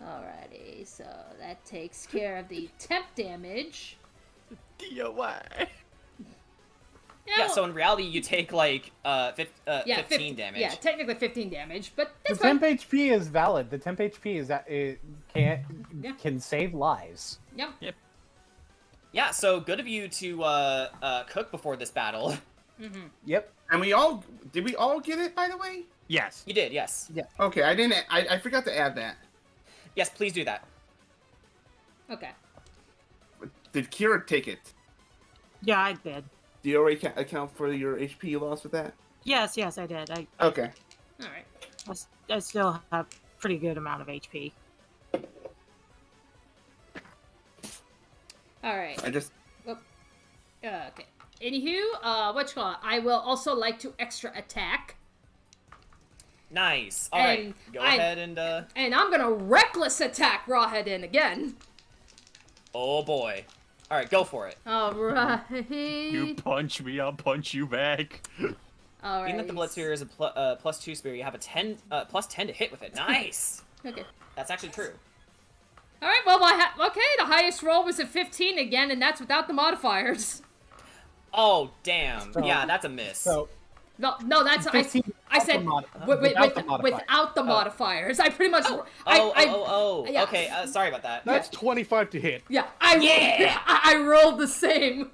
Alrighty, so that takes care of the temp damage. DOI. Yeah, so in reality, you take, like, 15 damage. Yeah, technically 15 damage, but The that's fine. temp HP is valid. The temp HP is that it can save lives. Yep. Yeah, so good of you to cook before this battle. Mm-hmm. Yep. And did we all get it, by the way? Yes. You did, yes. Yeah. Okay, I forgot to add that. Yes, please do that. Okay. Did Kira take it? Yeah, I did. Do you already account for your HP you lost with that? Yes, I did. Okay. Alright. I still have pretty good amount of HP. Alright. I just... okay. Anywho, I will also like to extra attack. Nice. Alright, go ahead and... And I'm gonna reckless attack Rahadin again. Oh boy. Alright, go for it. Alright. You punch me, I'll punch you back. Alright. Being that the Blood Spear is a +2 spear, you have a +10 to hit with it. Nice! Okay. That's actually true. Alright, well, the highest roll was a 15 again, and that's without the modifiers. Oh, damn. So- Yeah, that's a miss. So No, that's... I said without the modifiers. I pretty much... Yeah. Okay, sorry about that. that's 25 to hit. Yeah, I rolled the same.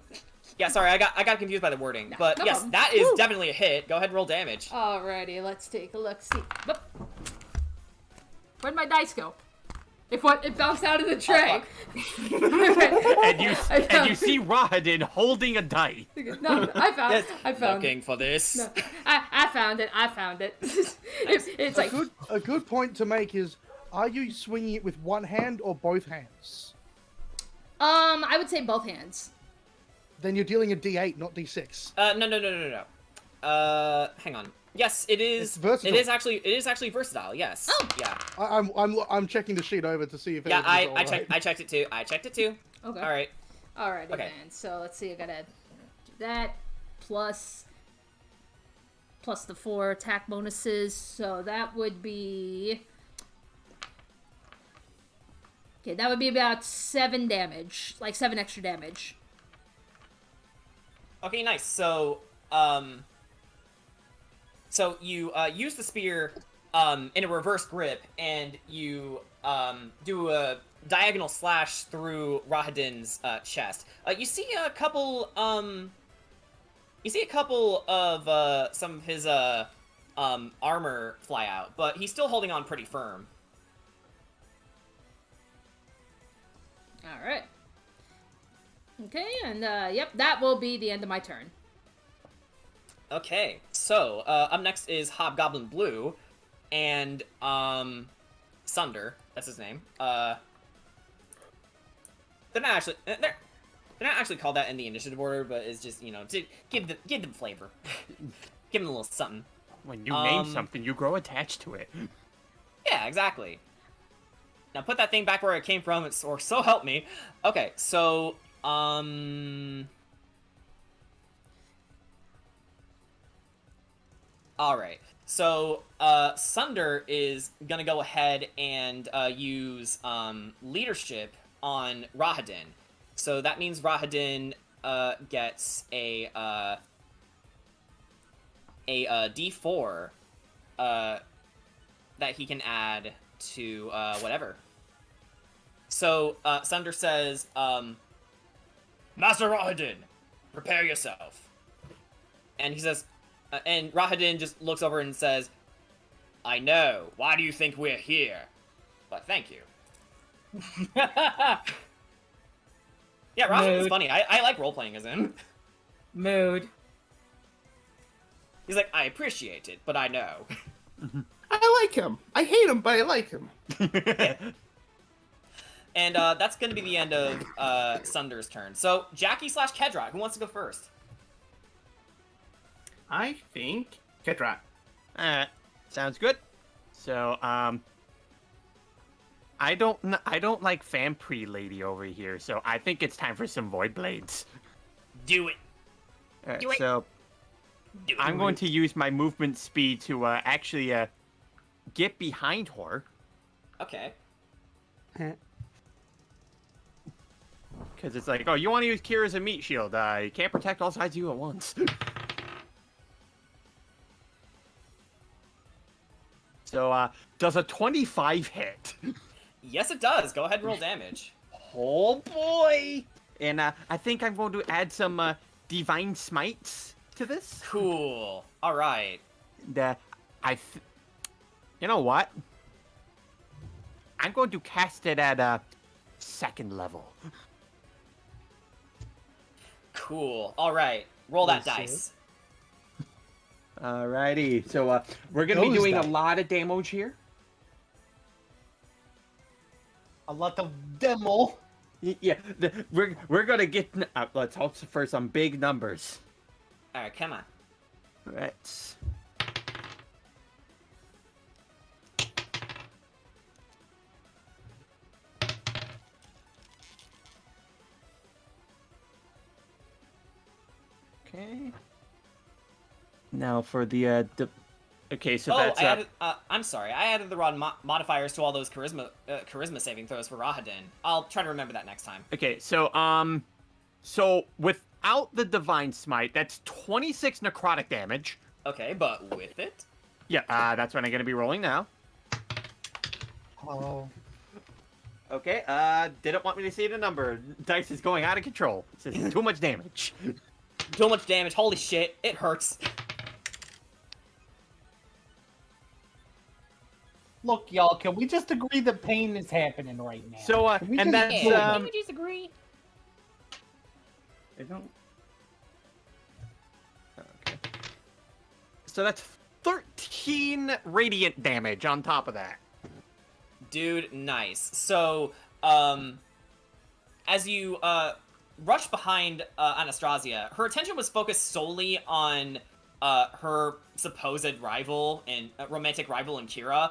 Yeah, sorry, I got confused by the wording. But no yes, problem. that is definitely a hit. Go ahead and roll damage. Alrighty, let's take a look. See, where'd my dice go? It bounced out of the tray. and you see Rahadin holding a die. No, I found Looking for this. No, I found it. It's like A good point to make is: are you swinging it with one hand or both hands? I would say both hands. Then you're dealing a D8, not D6. No. Hang on. Yes, it is. It's versatile. It is actually versatile. Yes. Oh. Yeah. I'm checking the sheet over to see if Yeah, everything's all I right. checked it too. Okay. All right. Alrighty Okay. then. So let's see. I gotta do that plus the 4 attack bonuses. So that would be. Okay, that would be about 7 damage, like 7 extra damage. Okay, nice. So, so you use the spear in a reverse grip, and you do a diagonal slash through Rahadin's chest. You see a couple of some of his armor fly out, but he's still holding on pretty firm. All right. Okay, and yep, that will be the end of my turn. Okay, so up next is Hobgoblin Blue, and Sunder. That's his name. They're not actually called that in the initiative order, but it's just, you know, to give them flavor, give them a little something. When you name something, you grow attached to it. Yeah, exactly. Now put that thing back where it came from, or so help me. Okay, so Alright, so, Sunder is gonna go ahead and, use, leadership on Rahadin. So that means Rahadin, gets a D4, that he can add to, whatever. So, Sunder says, Master Rahadin, prepare yourself. And he says, and Rahadin just looks over and says, I know. Why do you think we're here? But thank you. Yeah, Rajan's funny. I like role-playing as him. Mood. He's like, I appreciate it, but I know. I like him. I hate him, but I like him. Yeah. And that's going to be the end of Sunder's turn. So, Jackie / Kedra, who wants to go first? I think Kedra. Sounds good. So, I don't like Vampire Lady over here, so I think it's time for some Void Blades. Do it. Do it. So, I'm going to use my movement speed to actually get behind her. Okay. Because it's like, oh, you want to use Kira as a meat shield. You can't protect all sides of you at once. So, does a 25 hit? Yes, it does. Go ahead and roll damage. Oh, boy! And I think I'm going to add some Divine Smites to this. Cool. All right. You know what? I'm going to cast it at second level. Cool. All right. Roll that dice. Alrighty. So we're going to be doing a lot of damage here. A lot of demo. Yeah, we're going to get... let's hope for some big numbers. All right, come on. Let's... Okay. Now for the okay, so that's. I'm sorry, I added the wrong modifiers to all those charisma saving throws for Rahadin. I'll try to remember that next time. Okay, so so without the Divine Smite, that's 26 necrotic damage. Okay, but with it? Yeah, that's what I'm gonna be rolling now. Oh. Okay, didn't want me to see the number. Dice is going out of control. It says too much damage. Too much damage. Holy shit, it hurts. Look, y'all, can we just agree that pain is happening right now? So, and that's Can we just agree? I don't. Okay. So that's 13 radiant damage on top of that. Dude, nice. So, as you rush behind Anastasia, her attention was focused solely on her supposed rival and romantic rival in Kira.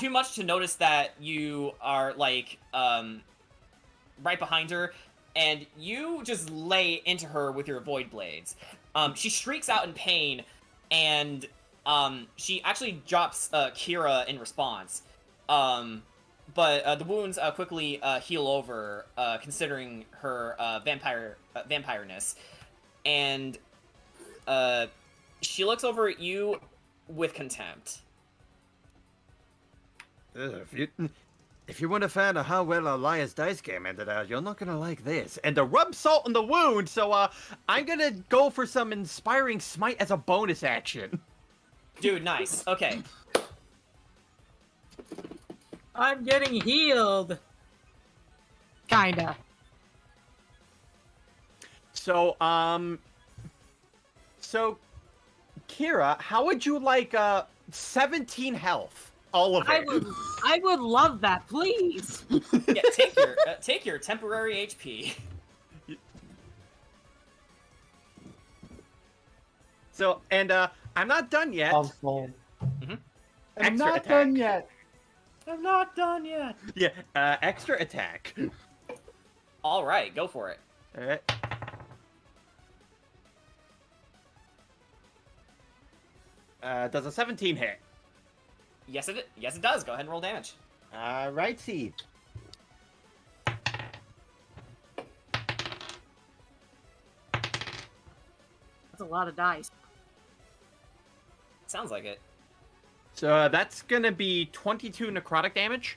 Too much to notice that you are like right behind her, and you just lay into her with your void blades. She shrieks out in pain, and she actually drops Kira in response. But the wounds quickly heal over, considering her vampireness, and she looks over at you with contempt. If you want to find out how well Elias Dice game ended out, you're not gonna like this. And to rub salt in the wound, so I'm gonna go for some inspiring smite as a bonus action. Dude, nice. Okay. I'm getting healed. Kinda. So, so, Kira, how would you like 17 health? All of it. I would love that, please. Yeah, take your temporary HP. So, and I'm not done yet. I'm not done yet. I'm not done yet. Yeah, extra attack. All right, go for it. All right. Does a 17 hit? Yes, it does. Go ahead and roll damage. Righty. That's a lot of dice. Sounds like it. So that's gonna be 22 necrotic damage.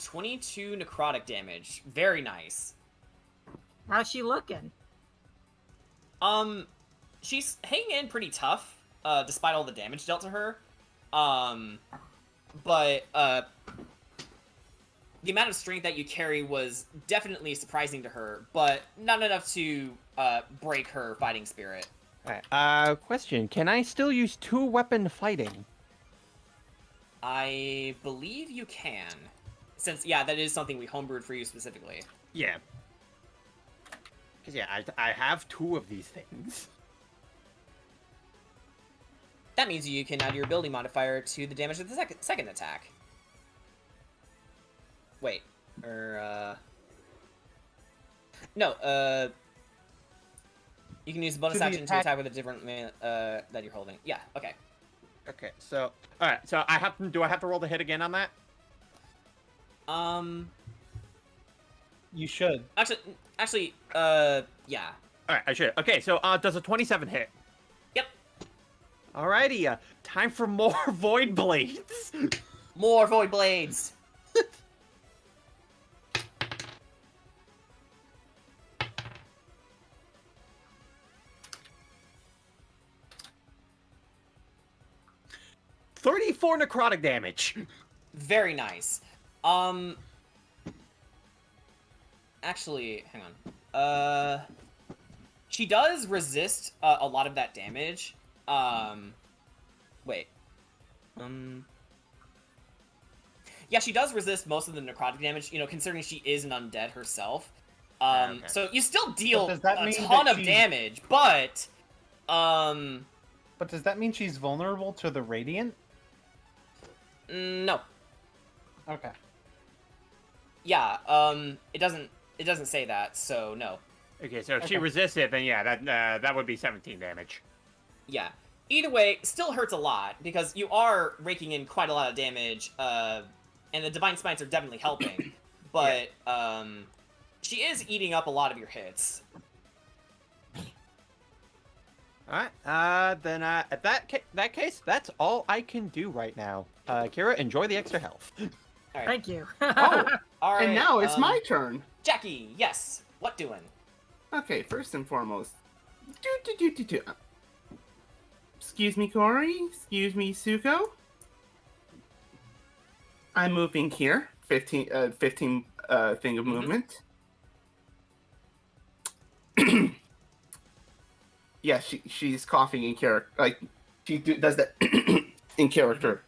22 necrotic damage. Very nice. How's she looking? She's hanging in pretty tough, despite all the damage dealt to her. But the amount of strength that you carry was definitely surprising to her, but not enough to break her fighting spirit. Alright, question. Can I still use two-weapon fighting? I believe you can. Since, yeah, that is something we homebrewed for you specifically. Yeah. Because, yeah, I have two of these things. That means you can add your ability modifier to the damage of the second attack. Wait. No, you can use the bonus action to attack with a different that you're holding. Yeah, okay. Okay, so... Alright, so do I have to roll the hit again on that? You should. Actually, yeah. Alright, I should. Okay, so, does a 27 hit? Yep. Alrighty, time for more Void Blades! More Void Blades! $34 necrotic damage! Very nice. Actually, hang on. She does resist a lot of that damage. Wait. Yeah, she does resist most of the necrotic damage, considering she is an undead herself. Okay. So you still deal does that a mean ton that of damage, but... But does that mean she's vulnerable to the radiant? No. Okay. Yeah, it doesn't say that, so no. Okay, so if she resists it, then yeah, that would be 17 damage. Yeah. Either way, still hurts a lot, because you are raking in quite a lot of damage, and the Divine Smites are definitely helping, but, she is eating up a lot of your hits. Alright, then, at that case, that's all I can do right now. Kira, enjoy the extra health. All right. Thank you. All right. And now it's my turn. Jackie, yes. What doing? Okay, first and foremost. Excuse me, Corey. Excuse me, Suko. I'm moving here. 15 thing of movement. Yeah, she's coughing in character. Like, she does that in character.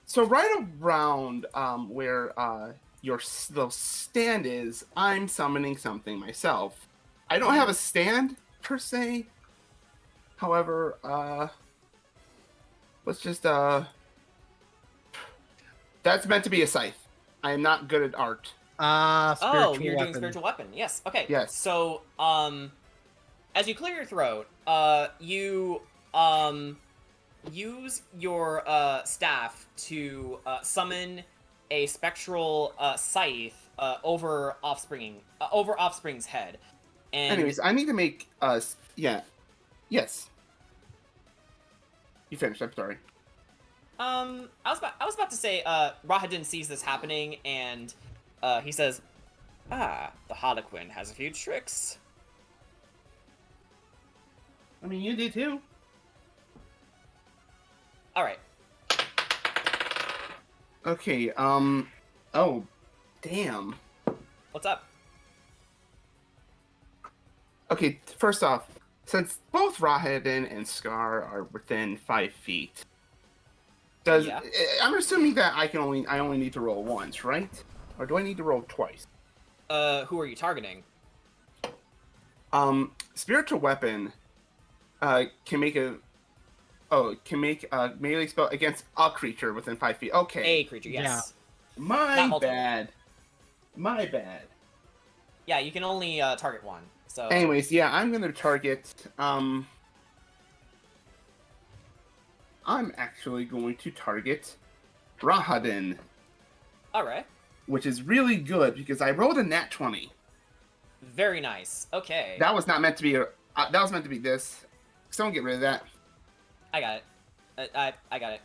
So right around where your little stand is, I'm summoning something myself. I don't have a stand per se. However, let's just that's meant to be a scythe. I am not good at art. You're doing spiritual weapon. Yes. Okay. Yes. So, as you clear your throat, you use your staff to summon a spectral scythe over Offspring's head. And anyways, I need to make us. Yeah. Yes. You finished. I'm sorry. I was about to say, Rahadin sees this happening, and he says, the Harlequin has a few tricks. I mean, you do too. Alright. Okay, oh, damn. What's up? Okay, first off, since both Rahadin and Scar are within 5 feet, I'm assuming that I only need to roll once, right? Or do I need to roll twice? Who are you targeting? Spiritual weapon can make a melee spell against a creature within 5 feet. Okay. A creature, yes. Yeah. My bad. Yeah, you can only target one. So. Anyways, yeah, I'm gonna target. I'm actually going to target Rahadin. All right. Which is really good because I rolled a nat 20. Very nice. Okay. That was not meant to be that was meant to be this. Someone get rid of that. I got it. I got it.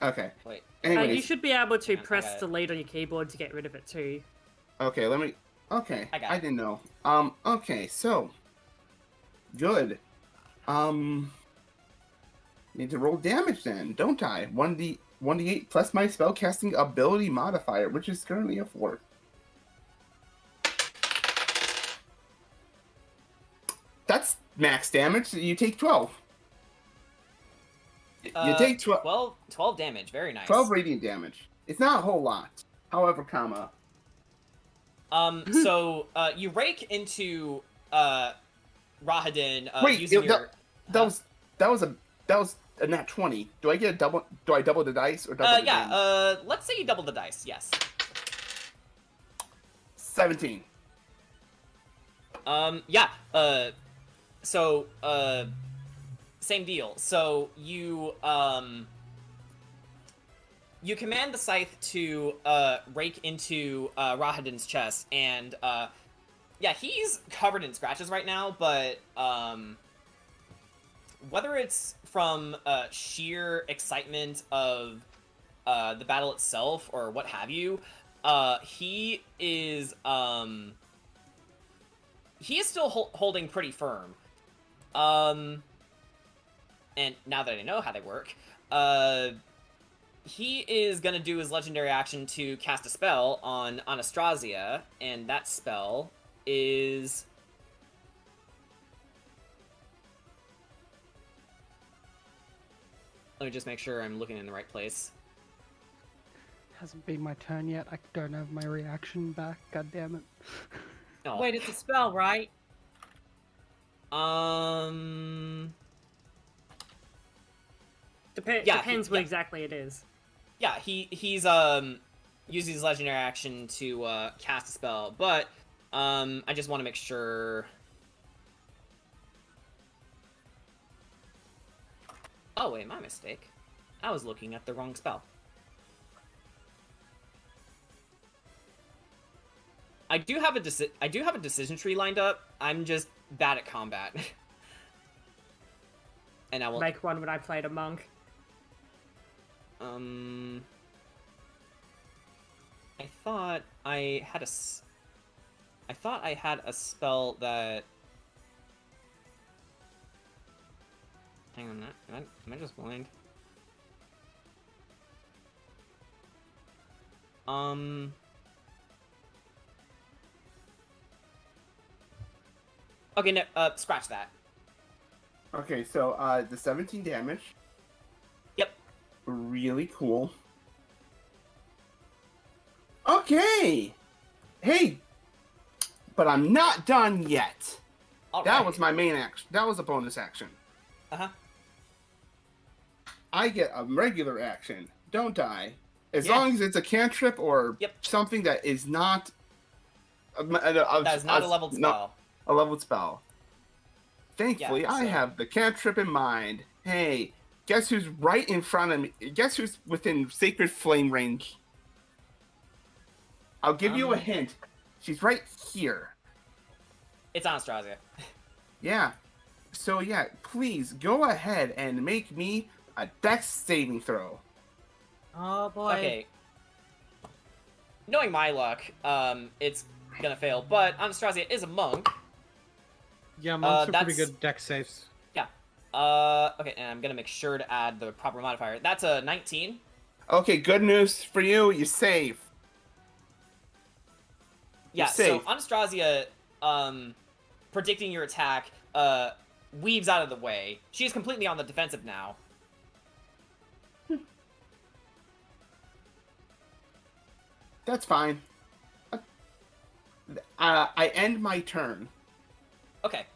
Okay. Wait. You should be able to press delete on your keyboard to get rid of it too. Okay, let me. Okay. I didn't know. Okay, so good. Need to roll damage then, don't I? 1d8 plus my spellcasting ability modifier, which is currently a 4. That's max damage. So you take 12. You take 12 damage. Very nice. 12 radiant damage. It's not a whole lot. However, comma. So you rake into Rahadin Wait, using your. That was a nat 20. Do I get a double? Do I double the dice or double? Yeah. Let's say you double the dice. Yes. 17. Yeah. So same deal. So you you command the scythe to rake into Rahadin's chest, and yeah, he's covered in scratches right now, but whether it's from sheer excitement of the battle itself or what have you, he is still holding pretty firm. And now that I know how they work, he is gonna do his legendary action to cast a spell on Anastasia, and that spell is... Let me just make sure I'm looking in the right place. Hasn't been my turn yet. I don't have my reaction back. God damn it. Oh. Wait, it's a spell, right? Depends what exactly it is. Yeah, he's using his legendary action to cast a spell, but I just want to make sure. Oh wait, my mistake. I was looking at the wrong spell. I do have a decision tree lined up. I'm just bad at combat. And I will make one when I played a monk. I thought I had a spell that. Hang on, am I just blind? Okay, no, scratch that. Okay, so the 17 damage. Yep. Really cool. Okay. Hey, but I'm not done yet. That was my main action. That was a bonus action. Uh-huh. I get a regular action, don't I? As long as it's a cantrip or something that is not... that is not a leveled spell. A leveled spell. Thankfully, I have the cantrip in mind. Hey, guess who's right in front of me? Guess who's within Sacred Flame range? I'll give you a hint. She's right here. It's Anastasia. Yeah. So yeah, please go ahead and make me a dex saving throw. Oh boy. Okay. Knowing my luck, it's gonna fail, but Anastasia is a monk. Yeah, monks are pretty good dex saves. Yeah. Okay, and I'm gonna make sure to add the proper modifier. That's a 19. Okay, good news for you. You save. Yeah. So Anastasia, predicting your attack, weaves out of the way. She's completely on the defensive now. That's fine. I end my turn. Okay.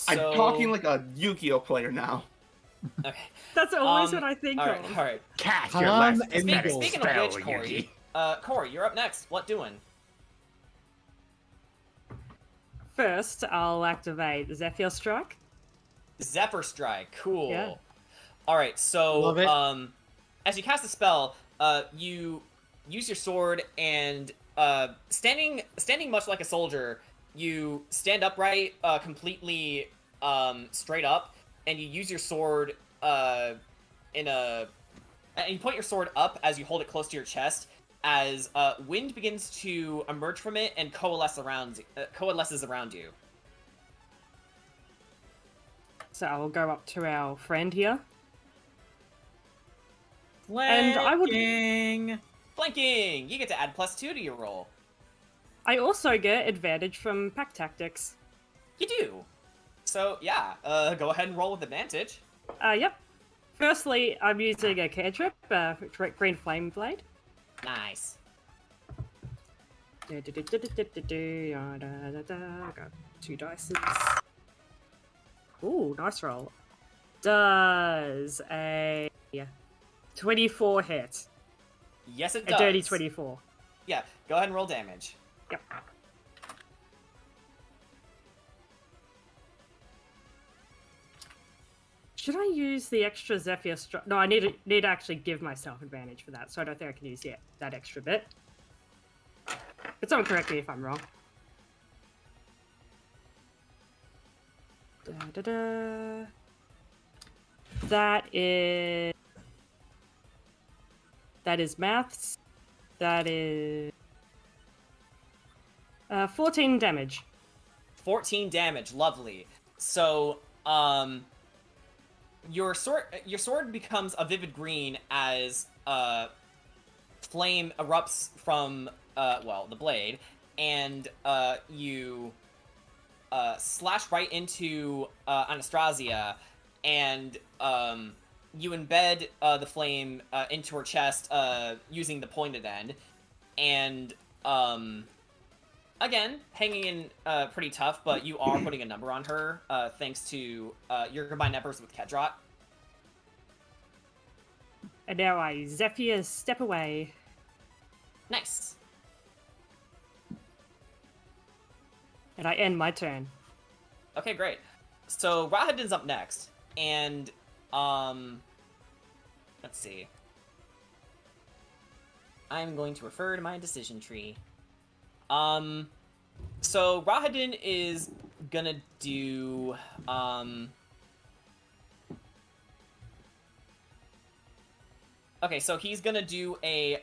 I'm talking like a Yu-Gi-Oh player now. Okay. That's always what I think all of. All right. Cast your last Speaking of spell, which, Corey, Yugi. Corey, you're up next. What doing? First, I'll activate Zephyr Strike. Zephyr Strike. Cool. Yeah. All right. So, Love it. as you cast a spell, you use your sword and standing much like a soldier, you stand upright, completely straight up, and you use your sword and you point your sword up as you hold it close to your chest, as wind begins to emerge from it and coalesces around you. So I'll go up to our friend here. Flanking. And I would... Flanking! You get to add +2 to your roll. I also get advantage from pack tactics. You do. So, yeah, go ahead and roll with advantage. Yep. Firstly, I'm using a cantrip, Green Flame Blade. Nice. Got 2 dice. Ooh, nice roll. Does a 24 hit. Yes, it A does. dirty 24. Yeah, go ahead and roll damage. Yep. Should I use the extra Zephyr Strike? No, I need to actually give myself advantage for that, so I don't think I can use that extra bit. But someone correct me if I'm wrong. That is maths. That is 14 damage. 14 damage, lovely. So, your sword becomes a vivid green as flame erupts from the blade, and you slash right into Anastasia, and you embed the flame into her chest using the pointed end, and again, hanging in pretty tough, but you are putting a number on her thanks to your combined numbers with Kedrot. And now I Zephyr step away. Nice. And I end my turn. Okay, great. So Rahadin's up next, and let's see. I'm going to refer to my decision tree. So Rahadin is gonna do, okay, so he's gonna do a,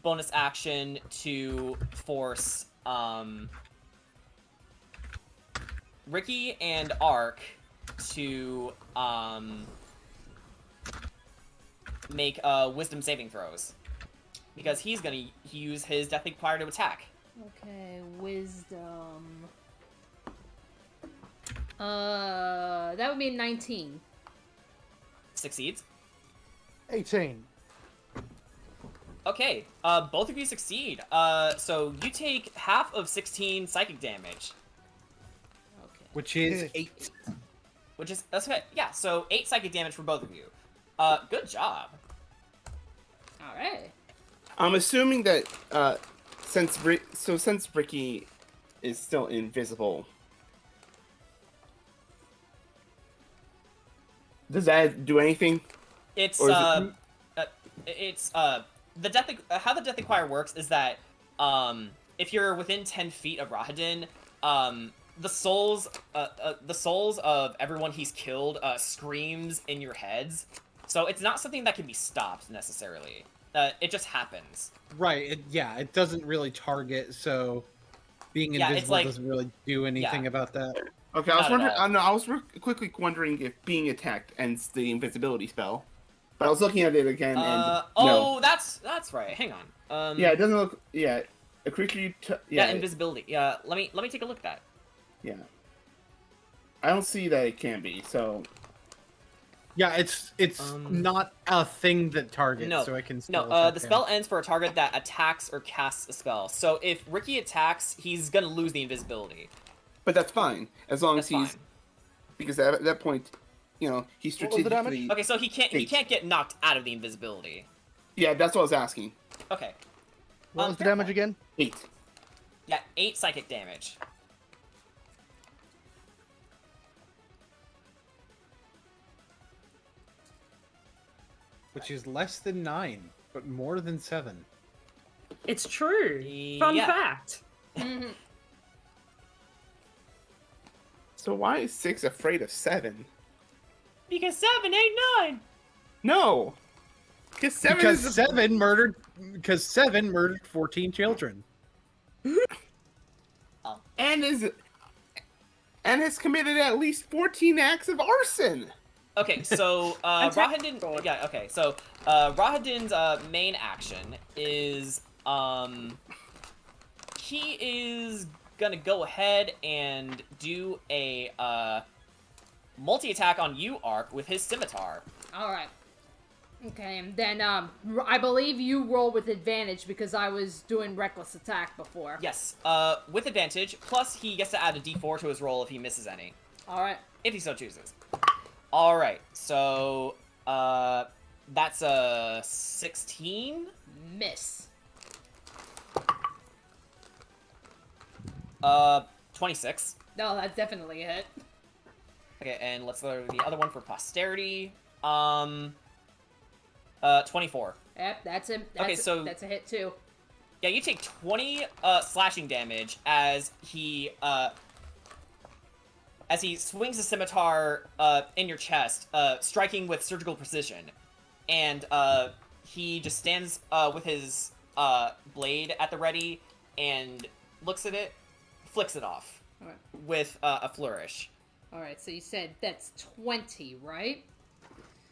bonus action to force, Ricky and Ark to, make, wisdom saving throws. Because he's gonna use his Death Inquire to attack. Okay, wisdom. That would be 19. Succeeds. 18. Okay, both of you succeed. So you take half of 16 psychic damage. Okay. Which is 8. Which is, that's okay. Yeah, so 8 psychic damage for both of you. Good job. Alright. I'm assuming that since Ricky is still invisible, does that do anything? It's the death. How the Death Inquire works is that if you're within 10 feet of Rahadin, the souls of everyone he's killed screams in your heads. So it's not something that can be stopped necessarily. It just happens. Right. It doesn't really target, so being invisible doesn't really do anything about that. Okay, I was wondering. I was quickly wondering if being attacked ends the invisibility spell, but I was looking at it again and no. That's right. Hang on. Yeah, it doesn't look. Yeah, a creature. Invisibility. Yeah, let me take a look at that. Yeah, I don't see that it can be. So. Yeah, it's not a thing that targets, so I can still the spell ends for a target that attacks or casts a spell. So if Ricky attacks, he's gonna lose the invisibility. But that's fine, as long as he's... Because at that point, he's strategically... Okay, so he can't get knocked out of the invisibility. Yeah, that's what I was asking. Okay. What was the damage again? 8. Yeah, 8 psychic damage. Which is less than 9, but more than 7. It's true. Fun fact. So why is 6 afraid of 7? Because 7 ain't 9. No. Because 7 murdered 14 children. And has committed at least 14 acts of arson. Okay, so Rahadin. Yeah. Okay, so Rahadin's main action is he is gonna go ahead and do a multi-attack on you, Ark, with his scimitar. All right. Okay, and then I believe you roll with advantage because I was doing reckless attack before. Yes, with advantage. Plus, he gets to add a D4 to his roll if he misses any. All right. If he so chooses. All right. So, that's a 16. Miss. 26. No, that's definitely a hit. Okay, and let's load the other one for posterity. 24. Yep, that's a hit too. Yeah, you take 20 slashing damage as he swings a scimitar in your chest, striking with surgical precision. And he just stands with his blade at the ready and looks at it, flicks it off with a flourish. Alright, so you said that's 20, right?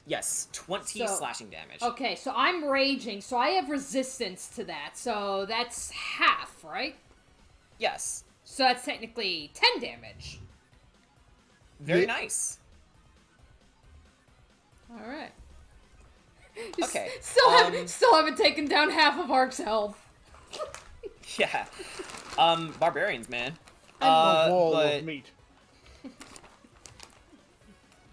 Yes, 20 slashing damage. Okay, so I'm raging, so I have resistance to that, so that's half, right? Yes. So that's technically 10 damage. Very nice. Alright. Okay. Still haven't taken down half of Ark's health. Yeah. Barbarians, man. A wall of meat.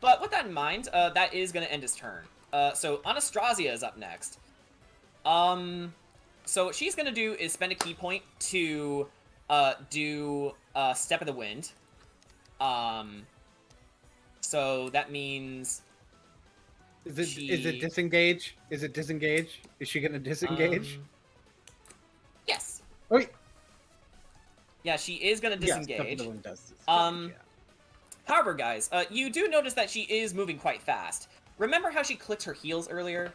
But with that in mind, that is going to end his turn. So Anastasia is up next. So what she's going to do is spend a key point to do Step of the Wind. So that means... Is it disengage? Is it disengage? Is she going to disengage? Yes. Wait. Yeah, she is going to disengage. Yes, Step of the Wind does disengage, However, guys, you do notice that she is moving quite fast. Remember how she clicked her heels earlier?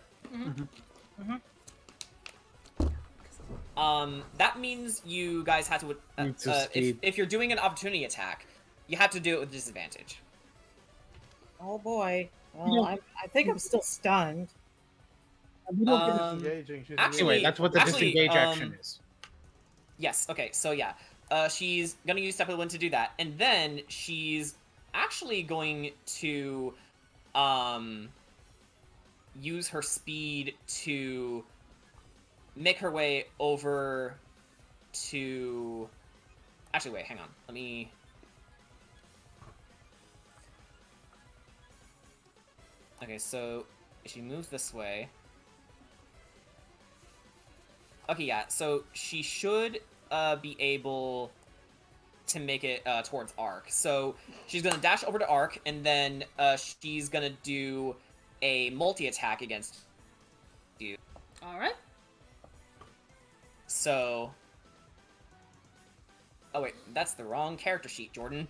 That means you guys have to... if you're doing an opportunity attack, you have to do it with disadvantage. Oh boy. Well, I think I'm still stunned. Anyway, that's what the disengage action is. Yes, okay, so yeah. She's gonna use Step of the Wind to do that, and then she's actually going to use her speed to make her way over to... Actually, wait, hang on. Let me... Okay, so she moves this way. Okay, yeah, so she should be able to make it towards Ark. So she's going to dash over to Ark, and then she's going to do a multi-attack against you. Alright. So... Oh wait, that's the wrong character sheet, Jordan.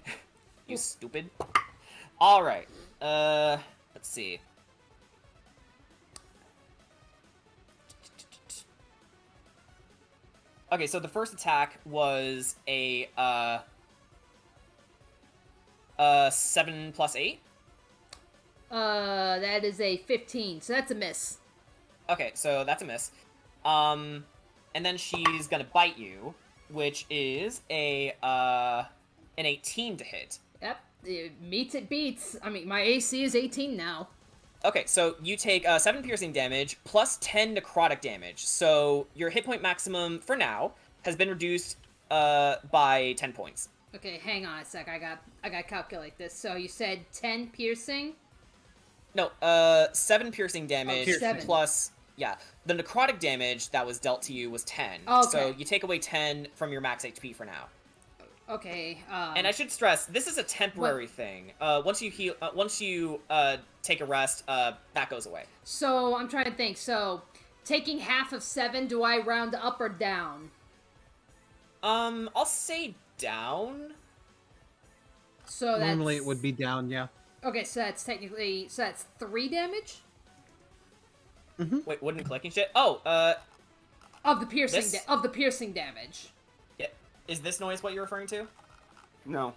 You stupid. Alright, let's see. Okay, so the first attack was a 7 plus 8. That is a 15, so that's a miss. Okay, so that's a miss. And then she's gonna bite you, which is an 18 to hit. Yep, it meets it beats. I mean, my AC is 18 now. Okay, so you take 7 piercing damage plus 10 necrotic damage. So your hit point maximum for now has been reduced by 10 points. Okay, hang on a sec. I got to calculate this. So you said 10 piercing? No, 7 piercing damage plus the necrotic damage that was dealt to you was 10. Okay. So you take away 10 from your max HP for now. Okay. And I should stress, this is a temporary thing. Once you heal, once you take a rest, that goes away. So I'm trying to think. So taking half of 7, do I round up or down? I'll say down. So that's... Normally it would be down, yeah. Okay, so that's technically 3 damage. Wait, wooden clicking shit. Oh, of the piercing damage. Yeah. Is this noise what you're referring to? No.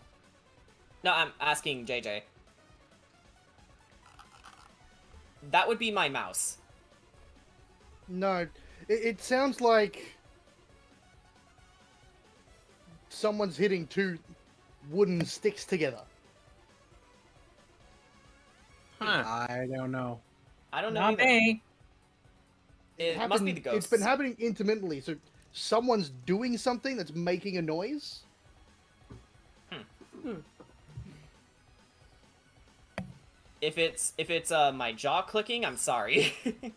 No, I'm asking JJ. That would be my mouse. No, it sounds like someone's hitting two wooden sticks together. Huh. I don't know. I don't know Not either. me. It must be the ghosts. It's been happening intermittently, so someone's doing something that's making a noise. If it's my jaw clicking, I'm sorry. Okay.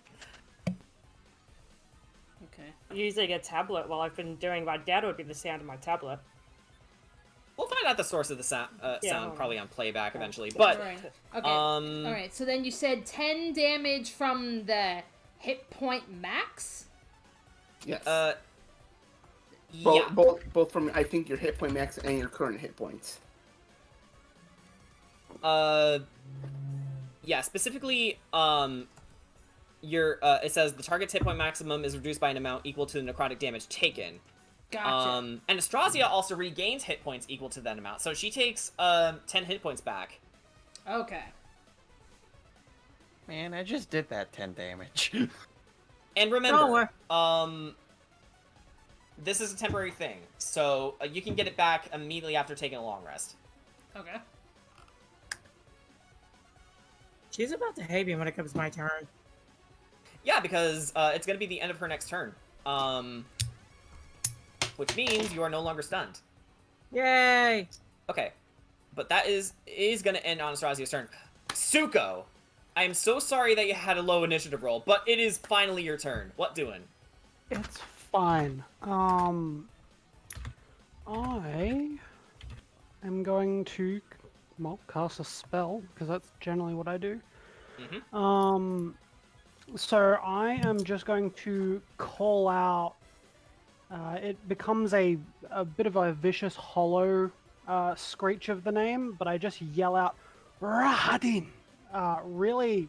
Using a tablet while I've been doing my dad would be the sound of my tablet. We'll find out the source of the sound Yeah. probably on playback eventually. But All right. Okay. All right. So then you said 10 damage from the hit point max. Yes. Yeah. Both from I think your hit point max and your current hit points. Yeah. Specifically, it says the target's hit point maximum is reduced by an amount equal to the necrotic damage taken. Gotcha. And Astrasia also regains hit points equal to that amount, so she takes 10 hit points back. Okay. Man, I just did that 10 damage. And remember, this is a temporary thing, so you can get it back immediately after taking a long rest. Okay. She's about to hate me when it comes my turn. Yeah, because it's going to be the end of her next turn. Which means you are no longer stunned. Yay! Okay, but that is going to end on Astrasia's turn. Suko, I am so sorry that you had a low initiative roll, but it is finally your turn. What doing? It's fine. I am going to, well, cast a spell, because that's generally what I do. So I am just going to call out, it becomes a bit of a vicious hollow screech of the name, but I just yell out, Rahadin! Really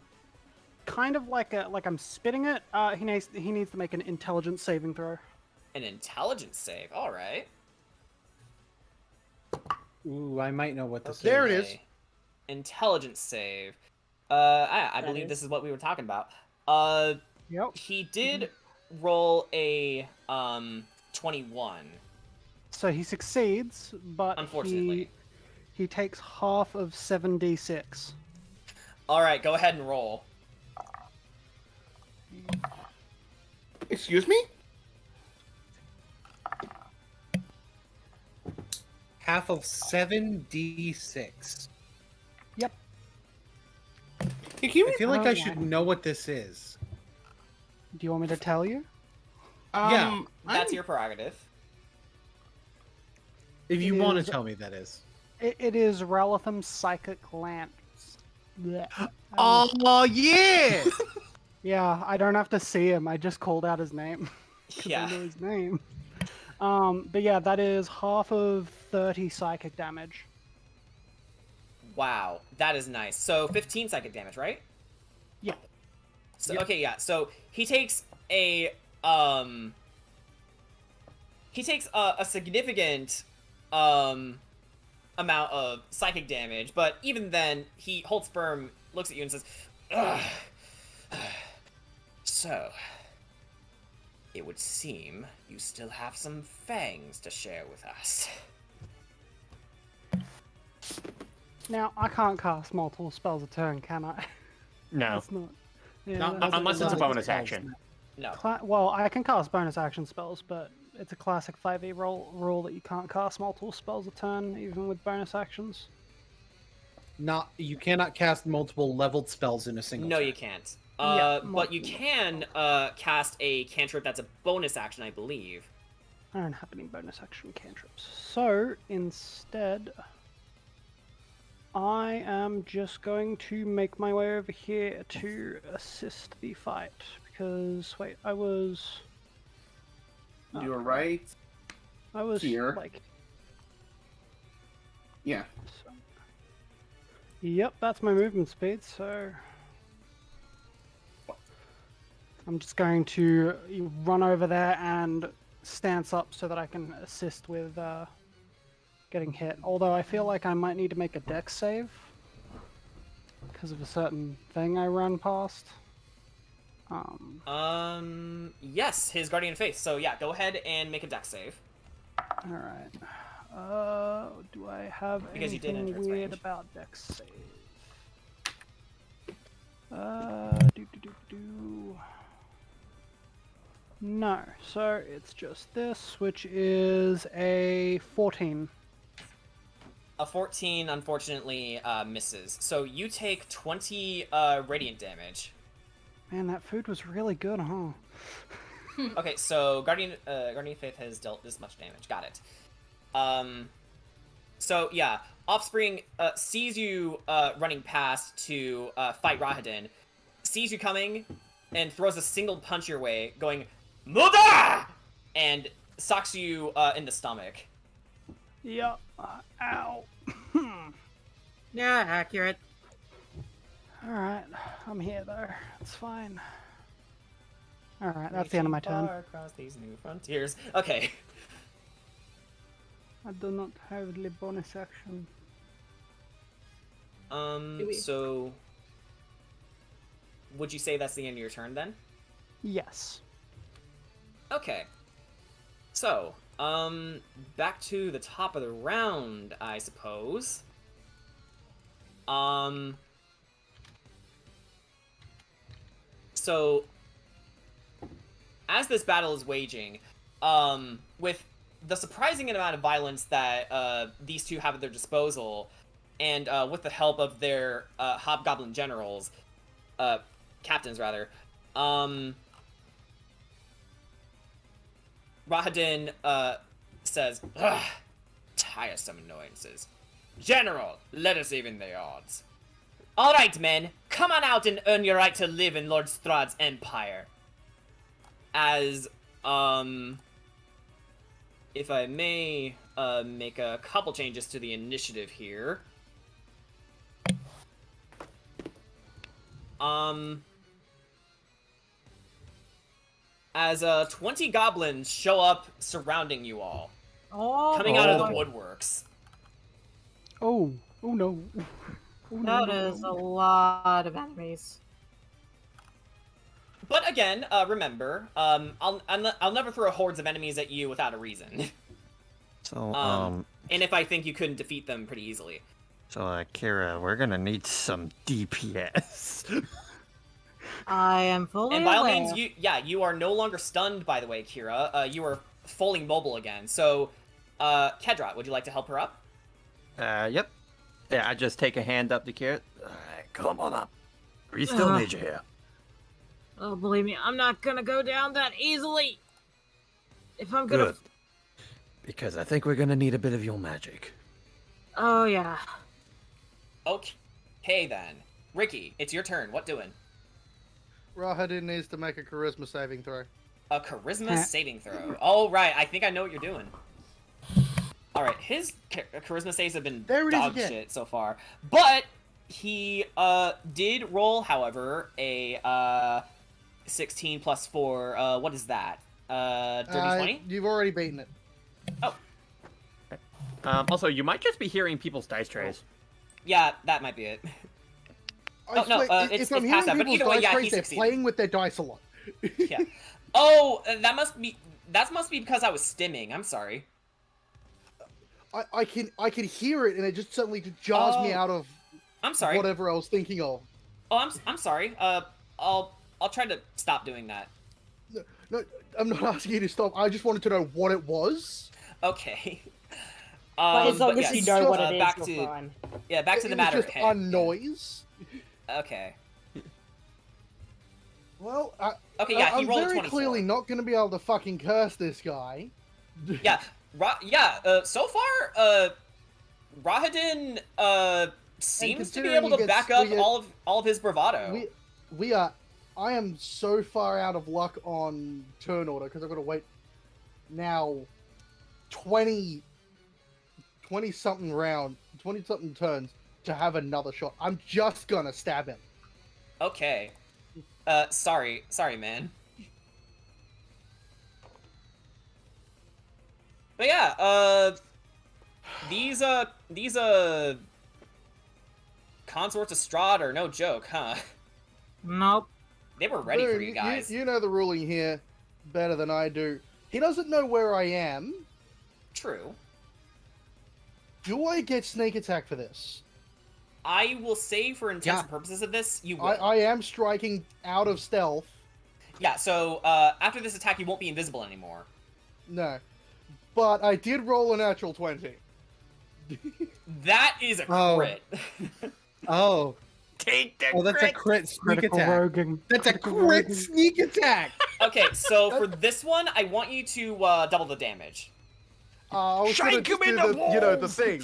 kind of like I'm spitting it. He needs to make an intelligence saving throw. An intelligence save, alright. Ooh, I might know what this is. There it is. Intelligence save. I believe this is what we were talking about. Yep. He did roll a 21. So he succeeds, but unfortunately he takes half of 7d6. Alright, go ahead and roll. Excuse me? Half of 7d6. Yep. I feel like I should know what this is. Do you want me to tell you? Yeah. That's your prerogative. If you want to tell me, that is. It is Relithum's Psychic Lance. Blech. Oh, yeah! Yeah, I don't have to see him. I just called out his name. Yeah. I know his name. But yeah, that is half of 30 psychic damage. Wow, that is nice. So 15 psychic damage, right? Yeah. So okay, yeah. So he takes a significant amount of psychic damage, but even then he holds firm, looks at you and says, ugh. So it would seem you still have some fangs to share with us. Now, I can't cast multiple spells a turn, can I? No. That's not... Yeah, Not unless it's a bonus action. No. Well, I can cast bonus action spells, but it's a classic 5e rule that you can't cast multiple spells a turn, even with bonus actions. You cannot cast multiple leveled spells in a single No, turn. you can't. Yeah, but you can cast a cantrip that's a bonus action, I believe. I don't have any bonus action cantrips. So, instead, I am just going to make my way over here to assist the fight. Because, wait, I was... You were right. I was here. Like... Yeah. So... Yep, that's my movement speed, so... I'm just going to run over there and stance up so that I can assist with getting hit. Although I feel like I might need to make a dex save. because of a certain thing I run past? Yes, his Guardian Faith. So yeah, go ahead and make a dex save. All right. Do I have Because you did anything enter its weird range. about dex save? No. So it's just this, which is a 14. A 14, unfortunately, misses. So you take 20 radiant damage. Man, that food was really good, huh? Okay, so Guardian Faith has dealt this much damage. Got it. So yeah, Offspring sees you running past to fight Rahadin, sees you coming, and throws a single punch your way, going "Muda!" and socks you in the stomach. Yep. Ow. Yeah, accurate. Alright, I'm here though. It's fine. Alright, that's the end of my turn. Far across these new frontiers. Okay. I do not have the bonus action. So would you say that's the end of your turn then? Yes. Okay. So, back to the top of the round, I suppose. So, as this battle is waging, with the surprising amount of violence that these two have at their disposal, and with the help of their hobgoblin generals, captains rather, Rahadin says, "Ugh, tiresome annoyances. General, let us even the odds. All right, men, come on out and earn your right to live in Lord Strahd's empire." As, if I may, make a couple changes to the initiative here. As 20 goblins show up surrounding you all. Coming out of the woodworks. Oh no. That is a lot of enemies. But again, remember, I'll never throw hordes of enemies at you without a reason. So, and if I think you couldn't defeat them pretty easily. So, Kira, we're gonna need some DPS. I am fully And by all aware. means, you are no longer stunned, by the way, Kira. You are fully mobile again. So, Kedrat, would you like to help her up? Yep. Yeah, I just take a hand up to Kira. Alright, come on up. We still need you here. Oh, believe me, I'm not gonna go down that easily. If I'm gonna... Good. Because I think we're gonna need a bit of your magic. Oh, yeah. Okay, then. Ricky, it's your turn. What doing? Rahadin needs to make a charisma saving throw. A charisma saving throw. Oh, right. I think I know what you're doing. Alright, his charisma saves have been dog shit so far. But he did roll, however, a 16 plus 4. What is that? Dirty 20? You've already beaten it. Oh. Also, you might just be hearing people's dice trays. Yeah, that might be it. I swear, it's if I'm past hearing that, but people's either way, dice yeah, trays, he they're succeeded. playing with their dice a lot. Yeah. Oh, that must be because I was stimming. I'm sorry. I can hear it, and it just suddenly jars me out of. I'm sorry. Whatever I was thinking of. Oh, I'm sorry. I'll try to stop doing that. No, I'm not asking you to stop. I just wanted to know what it was. Okay. But as long as you know what it is, back you're to, fine. Yeah, back to the matter was at just hand. a noise. Okay. Well, Okay, yeah, he I'm rolled a very 24. clearly not going to be able to fucking curse this guy. Yeah, so far, Rahadin seems to be able to back up all of his bravado. I am so far out of luck on turn order because I've got to wait now 20 something turns to have another shot. I'm just gonna stab him. Okay. Sorry, man. But yeah, these consorts of Strahd are no joke, huh? Nope. They were ready Dude, for you guys. You know the ruling here better than I do. He doesn't know where I am. True. Do I get sneak attack for this? I will say for intents and purposes of this, you will. I am striking out of stealth. Yeah, so after this attack, you won't be invisible anymore. No. But I did roll a natural 20. That is a crit. Oh. Take the Oh, that's crit. a crit sneak Critical attack. roguing. That's a crit sneak attack. Okay, so for this one, I want you to double the damage. I was gonna Shake just him in do the you know, the walls! thing.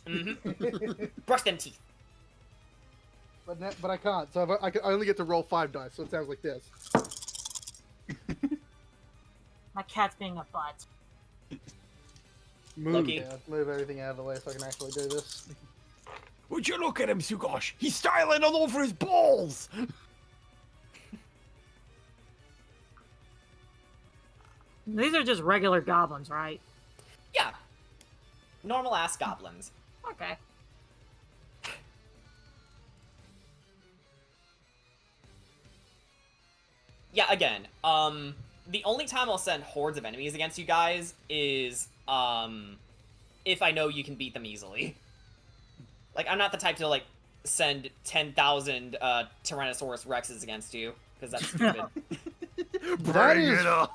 Mm-hmm. Brush them teeth. But I can't, so I only get to roll 5 dice, so it sounds like this. My cat's being a butt. Move. Yeah, move everything out of the way so I can actually do this. Would you look at him, Sugosh? He's styling all over his balls! These are just regular goblins, right? Yeah. Normal ass goblins. Okay. Yeah, again, the only time I'll send hordes of enemies against you guys is, if I know you can beat them easily. Like, I'm not the type to, like, send 10,000, Tyrannosaurus Rexes against you, because that's stupid. That is it on!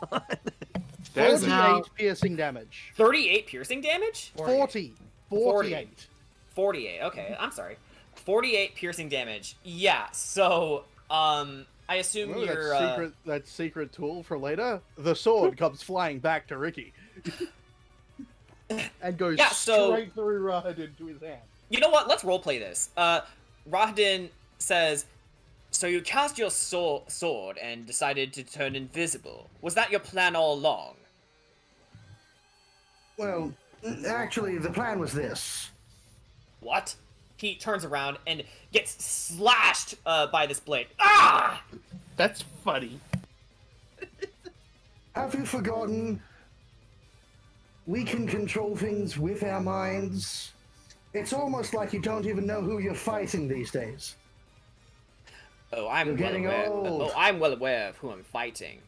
48 piercing damage. 38 piercing damage? 40. 48. 48, okay, I'm sorry. 48 piercing damage. Yeah, so, I assume Remember you're, that secret tool for later? The sword comes flying back to Ricky. And goes straight through Rahad into his hand. You know what? Let's roleplay this. Rahadin says, so you cast your sword and decided to turn invisible. Was that your plan all along? Well, actually, the plan was this. What? He turns around and gets slashed by this blade. Ah! That's funny. Have you forgotten? We can control things with our minds. It's almost like you don't even know who you're fighting these days. Oh, I'm You're well getting aware. old. Oh, I'm well aware of who I'm fighting,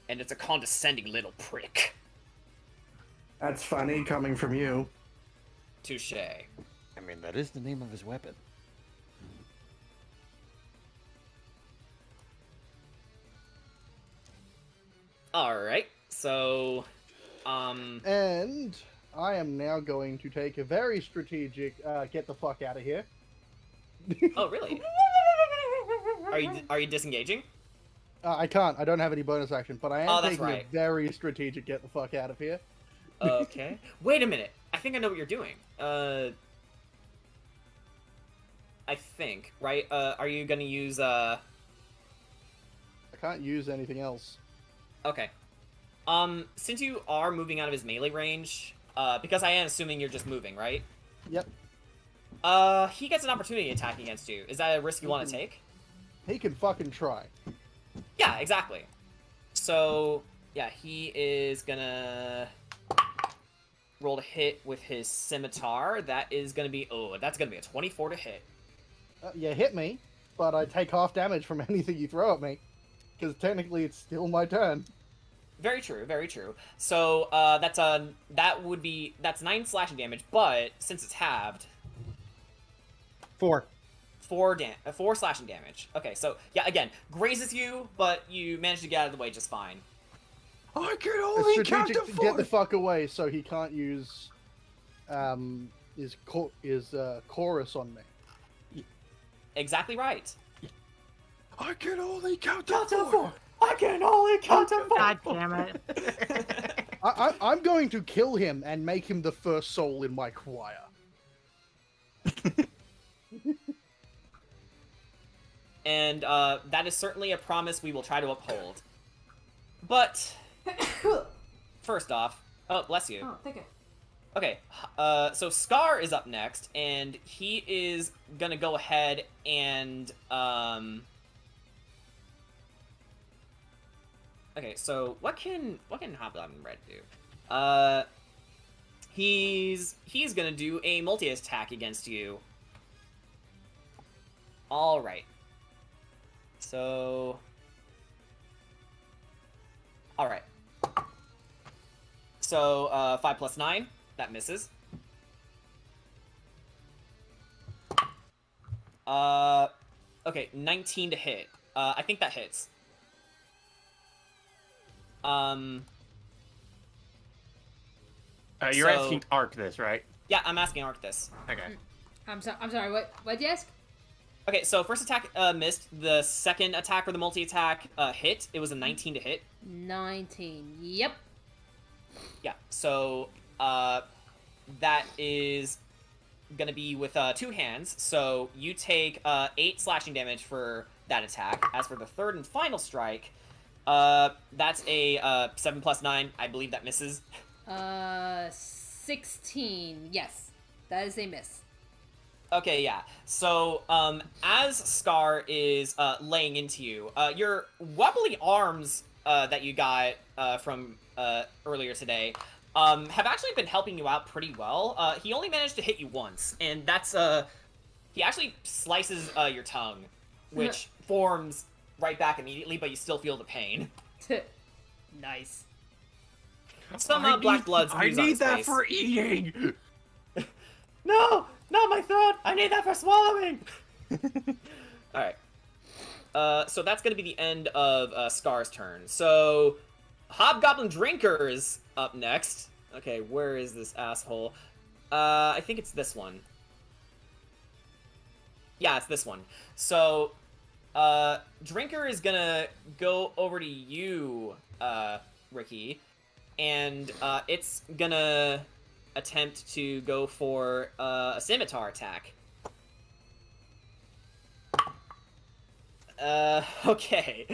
and it's a condescending little prick. That's funny coming from you. Touche. I mean, that is the name of his weapon. All right. So, And I am now going to take a very strategic get the fuck out of here. Oh, really? Are you disengaging? I can't. I don't have any bonus action, but I am that's taking right. a very strategic get the fuck out of here. Okay. Wait a minute. I think I know what you're doing. I think, right? Are you gonna use, I can't use anything else. Okay. Since you are moving out of his melee range, because I am assuming you're just moving, right? Yep. He gets an opportunity attack against you. Is that a risk you want to take? He can fucking try. Yeah, exactly. So, yeah, he is gonna roll to hit with his scimitar. That is gonna be, that's gonna be a 24 to hit. Yeah, hit me, but I take half damage from anything you throw at me. Because technically it's still my turn. Very true, very true. So, that's 9 slashing damage, but since it's halved... 4 slashing damage. Okay, so, yeah, again, grazes you, but you manage to get out of the way just fine. I can It's only count strategic to to get 4. the fuck away so he can't use his chorus on me. Exactly right. I can only count to 4. I can only count to 4. God damn it. I'm going to kill him and make him the first soul in my choir. And that is certainly a promise we will try to uphold. But, first off... Oh, bless you. Oh, thank you. Okay, so Scar is up next, and he is gonna go ahead and, Okay, so what can Hobgoblin Red do? He's gonna do a multi-attack against you. All right. So. All right. So 5 plus 9, that misses. Okay, 19 to hit. I think that hits. You're asking Arc this, right? Yeah, I'm asking Arc this. Okay. I'm sorry. What'd you ask? Okay, so first attack missed. The second attack or the multi-attack hit. It was a 19 to hit. 19. Yep. Yeah. So that is gonna be with 2 hands. So you take 8 slashing damage for that attack. As for the third and final strike, that's a 7 plus 9. I believe that misses. 16. Yes, that is a miss. Okay, yeah. So, as Scar is laying into you, your wobbly arms that you got from earlier today have actually been helping you out pretty well. He only managed to hit you once, and that's he actually slices your tongue, which forms right back immediately, but you still feel the pain. Nice. Some black blood's I ooze on need his that face. for eating. No, not my throat. I need that for swallowing. All right. So that's gonna be the end of Scar's turn. So Hobgoblin Drinker's up next. Okay, where is this asshole? I think it's this one. Yeah, it's this one. So Drinker is gonna go over to you, Ricky, and it's gonna attempt to go for a scimitar attack. Okay.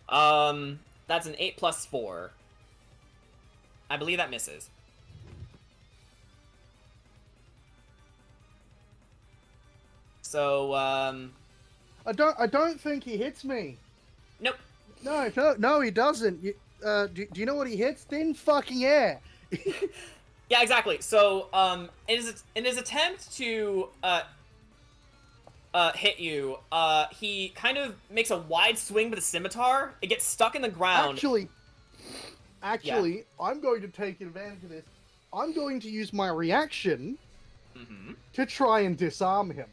That's an 8 plus 4. I believe that misses. So, I don't think he hits me. Nope. No, he doesn't. Do you know what he hits? Thin fucking air. Yeah, exactly. So, in his attempt to hit you, he kind of makes a wide swing with a scimitar. It gets stuck in the ground. Actually, Yeah. I'm going to take advantage of this. I'm going to use my reaction to try and disarm him.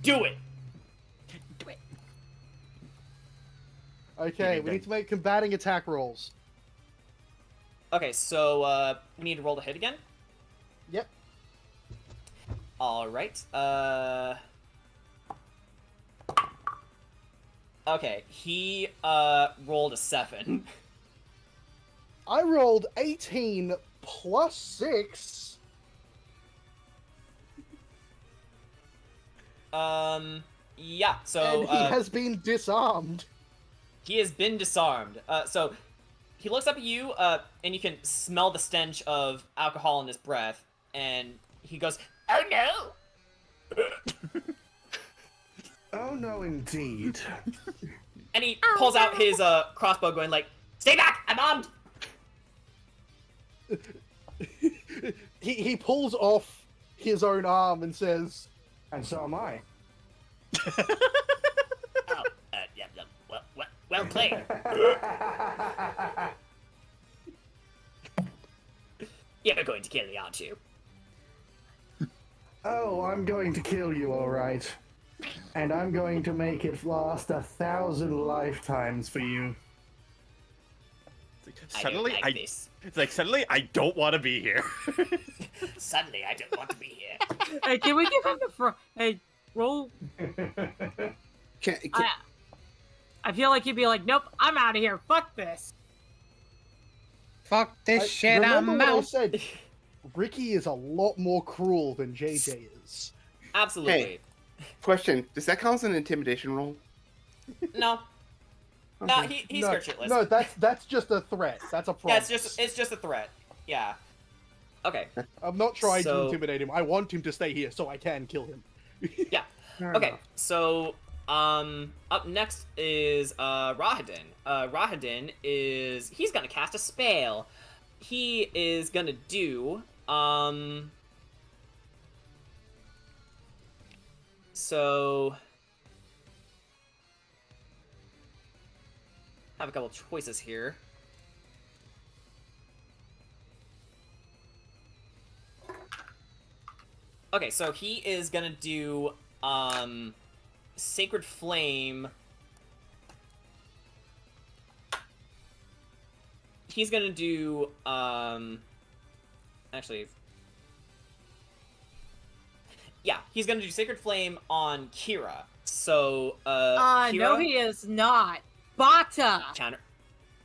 Do it. Okay, we need to make combating attack rolls. Okay, so we need to roll the hit again. Yep. All right. Okay, he rolled a 7. I rolled 18 plus 6. Yeah. So And he has been disarmed. He has been disarmed. So he looks up at you, and you can smell the stench of alcohol in his breath, and he goes, "Oh no!" Oh no, indeed. And he pulls out his crossbow, going like, "Stay back! I'm armed." He pulls off his own arm and says, "And so am I." Well played. You're going to kill me, aren't you? Oh, I'm going to kill you, all right. And I'm going to make it last 1,000 lifetimes for you. Suddenly, I don't like this. It's like suddenly I don't want to be here. Suddenly, I don't want to be here. Hey, can we give him the Hey, roll. I feel like he'd be like, nope, I'm out of here. Fuck this. Fuck this shit, remember I'm what I out. said? Ricky is a lot more cruel than JJ is. Absolutely. Hey, question: does that count as an intimidation roll? No. No, he's scared shitless. No, that's just a threat. That's a problem. Yeah, it's just a threat. Yeah. Okay. I'm not trying to So- intimidate him. I want him to stay here so I can kill him. Yeah. Okay. So, up next is Rahadin. Rahadin he's gonna cast a spell. He is gonna do so have a couple choices here. Okay, so he is gonna do Sacred Flame. He's gonna do actually, yeah, he's gonna do Sacred Flame on Kira. So Kira, no, he is not. Bata.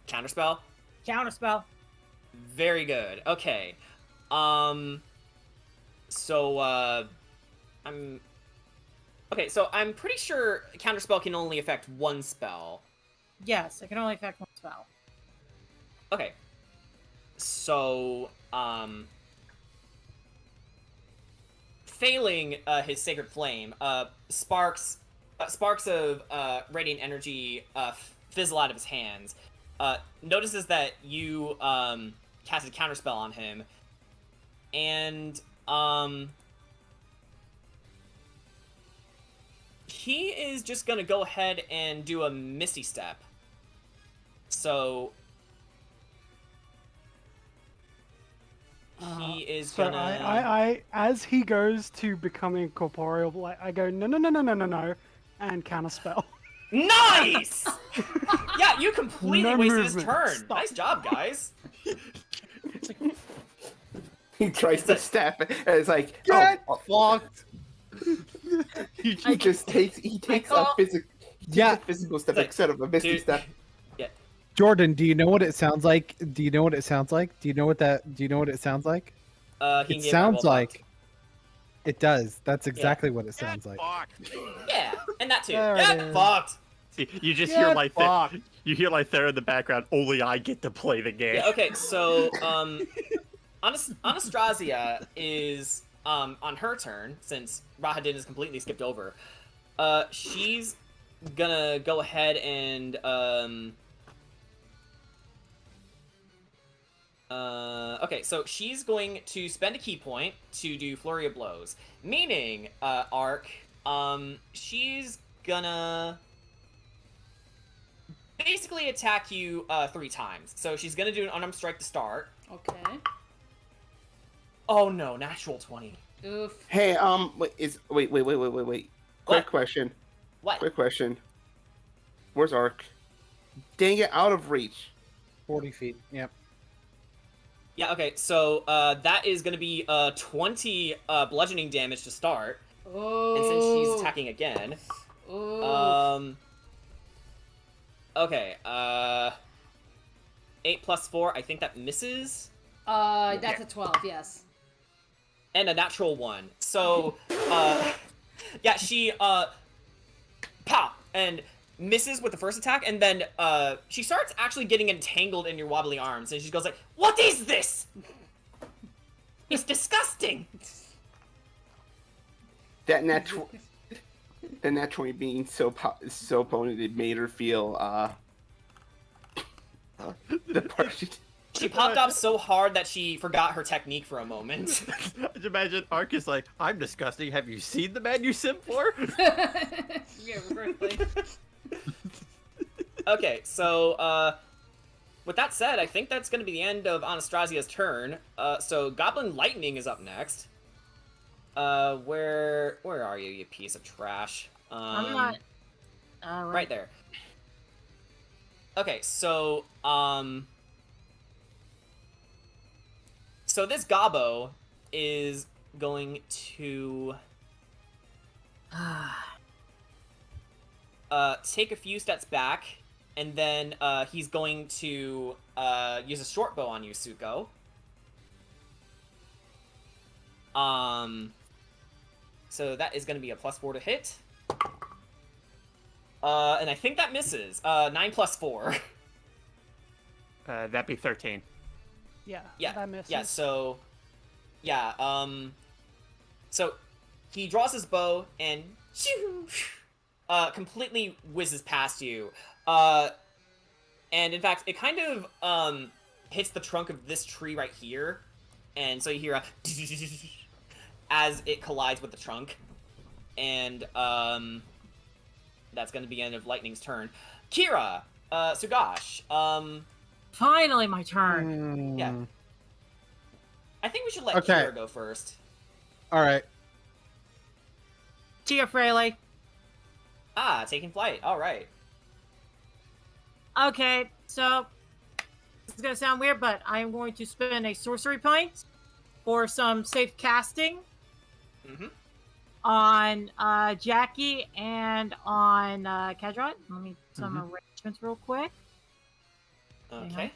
Counterspell. Counterspell. Very good. Okay. So I'm pretty sure Counterspell can only affect one spell. Yes, it can only affect one spell. Okay. So failing his Sacred Flame, sparks of radiant energy fizzle out of his hands. Notices that you casted Counterspell on him, and he is just gonna go ahead and do a Misty Step. So he is So gonna. I as he goes to becoming incorporeal, I go no, and counterspell. Nice! Yeah, you completely No wasted his movement. turn. Stop. Nice job, guys. He tries to step, and it's like, Get fucked. He takes a physical step instead of a misty step. Yeah. Jordan, do you know what it sounds like? Do you know what it sounds like? Do you know what it sounds like? He can It get sounds fireball like it does. That's exactly what it sounds like. Yeah, and that too. There it Get is. fucked. You just Get hear like fucked. you hear like there in the background. Only I get to play the game. Yeah, okay, so Anastasia is on her turn, since Rahadin is completely skipped over. She's gonna go ahead and okay, so she's going to spend a key point to do Flurry of Blows, meaning Arc, she's gonna basically attack you 3 times. So she's gonna do an unarmed strike to start. Okay. Oh no, natural 20. Oof. Hey, wait. Quick question. What? Quick question. Where's Ark? Dang it, out of reach. 40 feet. Yep. Yeah, okay, so that is gonna be 20 bludgeoning damage to start. Oh. And since she's attacking again. Oh. Okay, 8 plus 4, I think that misses. That's a 12, yes. And a natural 1. So, yeah, she, pow! And misses with the first attack, and then, she starts actually getting entangled in your wobbly arms, and she goes like, "What is this? It's disgusting!" That natural being so potent, it made her feel the part She popped up so hard that she forgot her technique for a moment. Just imagine Ark is like, "I'm disgusting. Have you seen the man you simp for?" Yeah, really. Okay, so, with that said, I think that's gonna be the end of Anastasia's turn. So Goblin Lightning is up next. Where are you, you piece of trash? I'm not. Right there. Okay, so, so this Gobbo is going to take a few steps back, and then he's going to use a short bow on you, Suko. So that is going to be a +4 to hit. And I think that misses. 9 plus 4. That'd be 13. Yeah. Yeah. That misses. Yeah. So, yeah. So he draws his bow and completely whizzes past you. And in fact, it kind of hits the trunk of this tree right here, and so you hear a as it collides with the trunk. and that's going to be the end of Lightning's turn. Kira, Sugash, Finally, my turn. Yeah. I think we should let Okay. Kira go first. All right. Tia Fraley. Ah, taking flight. All right. Okay, so this is gonna sound weird, but I am going to spend a sorcery point for some safe casting on Jackie and on Kedrot. Let me do some arrangements real quick. Okay.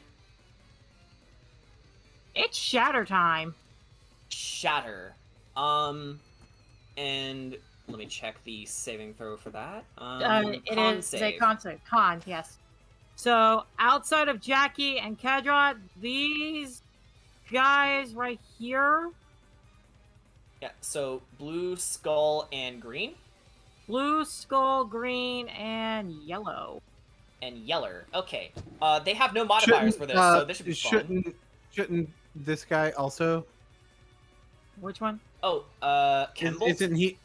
It's shatter time. Shatter. And let me check the saving throw for that. It is a con save. Con, yes. So outside of Jackie and Kedrot, these guys right here. Yeah, so blue, skull, and green. Blue, skull, green, and yellow. And yeller. Okay. They have no modifiers for this, so this should be fun. Shouldn't this guy also? Which one? Oh, Kemble? Isn't he?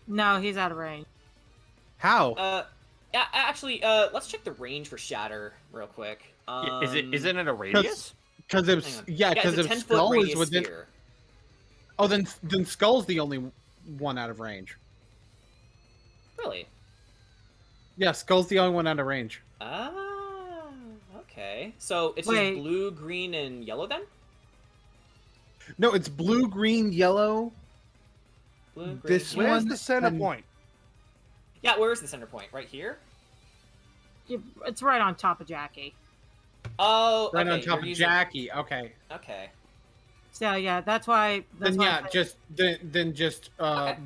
No, he's out of range. How? Yeah, actually, let's check the range for Shatter real quick. Isn't it a radius? Because if Skull is within. Sphere. Oh, then Skull's the only one out of range. Really? Yeah, Skull's the only one out of range. Ah, okay. So it's just blue, green, and yellow then? No, it's blue, green, yellow. Blue, green, This Where's the center point? Yeah, where's the center point? Right here? It's right on top of Jackie. Oh, right okay, on top of Jackie. Okay. Okay. So yeah, that's why. That's Then why just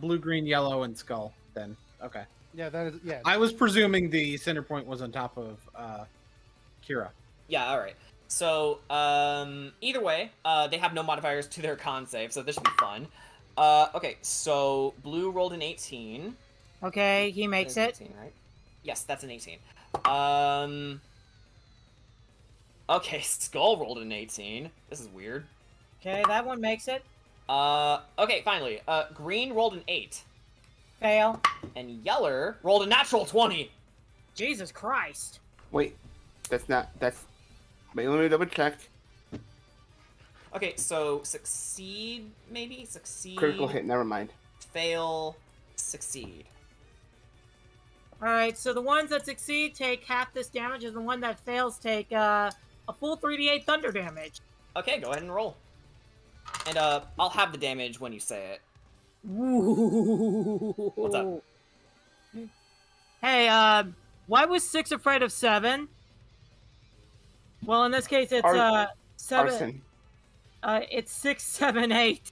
blue, green, yellow, and Skull. Then okay. Yeah, that is I was presuming the center point was on top of Kira. Yeah. All right. So either way, they have no modifiers to their con save, so this should be fun. Okay, so blue rolled an 18. Okay, he makes it. 18, right? Yes, that's an 18. Okay, Skull rolled an 18. This is weird. Okay, that one makes it. Okay, finally. Green rolled an 8. Fail. And Yeller rolled a natural 20. Jesus Christ. Wait, that's... Wait, let me double check. Okay, so succeed, maybe? Succeed. Critical hit, never mind. Fail, succeed. Alright, so the ones that succeed take half this damage, and the one that fails take a full 3d8 thunder damage. Okay, go ahead and roll. And I'll have the damage when you say it. Ooh. What's up? Hey, why was 6 afraid of 7? Well, in this case, it's 7. Arson. It's 6, 7, 8.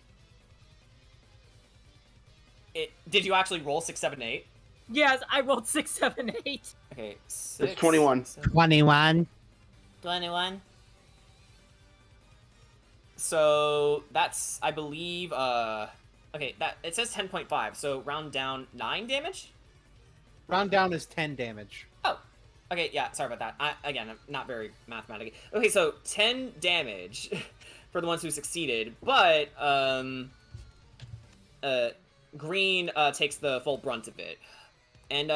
Did you actually roll 6, 7, 8? Yes, I rolled 6, 7, 8. Okay, 6. It's 21. 21. 21. So that's, I believe, okay, that it says 10.5. So round down 9 damage. Round down is 10 damage. Oh, okay, yeah. Sorry about that. Again, I'm not very mathematically. Okay, so 10 damage for the ones who succeeded, but Green takes the full brunt of it. And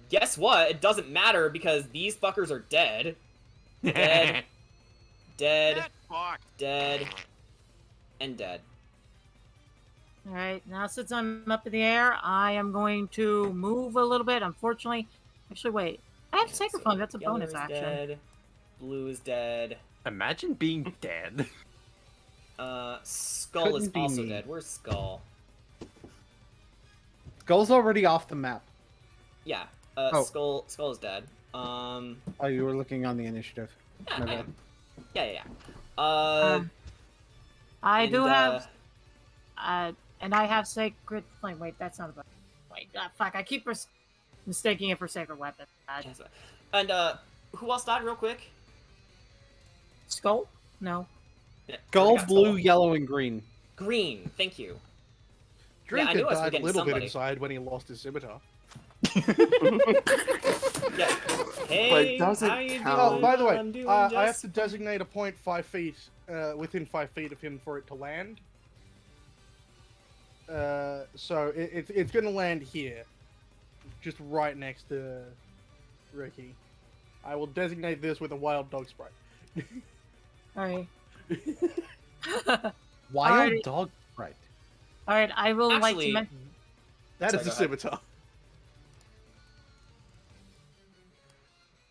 guess what? It doesn't matter because these fuckers are dead. Dead. Dead. Dead. And dead. Alright, now since I'm up in the air, I am going to move a little bit. Unfortunately, actually, wait. I have Sacred Flame. That's a bonus action. Dead. Blue is dead. Imagine being dead. Skull is also dead. Where's Skull? Skull's already off the map. Yeah. Skull is dead. Oh, you were looking on the initiative. Yeah, My bad. Yeah. I do have... and I have Sacred Flame. Wait, that's not a bonus. Wait, fuck. I keep mistaking it for Sacred Weapon. And, who else died real quick? Skull? No. Yeah, Skull, blue, yellow, and green. Green, thank you. Drake I knew I was died a forgetting little bit somebody. inside when he lost his scimitar. Yeah. Hey, But it doesn't how you count. Oh, doing? by the way, I'm doing I have just to designate a point 5 feet within 5 feet of him for it to land. So it's going to land here, just right next to Ricky. I will designate this with a wild dog sprite. Alright. Wild Alrighty. dog sprite. Alright, I will like to Actually- mention. That Sorry, is a go ahead. scimitar.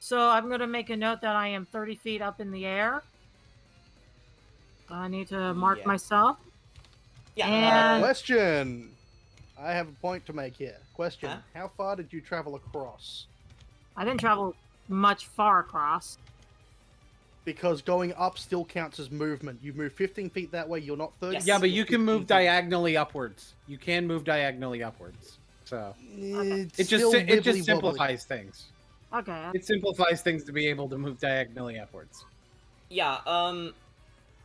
So I'm going to make a note that I am 30 feet up in the air. I need to mark Yeah. myself. Yeah. And Question. I have a point to make here. Question. Huh? How far did you travel across? I didn't travel much far across. Because going up still counts as movement. You move 15 feet that way, you're not 30. Yes. Yeah, but you can 15 move feet. diagonally upwards. You can move diagonally upwards. So It's it still just wibbly-wobbly. simplifies things. Okay. It simplifies things to be able to move diagonally upwards. Yeah,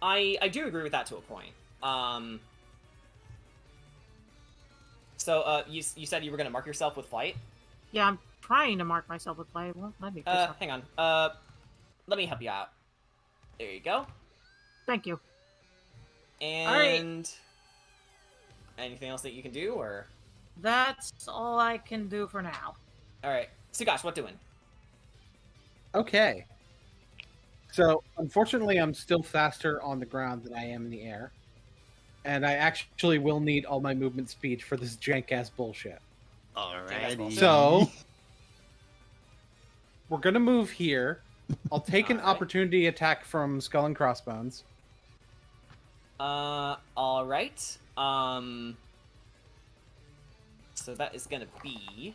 I do agree with that to a point. So, you said you were gonna mark yourself with flight? Yeah, I'm trying to mark myself with play. Well, let me. Hang on. Let me help you out. There you go. Thank you. And anything else that you can do, or? That's all I can do for now. All right, Sugash, what doing? Okay. So, unfortunately, I'm still faster on the ground than I am in the air. And I actually will need all my movement speed for this jank-ass bullshit. Alrighty. So, we're going to move here. I'll take an opportunity attack from Skull and Crossbones. All right. So that is gonna be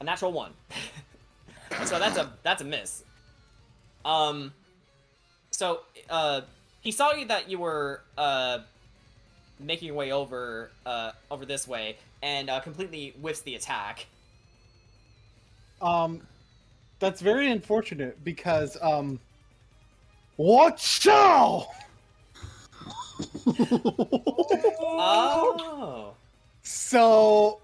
a natural 1. So that's a miss. So he saw you that you were making your way over this way, and completely whiffs the attack. That's very unfortunate because watch out! Oh. So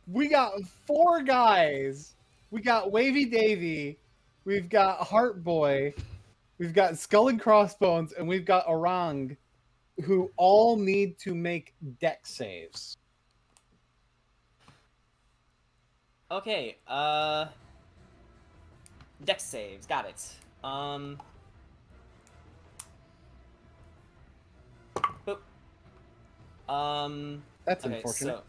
we got 4 guys. We got Wavy Davy, we've got Heart Boy, we've got Skull and Crossbones, and we've got Orang, who all need to make dex saves. Okay, dex saves, got it. Boop. That's okay, unfortunate. So...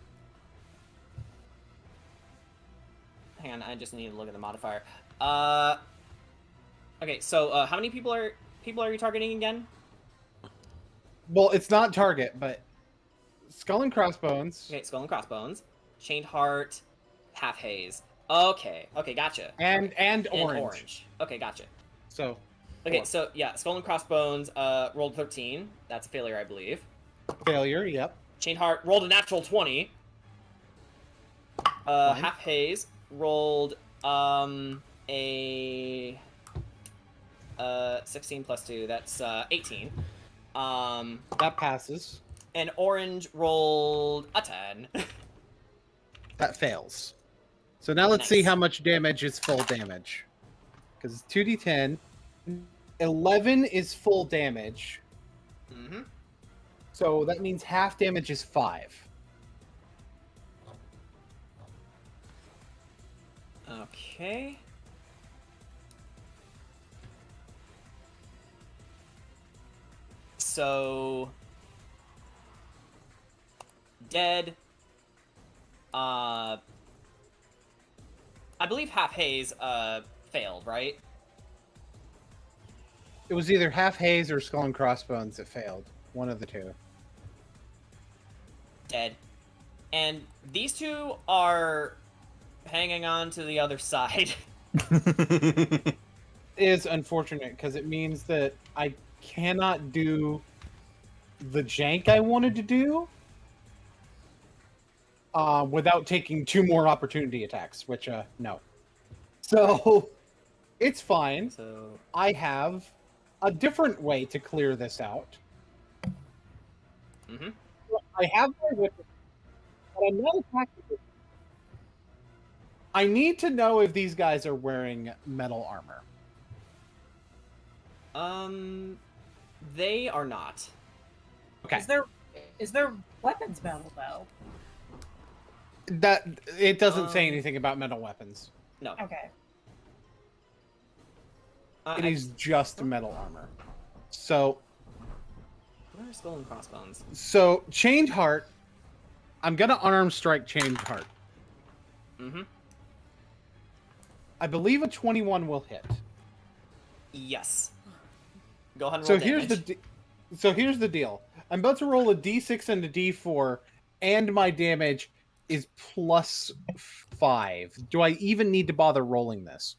Hang on, I just need to look at the modifier. Okay, so how many people are you targeting again? Well, it's not target, but Skull and Crossbones. Okay, Skull and Crossbones, Chained Heart, Half Haze. Okay, gotcha. And Orange. Okay, gotcha. So. Okay, 4. so yeah, Skull and Crossbones rolled 13. That's a failure, I believe. Failure, yep. Chained Heart rolled a natural 20. Half Haze rolled a 16 plus 2. That's 18. That passes. And Orange rolled a 10. That fails. So now let's see how much damage is full damage. Because it's 2d10. 11 is full damage. Mm-hmm. So that means half damage is 5. Okay. So... Dead. I believe Half Haze failed, right? It was either Half Haze or Skull and Crossbones that failed. One of the two. Dead. And these two are hanging on to the other side. It is unfortunate because it means that I cannot do the jank I wanted to do without taking 2 more opportunity attacks, which, no. So, it's fine. So I have a different way to clear this out. Mm-hmm. I have my weapon, but I'm not attacking it. I need to know if these guys are wearing metal armor. They are not. Okay. Is there weapons metal though? That it doesn't say anything about metal weapons. No. Okay. It is just metal armor. So. Where's Skull and Crossbones? So Chained Heart. I'm gonna unarmed strike Chained Heart. Mm-hmm. I believe a 21 will hit. Yes. Go ahead and roll damage. Here's the deal. I'm about to roll a d6 and a d4, and my damage is +5. Do I even need to bother rolling this?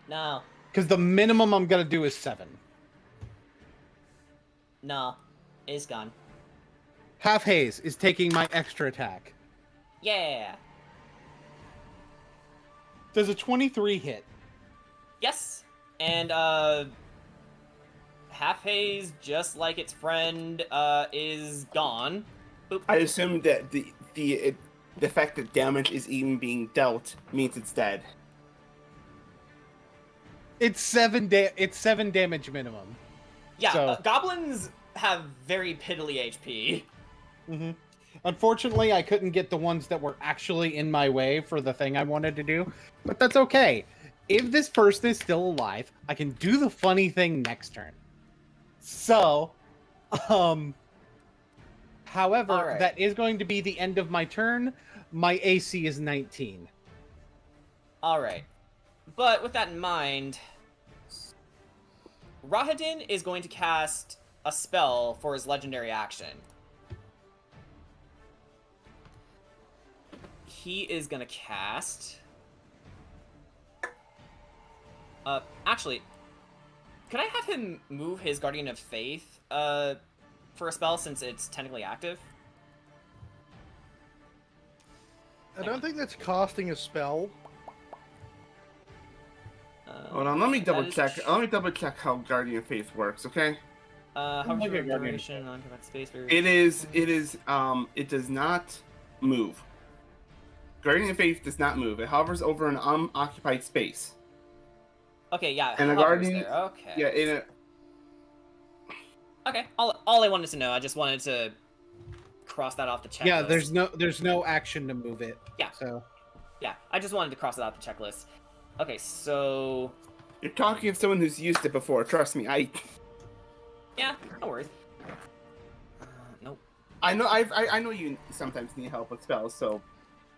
No. Because the minimum I'm gonna do is 7. No. It's gone. Half Haze is taking my extra attack. Yeah. Does a 23 hit? Yes. And Half Haze, just like its friend, is gone. Boop. I assume that the fact that damage is even being dealt means it's dead. It's 7 damage minimum. Yeah, So... goblins have very piddly HP. Mm-hmm. Unfortunately, I couldn't get the ones that were actually in my way for the thing I wanted to do, but that's okay. If this person is still alive, I can do the funny thing next turn. So, however, that is going to be the end of my turn. My AC is 19. Alright. But with that in mind, Rahadin is going to cast a spell for his legendary action. He is gonna cast... actually, could I have him move his Guardian of Faith, for a spell, since it's technically active? I don't think that's casting a spell. Hold on, let me double check. Let me double check how Guardian of Faith works, okay? How much duration on combat space? It does not move. Guardian of Faith does not move. It hovers over an unoccupied space. Okay, yeah. And the Guardian, there. Okay. Yeah, Okay. All I wanted to know. I just wanted to cross that off the checklist. Yeah, there's no action to move it. Yeah. So. Yeah, I just wanted to cross it off the checklist. Okay, so you're talking to someone who's used it before. Trust me, Yeah, no worries. Nope. I know you sometimes need help with spells, so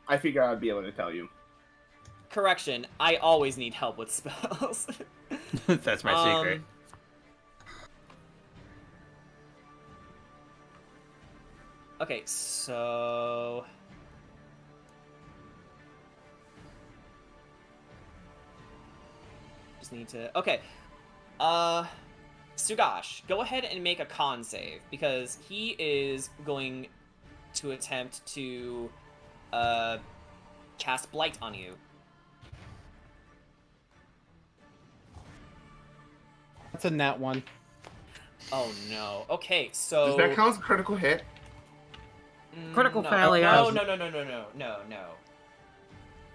I figure I'd be able to tell you. Correction, I always need help with spells. That's my secret. Okay, so... Just need to... Okay. Sugash, go ahead and make a con save, because he is going to attempt to, cast Blight on you. That's a nat 1. Oh no. Okay, so... Does that count as a critical hit? Critical no. failure. No.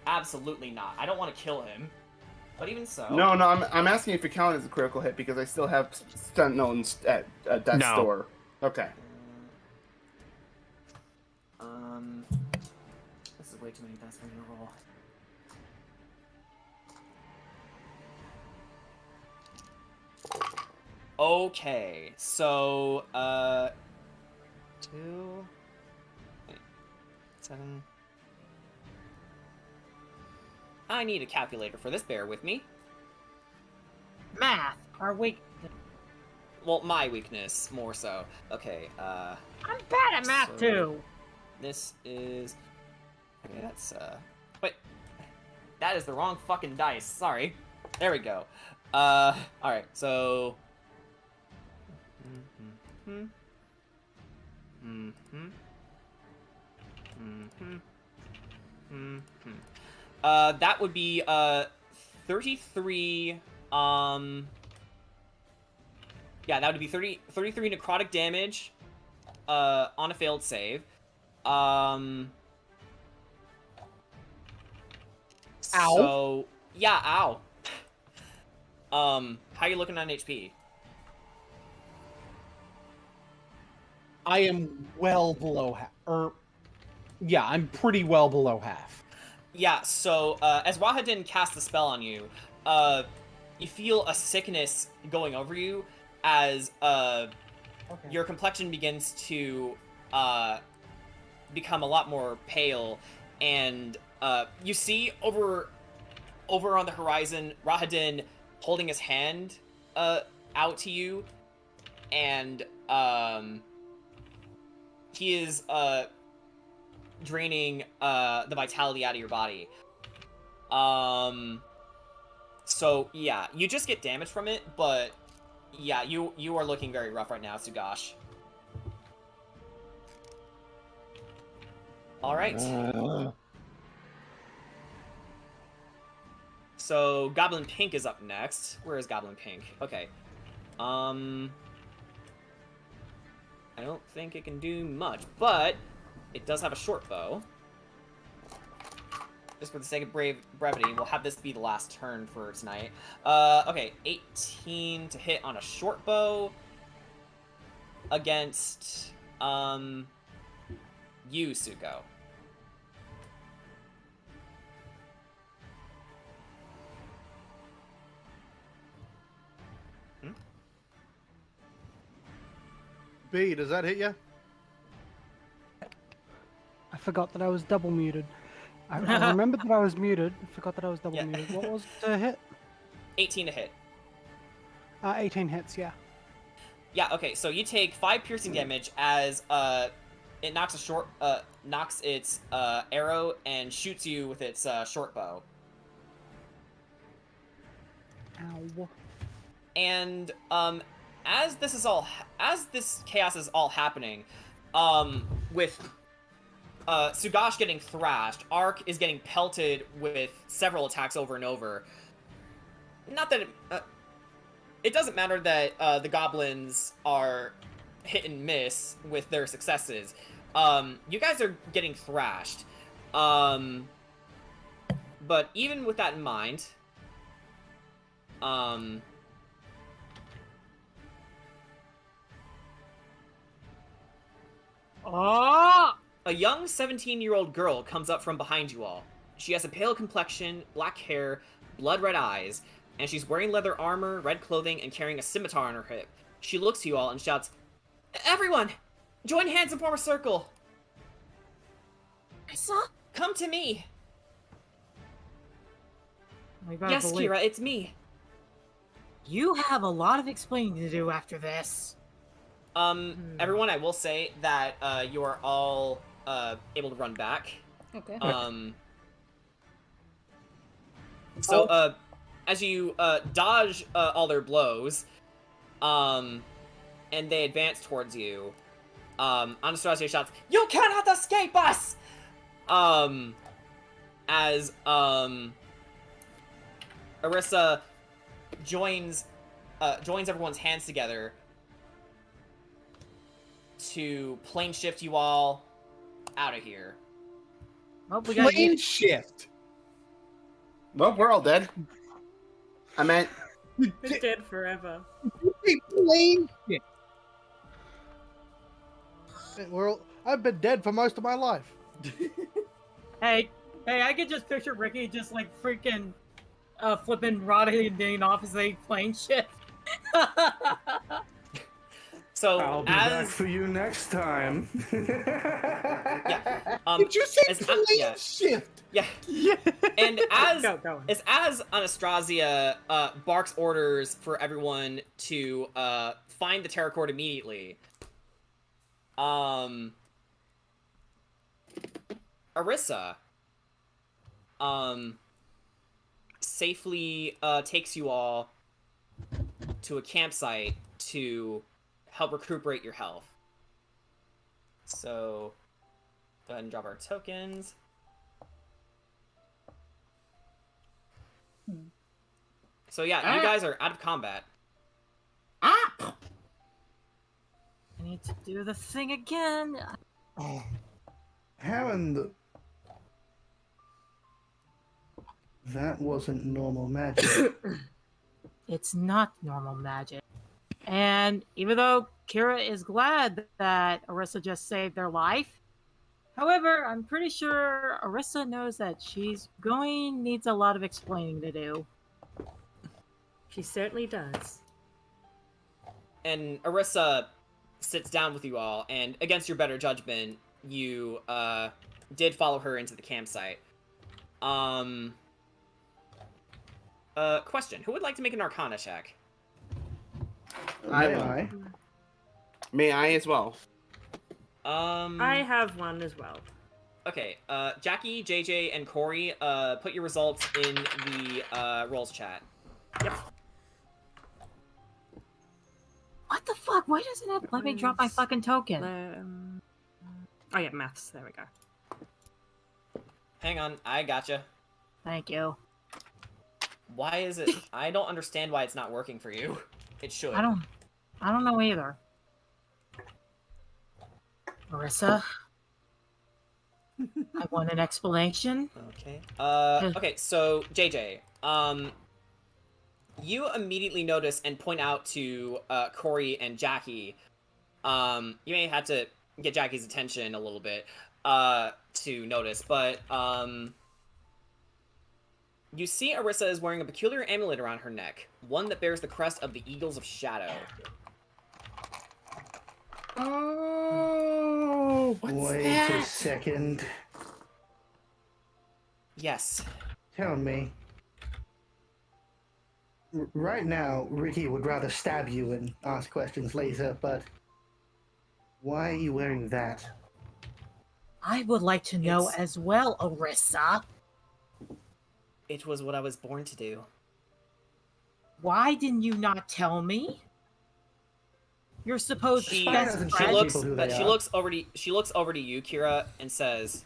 Absolutely not. I don't want to kill him. But even so... No, I'm asking if it counts as a critical hit because I still have Sentinels at Death's Door. Okay. This is way too many dice for me to roll. Okay, so, 2... 7... I need a calculator for this, bear with me. Math, our weakness. Well, my weakness, more so. Okay, I'm bad at math, too! This is... Okay, that's, Wait. That is the wrong fucking dice, sorry. There we go. Alright, so... that would be, 33, yeah, that would be 33 necrotic damage, on a failed save. Ow. So, yeah, ow. How you looking on HP? I am well below half. Yeah, I'm pretty well below half. Yeah, so as Rahadin casts the spell on you, you feel a sickness going over you as your complexion begins to become a lot more pale, and you see over on the horizon Rahadin holding his hand out to you, and he is draining the vitality out of your body. So yeah, you just get damage from it, but yeah, you are looking very rough right now, Sugash. All right. So Goblin Pink is up next. Where is Goblin Pink? Okay. I don't think it can do much, but it does have a short bow. Just for the sake of brevity, we'll have this be the last turn for tonight. Okay, 18 to hit on a short bow against you, Suko. B, does that hit you? I forgot that I was double muted. I remembered that I was muted. I forgot that I was double muted. What was the hit? 18 to hit. 18 hits, yeah. Yeah, okay, so you take 5 piercing damage as it knocks its arrow and shoots you with its short bow. Ow. And as this chaos is all happening, with Sugash getting thrashed, Ark is getting pelted with several attacks over and over. Not that it doesn't matter that the goblins are hit and miss with their successes. You guys are getting thrashed. But even with that in mind, a young 17-year-old girl comes up from behind you all. She has a pale complexion, black hair, blood-red eyes, and she's wearing leather armor, red clothing, and carrying a scimitar on her hip. She looks to you all and shouts, "Everyone! Join hands and form a circle! Come to me!" Yes, Kira, it's me. You have a lot of explaining to do after this. Everyone, I will say that you are all able to run back. Okay. So, as you dodge all their blows, and they advance towards you, Anastasia shouts, "You cannot escape us!" As Arissa joins everyone's hands together to plane shift you all out of here. Oh, we got plane shift. Well, we're all dead. I meant We're dead forever. Plane shift. I've been dead for most of my life. Hey, I could just picture Ricky just like freaking flipping Roddy off as they plane shift. So I'll be back for you next time. Yeah. Did you say plane shift? Yeah. And as Anastasia barks orders for everyone to find the Terror Cord immediately, Arissa safely takes you all to a campsite to help recuperate your health. So go ahead and drop our tokens. So yeah, you guys are out of combat. I need to do the thing again. Hammond, that wasn't normal magic. It's not normal magic. And even though Kira is glad that Orisa just saved their life. However, I'm pretty sure Orisa knows that needs a lot of explaining to do. She certainly does. And Orisa sits down with you all, and against your better judgment, you did follow her into the campsite. Question: who would like to make an Arcana check? May I as well? I have one as well. Okay, Jackie, JJ, and Corey, put your results in the rolls chat. Yep. What the fuck? Why doesn't it let me drop my fucking token? Oh yeah, maths. There we go. Hang on, I gotcha. Thank you. Why is it? I don't understand why it's not working for you. It should. I don't know either. Marissa, I want an explanation. Okay. Okay, so JJ, you immediately notice and point out to Corey and Jackie. You may have to get Jackie's attention a little bit to notice, but you see Orisa is wearing a peculiar amulet around her neck, one that bears the crest of the Eagles of Shadow. Oh, wait a second. Yes. Tell me. Right now, Ricky would rather stab you and ask questions later, but why are you wearing that? I would like to know as well, Orisa. It was what I was born to do. Why didn't you not tell me? You're supposed to. She looks over to you, Kira, and says,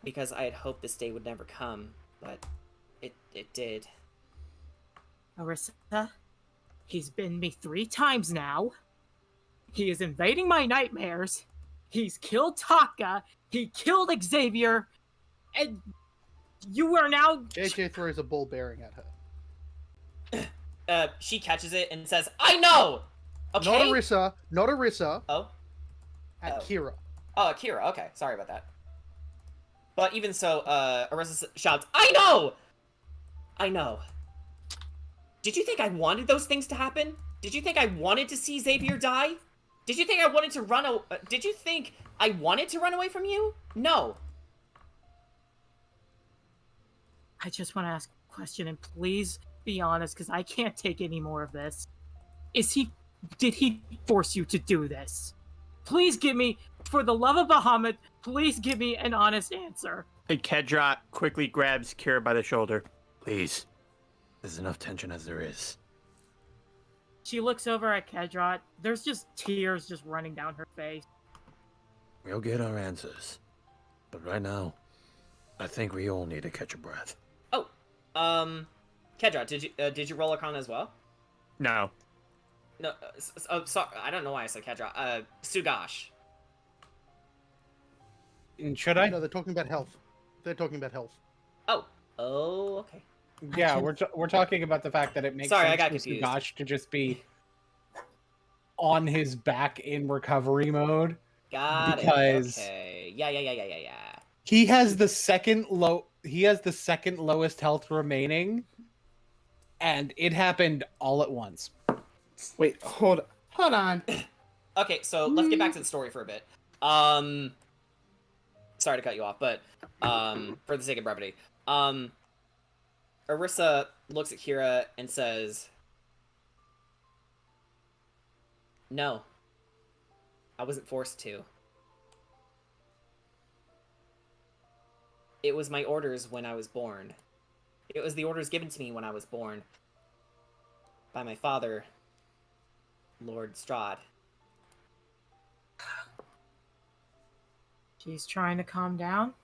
"Because I had hoped this day would never come, but it did." Orisa, he's been me 3 times now. He is invading my nightmares. He's killed Taka. He killed Xavier. And you are now... JJ throws a ball bearing at her. She catches it and says, "I know! Okay? Not Orisa. Oh? At Kira. Oh, Kira, okay. Sorry about that. But even so, Orisa shouts, "I know! I know. Did you think I wanted those things to happen? Did you think I wanted to see Xavier die? Did you think I wanted to did you think I wanted to run away from you? No. I just want to ask a question, and please be honest, because I can't take any more of this. Did he force you to do this? Please give me, for the love of Bahamut, please give me an honest answer." Hey, Kedra quickly grabs Kira by the shoulder. Please. There's enough tension as there is. She looks over at Kedra. There's just tears just running down her face. We'll get our answers. But right now, I think we all need to catch a breath. Kedra, did you roll Arcana as well? No. No, sorry, I don't know why I said Kedra. Sugash. Should I? No, they're talking about health. Oh, okay. Yeah, we're talking about the fact that it makes Sorry, sense I got for confused. Sugash to just be on his back in recovery mode. Got because it. Okay. Yeah. He has the second lowest health remaining, and it happened all at once. Wait, hold on. Okay, so let's get back to the story for a bit. Sorry to cut you off, but for the sake of brevity. Orisa looks at Kira and says, "No. I wasn't forced to. It was my orders when I was born. It was the orders given to me when I was born. By my father, Lord Strahd." She's trying to calm down.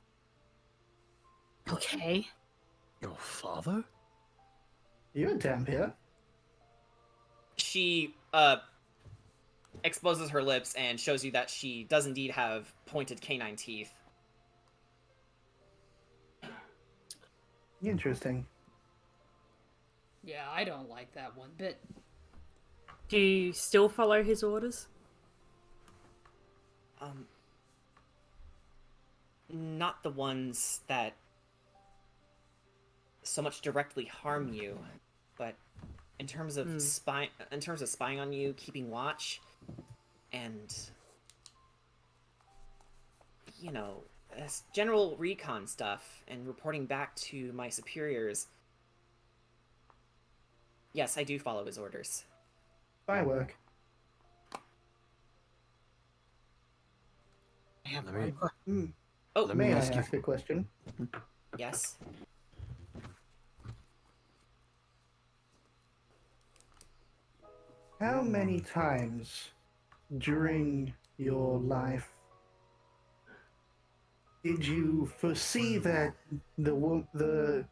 Okay. Your father? You're a Dampier. She exposes her lips and shows you that she does indeed have pointed canine teeth. Interesting. Yeah, I don't like that one bit. Do you still follow his orders? Not the ones that so much directly harm you, but in terms of spying on you, keeping watch, and general recon stuff and reporting back to my superiors. Yes, I do follow his orders. Spy work. May I ask a question? Yes. How many times during your life did you foresee that the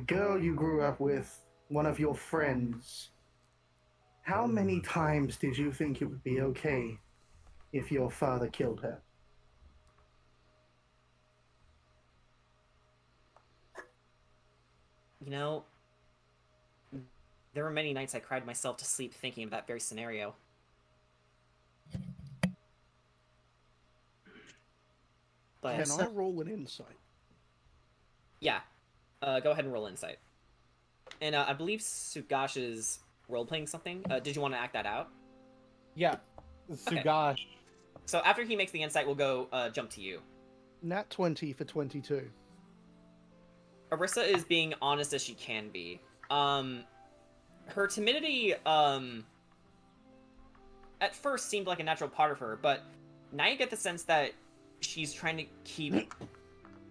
girl you grew up with, one of your friends, how many times did you think it would be okay if your father killed her? There were many nights I cried myself to sleep thinking of that very scenario. But can I roll an insight? Yeah. Go ahead and roll insight. And I believe Sugash is role-playing something. Did you want to act that out? Yeah. Sugash. Okay. So after he makes the insight, we'll go jump to you. Nat 20 for 22. Arissa is being honest as she can be. Her timidity, at first seemed like a natural part of her, but now you get the sense that she's trying to keep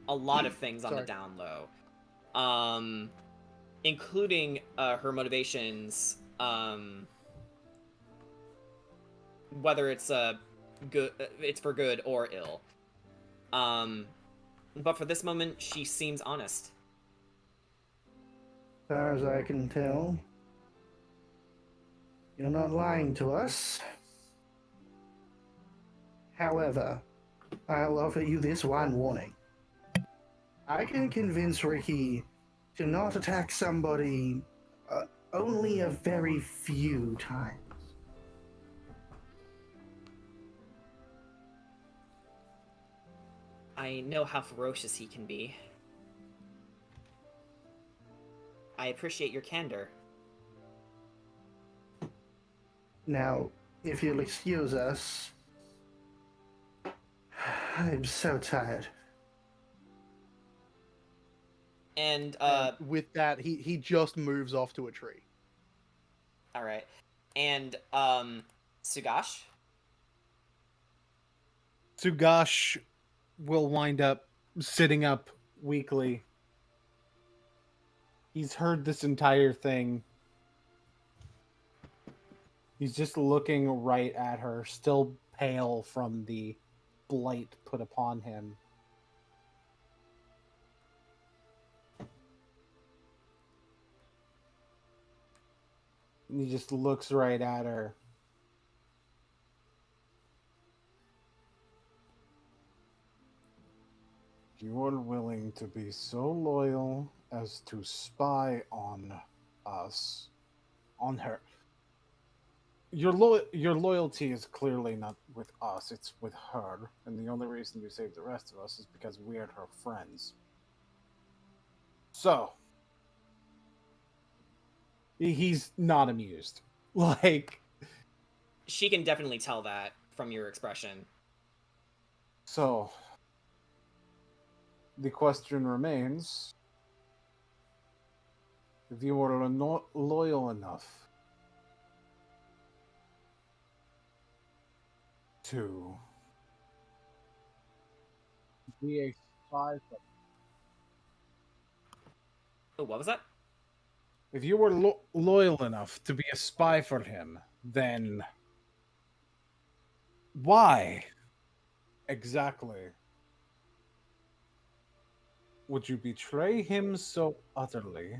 a lot of things on the down low. Including her motivations, whether it's it's for good or ill. But for this moment, she seems honest. As far as I can tell, you're not lying to us. However, I'll offer you this one warning. I can convince Ricky to not attack somebody only a very few times. I know how ferocious he can be. I appreciate your candor. Now, if you'll excuse us, I'm so tired. And with that, he just moves off to a tree. All right. And Sugash? Sugash will wind up sitting up weakly. He's heard this entire thing. He's just looking right at her, still pale from the blight put upon him. And he just looks right at her. You are willing to be so loyal as to spy on us, on her. Your loyalty is clearly not with us, it's with her. And the only reason you saved the rest of us is because we are her friends. So, he's not amused. Like, she can definitely tell that from your expression. So, the question remains, if you were not loyal enough to be a spy for... Oh, what was that? If you were loyal enough to be a spy for him, then why exactly would you betray him so utterly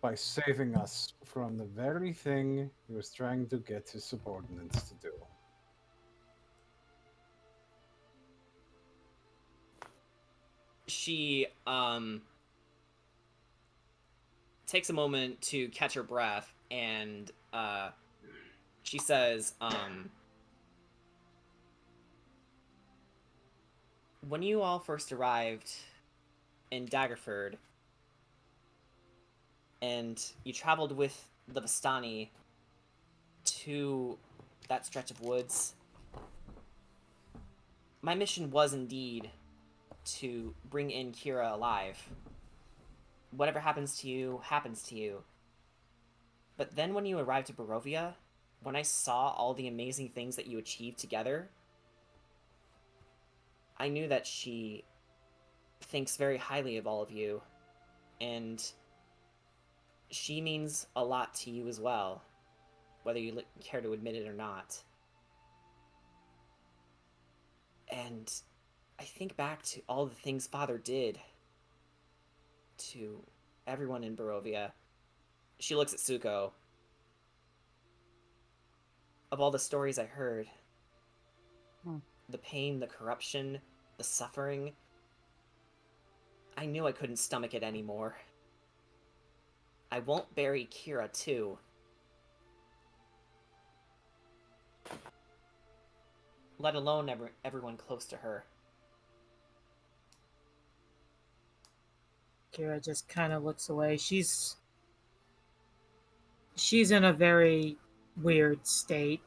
by saving us from the very thing he was trying to get his subordinates to do? takes a moment to catch her breath, and she says, when you all first arrived in Daggerford, and you traveled with the Vistani to that stretch of woods, my mission was indeed to bring in Kira alive. Whatever happens to you, happens to you. But then when you arrived to Barovia, when I saw all the amazing things that you achieved together, I knew that she thinks very highly of all of you, and she means a lot to you as well, whether you care to admit it or not. And I think back to all the things Father did to everyone in Barovia. She looks at Suko. Of all the stories I heard, the pain, the corruption, the suffering, I knew I couldn't stomach it anymore. I won't bury Kira too. Let alone everyone close to her. Kira just kind of looks away. She's in a very weird state.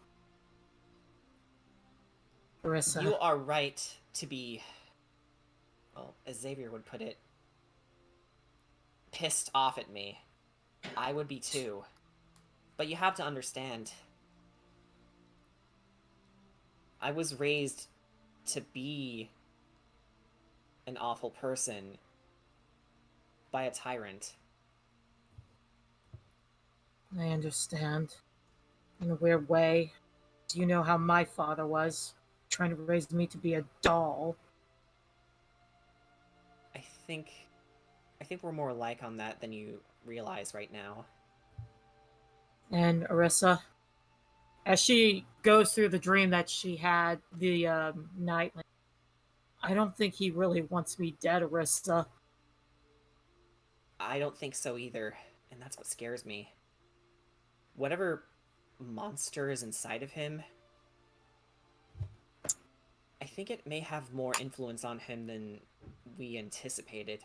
Marissa. You are right to be, well, as Xavier would put it, pissed off at me. I would be too. But you have to understand, I was raised to be an awful person by a tyrant. I understand. In a weird way. Do you know how my father was? Trying to raise me to be a doll. I think we're more alike on that than you realize right now. And Arissa, as she goes through the dream that she had the night, I don't think he really wants me dead, Arissa. I don't think so either, and that's what scares me. Whatever monster is inside of him, I think it may have more influence on him than we anticipated.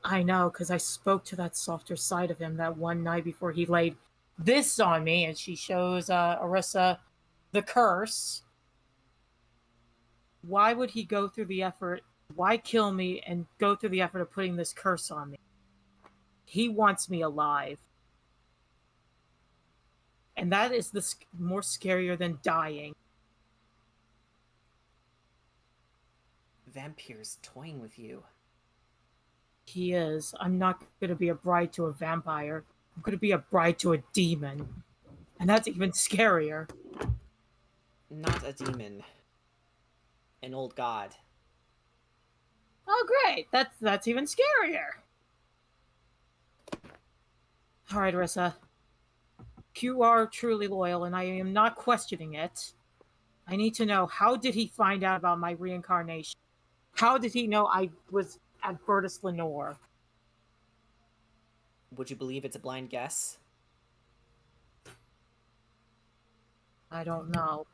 I know, because I spoke to that softer side of him that one night before he laid this on me, and she shows Arissa the curse. Why would he go through the effort? Why kill me and go through the effort of putting this curse on me? He wants me alive. And that is more scarier than dying. Vampires toying with you. He is. I'm not going to be a bride to a vampire. I'm going to be a bride to a demon. And that's even scarier. Not a demon. An old god. Oh, great. That's even scarier. All right, Rissa. You are truly loyal, and I am not questioning it. I need to know, how did he find out about my reincarnation? How did he know I was at Bertus Lenore? Would you believe it's a blind guess? I don't know.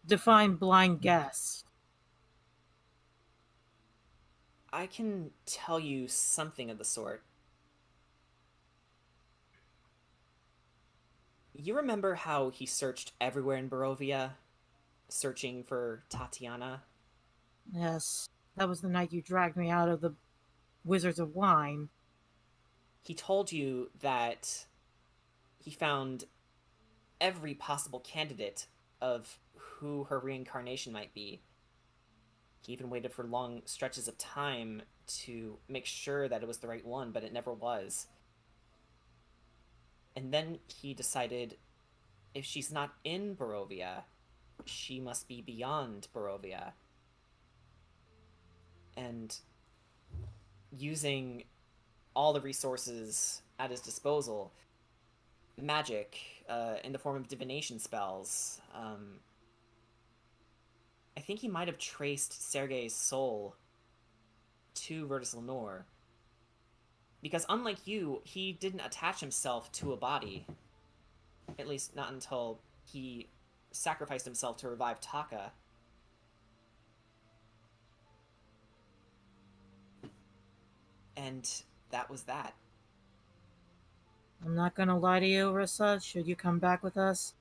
Define blind guess. I can tell you something of the sort. You remember how he searched everywhere in Barovia, searching for Tatiana? Yes, that was the night you dragged me out of the Wizards of Wine. He told you that he found every possible candidate of who her reincarnation might be. He even waited for long stretches of time to make sure that it was the right one, but it never was. And then he decided, if she's not in Barovia, she must be beyond Barovia. And using all the resources at his disposal, magic in the form of divination spells, I think he might have traced Sergei's soul to Bertus Lenore. Because unlike you, he didn't attach himself to a body. At least not until he sacrificed himself to revive Taka. And that was that. I'm not gonna lie to you, Rissa. Should you come back with us,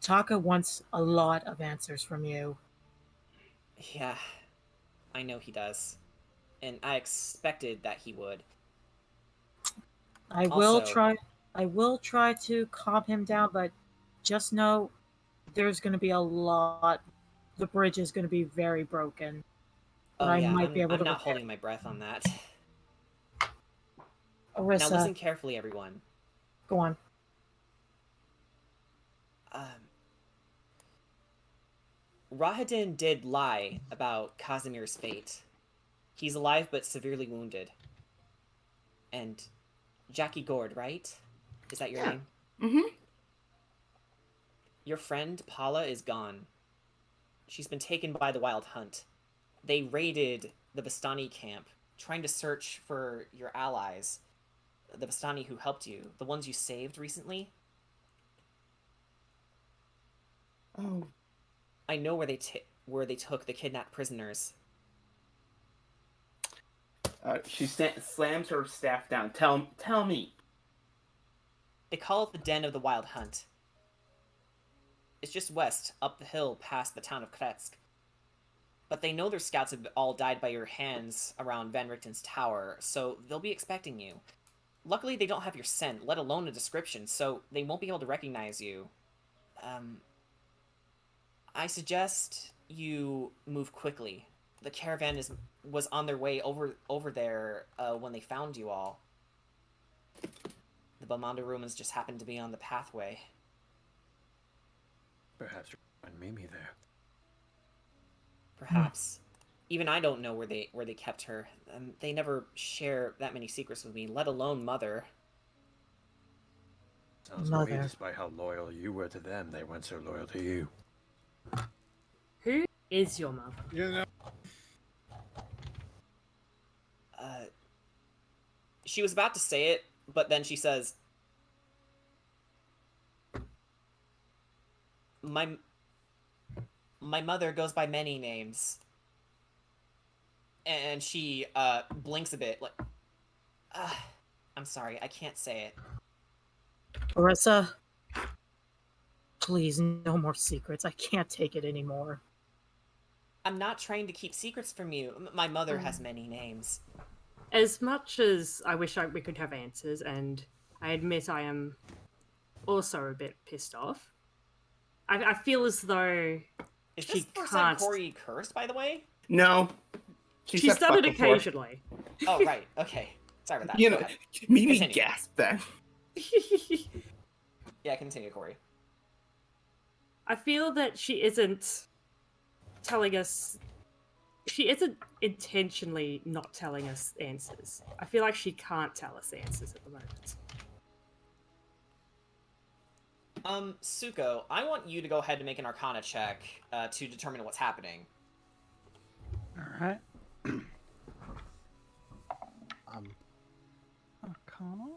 Taka wants a lot of answers from you. Yeah, I know he does. And I expected that he would. I will try to calm him down, but just know there's going to be a lot. The bridge is going to be very broken. But Oh, yeah, I might be able I'm to not repair. holding my breath on that. Arissa, now listen carefully, everyone. Go on. Rahadin did lie about Casimir's fate. He's alive but severely wounded. And Jackie Gord, right? Is that your name? Mm-hmm. Your friend, Paula, is gone. She's been taken by the Wild Hunt. They raided the Bastani camp, trying to search for your allies. The Bastani who helped you. The ones you saved recently. Oh. I know where they took the kidnapped prisoners. She slams her staff down. Tell me. They call it the Den of the Wild Hunt. It's just west, up the hill past the town of Kretsk. But they know their scouts have all died by your hands around Van Richten's tower, so they'll be expecting you. Luckily, they don't have your scent, let alone a description, so they won't be able to recognize you. I suggest you move quickly. The caravan was on their way over there when they found you all. The Belmondo ruins just happened to be on the pathway. Perhaps you'll find Mimi there. Perhaps. Even I don't know where they kept her. They never share that many secrets with me, let alone Mother. Sounds to me, despite how loyal you were to them, they weren't so loyal to you. Who is your mother? You know. She was about to say it, but then she says, My mother goes by many names. And she blinks a bit, like, I'm sorry, I can't say it. Arissa, please, no more secrets. I can't take it anymore. I'm not trying to keep secrets from you. My mother has many names. As much as I wish we could have answers, and I admit I am also a bit pissed off, I feel as though Is this the first time Corey cursed, by the way? No. She's done it occasionally. Oh, right. Okay. Sorry about that. You know, Mimi gasped that. Yeah, continue, Corey. I feel that she isn't telling us... She isn't intentionally not telling us answers. I feel like she can't tell us answers at the moment. Suko, I want you to go ahead and make an Arcana check to determine what's happening. Alright. Arcana.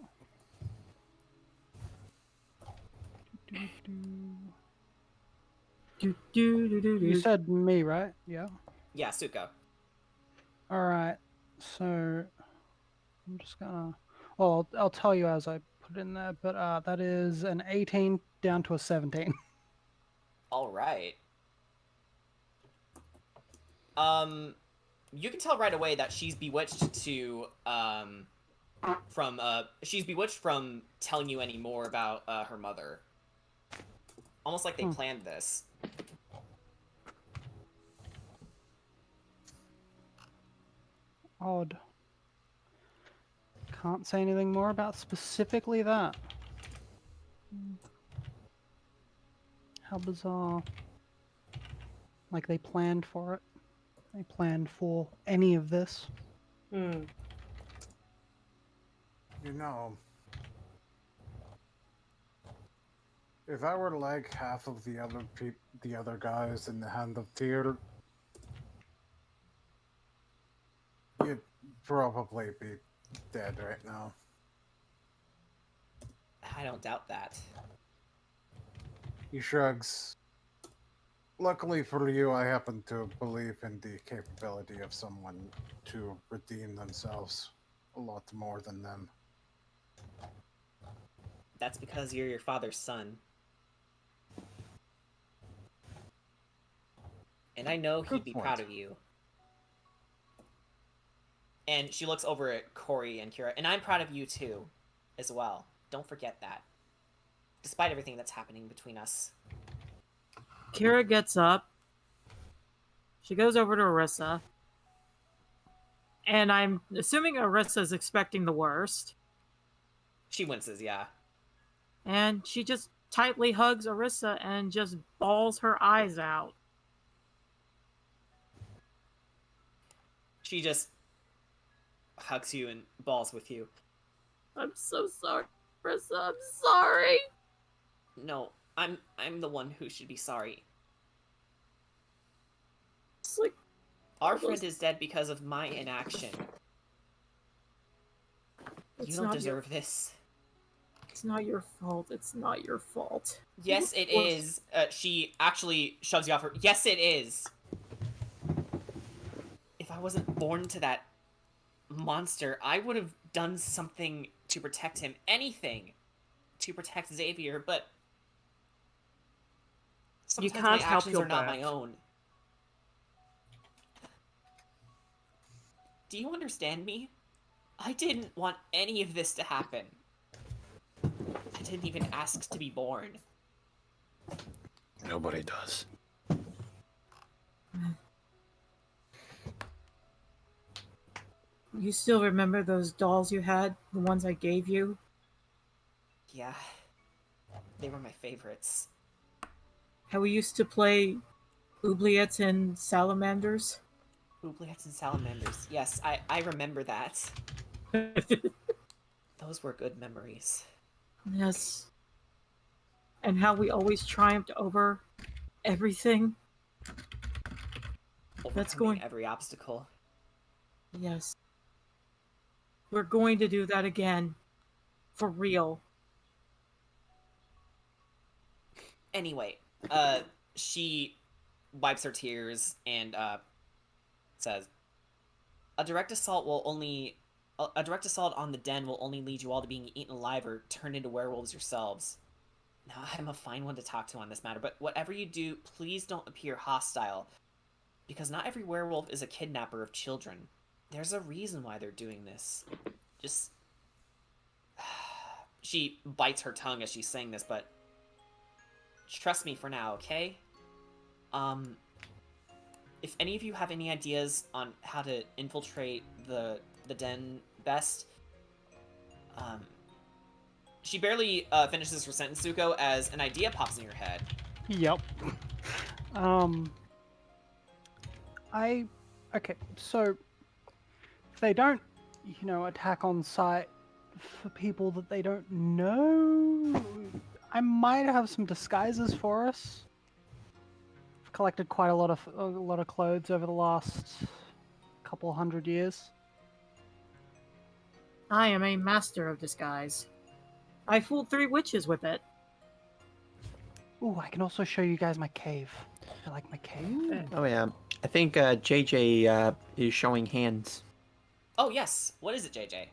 You said me, right? Yeah. Yeah, Suko. Alright. So I'm just gonna... Well, I'll tell you as I put it in there, but that is an 18 down to a 17. Alright. You can tell right away that she's bewitched from telling you any more about her mother. Almost like they planned this. Odd. Can't say anything more about specifically that. How bizarre. Like they planned for it. They planned for any of this. Hmm. You know, if I were like half of the other guys in the Hand of Tyr, you'd probably be dead right now. I don't doubt that. He shrugs. Luckily for you, I happen to believe in the capability of someone to redeem themselves a lot more than them. That's because you're your father's son. And I know he'd be proud of you. And she looks over at Corey and Kira, and I'm proud of you too, as well. Don't forget that. Despite everything that's happening between us. Kira gets up. She goes over to Orisa. And I'm assuming Orisa's expecting the worst. She winces, yeah. And she just tightly hugs Orisa and just bawls her eyes out. She just hugs you and bawls with you. I'm so sorry, Orisa. I'm sorry. No, I'm the one who should be sorry. It's like our friend is dead because of my inaction. You don't deserve this. It's not your fault. It's not your fault. Yes, it is. She actually shoves you off her. Yes, it is. If I wasn't born to that monster, I would have done something to protect him. Anything to protect Xavier, but sometimes you can't my help actions your are not birth. my own. Do you understand me? I didn't want any of this to happen. I didn't even ask to be born. Nobody does. You still remember those dolls you had? The ones I gave you? Yeah. They were my favorites. How we used to play oubliettes and salamanders? Oubliettes and salamanders. Yes, I remember that. Those were good memories. Yes. And how we always triumphed over everything. That's going every obstacle. Yes. We're going to do that again. For real. Anyway, she wipes her tears and says, A direct assault on the den will only lead you all to being eaten alive or turned into werewolves yourselves. Now, I'm a fine one to talk to on this matter, but whatever you do, please don't appear hostile. Because not every werewolf is a kidnapper of children. There's a reason why they're doing this. Just... She bites her tongue as she's saying this, but... Trust me for now, okay? If any of you have any ideas on how to infiltrate the den best... She barely finishes her sentence, Zuko, as an idea pops in your head. Yep. Okay, so if they don't, attack on sight for people that they don't know, I might have some disguises for us. I've collected quite a lot of clothes over the last couple 100 years. I am a master of disguise. I fooled 3 witches with it. Ooh, I can also show you guys my cave. I like my cave. Oh yeah, I think JJ is showing hands. Oh yes, what is it, JJ?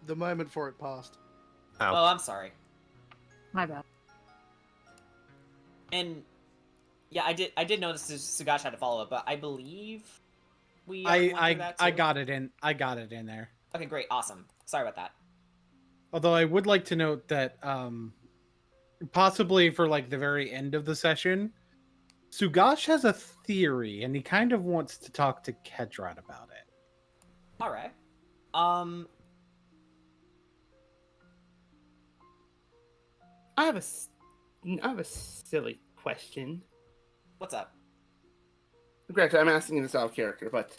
The moment for it passed. Oh, I'm sorry. My bad. And yeah, I did notice Sugash had to follow up, but I believe we. I got it in. I got it in there. Okay, great, awesome. Sorry about that. Although I would like to note that possibly for like the very end of the session, Sugash has a theory, and he kind of wants to talk to Kedron about it. All right. I have a silly question. What's up? Granted, I'm asking this out of character, but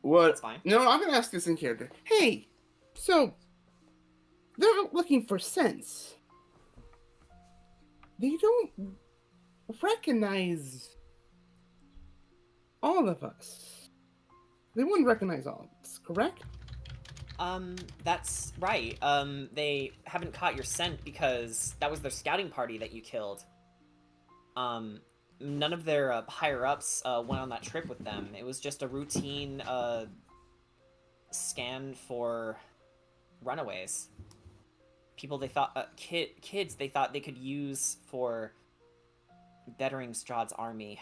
what? That's fine. No, I'm gonna ask this in character. Hey, so they're out looking for sense. They don't recognize all of us. They wouldn't recognize all of us, correct? That's right. They haven't caught your scent because that was their scouting party that you killed. None of their higher-ups went on that trip with them. It was just a routine scan for runaways. People they thought, kids they thought they could use for bettering Strahd's army,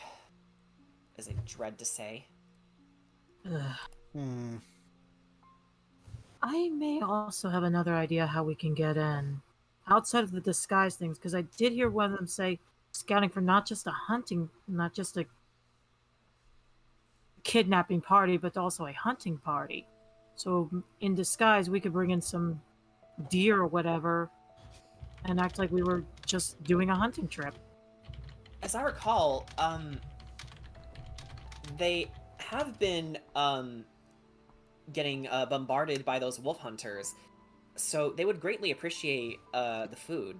as I dread to say. I may also have another idea how we can get in. Outside of the disguise things, because I did hear one of them say scouting for not just a kidnapping party, but also a hunting party. So in disguise, we could bring in some deer or whatever and act like we were just doing a hunting trip. As I recall, they have been getting bombarded by those wolf hunters, so they would greatly appreciate the food.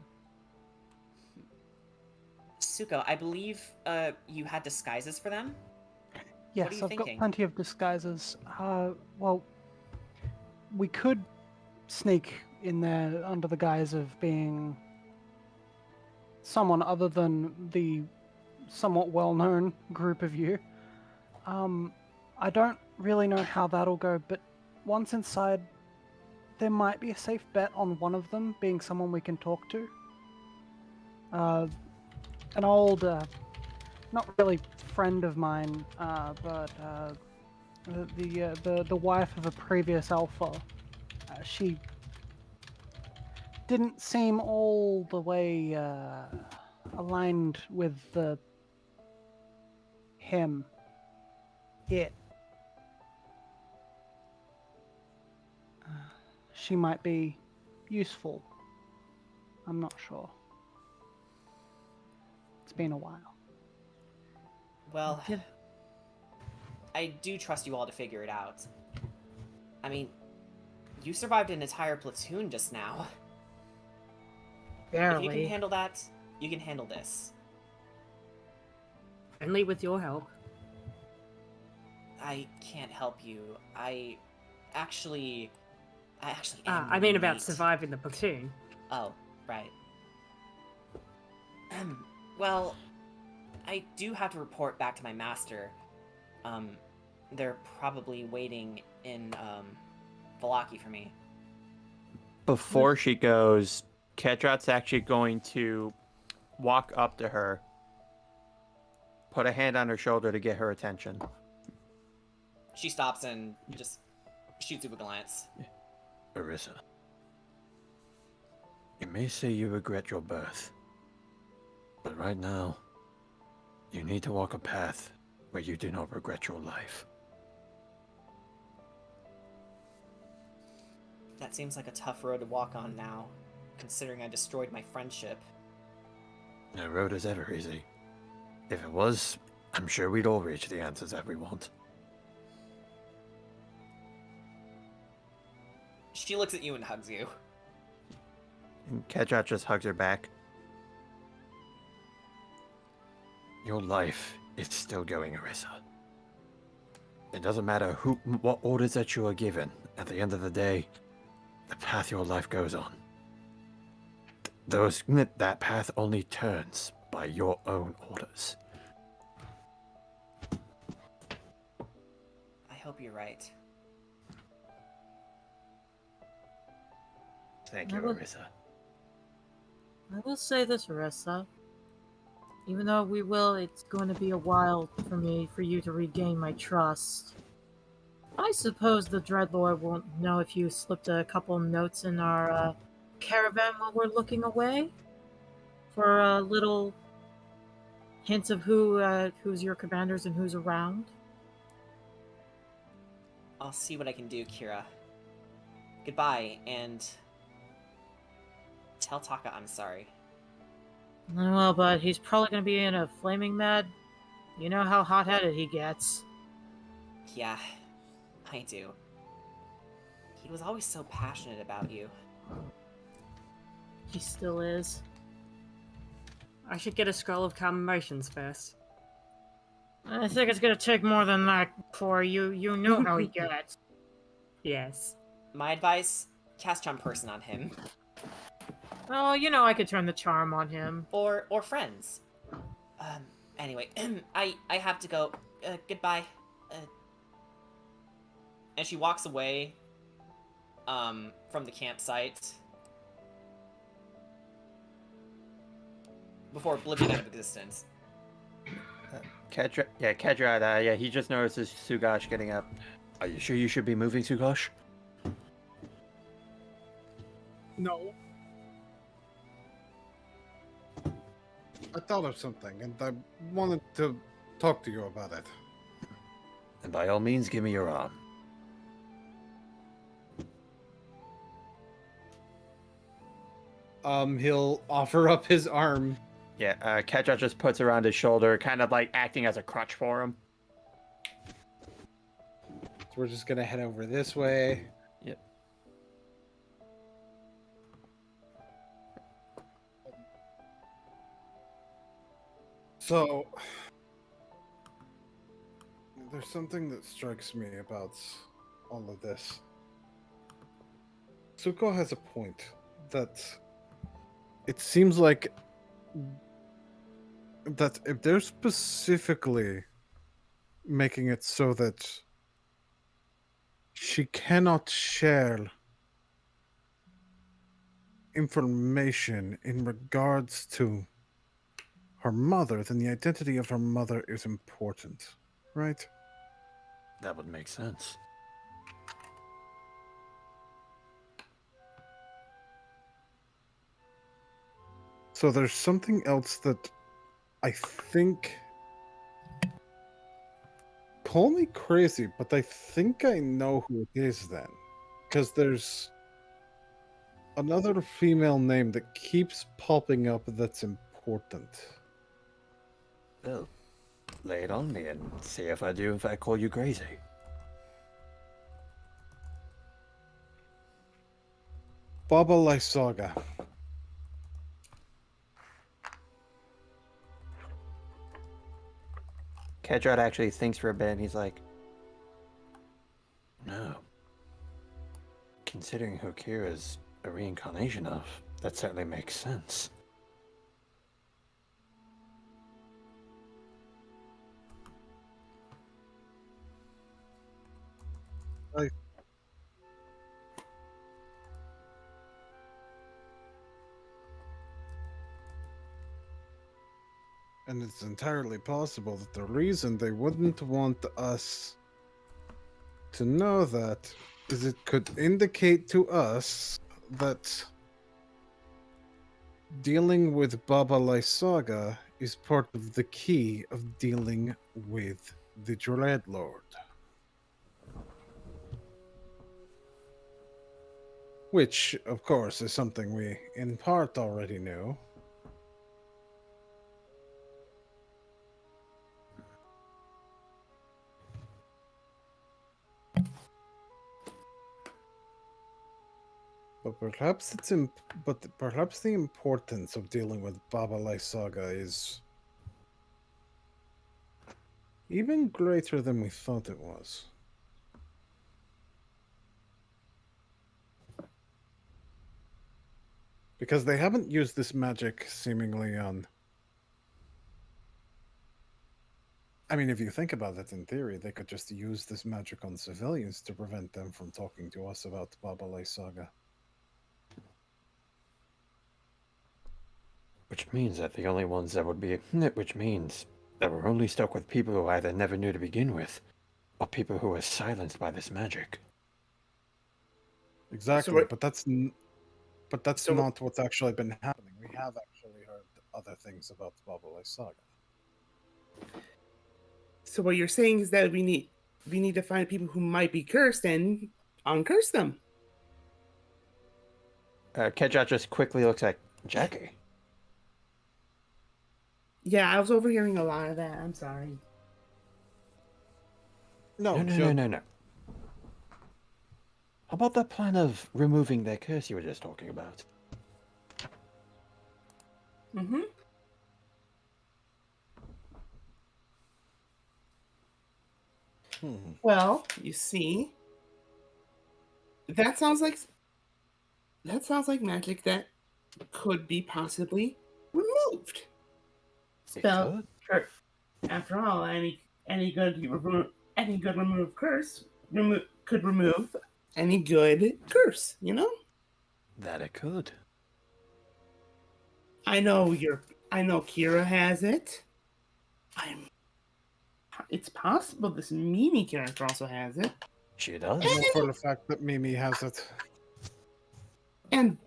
Suko, I believe you had disguises for them? Yes, what are you I've thinking? got plenty of disguises. Well, we could sneak in there under the guise of being someone other than the somewhat well-known group of you. I don't really know how that'll go, but once inside, there might be a safe bet on one of them being someone we can talk to. An old, not really friend of mine, but the wife of a previous alpha. She didn't seem all the way aligned with it. She might be useful. I'm not sure. It's been a while. Well, I do trust you all to figure it out. I mean, you survived an entire platoon just now. Barely. If you can handle that, you can handle this. Only with your help. I can't help you. I actually I mean about surviving the platoon. Oh, right. Well, I do have to report back to my master. They're probably waiting in, Valaki for me. Before she goes, Kedrat's actually going to walk up to her, put a hand on her shoulder to get her attention. She stops and just shoots you a glance. Orisa, you may say you regret your birth, but right now, you need to walk a path where you do not regret your life. That seems like a tough road to walk on now, considering I destroyed my friendship. No road is ever easy. If it was, I'm sure we'd all reach the answers that we want. She looks at you and hugs you. And Kedrat just hugs her back. Your life is still going, Orisa. It doesn't matter what orders that you are given. At the end of the day, the path your life goes on. That path only turns by your own orders. I hope you're right. Thank you, Orisa. I will say this, Orisa. Even though it's going to be a while for you to regain my trust. I suppose the Dreadlord won't know if you slipped a couple notes in our caravan while we're looking away? For little hints of who's your commanders and who's around? I'll see what I can do, Kira. Goodbye, and tell Taka I'm sorry. Well, but he's probably going to be in a flaming mad. You know how hot-headed he gets. Yeah, I do. He was always so passionate about you. He still is. I should get a scroll of calm emotions first. I think it's going to take more than that for you. You know how he gets. Yes. my advice: cast charm person on him, Oh, you know I could turn the charm on him. or friends. Anyway, I have to go. Goodbye. And she walks away. From the campsite. Before oblivion out of existence. Kedra, he just notices Sugash getting up. Are you sure you should be moving, Sugash? No. I thought of something, and I wanted to talk to you about it. And by all means, give me your arm. He'll offer up his arm. Yeah, Kedra just puts around his shoulder, kind of like acting as a crutch for him. So we're just gonna head over this way. Yep. So, there's something that strikes me about all of this. Suko has a point that it seems like that if they're specifically making it so that she cannot share information in regards to her mother, then the identity of her mother is important, right? That would make sense. So there's something else that I think... Call me crazy, but I think I know who it is then. Because there's another female name that keeps popping up that's important. Well, lay it on me and see if I do in fact call you crazy. Baba Lysaga. Kedrat actually thinks for a bit and he's like, no. Considering who Kira's a reincarnation of, that certainly makes sense. And it's entirely possible that the reason they wouldn't want us to know that is it could indicate to us that dealing with Baba Lysaga is part of the key of dealing with the Dreadlord. Which, of course, is something we in part already knew. But perhaps perhaps the importance of dealing with Baba Lysaga is even greater than we thought it was. Because they haven't used this magic seemingly on... I mean, if you think about it, in theory, they could just use this magic on civilians to prevent them from talking to us about Baba Lysaga. Which means that the only ones that would be... Which means that we're only stuck with people who either never knew to begin with, or people who were silenced by this magic. Exactly, So but that's not what's actually been happening. We have actually heard other things about Baba Lysaga. So what you're saying is that we need to find people who might be cursed and uncurse them. Kedrat just quickly looks at Jackie. Yeah, I was overhearing a lot of that. I'm sorry. No. How about that plan of removing their curse you were just talking about? Mm-hmm. Well, you see, That sounds like magic that could be possibly removed. Spell. Sure. After all, any good remove curse could remove any good curse. You know. That it could. I know Kira has it. It's possible this Mimi character also has it. She does. I know for the fact that Mimi has it. And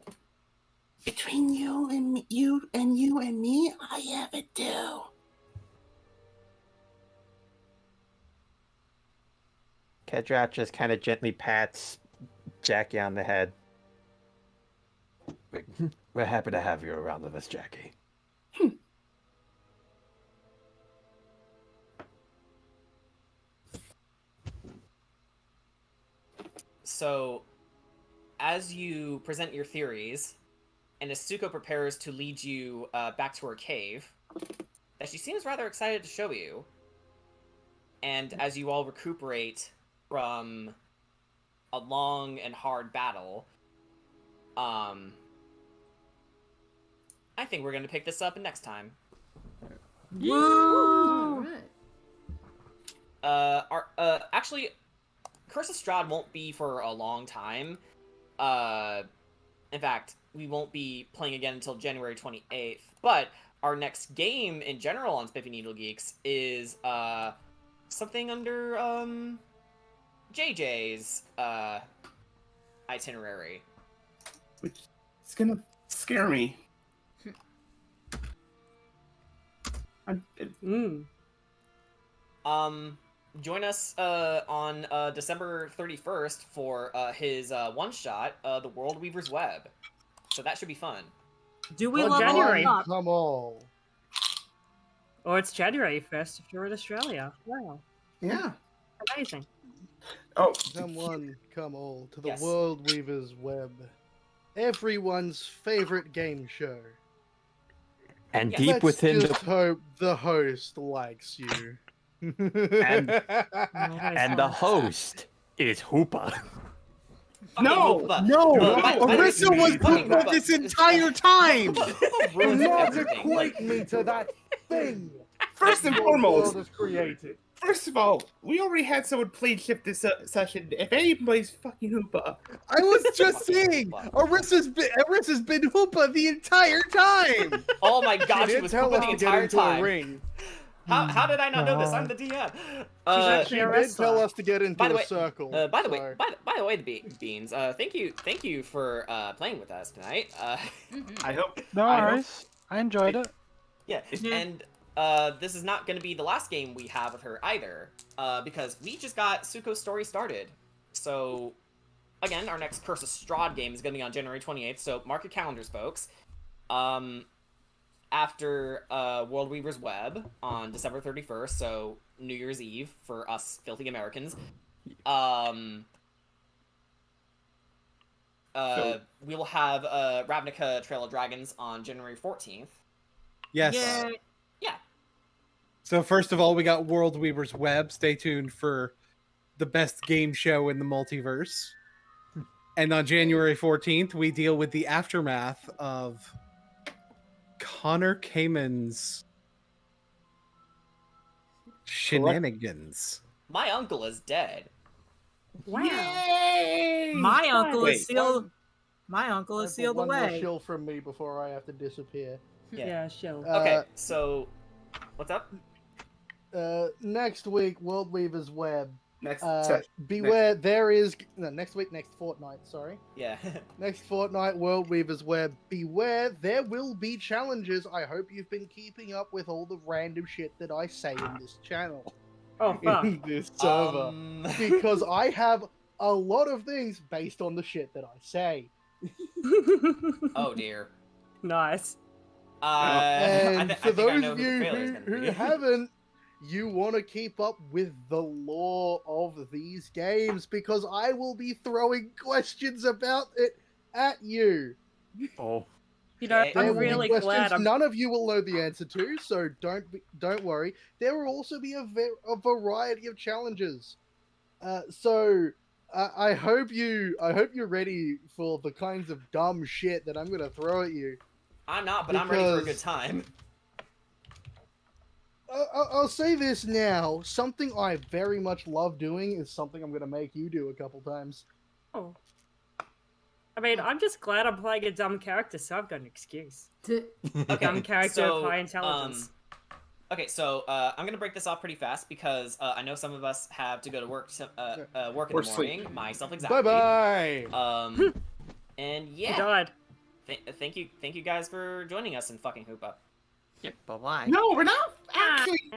between you and me, I have it too. Kedrat just kind of gently pats Jackie on the head. We're happy to have you around with us, Jackie. So, as you present your theories, and as Suko prepares to lead you back to her cave, that she seems rather excited to show you. And as you all recuperate from a long and hard battle, I think we're going to pick this up next time. Woo! Actually, Curse of Strahd won't be for a long time. In fact, we won't be playing again until January 28th. But our next game in general on Spiffy Needle Geeks is something under JJ's itinerary. Which is gonna scare me. Join us on December 31st for his one-shot, The World Weaver's Web. So that should be fun. Do we Well, January? Come on. Or it's January 1st if you're in Australia. Wow. Yeah. Amazing. Oh. Come one, come all to the Yes. World Weaver's Web. Everyone's favorite game show. And Yeah. deep Let's within just hope the host likes you. and the host is Hoopa. No! No! By the way, Arissa was fucking Hoopa Hoopa. this entire time! Ruins Not everything. equate me to that thing. First and your foremost, world is created. first of all, we already had someone play shift this session. If anybody's fucking Hoopa, I was just saying, Arissa's been Hoopa the entire time! Oh my god, she did was tell Hoopa us the to get entire into a time. ring. How did I not know this? I'm the DM. She did tell us to get into by the way, a circle. by the way, so- by the way, the Beans. Thank you for playing with us tonight. I hope. No worries. I enjoyed it. Yeah, and this is not going to be the last game we have with her either, because we just got Suko's story started. So, again, our next Curse of Strahd game is going to be on January 28th. So mark your calendars, folks. After World Weaver's Web on December 31st, so New Year's Eve for us filthy Americans. We will have Ravnica Trail of Dragons on January 14th. Yes. Yeah. So first of all, we got World Weaver's Web. Stay tuned for the best game show in the multiverse. And on January 14th, we deal with the aftermath of Connor Kamen's shenanigans. My uncle is dead. Wow. Yay! My uncle Wait. is sealed. My uncle is sealed One more away. shill from me before I have to disappear. Yeah, chill. Okay, so what's up? Next week, World Weaver's Web. Next. Beware, there is next week, next fortnight. Sorry. Yeah. Next fortnight, World Weaver's Web. Beware, there will be challenges. I hope you've been keeping up with all the random shit that I say in this channel. Oh, fuck. In this server. Because I have a lot of things based on the shit that I say. Oh dear. Nice. And for I think I those know of who the you trailer's gonna who be. haven't, you want to keep up with the lore of these games because I will be throwing questions about it at you. Oh. You know, There I'm will be really questions glad I'm... none of you will know the answer to, so don't worry. There will also be a variety of challenges. I hope you're ready for the kinds of dumb shit that I'm gonna throw at you. I'm not, but I'm ready for a good time. I'll say this now. Something I very much love doing is something I'm going to make you do a couple times. Oh. I mean, I'm just glad I'm playing a dumb character, so I've got an excuse. Okay, dumb character of high intelligence. Okay, so I'm gonna break this off pretty fast because I know some of us have to go to work. Work in the morning. Myself exactly. Bye bye. And yeah. God. Thank you guys for joining us in fucking Hoop Up. Yep. Bye bye. No, we're not actually.